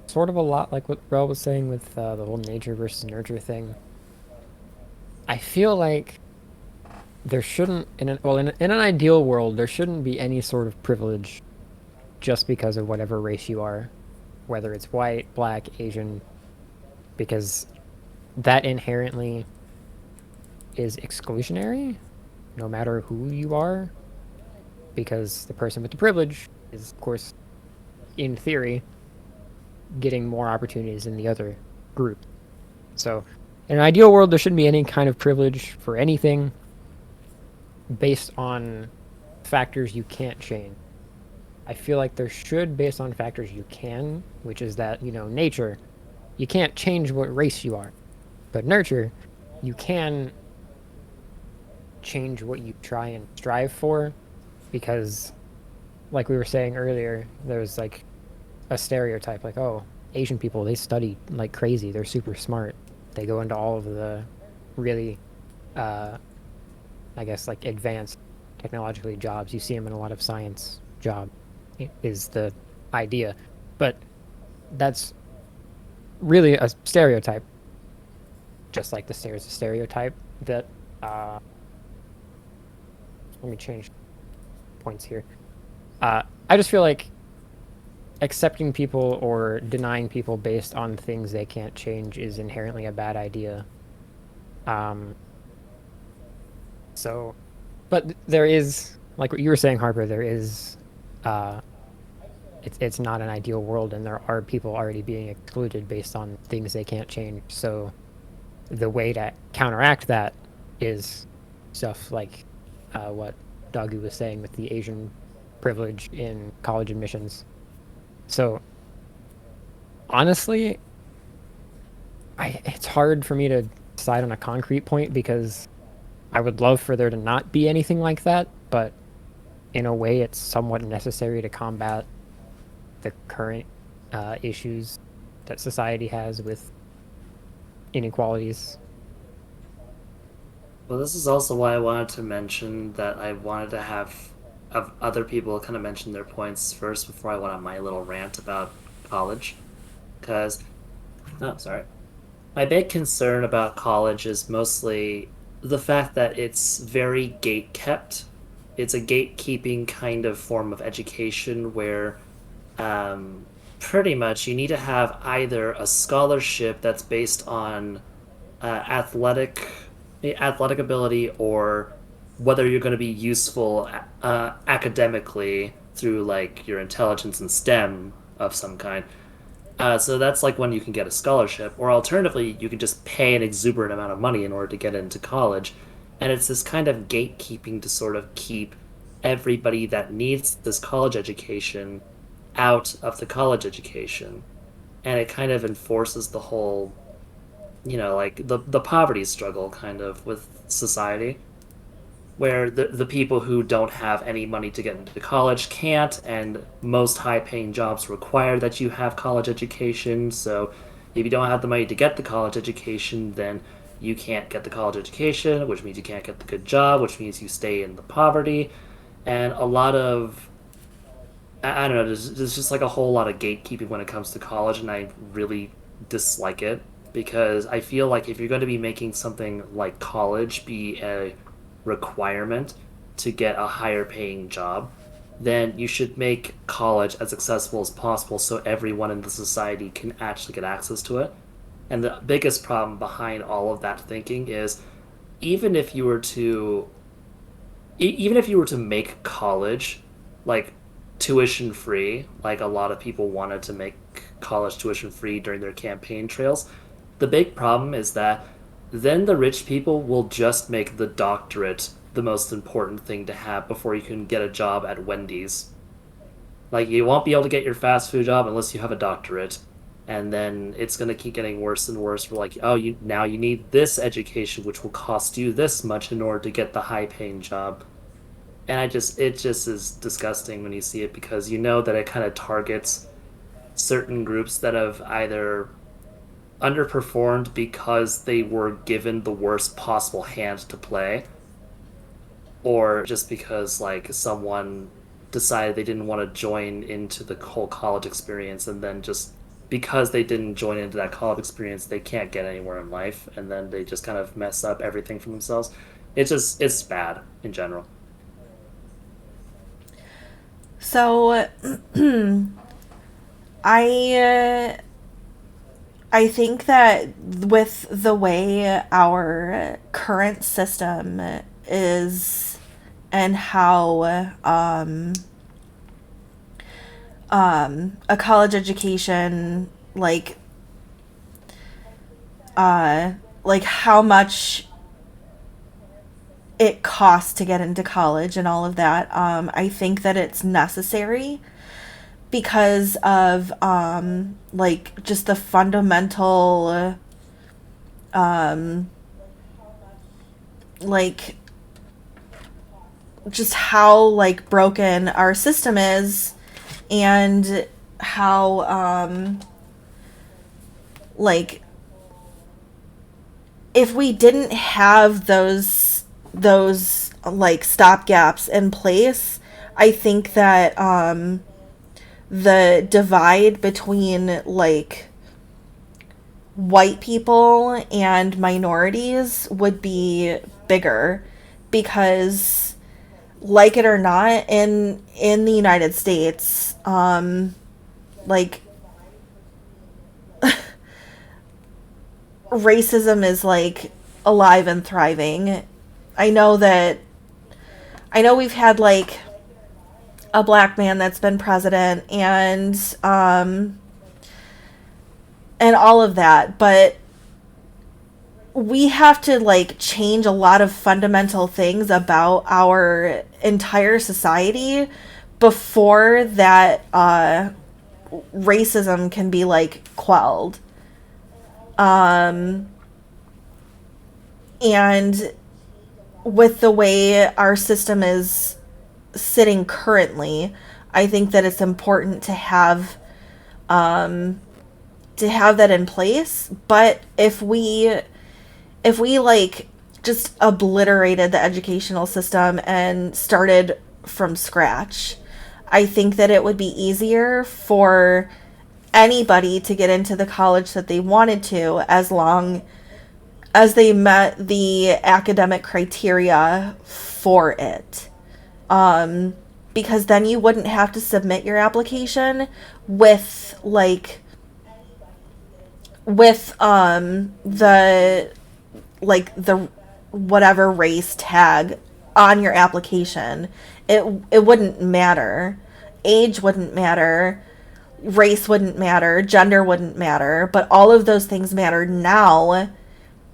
sort of a lot like what Rel was saying with the whole nature versus nurture thing. I feel like there shouldn't, in an ideal world, there shouldn't be any sort of privilege just because of whatever race you are, whether it's white, black, Asian, because that inherently is exclusionary, no matter who you are, because the person with the privilege is, of course, in theory, getting more opportunities than the other group. So, in an ideal world, there shouldn't be any kind of privilege for anything based on factors you can't change. I feel like there should based on factors you can, which is that, nature, you can't change what race you are. But nurture, you can change what you try and strive for, because like we were saying earlier, there's like a stereotype like, oh, Asian people, they study like crazy, they're super smart, they go into all of the really I guess like advanced technologically jobs. You see them in a lot of science job is the idea, but that's really a stereotype, just like there's a stereotype that let me change points here. I just feel like accepting people or denying people based on things they can't change is inherently a bad idea. So, but there is, like what you were saying, Harper, there is, it's not an ideal world, and there are people already being excluded based on things they can't change. So the way to counteract that is stuff like what Dagu was saying with the Asian privilege in college admissions. So honestly, it's hard for me to decide on a concrete point, because I would love for there to not be anything like that, but in a way it's somewhat necessary to combat the current issues that society has with inequalities. Well, this is also why I wanted to mention that I wanted to have other people kind of mention their points first before I went on my little rant about college. Because, oh, sorry. My big concern about college is mostly the fact that it's very gate kept. It's a gatekeeping kind of form of education where pretty much you need to have either a scholarship that's based on athletic ability, or whether you're going to be useful academically through like your intelligence in STEM of some kind. So that's like when you can get a scholarship, or alternatively, you can just pay an exuberant amount of money in order to get into college. And it's this kind of gatekeeping to sort of keep everybody that needs this college education out of the college education. And it kind of enforces the whole, like the poverty struggle kind of with society, where the people who don't have any money to get into college can't, and most high-paying jobs require that you have college education. So if you don't have the money to get the college education, then you can't get the college education, which means you can't get the good job, which means you stay in the poverty. And a lot of, I don't know, there's just like a whole lot of gatekeeping when it comes to college, and I really dislike it, because I feel like if you're going to be making something like college be a requirement to get a higher paying job, then you should make college as accessible as possible so everyone in the society can actually get access to it. And the biggest problem behind all of that thinking is even if you were to even if you were to make college like tuition free, like a lot of people wanted to make college tuition free during their campaign trails, the big problem is that then the rich people will just make the doctorate the most important thing to have before you can get a job at Wendy's. Like, you won't be able to get your fast food job unless you have a doctorate. And then it's going to keep getting worse and worse. We're like, oh, you need this education, which will cost you this much in order to get the high paying job. And it just is disgusting when you see it, because you know that it kind of targets certain groups that have either underperformed because they were given the worst possible hand to play, or just because like someone decided they didn't want to join into the whole college experience, and then just because they didn't join into that college experience they can't get anywhere in life, and then they just kind of mess up everything for themselves. It's bad in general. So I think that with the way our current system is and how a college education like how much it costs to get into college and all of that, I think that it's necessary because of like just the fundamental like just how like broken our system is, and how like if we didn't have those like stopgaps in place, I think that the divide between like white people and minorities would be bigger, because like it or not, in the United States, like racism is like alive and thriving. I know we've had like a black man that's been president, and all of that, but we have to like change a lot of fundamental things about our entire society before that racism can be like quelled. And with the way our system is sitting currently, I think that it's important to have that in place. But if we like just obliterated the educational system and started from scratch, I think that it would be easier for anybody to get into the college that they wanted to, as long as they met the academic criteria for it. Because then you wouldn't have to submit your application with the whatever race tag on your application. It wouldn't matter. Age wouldn't matter. Race wouldn't matter. Gender wouldn't matter. But all of those things matter now,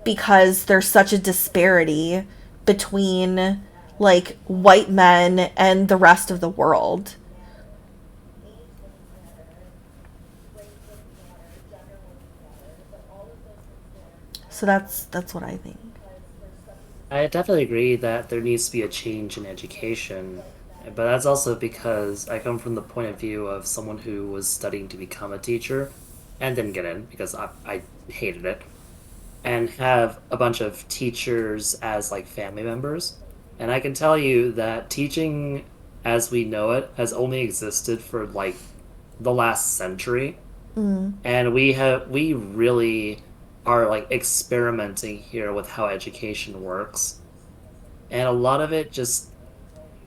because there's such a disparity between like white men and the rest of the world. So that's what I think. I definitely agree that there needs to be a change in education, but that's also because I come from the point of view of someone who was studying to become a teacher and didn't get in because I hated it, and have a bunch of teachers as like family members. And I can tell you that teaching as we know it has only existed for like the last century. And we really are like experimenting here with how education works. And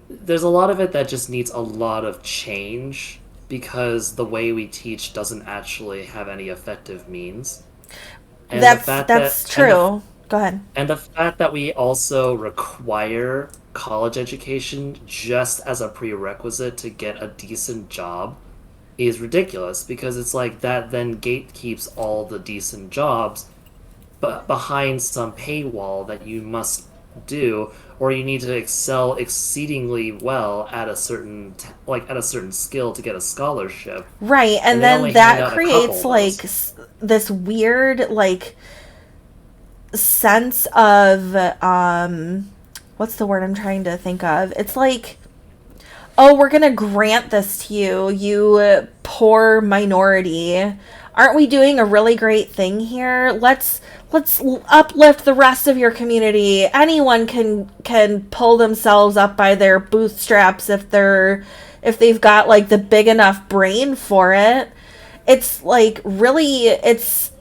there's a lot of it that just needs a lot of change, because the way we teach doesn't actually have any effective means. And the That's fact that that's true. Go ahead. and the fact that we also require college education just as a prerequisite to get a decent job is ridiculous, because it's like that then gatekeeps all the decent jobs but behind some paywall that you must do, or you need to excel exceedingly well at a certain at a certain skill to get a scholarship. Right, and they then only hand that out a couple creates of like those. this weird like sense of what's the word I'm trying to think of? It's like, oh, we're gonna grant this to you, you poor minority. Aren't we doing a really great thing here? Let's uplift the rest of your community. Anyone can pull themselves up by their bootstraps if they've got like the big enough brain for it. It's like really it's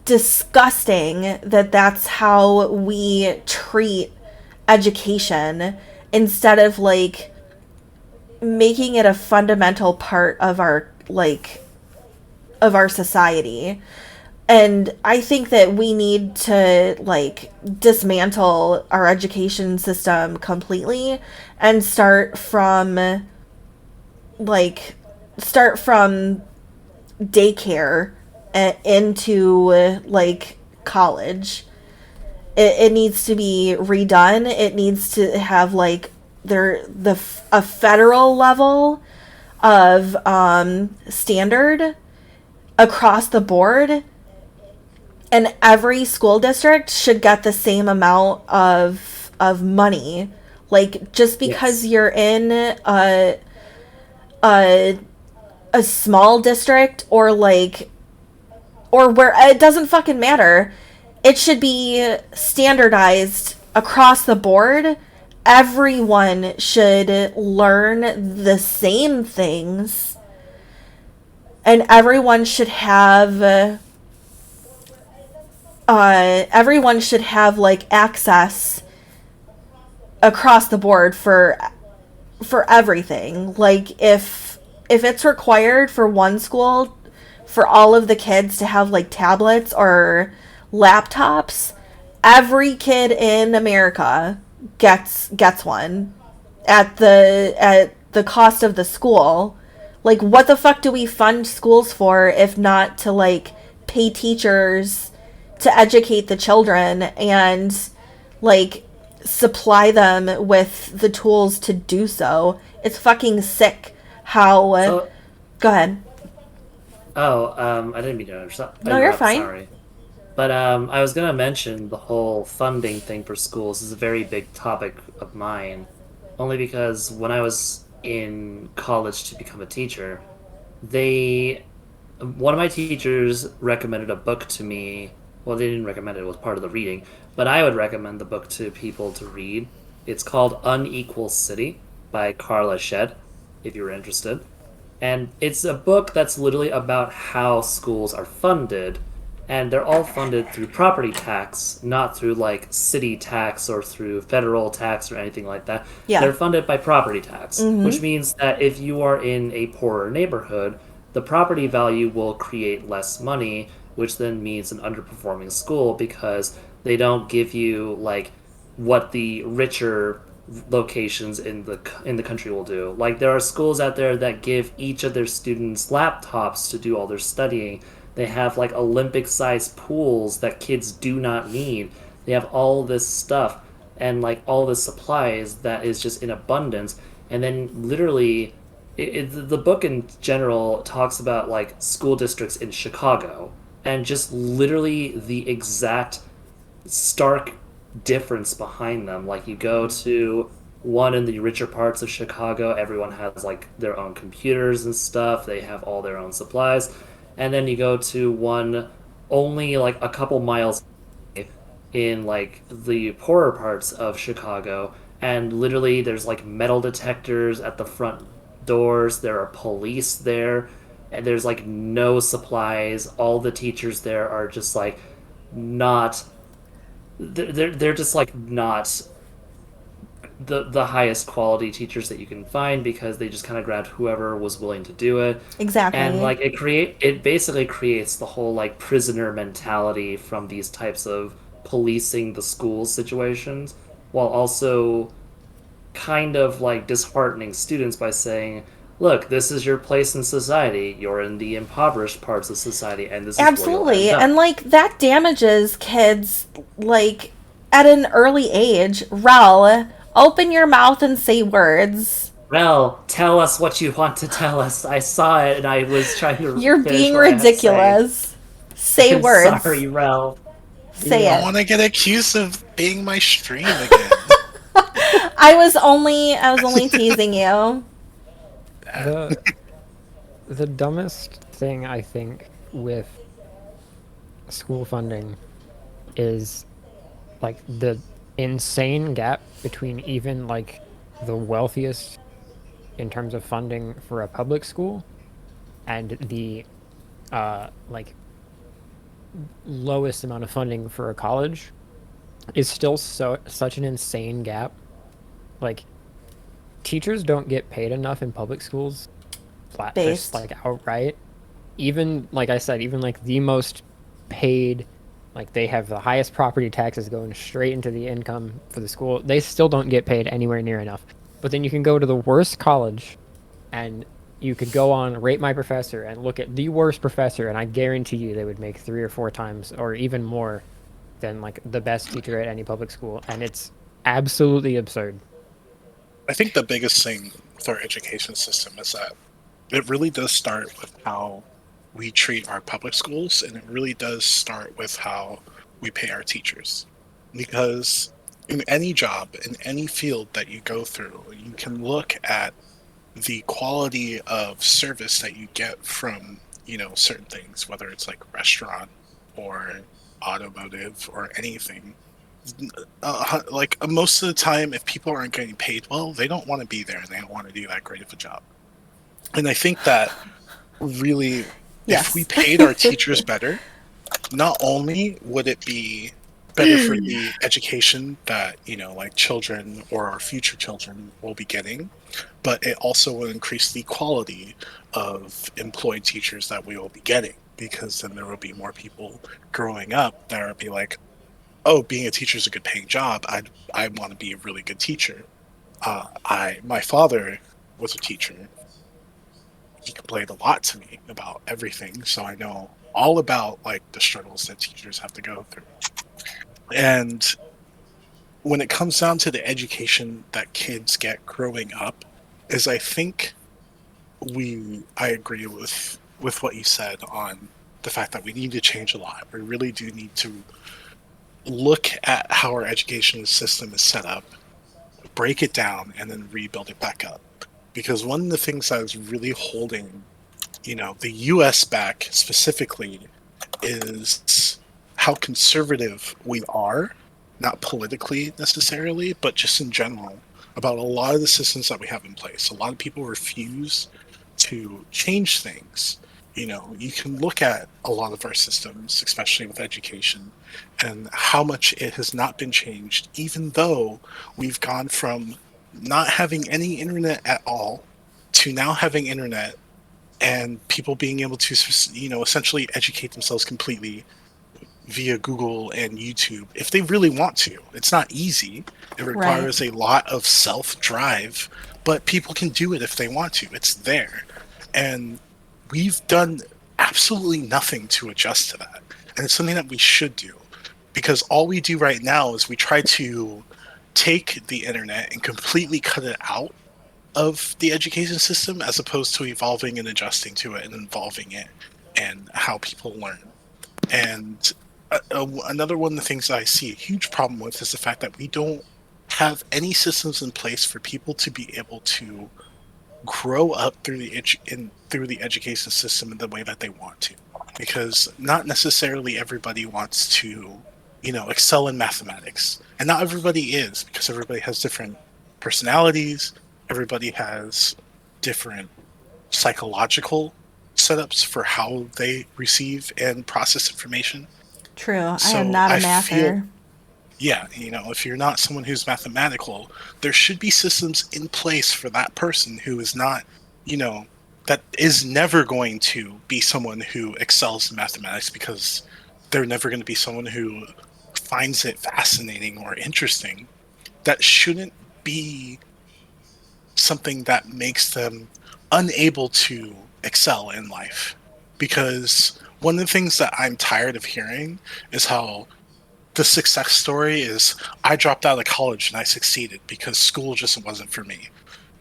disgusting that that's how we treat education instead of like making it a fundamental part of our society. And I think that we need to like dismantle our education system completely and start from daycare into like college. It needs to be redone. It needs to have like a federal level of standard across the board, and every school district should get the same amount of money. Like just because you're in a small district or where it doesn't fucking matter. It should be standardized across the board. Everyone should learn the same things, and everyone should have like access across the board for everything. Like if it's required for one school for all of the kids to have like tablets or laptops, every kid in America gets one at the cost of the school. Like what the fuck do we fund schools for if not to like pay teachers to educate the children and like supply them with the tools to do so? It's fucking sick how go ahead. I didn't mean to interrupt. No, you're fine. Sorry. But I was gonna mention the whole funding thing for schools is a very big topic of mine, only because when I was in college to become a teacher, one of my teachers recommended a book to me. Well, they didn't recommend it; it was part of the reading. But I would recommend the book to people to read. It's called Unequal City by Carla Shed, if you're interested. And it's a book that's literally about how schools are funded, and they're all funded through property tax, not through like city tax or through federal tax or anything like that. Yeah. They're funded by property tax, Mhm. which means that if you are in a poorer neighborhood, the property value will create less money, which then means an underperforming school because they don't give you like what the richer locations in the country will do. Like there are schools out there that give each of their students laptops to do all their studying. They have like Olympic-sized pools that kids do not need. They have all this stuff and like all this supplies that is just in abundance. And then literally, the book in general talks about like school districts in Chicago and just literally the exact stark difference behind them. Like you go to one in the richer parts of Chicago, everyone has like their own computers and stuff. They have all their own supplies. And then you go to one only like a couple miles in like the poorer parts of Chicago, and literally there's like metal detectors at the front doors. There are police there, and there's like no supplies. All the teachers there are just like not they're just like not the highest quality teachers that you can find because they just kind of grabbed whoever was willing to do it. Exactly. And like it basically creates the whole like prisoner mentality from these types of policing the school situations, while also kind of like disheartening students by saying, look, this is your place in society. You're in the impoverished parts of society, and this is where you'll Absolutely. end up. And like that damages kids like at an early age. Rel, open your mouth and say words. Rel, tell us what you want to tell us. I saw it and I was trying to You're finish being what I had to ridiculous. Say I'm words. sorry, Rel. Say I it. want to get accused of being my stream again. I was only teasing you. The dumbest thing I think with school funding is like the insane gap between even like the wealthiest in terms of funding for a public school and the like lowest amount of funding for a college is still such an insane gap. Like teachers don't get paid enough in public schools just like outright. Even like I said, even like the most paid, like they have the highest property taxes going straight into the income for the school, they still don't get paid anywhere near enough. But then you can go to the worst college and you could go on Rate My Professor and look at the worst professor, and I guarantee you they would make 3 or 4 times or even more than like the best teacher at any public school, and it's absolutely absurd. I think the biggest thing with our education system is that it really does start with how we treat our public schools, and it really does start with how we pay our teachers. Because in any job, in any field that you go through, you can look at the quality of service that you get from, certain things, whether it's like restaurant or automotive or anything. Most of the time, if people aren't getting paid well, they don't want to be there and they don't want to do that great of a job. And I think that really, if we paid our teachers better, not only would it be better for the education that, like children or our future children will be getting, but it also will increase the quality of employed teachers that we will be getting, because then there will be more people growing up that will be like, oh, being a teacher is a good paying job. I want to be a really good teacher. My father was a teacher. He complained a lot to me about everything, so I know all about like the struggles that teachers have to go through. And when it comes down to the education that kids get growing up, is I think I agree with what you said on the fact that we need to change a lot. We really do need to look at how our education system is set up, break it down, and then rebuild it back up. Because one of the things that is really holding, the U.S. back specifically is how conservative we are, not politically necessarily, but just in general, about a lot of the systems that we have in place. A lot of people refuse to change things. You can look at a lot of our systems, especially with education, and how much it has not been changed, even though we've gone from not having any internet at all to now having internet and people being able to, essentially educate themselves completely via Google and YouTube if they really want to. It's not easy. It requires a lot of self-drive, but people can do it if they want to. It's there. And we've done absolutely nothing to adjust to that. And it's something that we should do, because all we do right now is we try to take the internet and completely cut it out of the education system, as opposed to evolving and adjusting to it and involving it and how people learn. And another one of the things that I see a huge problem with is the fact that we don't have any systems in place for people to be able to grow up through the education system in the way that they want to. Because not necessarily everybody wants to, excel in mathematics. And not everybody is, because everybody has different personalities, everybody has different psychological setups for how they receive and process information. True. So I am not a I mather. yeah, if you're not someone who's mathematical, there should be systems in place for that person who is not, that is never going to be someone who excels in mathematics, because they're never going to be someone who finds it fascinating or interesting. That shouldn't be something that makes them unable to excel in life. Because one of the things that I'm tired of hearing is how the success story is, I dropped out of college and I succeeded because school just wasn't for me.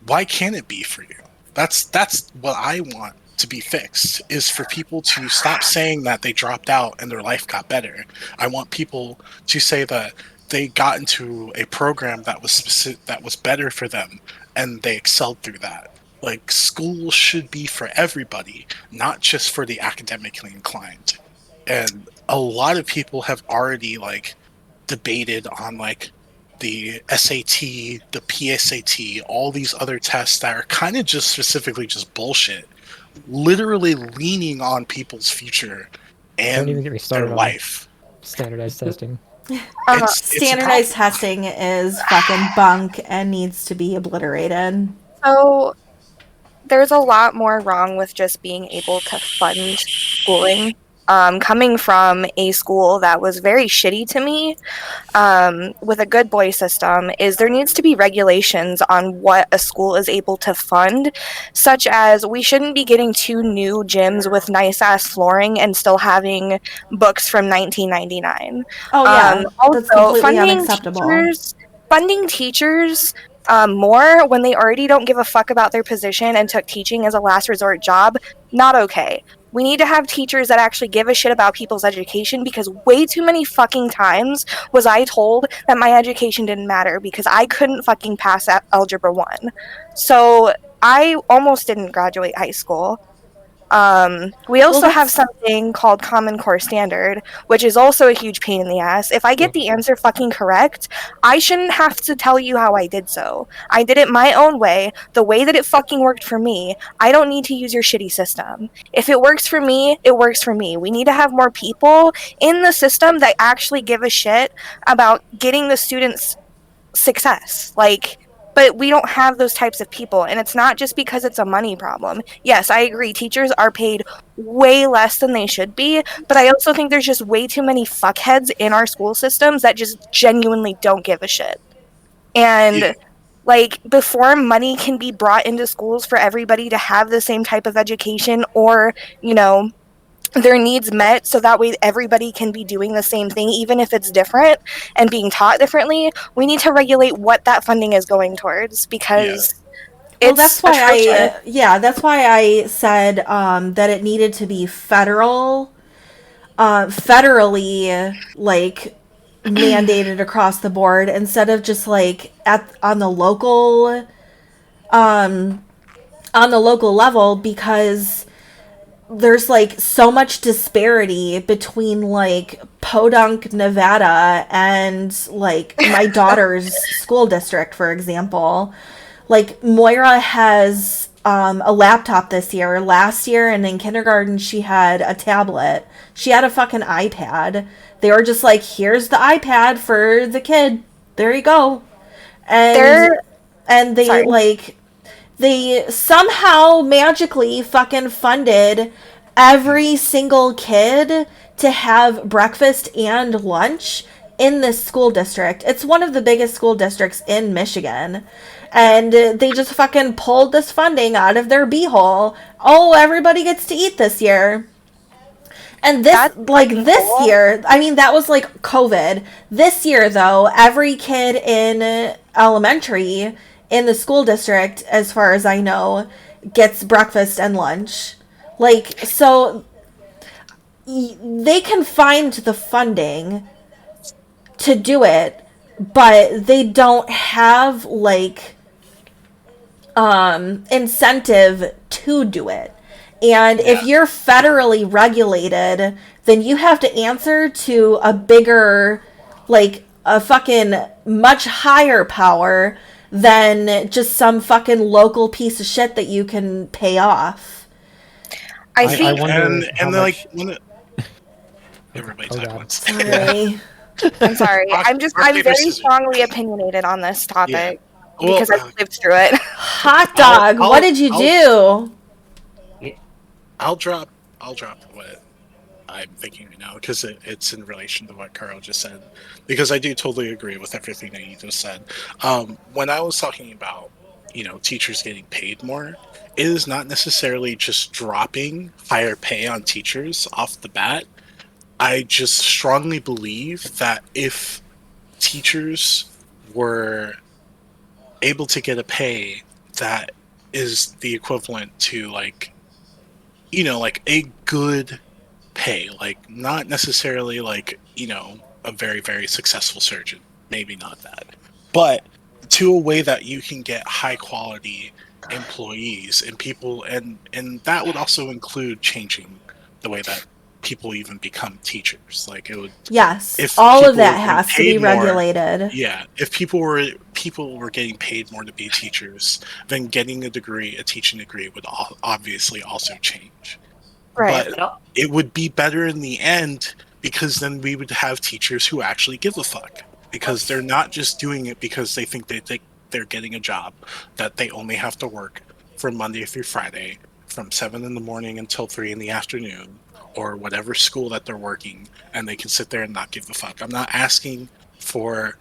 Why can't it be for you? That's what I want to be fixed, is for people to stop saying that they dropped out and their life got better. I want people to say that they got into a program that was better for them and they excelled through that. Like, school should be for everybody, not just for the academically inclined. And a lot of people have already debated on the SAT, the PSAT, all these other tests that are kind of just specifically just bullshit, literally leaning on people's future Don't even and get me their started on life. standardized testing. It's a Standardized testing is fucking bunk and needs to be obliterated. So there's a lot more wrong with just being able to fund schooling. Coming from a school that was very shitty to me, with a good boy system, is there needs to be regulations on what a school is able to fund, such as we shouldn't be getting 2 new gyms with nice ass flooring and still having books from 1999. Oh yeah, that's Also, completely unacceptable. funding teachers more when they already don't give a fuck about their position and took teaching as a last resort job, not okay. We need to have teachers that actually give a shit about people's education, because way too many fucking times was I told that my education didn't matter because I couldn't fucking pass Algebra 1. So I almost didn't graduate high school. We also have something called Common Core Standard, which is also a huge pain in the ass. If I get the answer fucking correct, I shouldn't have to tell you how I did so. I did it my own way, the way that it fucking worked for me. I don't need to use your shitty system. If it works for me, it works for me. We need to have more people in the system that actually give a shit about getting the students success. But we don't have those types of people, and it's not just because it's a money problem. Yes, I agree, teachers are paid way less than they should be, but I also think there's just way too many fuckheads in our school systems that just genuinely don't give a shit. And before money can be brought into schools for everybody to have the same type of education, or their needs met, so that way everybody can be doing the same thing, even if it's different and being taught differently, we need to regulate what that funding is going towards, because that's why I said that it needed to be federally mandated across the board, instead of just on the local level, because there's so much disparity between Podunk, Nevada, and my daughter's school district, for example. Moira has a laptop this year. Last year, and in kindergarten, she had a tablet. She had a fucking iPad. They were just here's the iPad for the kid. There you go. And they somehow magically fucking funded every single kid to have breakfast and lunch in this school district. It's one of the biggest school districts in Michigan. And they just fucking pulled this funding out of their beehole. Oh, everybody gets to eat this year. And this year, I mean, that was COVID. This year, though, every kid in elementary in the school district, as far as I know, gets breakfast and lunch. So they can find the funding to do it, but they don't have incentive to do it. And if you're federally regulated, then you have to answer to a bigger, a fucking much higher power than just some fucking local piece of shit that you can pay off. I wonder everybody talk about Sorry. I'm sorry. I'm Rock, paper, very scissors. strongly opinionated on this topic Yeah. Well, because I've lived through it. Hot dog, what did you do? I'll drop what I'm thinking right now because it's in relation to what Carl just said. Because I do totally agree with everything that you just said. When I was talking about, teachers getting paid more, it is not necessarily just dropping higher pay on teachers off the bat. I just strongly believe that if teachers were able to get a pay that is the equivalent to like a good pay, like not necessarily like, a very, very successful surgeon, maybe not that, but to a way that you can get high quality employees and people, and that would also include changing the way that people even become teachers. Like it would, Yes, if all of people were that getting has to be paid more, regulated. yeah, if people were getting paid more to be teachers, then getting a teaching degree would obviously also change. Right. But it would be better in the end because then we would have teachers who actually give a fuck, because they're not just doing it because they think they're getting a job that they only have to work from Monday through Friday from 7 in the morning until 3 in the afternoon, or whatever school that they're working, and they can sit there and not give a fuck. I'm not asking for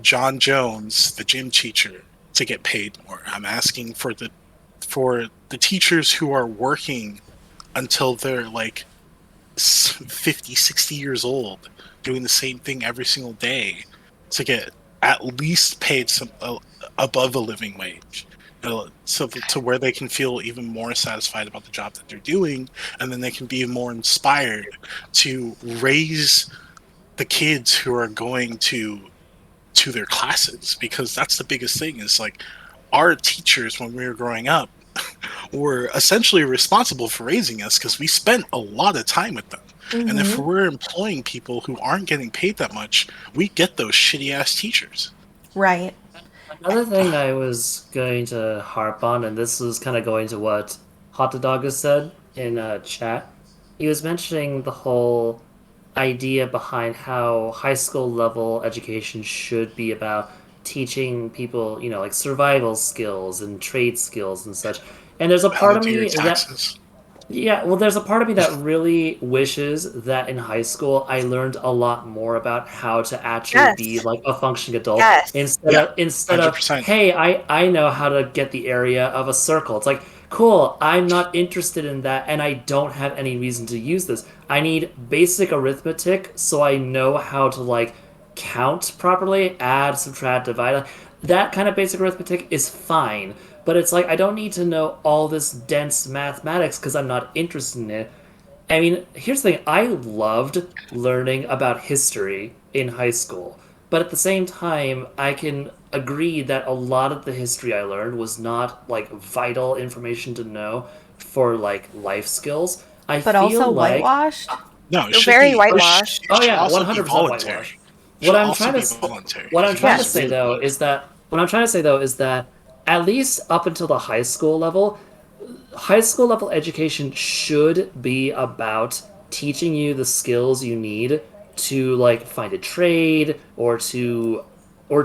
John Jones, the gym teacher, to get paid more. I'm asking for the teachers who are working until they're like 50, 60 years old, doing the same thing every single day, to get at least paid some above a living wage, so to where they can feel even more satisfied about the job that they're doing, and then they can be more inspired to raise the kids who are going to their classes. Because that's the biggest thing, is like our teachers when we were growing up were essentially responsible for raising us, because we spent a lot of time with them. And if Mhm. we're employing people who aren't getting paid that much, we get those shitty ass teachers. Right. Another thing I was going to harp on, and this was kind of going to what Hot Dog has said in chat. He was mentioning the whole idea behind how high school level education should be about teaching people, like survival skills and trade skills and such. And there's a How part to of do your me that taxes. yeah, well, there's a part of me that really wishes that in high school I learned a lot more about how to actually be Yes. like a functioning adult Yes. instead Yeah, of instead of 100%. hey, I know how to get the area of a circle. It's like cool, I'm not interested in that and I don't have any reason to use this. I need basic arithmetic so I know how to like count properly, add, subtract, divide. That kind of basic arithmetic is fine, but it's like I don't need to know all this dense mathematics because I'm not interested in it. I mean, here's the thing, I loved learning about history in high school, but at the same time, I can agree that a lot of the history I learned was not like vital information to know for like life skills. I But feel also like whitewashed. No, it They're should very be. whitewashed. It should yeah, also be 100% voluntary. whitewash. It should also be voluntary. What I'm because trying to it's say really though good. is that what I'm trying to say though is that at least up until the high school level education should be about teaching you the skills you need to like find a trade or to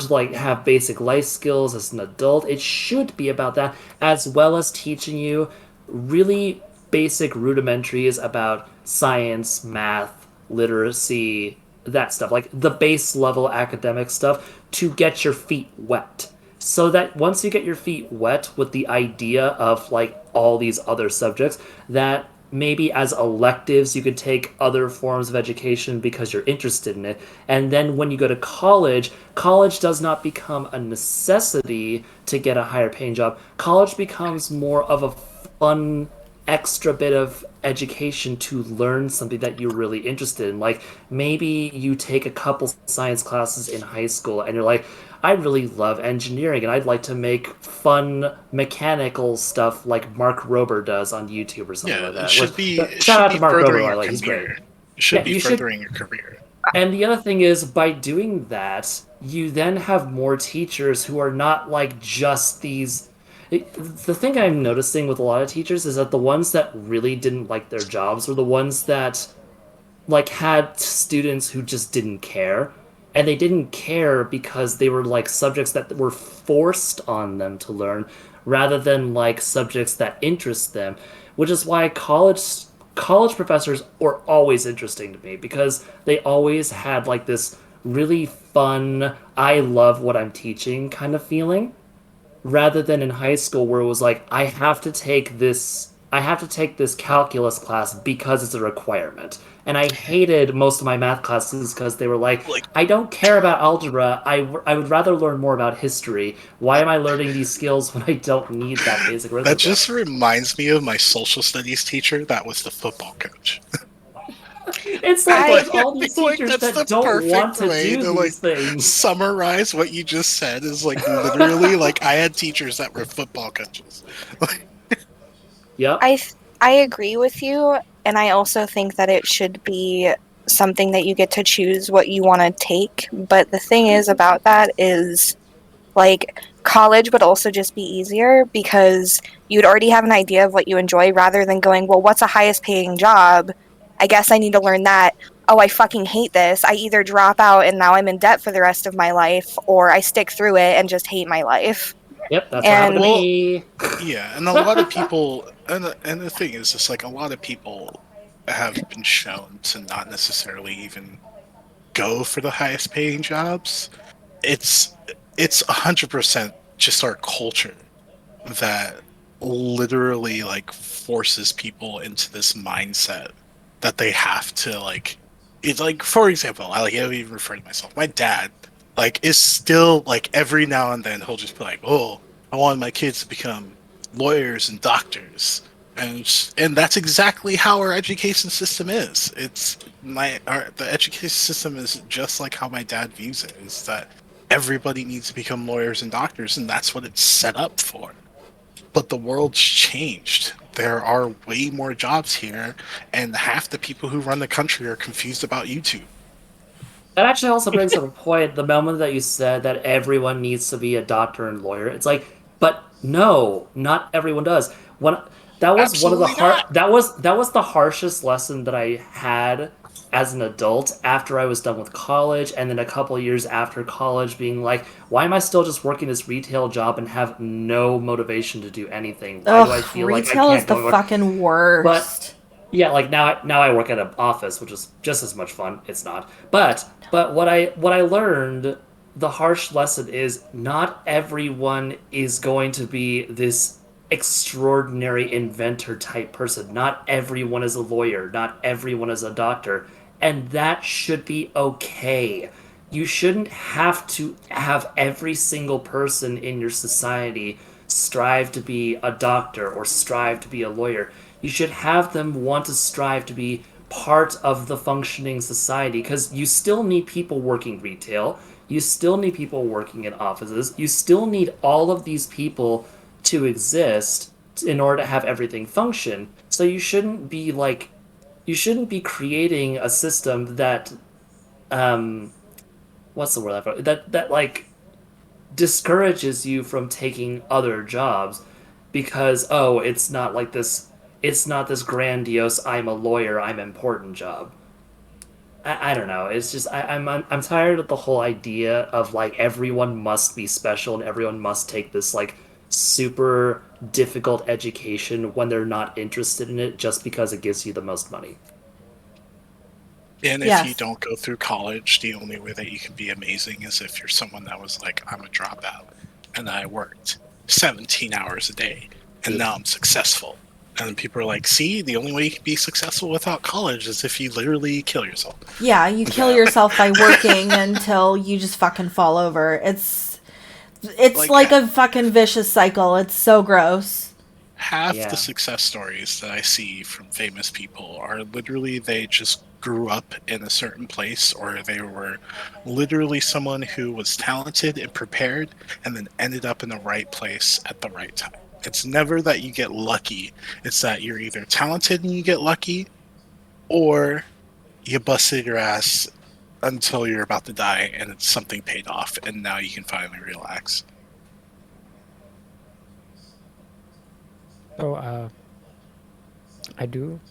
like have basic life skills as an adult. It should be about that, as well as teaching you really basic rudimentaries about science, math, literacy, that stuff, like the base level academic stuff to get your feet wet. So that once you get your feet wet with the idea of like all these other subjects, that maybe as electives you could take other forms of education because you're interested in it. And then when you go to college, college does not become a necessity to get a higher paying job. College becomes more of a fun extra bit of education to learn something that you're really interested in. Like maybe you take a couple science classes in high school and you're like, I really love engineering and I'd like to make fun mechanical stuff like Mark Rober does on YouTube or something Yeah, like that. it should be. It Shout should out be to Mark Rober, furthering by your the way, he's great. career. It should Yeah, be you should. furthering your career. And the other thing is, by doing that, you then have more teachers who are not like just these. The thing I'm noticing with a lot of teachers is that the ones that really didn't like their jobs were the ones that like had students who just didn't care. and they didn't care because they were like subjects that were forced on them to learn rather than like subjects that interest them, which is why college professors were always interesting to me because they always had like this really fun, I love what I'm teaching kind of feeling, rather than in high school where it was like I have to take this calculus class because it's a requirement. And I hated most of my math classes because they were like, I don't care about algebra. I would rather learn more about history. Why am I learning these skills when I don't need that basic That arithmetic? just reminds me of my social studies teacher that was the football coach. It's like there's all these teachers that's the that don't want perfect to way do to these things. summarize what you just said is like literally like I had teachers that were football coaches. Yep. I agree with you, and I also think that it should be something that you get to choose what you want to take. But the thing is about that is like college would also just be easier because you'd already have an idea of what you enjoy rather than going, well, what's the highest paying job? I guess I need to learn that. Oh, I fucking hate this. I either drop out and now I'm in debt for the rest of my life, or I stick through it and just hate my life. Yep, that's what happened And to me. Yeah, and a lot of people, and the thing is, just like a lot of people have been shown to not necessarily even go for the highest paying jobs. It's 100% just our culture that literally like forces people into this mindset that they have to like. It's like, for example, I even refer to myself. My dad like is still like every now and then he'll just be like, "Oh, I want my kids to become lawyers and doctors," and that's exactly how our education system is. The education system is just like how my dad views it. Is that everybody needs to become lawyers and doctors, and that's what it's set up for. But the world's changed. There are way more jobs here, and half the people who run the country are confused about YouTube. That actually also brings up a point. The moment that you said that everyone needs to be a doctor and lawyer, it's like, but no, not everyone does. When that was one of the Absolutely not. that was the harshest lesson that I had as an adult after I was done with college, and then a couple of years after college, being like, why am I still just working this retail job and have no motivation to do anything? Why do I Ugh, feel like I retail is can't the go to work? fucking But worst. yeah, like now I work at an office, which is just as much fun. It's not. But what I learned, the harsh lesson is not everyone is going to be this extraordinary inventor type person. Not everyone is a lawyer, not everyone is a doctor, and that should be okay. You shouldn't have to have every single person in your society strive to be a doctor or strive to be a lawyer. You should have them want to strive to be part of the functioning society because you still need people working retail. You still need people working in offices. You still need all of these people to exist in order to have everything function. So you shouldn't be creating a system that what's the word that like discourages you from taking other jobs because it's not this grandiose I'm a lawyer, I'm important job. I don't know. It's just I'm tired of the whole idea of like everyone must be special and everyone must take this like super difficult education when they're not interested in it just because it gives you the most money. And if you Yes. don't go through college, the only way that you can be amazing is if you're someone that was like, I'm a dropout and I worked 17 hours a day and now I'm successful. And people are like, see, the only way you can be successful without college is if you literally kill yourself. Yeah, you kill yourself by working until you just fucking fall over. It's like a fucking vicious cycle. It's so gross. Half the Yeah. success stories that I see from famous people are literally they just grew up in a certain place or they were literally someone who was talented and prepared and then ended up in the right place at the right time. It's never that you get lucky. It's that you're either talented and you get lucky or you busted your ass until you're about to die and it's something paid off and now you can finally relax. So, I do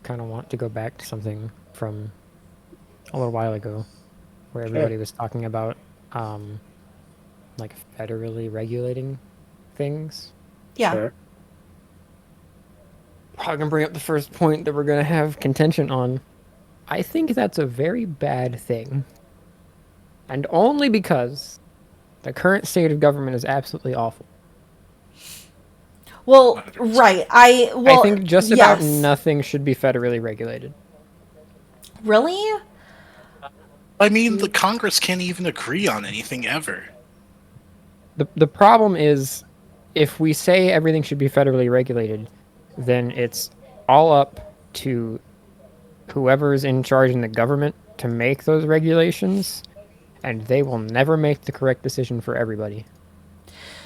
kind of want to go back to something from a little while ago. where everybody was talking about like federally regulating things. Yeah. Sure. Probably gonna bring up the first point that we're gonna have contention on. I think that's a very bad thing, and only because the current state of government is absolutely awful. Well, right. I think just about yes. nothing should be federally regulated. Really? I mean, the Congress can't even agree on anything ever. The problem is, if we say everything should be federally regulated, then it's all up to whoever's in charge in the government to make those regulations, and they will never make the correct decision for everybody.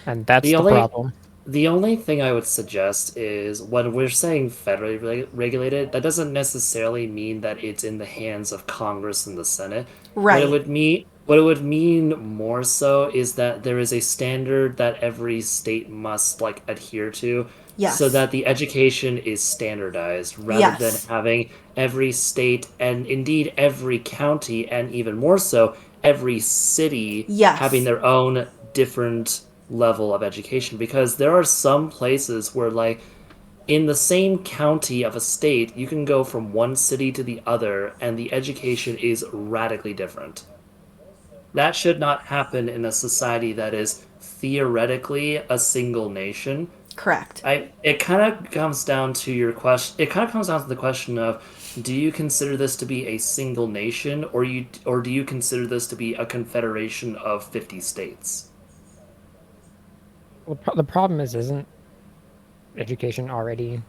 And that's the problem. The only thing I would suggest is when we're saying federally regulated, that doesn't necessarily mean that it's in the hands of Congress and the Senate. Right. What it would mean more so is that there is a standard that every state must like adhere to, Yes. so that the education is standardized rather than Yes. having every state and indeed every county and even more so every city Yes. having their own different level of education, because there are some places where like in the same county of a state you can go from one city to the other and the education is radically different. That should not happen in a society that is theoretically a single nation. Correct. It kind of comes down to your question. It kind of comes down to the question of, do you consider this to be a single nation, or do you consider this to be a confederation of 50 states? Well, the problem is, isn't education already,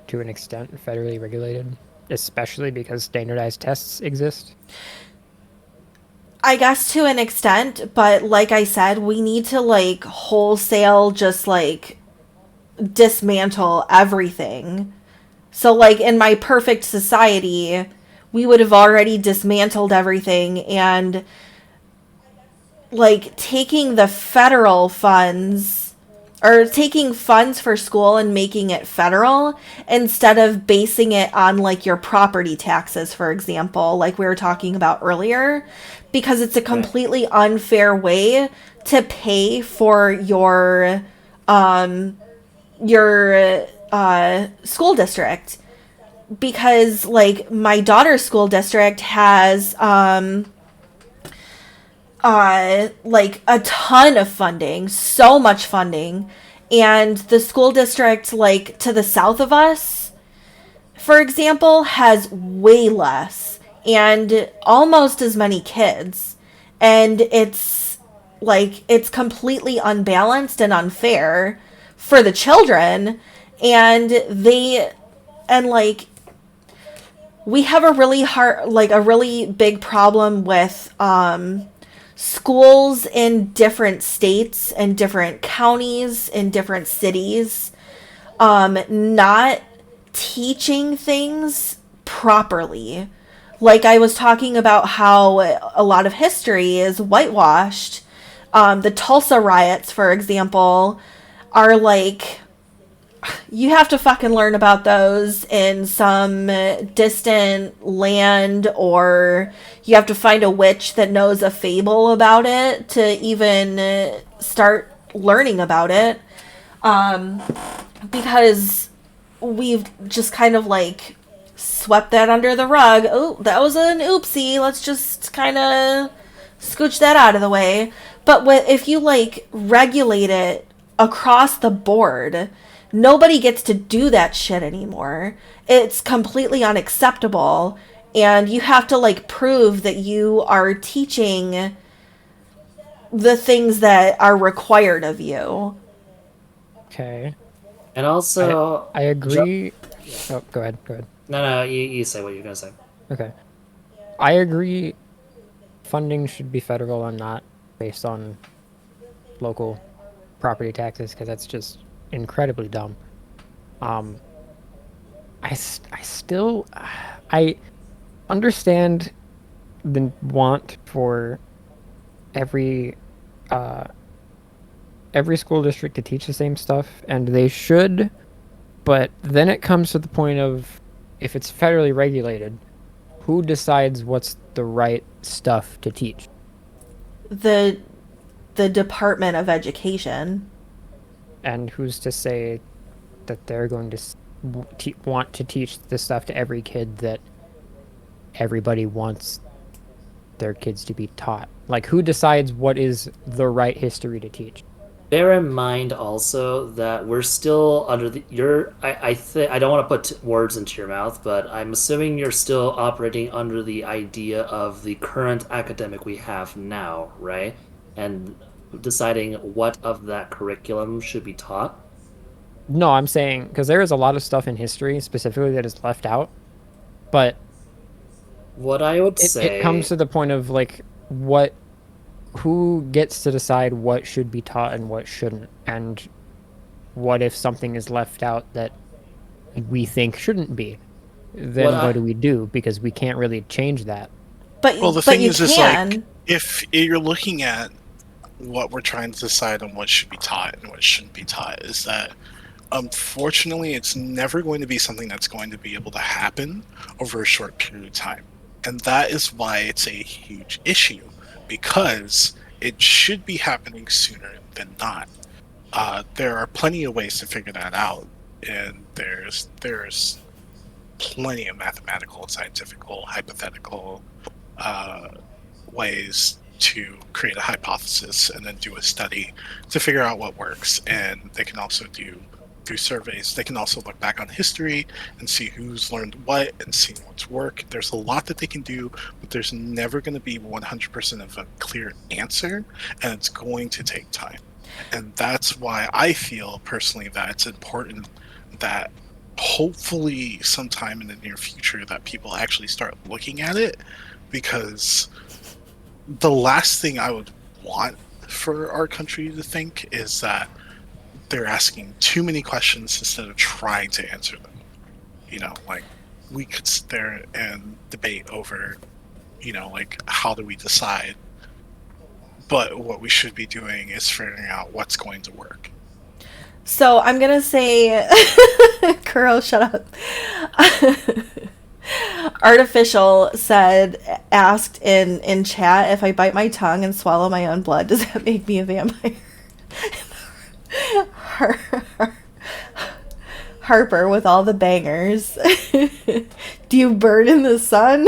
to an extent, federally regulated, especially because standardized tests exist? I guess to an extent, but like I said, we need to like wholesale just like dismantle everything. So like in my perfect society, we would have already dismantled everything, and like taking the federal funds or taking funds for school and making it federal instead of basing it on like your property taxes, for example, like we were talking about earlier, because it's a completely unfair way to pay for your school district. Because like my daughter's school district has like a ton of funding, so much funding, and the school district like to the south of us, for example, has way less and almost as many kids, and it's like it's completely unbalanced and unfair for the children, and like we have a really big problem with schools in different states and different counties in different cities not teaching things properly. Like I was talking about how a lot of history is whitewashed. The Tulsa riots, for example, are like, you have to fucking learn about those in some distant land, or you have to find a witch that knows a fable about it to even start learning about it. Because we've just kind of like swept that under the rug. Oh, that was an oopsie. Let's just kind of scooch that out of the way. But if you like regulate it across the board, nobody gets to do that shit anymore. It's completely unacceptable, and you have to like prove that you are teaching the things that are required of you. Okay. And also, I agree. Oh, go ahead. No, you say what you're gonna say. Okay. I agree. Funding should be federal and not based on local property taxes, because that's just incredibly dumb. I still understand the want for every school district to teach the same stuff, and they should, but then it comes to the point of, if it's federally regulated, who decides what's the right stuff to teach? The Department of Education. And who's to say that they're going to want to teach this stuff to every kid that everybody wants their kids to be taught? Like, who decides what is the right history to teach? Bear in mind also that we're still under the I don't want to put words into your mouth, but I'm assuming you're still operating under the idea of the current academic we have now, right? And deciding what of that curriculum should be taught. No, I'm saying because there is a lot of stuff in history specifically that is left out, but what I would say it comes to the point of like who gets to decide what should be taught and what shouldn't, and what if something is left out that we think shouldn't be? Then what do we do? Because we can't really change that. But well, the thing is like if you're looking at what we're trying to decide on what should be taught and what shouldn't be taught, is that unfortunately it's never going to be something that's going to be able to happen over a short period of time, and that is why it's a huge issue, because it should be happening sooner than not. There are plenty of ways to figure that out, and there's plenty of mathematical, scientific, hypothetical ways to create a hypothesis and then do a study to figure out what works. And they can also do surveys. They can also look back on history and see who's learned what and see what's worked. There's a lot that they can do, but there's never going to be 100% of a clear answer, and it's going to take time. And that's why I feel personally that it's important that hopefully sometime in the near future that people actually start looking at it, because the last thing I would want for our country to think is that they're asking too many questions instead of trying to answer them. You know, like, we could sit there and debate over, you know, like, how do we decide? But what we should be doing is figuring out what's going to work. So I'm gonna say, Kuro, shut up. Artificial asked in chat, if I bite my tongue and swallow my own blood, does that make me a vampire? Harper with all the bangers. Do you burn in the sun?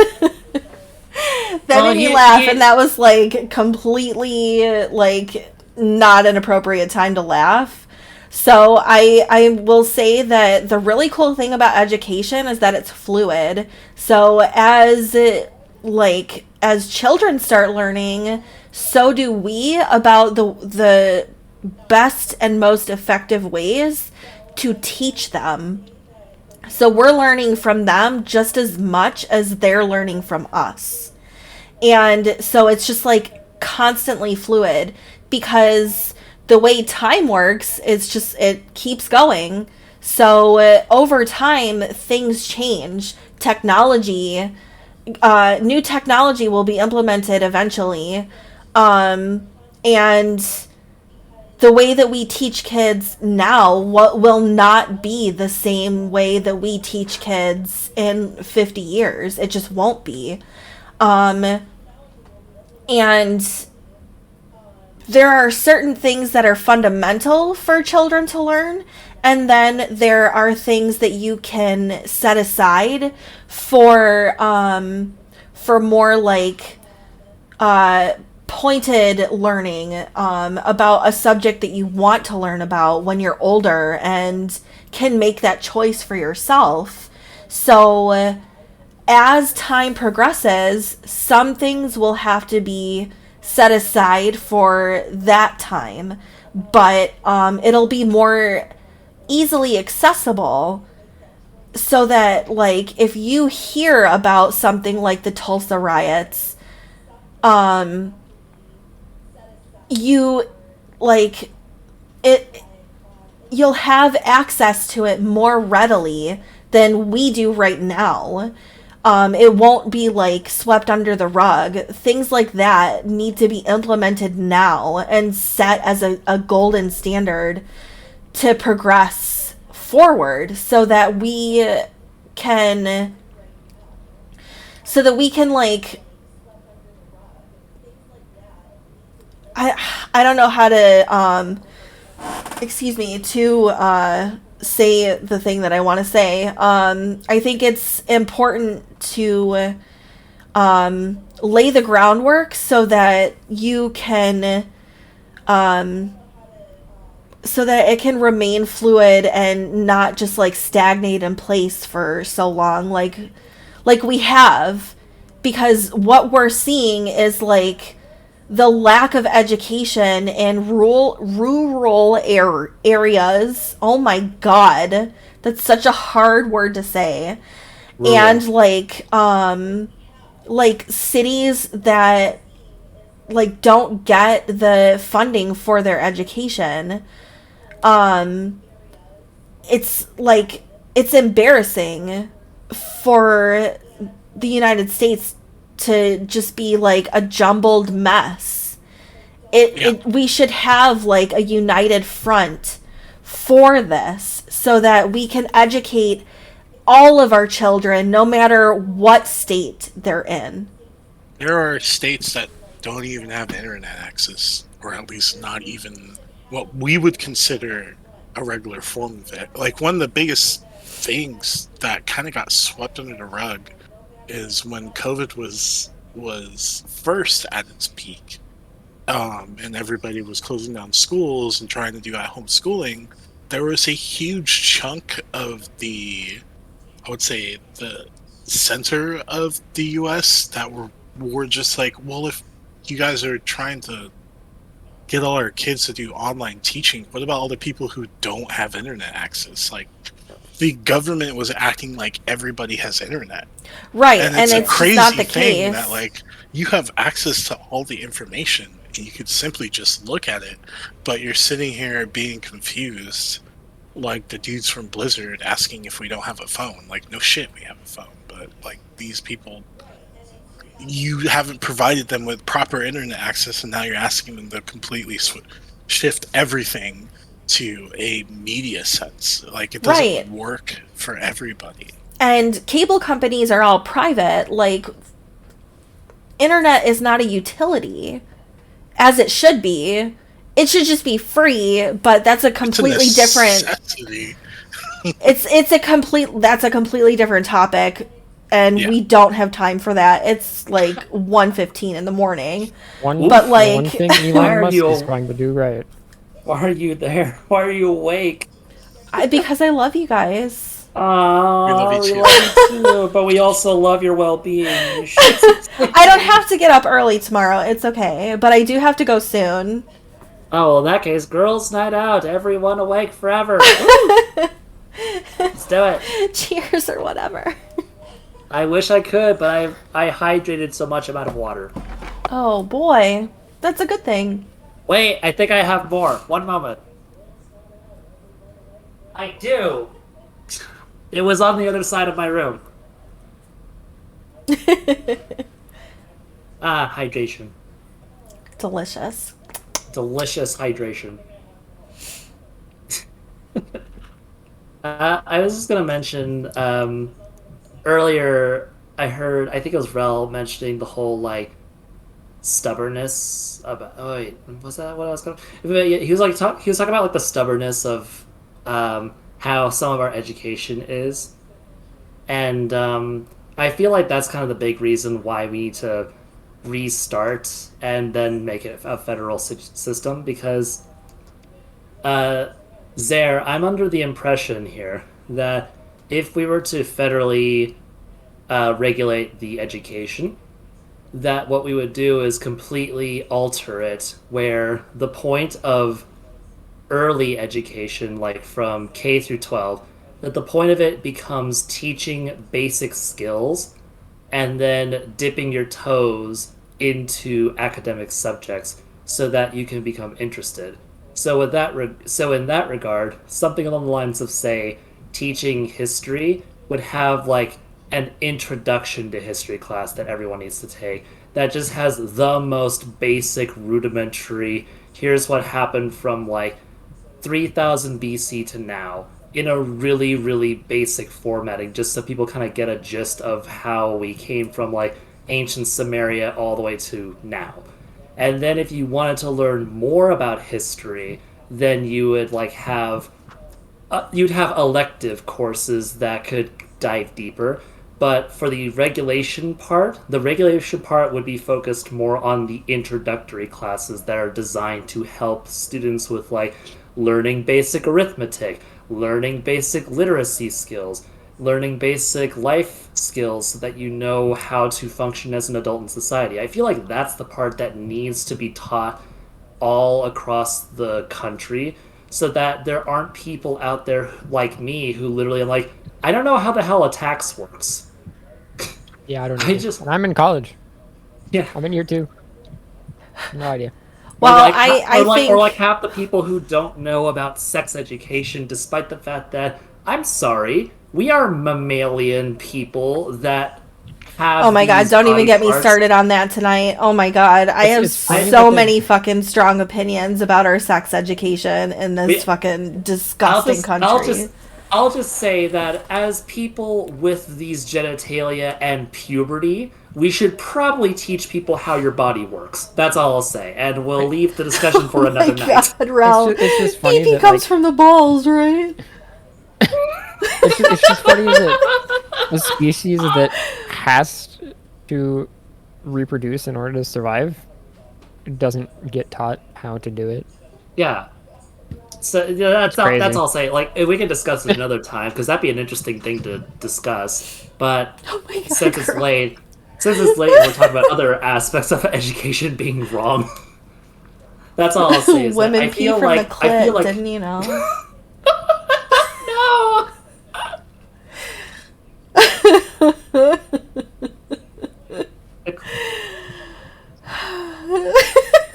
That made me laugh, and that was like completely like not an appropriate time to laugh. So I will say that the really cool thing about education is that it's fluid. So as children start learning, so do we about the best and most effective ways to teach them. So we're learning from them just as much as they're learning from us. And so it's just like constantly fluid, because the way time works is just, it keeps going. So over time, things change. Technology, new technology will be implemented eventually. And the way that we teach kids now will not be the same way that we teach kids in 50 years. It just won't be. And there are certain things that are fundamental for children to learn, and then there are things that you can set aside for more like pointed learning about a subject that you want to learn about when you're older and can make that choice for yourself. So as time progresses, some things will have to be set aside for that time, but it'll be more easily accessible, so that like if you hear about something like the Tulsa riots, you like it, you'll have access to it more readily than we do right now. It won't be like swept under the rug. Things like that need to be implemented now and set as a golden standard to progress forward, so that we can so that we can like I don't know how to excuse me to say the thing that I want to say. I think it's important to lay the groundwork so that you can so that it can remain fluid and not just like stagnate in place for so long like we have, because what we're seeing is like the lack of education in rural areas. Oh my god, that's such a hard word to say. Rural. And like cities that like don't get the funding for their education. It's like it's embarrassing for the United States to just be like a jumbled mess. We should have like a united front for this so that we can educate all of our children no matter what state they're in. There are states that don't even have internet access, or at least not even what we would consider a regular form of it. Like, one of the biggest things that kind of got swept under the rug is when COVID was first at its peak, and everybody was closing down schools and trying to do at-home schooling. There was a huge chunk of I would say, the center of the U.S. that were just like, well, if you guys are trying to get all our kids to do online teaching, what about all the people who don't have internet access? Like, the government was acting like everybody has internet. Right, and it's crazy not the thing case. That, like, you have access to all the information, and you could simply just look at it, but you're sitting here being confused, like the dudes from Blizzard asking if we don't have a phone. Like, no shit, we have a phone, but, like, these people, you haven't provided them with proper internet access, and now you're asking them to completely shift everything to a media sense. Like, it doesn't work for everybody. And cable companies are all private. Like, internet is not a utility, as it should be. It should just be free, but that's a completely different. That's a completely different topic. And we don't have time for that. It's like 1:15 in the morning. One thing Elon Musk is trying to do right. Why are you there? Why are you awake? Because I love you guys. Oh, we love you too. But we also love your well-being. I don't have to get up early tomorrow. It's okay. But I do have to go soon. Oh, well, in that case, girls' night out. Everyone awake forever. Let's do it. Cheers or whatever. I wish I could, but I hydrated so much I'm out of water. Oh boy, that's a good thing. Wait, I think I have more. One moment. I do. It was on the other side of my room. Hydration. Delicious. Delicious hydration. I was just gonna mention, earlier I think it was Rel mentioning the whole, like, stubbornness about, oh wait, was that what I was going to, he was talking about, like, the stubbornness of how some of our education is, and I feel like that's kind of the big reason why we need to restart and then make it a federal system, because Zare, I'm under the impression here that if we were to federally regulate the education, that what we would do is completely alter it, where the point of early education, like from K through 12, that the point of it becomes teaching basic skills and then dipping your toes into academic subjects so that you can become interested. So in that regard, something along the lines of, say, teaching history would have, like, an introduction to history class that everyone needs to take that just has the most basic, rudimentary, here's what happened from, like, 3000 BC to now, in a really, really basic formatting, just so people kind of get a gist of how we came from like ancient Samaria all the way to now. And then if you wanted to learn more about history, then you would like have you'd have elective courses that could dive deeper. But for the regulation part would be focused more on the introductory classes that are designed to help students with like learning basic arithmetic, learning basic literacy skills, learning basic life skills so that you know how to function as an adult in society. I feel like that's the part that needs to be taught all across the country so that there aren't people out there like me who literally are like, I don't know how the hell a tax works. Yeah, I don't know. And I'm in college. Yeah. I'm in year 2. No idea. Well, or like half the people who don't know about sex education, despite the fact that, I'm sorry, we are mammalian people that have. Oh my god, these don't even body get me parts. started on that tonight. Oh my god, I have so many fucking strong opinions about our sex education in this fucking disgusting country. I'll just say that as people with these genitalia and puberty, we should probably teach people how your body works. That's all I'll say, and we'll leave the discussion for another night. God, Ralph. It's just funny Pee-pee that, comes like, from the balls, right? it's just funny that a species that has to reproduce in order to survive doesn't get taught how to do it. Yeah. So yeah, that's all crazy. I'll say. Like, we can discuss it another time because that'd be an interesting thing to discuss. But since it's late, we're talking about other aspects of education being wrong. That's all I'll say. Is that Women I pee feel from like the clit, I feel like didn't you know?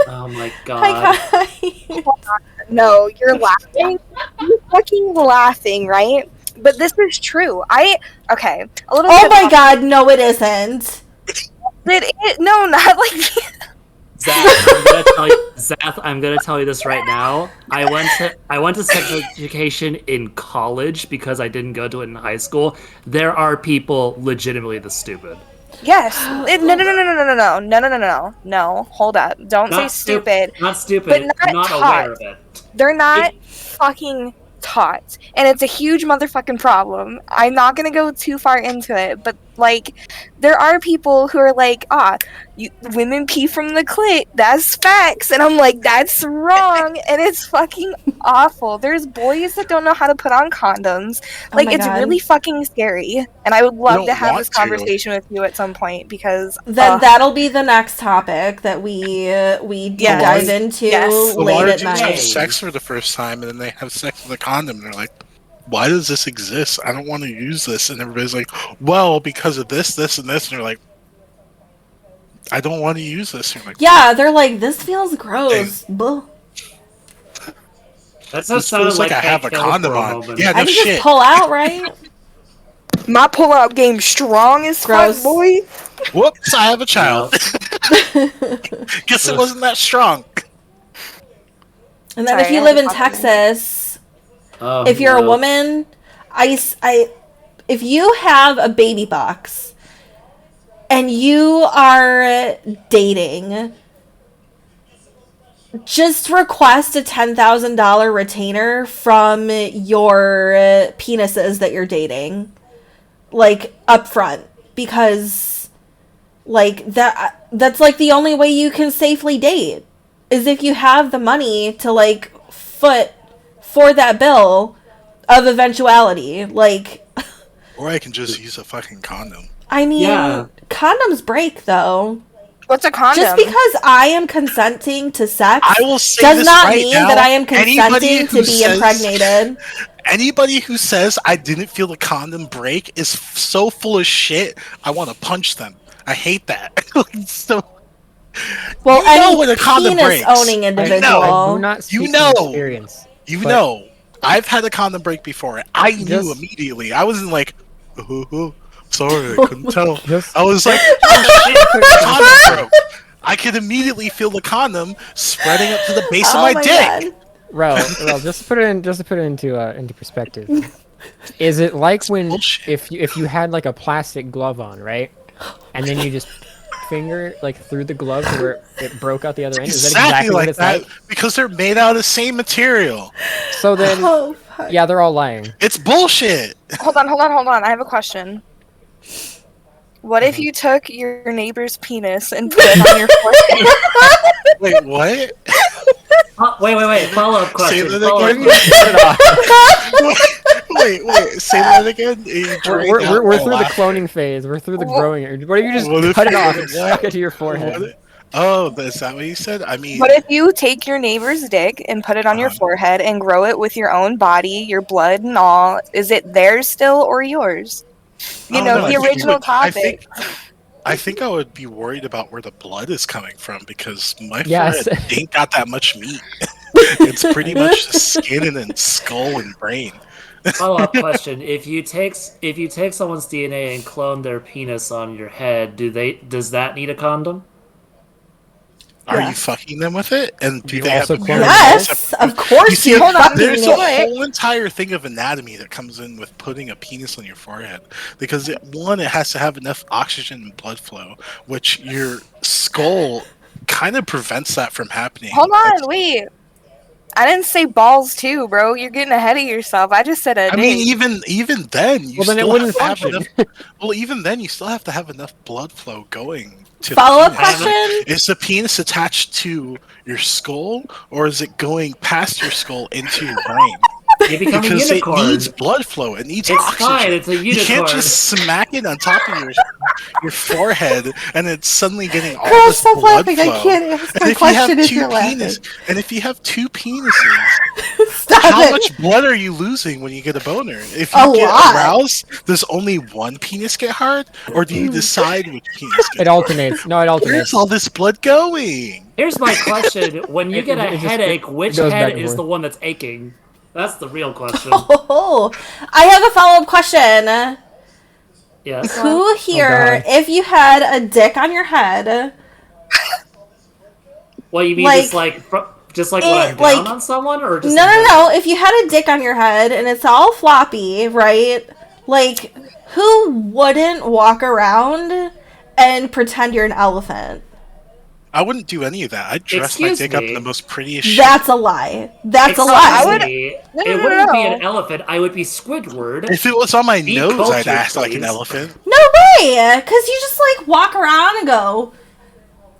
Oh my god. No, you're laughing. You're fucking laughing, right? But this is true. Okay. A little. Oh my god, no, it isn't. No, not like. Zath, I'm gonna tell you this right now. I went to sex education in college because I didn't go to it in high school. There are people legitimately this stupid. Yes. No. Hold up. Don't say stupid. Not stupid. But not not taught. aware of it. They're not fucking taught, and it's a huge motherfucking problem. I'm not gonna go too far into it, but like, there are people who are like, women pee from the clit. That's facts, and I'm like, that's wrong, and it's fucking awful. There's boys that don't know how to put on condoms. Like, it's really fucking scary, and I would love to have this conversation with you at some point because then that'll be the next topic that we dive into late at night. Have sex for the first time and then they have sex with a condom and they're like, why does this exist? I don't want to use this. And everybody's like, well, because of this, this, and this. And they're like, I don't want to use this. And you're like, yeah, they're like, this feels gross. That this feels like I have a condom on. Yeah, no I can shit. just pull out, right? My pull-out game strong as fuck, boy. Whoops, I have a child. Guess it wasn't that strong. And then if you live in Texas, if you're a woman, if you have a baby box and you are dating, just request a $10,000 retainer from your penises that you're dating, like, up front, because like that's like the only way you can safely date is if you have the money to like foot for that bill of eventuality. Like, or I can just use a fucking condom. I mean, condoms break though. What's a condom? Just because I am consenting to sex I will say does this not right mean now, that I am consenting to be impregnated. Anybody who says I didn't feel the condom break is so full of shit. I want to punch them. I hate that. So, well, you know any when a condom breaks. owning individual. I do not speak from experience. You know. I've had a condom break before. I knew immediately. I wasn't like, sorry, I couldn't tell. I was like, condom broke. I could immediately feel the condom spreading up to the base of my dick. God. Rel, just to put it into perspective. Is it like when if you had like a plastic glove on, right? And then you just finger like through the glove to where it broke out the other end? Is that exactly like what it's that like? because they're made out of the same material. So then, yeah, they're all lying. It's bullshit. Hold on. I have a question. What if you took your neighbor's penis and put it on your forehead? Wait, what? Wait. Follow-up question. Say that Follow-up again. Wait. Say that again. We're through the cloning phase. We're through the growing. What if you just cut it off and stuck it to your forehead? Oh, is that what you said? I mean, What if you take your neighbor's dick and put it on your forehead and grow it with your own body, your blood and all? Is it theirs still or yours? You know, the original topic. I think I would be worried about where the blood is coming from because my forehead ain't got that much meat. It's pretty much just skin and then skull and brain. Follow-up question: If you take someone's DNA and clone their penis on your head, does that need a condom? Are you fucking them with it? And do they also have clone them? Yes, of course you you're fucking There's a it. whole entire thing of anatomy that comes in with putting a penis on your forehead because it has to have enough oxygen and blood flow, which your skull kind of prevents that from happening. Hold on, wait. I didn't say balls too, bro. You're getting ahead of yourself. I just said a I mean, even then, you then it still wouldn't have to have function. enough. Well, even then, you still have to have enough blood flow going. To Follow-up the penis. question? Is the penis attached to your skull, or is it going past your skull into your brain? You become Because a unicorn. it needs blood flow. It needs It's oxygen. fine, it's a You can't unicorn. just smack it on top of your forehead and it's suddenly getting all Girl, this stop blood laughing. flow. I can't answer And the if you have question if two you're laughing. and if you have two penises, Stop how it. much blood are you losing when you get a boner? If A you get lot. aroused, does only one penis get hard, or do you decide which penis gets It alternates. No, it alternates. Where's all this blood going? Here's my question: When you get a it just- headache, it which goes back head and is forth. the one that's aching? That's the real question. Oh, I have a follow-up question. Yes. Who here, God. if you had a dick on your head, What you mean? Like, just like when I'm down like- on someone, or just no. If you had a dick on your head and it's all floppy, right? Like, who wouldn't walk around and pretend you're an elephant? I wouldn't do any of that. I'd dress Excuse my dick up me? in the most prettiest shit. That's a lie. That's a Excuse lie. me, No, it no, wouldn't be no. an elephant. I would be Squidward. If it was on my Be nose, I'd cultured, act like an please. elephant. No way! Because you just, like, walk around and go,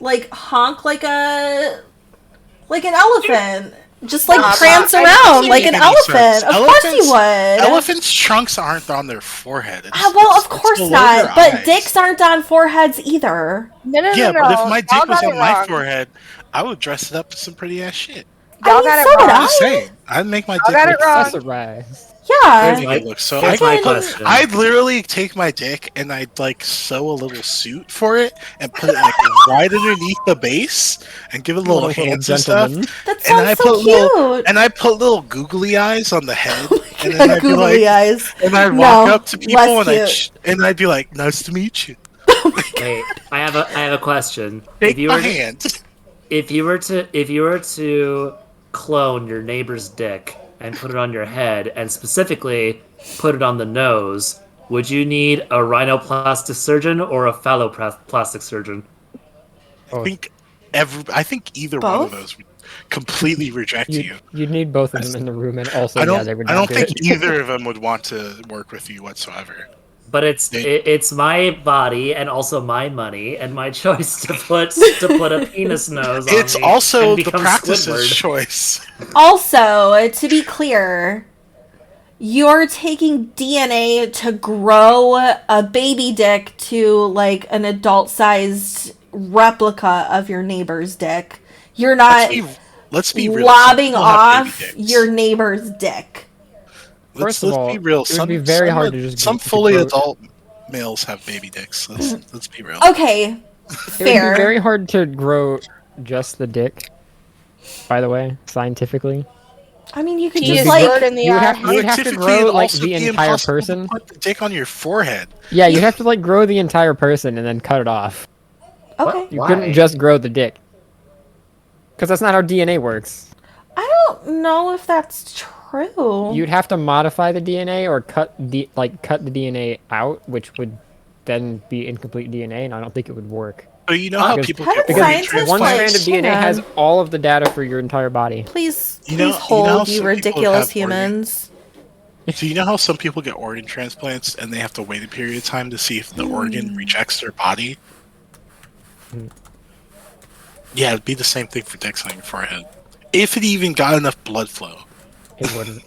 like, honk like an elephant. Just, like, prance That around doesn't like make an any elephant. sense. Of course you would. Elephants' trunks aren't on their forehead. Well, of course below not. their But eyes. dicks aren't on foreheads either. No. Yeah, but if my Y'all dick was got on it my wrong. forehead, I would dress it up to some pretty ass shit. Y'all I mean, got it so would wrong. I. I'm just saying, I'd make my Y'all dick got look it wrong. Accessorize. Yeah. Here's my- it looks so. here's I'd, my question. I'd literally take my dick and I'd like sew a little suit for it and put it like right underneath the base and give it little Little hands and stuff. gentleman. That And I sounds so put cute. little and I put little googly eyes on the head, and Yeah, then I'd be googly like, eyes. and I'd walk No, up to people less and I'd be like, "Nice to meet you." Wait, I have a question. Take if you my were to, hand. if you were to clone your neighbor's dick and put it on your head, and specifically put it on the nose, would you need a rhinoplastic surgeon or a phalloplastic surgeon? I think either one of Both? those would completely reject you. You'd need both of them in the room, and also, I don't. yeah, they would I not don't think do it. either of them would want to work with you whatsoever. But it's my body and also my money and my choice to put a penis nose on It's me also and the become practice's Squidward. choice. Also, to be clear, you're taking DNA to grow a baby dick to like an adult-sized replica of your neighbor's dick. You're not Let's be real. lobbing Some people have off baby dicks. your neighbor's dick. First of all, be real. it would be very hard to just some to fully grow- adult males have baby dicks. Let's be real. Okay, It would fair. be very hard to grow just the dick. By the way, scientifically, I mean, you could He just is like good in the you would have to Scientifically, grow it'd like also the be entire impossible to person. Put the dick on your forehead. Yeah, you'd have to like grow the entire person and then cut it off. okay. You Why? couldn't just grow the dick. Because that's not how DNA works. I don't know if that's true. You'd have to modify the DNA or cut the DNA out, which would then be incomplete DNA, and I don't think it would work. But you know how people get because organ scientists, one like, strand of DNA hang has on. all of the data for your entire body. Please You know how hold, you some people ridiculous have organ- humans. So you know how some people get organ transplants and they have to wait a period of time to see if the organ rejects their body? Yeah, it'd be the same thing for dicks on your forehead. If it even got enough blood flow. It wouldn't.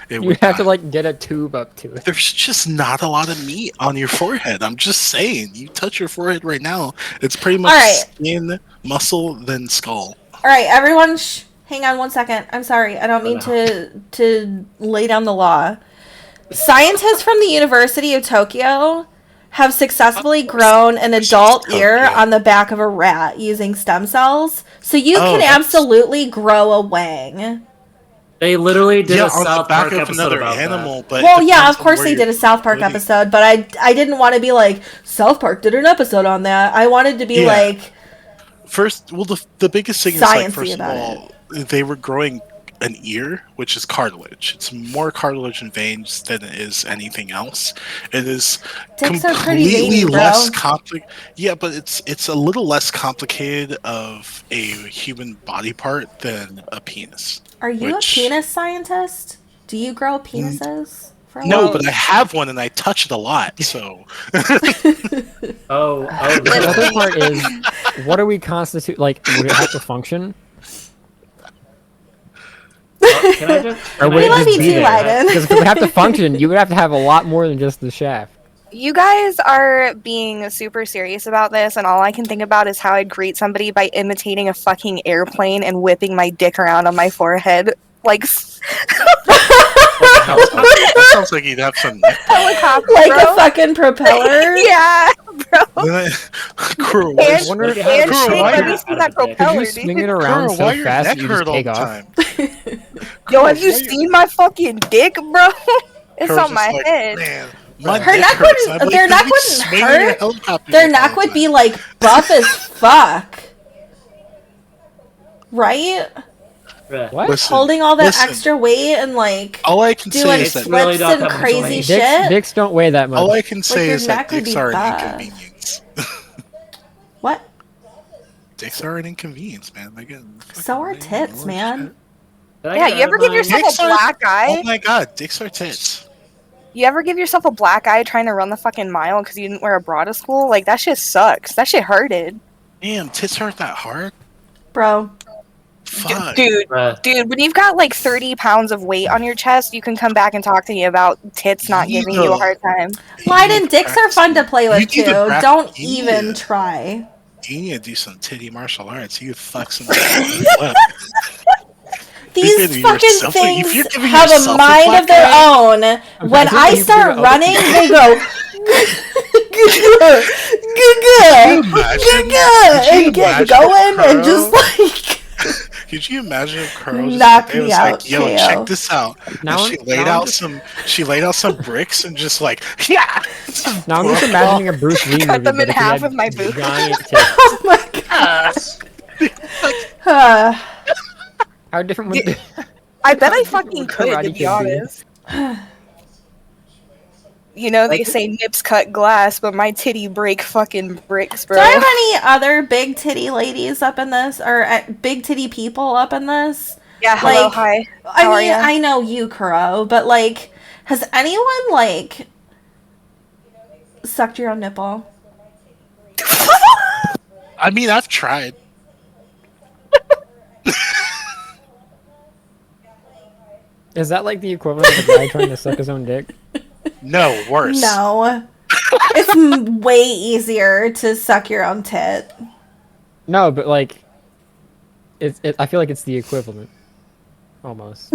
It You would have to not. like get a tube up to it. There's just not a lot of meat on your forehead. I'm just saying. You touch your forehead right now, it's pretty much skin, muscle, then skull. All right, everyone, hang on 1 second. I'm sorry. I don't mean to lay down the law. Scientists from the University of Tokyo have successfully grown an adult ear on the back of a rat using stem cells. So you can absolutely grow a wang. They literally did a on the South back Park of episode another about animal, that. but Well, it yeah, depends of on course where they you're did a South Park putting it. episode, but I didn't want to be like, South Park did an episode on that. I wanted to be like, First, well, the biggest thing is like, Sciencey first of about all, they were growing an ear, which is cartilage. It's more cartilage and veins than it is anything else. It is Dicks are pretty completely veiny, bro. less complicated. Yeah, but it's a little less complicated of a human body part than a penis. are you a penis scientist? Do you grow penises? For a No, living? but I have one and I touch it a lot. So. Oh, The other part is, what do we constitute? Like, would it have to function? Can I just? Or would it love just you be too, there? Aiden. Because if it would have to function, you would have to have a lot more than just the shaft. You guys are being super serious about this, and all I can think about is how I'd greet somebody by imitating a fucking airplane and whipping my dick around on my forehead. Like, That sounds like you'd have some. helicopter, Like bro. a fucking propeller? Yeah, bro. Crew, And, wonder if- and Crew, shit, why let you- me see that Could propeller, you dude. swing it around Girl, so why your fast neck that you just hurt all take the off? time? Yo, have you seen my fucking dick, bro? It's Girl's on my just like, head. Man, my Her dick neck hurts. wouldn't. I'm like, Their "Then neck you wouldn't swing your hurt. helicopter Their dick neck all would the be time." like buff as fuck, right? What? Listen, Holding all that listen. extra weight and like All I can say doing is that flips and crazy shit. Dicks don't weigh that much. all I can say your is that neck would dicks be are an buff. inconvenience. What? Dicks are an inconvenience, man. They get So are tits, man. Yeah, you ever give yourself Dicks a are- black eye? Oh my god, dicks are tits. You ever give yourself a black eye trying to run the fucking mile because you didn't wear a bra to school? Like, that shit sucks. That shit hurted. Damn, tits hurt that hard? Bro. Fuck. Dude, when you've got like 30 pounds of weight on your chest, you can come back and talk to me about tits not giving you a hard time. Lyden, dicks are fun to play with You need too. to practice- Don't you need even to- try. You need to do some titty martial arts. You could fuck some. These You're fucking yourself- if things you're giving have a yourself a mind black of their eye- own. When Imagine I you start do running, other they go and get going and just like Could you imagine if Kuro knock just me was out, like, "Yo, KO. check this out," Now and she I'm- laid now I'm out just- some bricks and just like, yeah. Now I'm just imagining a Bruce Lee movie. Cut them but in if he half had with my boot. giant tits. oh my god. How different would I bet I fucking could, Karate to Kid be be? honest. You know, they say nips cut glass, but my titty break fucking bricks, bro. Do I have any other big titty ladies up in this, or big titty people up in this? Yeah, hello, Like, hi. I How are mean, ya? I know you, Kuro, but like, has anyone like sucked your own nipple? I mean, I've tried. Is that like the equivalent of a guy trying to suck his own dick? No, worse. No. It's way easier to suck your own tit. No, but like, I feel like it's the equivalent, almost.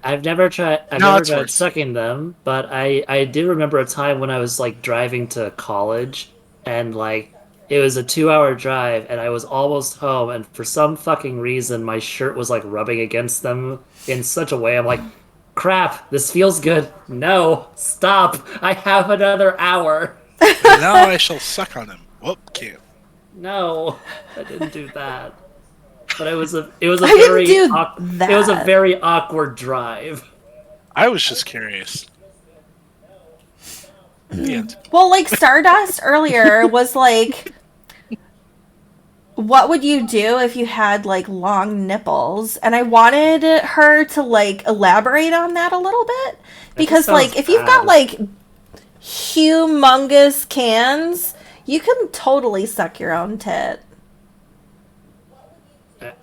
I've never tried. I've No, never it's tried worse. sucking them, but I do remember a time when I was like driving to college, and like it was a 2-hour drive, and I was almost home, and for some fucking reason my shirt was like rubbing against them in such a way. I'm like, crap, this feels good. No, stop! I have another hour. Now I shall suck on him. Whoop, can't. No, I didn't do that. but it was a I didn't very do it was a that. very awkward drive. I was just curious. The end. Well, like Stardust earlier was like, what would you do if you had like long nipples? And I wanted her to like elaborate on that a little bit because like if you've got like humongous cans, you can totally suck your own tit.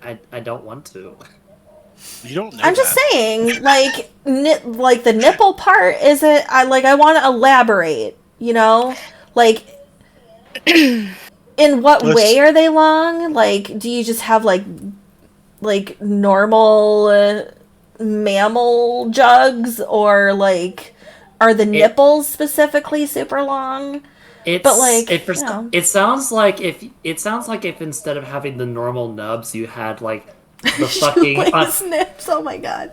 I don't want to. You don't know. I'm just saying, like, like the nipple part isn't. I want to elaborate. You know, like, in what way are they long? Like, do you just have like normal mammal jugs, or like, are the nipples specifically super long? But like, it sounds like if instead of having the normal nubs, you had like the fucking snips. Oh my god!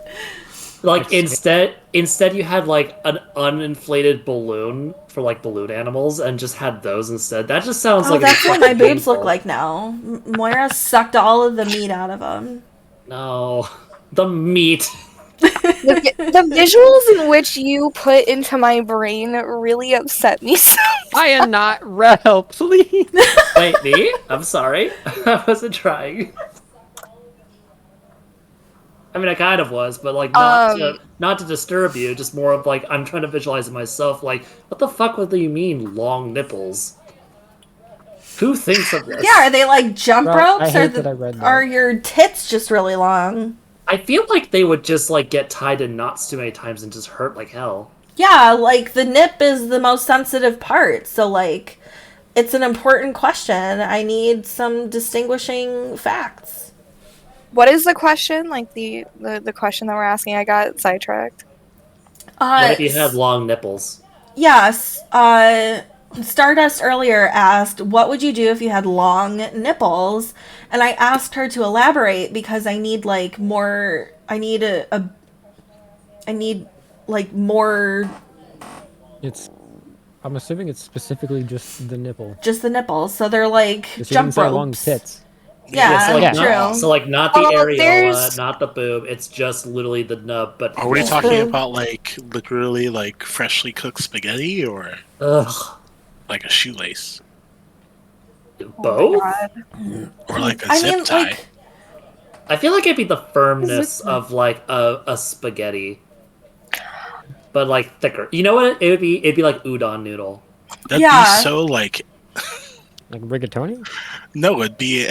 Like instead you had like an uninflated balloon for like balloon animals, and just had those instead. That just sounds like that's what my boobs look like now. Moira sucked all of the meat out of them. No, the meat. The visuals in which you put into my brain really upset me so much. I am not Rel, please. Wait, me? I'm sorry. I wasn't trying. I mean, I kind of was, but like not to disturb you. Just more of like I'm trying to visualize it myself. Like, what the fuck do you mean long nipples? Who thinks of this? Yeah, are they like jump ropes, I hate that I read that. are your tits just really long? I feel like they would just like get tied in knots too many times and just hurt like hell. Yeah, like the nip is the most sensitive part, so like it's an important question. I need some distinguishing facts. What is the question? Like the question that we're asking? I got sidetracked. What if you had long nipples? Yes. Stardust earlier asked, what would you do if you had long nipples? And I asked her to elaborate because I need like more. I need I need like more. I'm assuming it's specifically just the nipple. Just the nipples. So they're like jump ropes. Long tits. Yeah, so like, true. So like not the areola, not the boob. It's just literally the nub. But Are we talking about like literally like freshly cooked spaghetti or like a shoelace? Both? Or like a zip tie? I feel like it'd be the firmness of like a spaghetti, but like thicker. You know what? It'd be like udon noodle. That'd be so like rigatoni? No, it'd be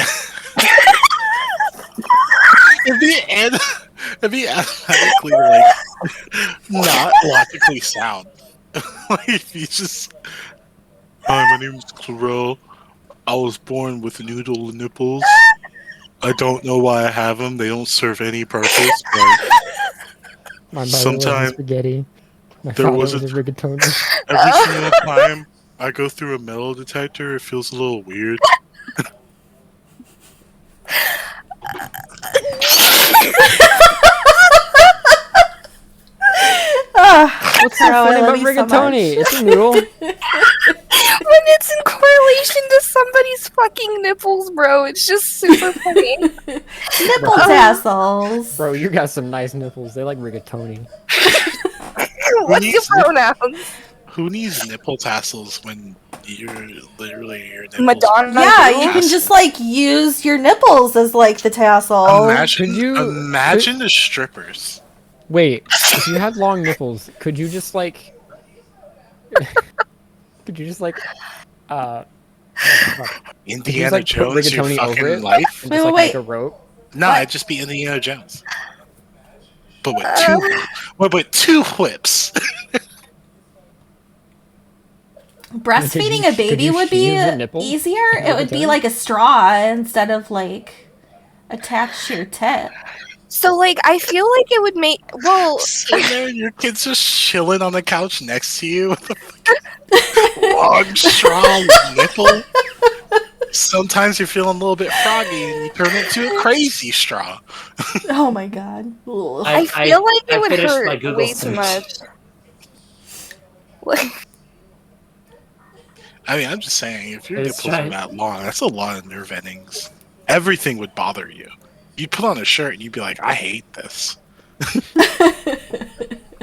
it'd be athletically like not logically sound. Like if you just hi, my name is Clarel. I was born with noodle nipples. I don't know why I have them. They don't serve any purpose. But sometimes spaghetti. My there was a rigatoni. Every single time I go through a metal detector, it feels a little weird. What's so funny about rigatoni? It's a noodle. When it's in correlation to somebody's fucking nipples, bro, it's just super funny. Nipple tassels. Bro, you got some nice nipples. They like rigatoni. What's your pronouns? Who needs nipple tassels when you're literally your nipples? Madonna. Yeah, you can just like use your nipples as like the tassel. Imagine the strippers. Wait, if you had long nipples, could you just like Indiana Jones your rigatoni fucking over it life? and just like make a rope? No, I'd just be Indiana Jones. But with two whips. Breastfeeding a baby would be easier. It would be like a straw instead of like attached to your tit. So, like, I feel like it would make Sitting there and your kid's just chilling on the couch next to you with a long straw nipple. Sometimes you're feeling a little bit froggy and you turn it into a crazy straw. Oh my god. I feel like it would hurt way too much. I mean, I'm just saying, if your nipples are that long, that's a lot of nerve endings. Everything would bother you. You'd put on a shirt and you'd be like, I hate this.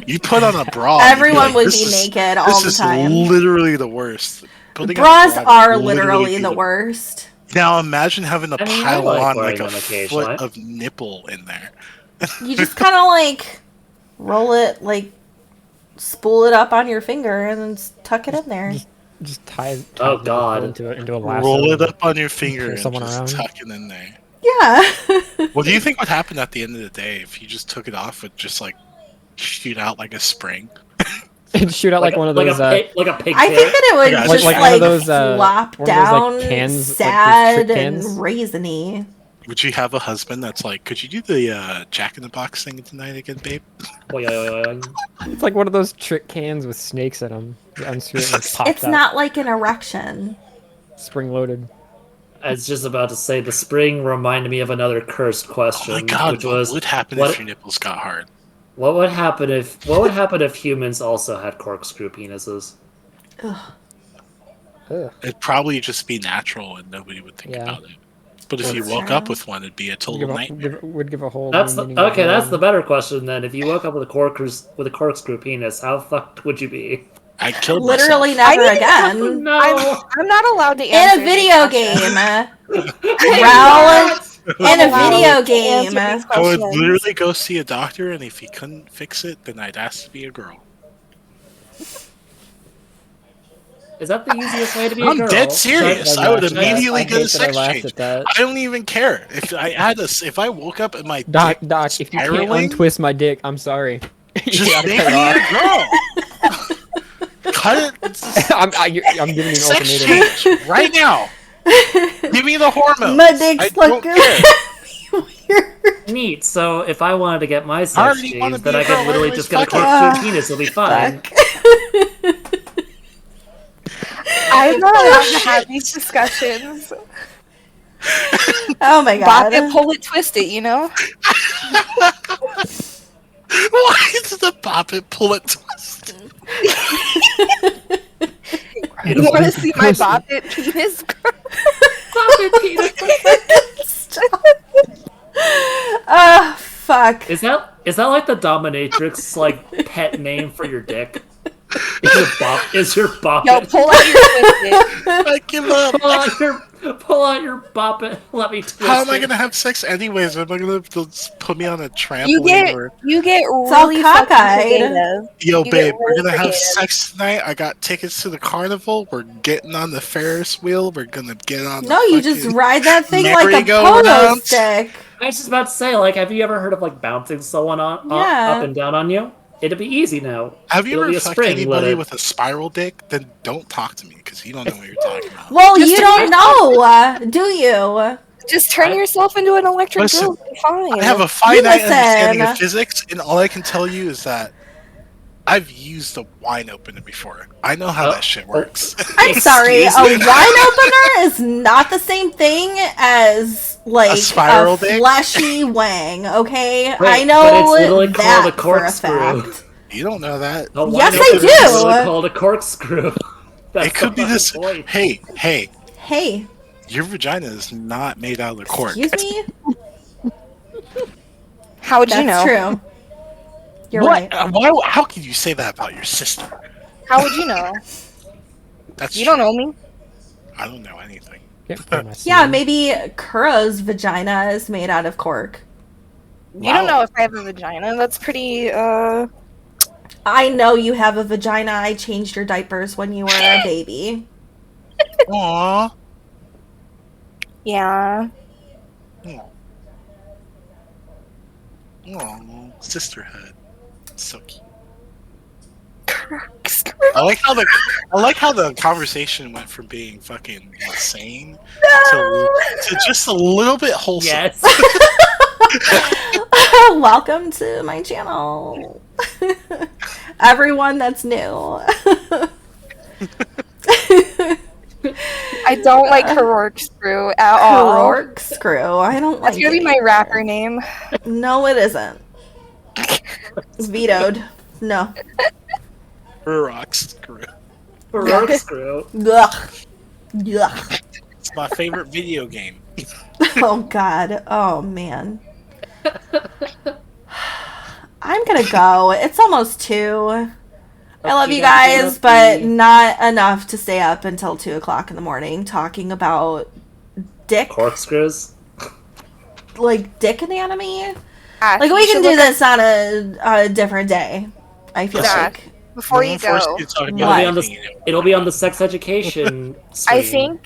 You put on a bra. Everyone would be naked all the time. This is literally the worst. Bras are literally the worst. Now imagine having to pile like on wearing like a them occasionally. foot of nipple in there. You just kind of like roll it, like spool it up on your finger and then tuck it in there. Just tie Oh, the God. nipple into a lasso. Roll it and up on your finger pull and someone just around. tuck it in there. Yeah. What do you think would happen at the end of the day if you just took it off and just like shoot out like a spring? And shoot out like one of those. like a pigtail. I think that it would Yeah, just like like, one of those, flop one of those, down, like, cans, like those sad trick and cans. raisiny. Would you have a husband that's like, could you do the Jack in the Box thing tonight again, babe? It's like one of those trick cans with snakes in them. You unscrew it and it pops It's out. not like an erection. Spring loaded. I was just about to say the spring reminded me of another cursed question, Oh my god, which what was would happen what- if your nipples got hard? what would happen if humans also had corkscrew penises? It'd probably just be natural and nobody would think about it. But if you That's woke true. up with one, it'd be a total nightmare. Would give a whole. That's new the, meaning of okay. That's name. the better question then. If you woke up with a corkscrew penis, how fucked would you be? I killed Literally myself. never again. Oh, no. I'm not allowed to In answer a video game. Raul, in a video game. I would literally go see a doctor, and if he couldn't fix it, then I'd ask to be a girl. Is that the easiest way to be a I'm girl? dead serious. I would immediately I get a hate that I sex laughed change. at that. I don't even care if I woke up and my Doc, dick Doc, if you can't spiraling, untwist my dick, I'm sorry. You just gotta make cut me it a girl. Cut it. I'm giving you an Sex ultimatum. change right now. Give me the hormones. My dick's I don't looking care. Neat. So if I wanted to get my I sex already wanna changed, be then a I could girl, literally anyways, just get a fuck it. corkscrew penis. It'll be fine. I'm not allowed to have these discussions. Oh my Bop god. it, pull it, twist it, you know? Why is the pop it, pull it, twist? You want to see my bop it penis? Bop it penis. Oh, fuck. Is that like the dominatrix like pet name for your dick? Is your bop Yo, it? pull out your twist it. I give up. Pull out your bop it. Let me twist How am I it. gonna have sex anyways? Am I gonna put me on a trampoline? You get all really fucking cockeyed. creative. Yo, You get babe, we're really gonna have creative. sex tonight. I got tickets to the carnival. We're getting on the Ferris wheel. We're gonna get on. No, the you just fucking ride that thing like a merry-go-round. pogo stick. I was just about to say, like, have you ever heard of like bouncing someone Yeah. up and down on you? It'd be easy now. Have you It'll be ever a fucked spring, anybody let it- with a spiral dick? Then don't talk to me because you don't know what you're talking about. Well, you don't know, do you? Just turn yourself into an electric Listen, drill. You're fine. I have a finite listen. understanding of physics, and all I can tell you is that I've used a wine opener before. I know how that shit works. I'm sorry, a Excuse me? wine opener is not the same thing as like a, spiral dick? fleshy wang. Okay, Wait, I but know it's literally that called a for a corkscrew. fact. You don't know that. A wine Yes, I opener is do. literally called a corkscrew. That's It could the be this. fucking point. Hey, Hey, your vagina is not made out of cork. excuse me. How would you That's know? true. You're What? right. How can you say that about your sister? How would you know? That's You don't know me. I don't know anything. Yeah, maybe Kura's vagina is made out of cork. You don't know if I have a vagina. That's pretty, I know you have a vagina. I changed your diapers when you were a baby. Aww. yeah. Aww. Sisterhood. So cute. I like how the conversation went from being fucking insane to just a little bit wholesome. Yes. Welcome to my channel. Everyone that's new. I don't like corkscrew at all. Corkscrew. I don't like That's gonna be it my either. rapper name. No, it isn't. It's vetoed. No. Rock screw. Corkscrew. Ugh. Ugh. It's my favorite video game. Oh God. Oh man. I'm gonna go. It's almost 2. I love you guys, but not enough to stay up until 2 o'clock in the morning talking about dick. Corkscrews? Like dick anatomy? Ah, Like you we can should do look this on a different day. I feel Yeah. like. Before No you one forced go, you to talk It'll about be on anything, it'll be on the sex education stream.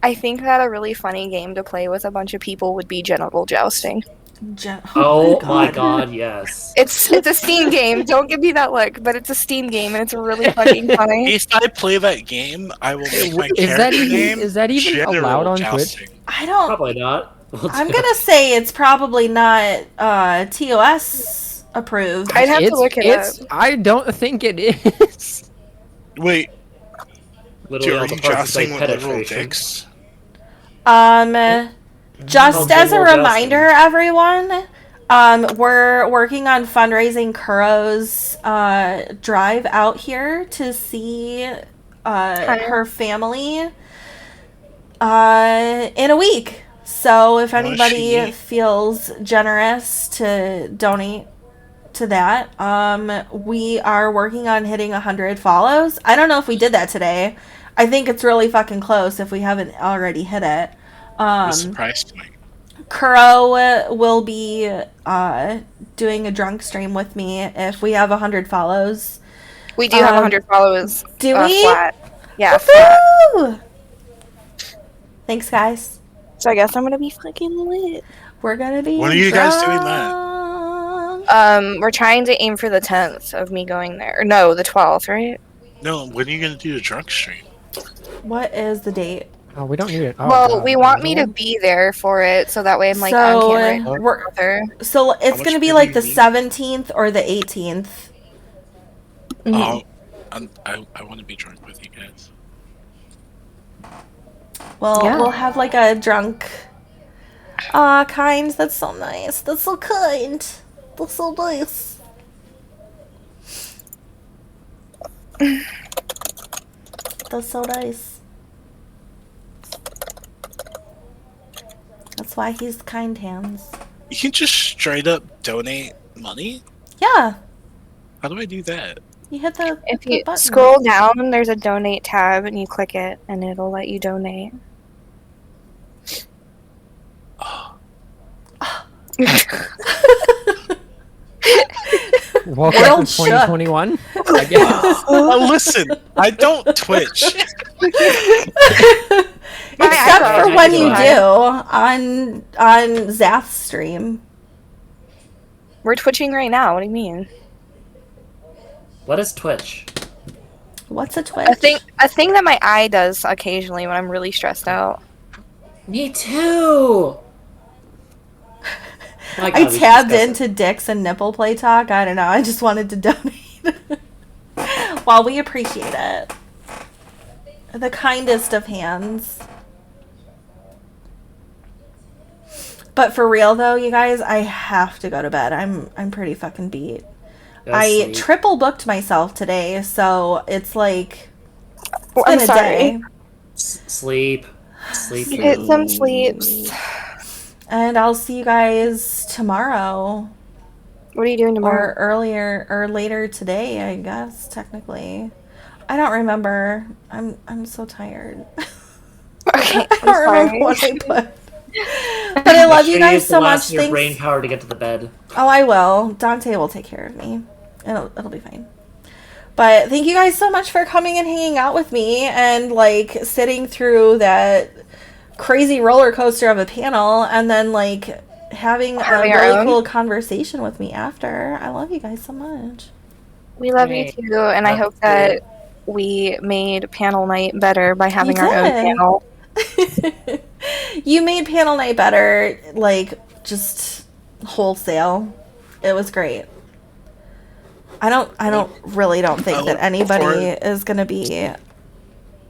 I think that a really funny game to play with a bunch of people would be genital jousting. Oh my god, yes. It's a Steam game. Don't give me that look, but it's a Steam game and it's really fucking funny. If I play that game, I will make my Is character that name even General allowed on Jousting. Twitch? I don't. Probably not. I'm gonna say it's probably not TOS approved. I'd have to look it up. I don't think it is. Wait. Literally Are all the you parts that say jousting with literal penetration. dicks? Just as a general reminder, everyone, we're working on fundraising Kuro's drive out here to see her family in a week. So if anybody feels generous to donate to that, we are working on hitting 100 follows. I don't know if we did that today. I think it's really fucking close if we haven't already hit it. What's the price point? Kuro will be doing a drunk stream with me if we have 100 follows. We do have 100 follows. Do we? Flat. Yeah, flat. Thanks, guys. So I guess I'm gonna be fucking lit. We're gonna be. When are you guys doing that? We're trying to aim for the 10th of me going there. No, the 12th, right? No, when are you gonna do the drunk stream? What is the date? Oh, we don't need it. Oh, well, God. we want me to be there for it, so that way I'm like on camera. So it's much gonna be money like do the you need? 17th or the 18th. Oh, I want to be drunk with you guys. Well, Yeah. we'll have like a drunk. Aw, kind. That's so nice. That's so kind. That's so nice. That's so nice. That's why he's kind hands. You can just straight up donate money? Yeah, How do I do that? you hit the, If the you button. scroll down, there's a donate tab, and you click it, and it'll let you donate. Welcome World to shook. 2021. I guess. Listen, I don't Twitch. Except for when you do. do on Zath's stream. We're twitching right now. What do you mean? What is Twitch? What's a Twitch? A thing that my eye does occasionally when I'm really stressed out. Me too! My God, I we should tabbed discuss into Dicks and Nipple Play Talk. I don't know. I just wanted to donate. Well, we appreciate it. The kindest of hands. But for real though, you guys, I have to go to bed. I'm pretty fucking beat. Go I sleep. triple booked myself today, so it's like it's I'm been a sorry. day. Sleep. Sleep. Get some sleeps. And I'll see you guys tomorrow. What are you doing tomorrow? Or earlier or later today, I guess, technically. I don't remember. I'm so tired. Okay, I don't remember what I put. But I love you guys so much. Your Thanks. brain power to get to the bed. Oh, I will. Dante will take care of me. It'll be fine. But thank you guys so much for coming and hanging out with me and like sitting through that crazy roller coaster of a panel and then like having a Having our really own. cool conversation with me after. I love you guys so much. We love you Great. too, and I hope that we made panel night better by having our own did. panel. You made panel night better, like just wholesale. It was great. I don't really think I that look anybody forward- is gonna be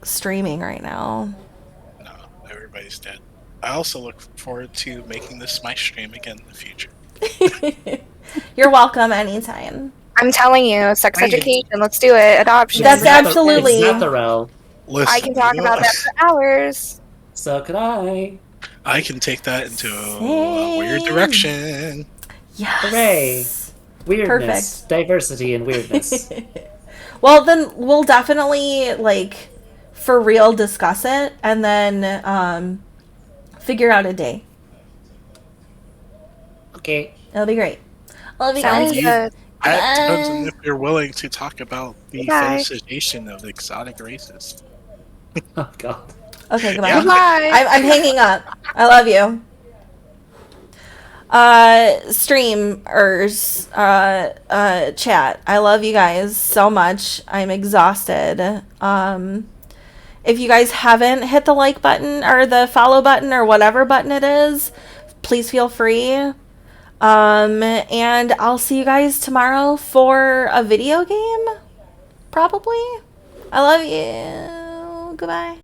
streaming right now. No, everybody's dead. I also look forward to making this my stream again in the future. You're welcome anytime. I'm telling you, sex Thank you. education. Let's do it. Adoption. That's absolutely- It's not the rel. Listen, I can talk you know about what? that for hours. So could I. I can take that into a weird direction. Yes. Hooray! Weirdness, Perfect. diversity, and weirdness. Well, then we'll definitely like for real discuss it and then figure out a day. Okay. It'll be great. Love you Sounds guys. good. That depends on Bye. if you're willing to talk about the Bye. fetishization of exotic races. Oh god. Okay, goodbye. Yeah. Goodbye. I'm hanging up. I love you. Streamers, chat. I love you guys so much. I'm exhausted. If you guys haven't hit the like button or the follow button or whatever button it is, please feel free. And I'll see you guys tomorrow for a video game. Probably. I love you. Goodbye.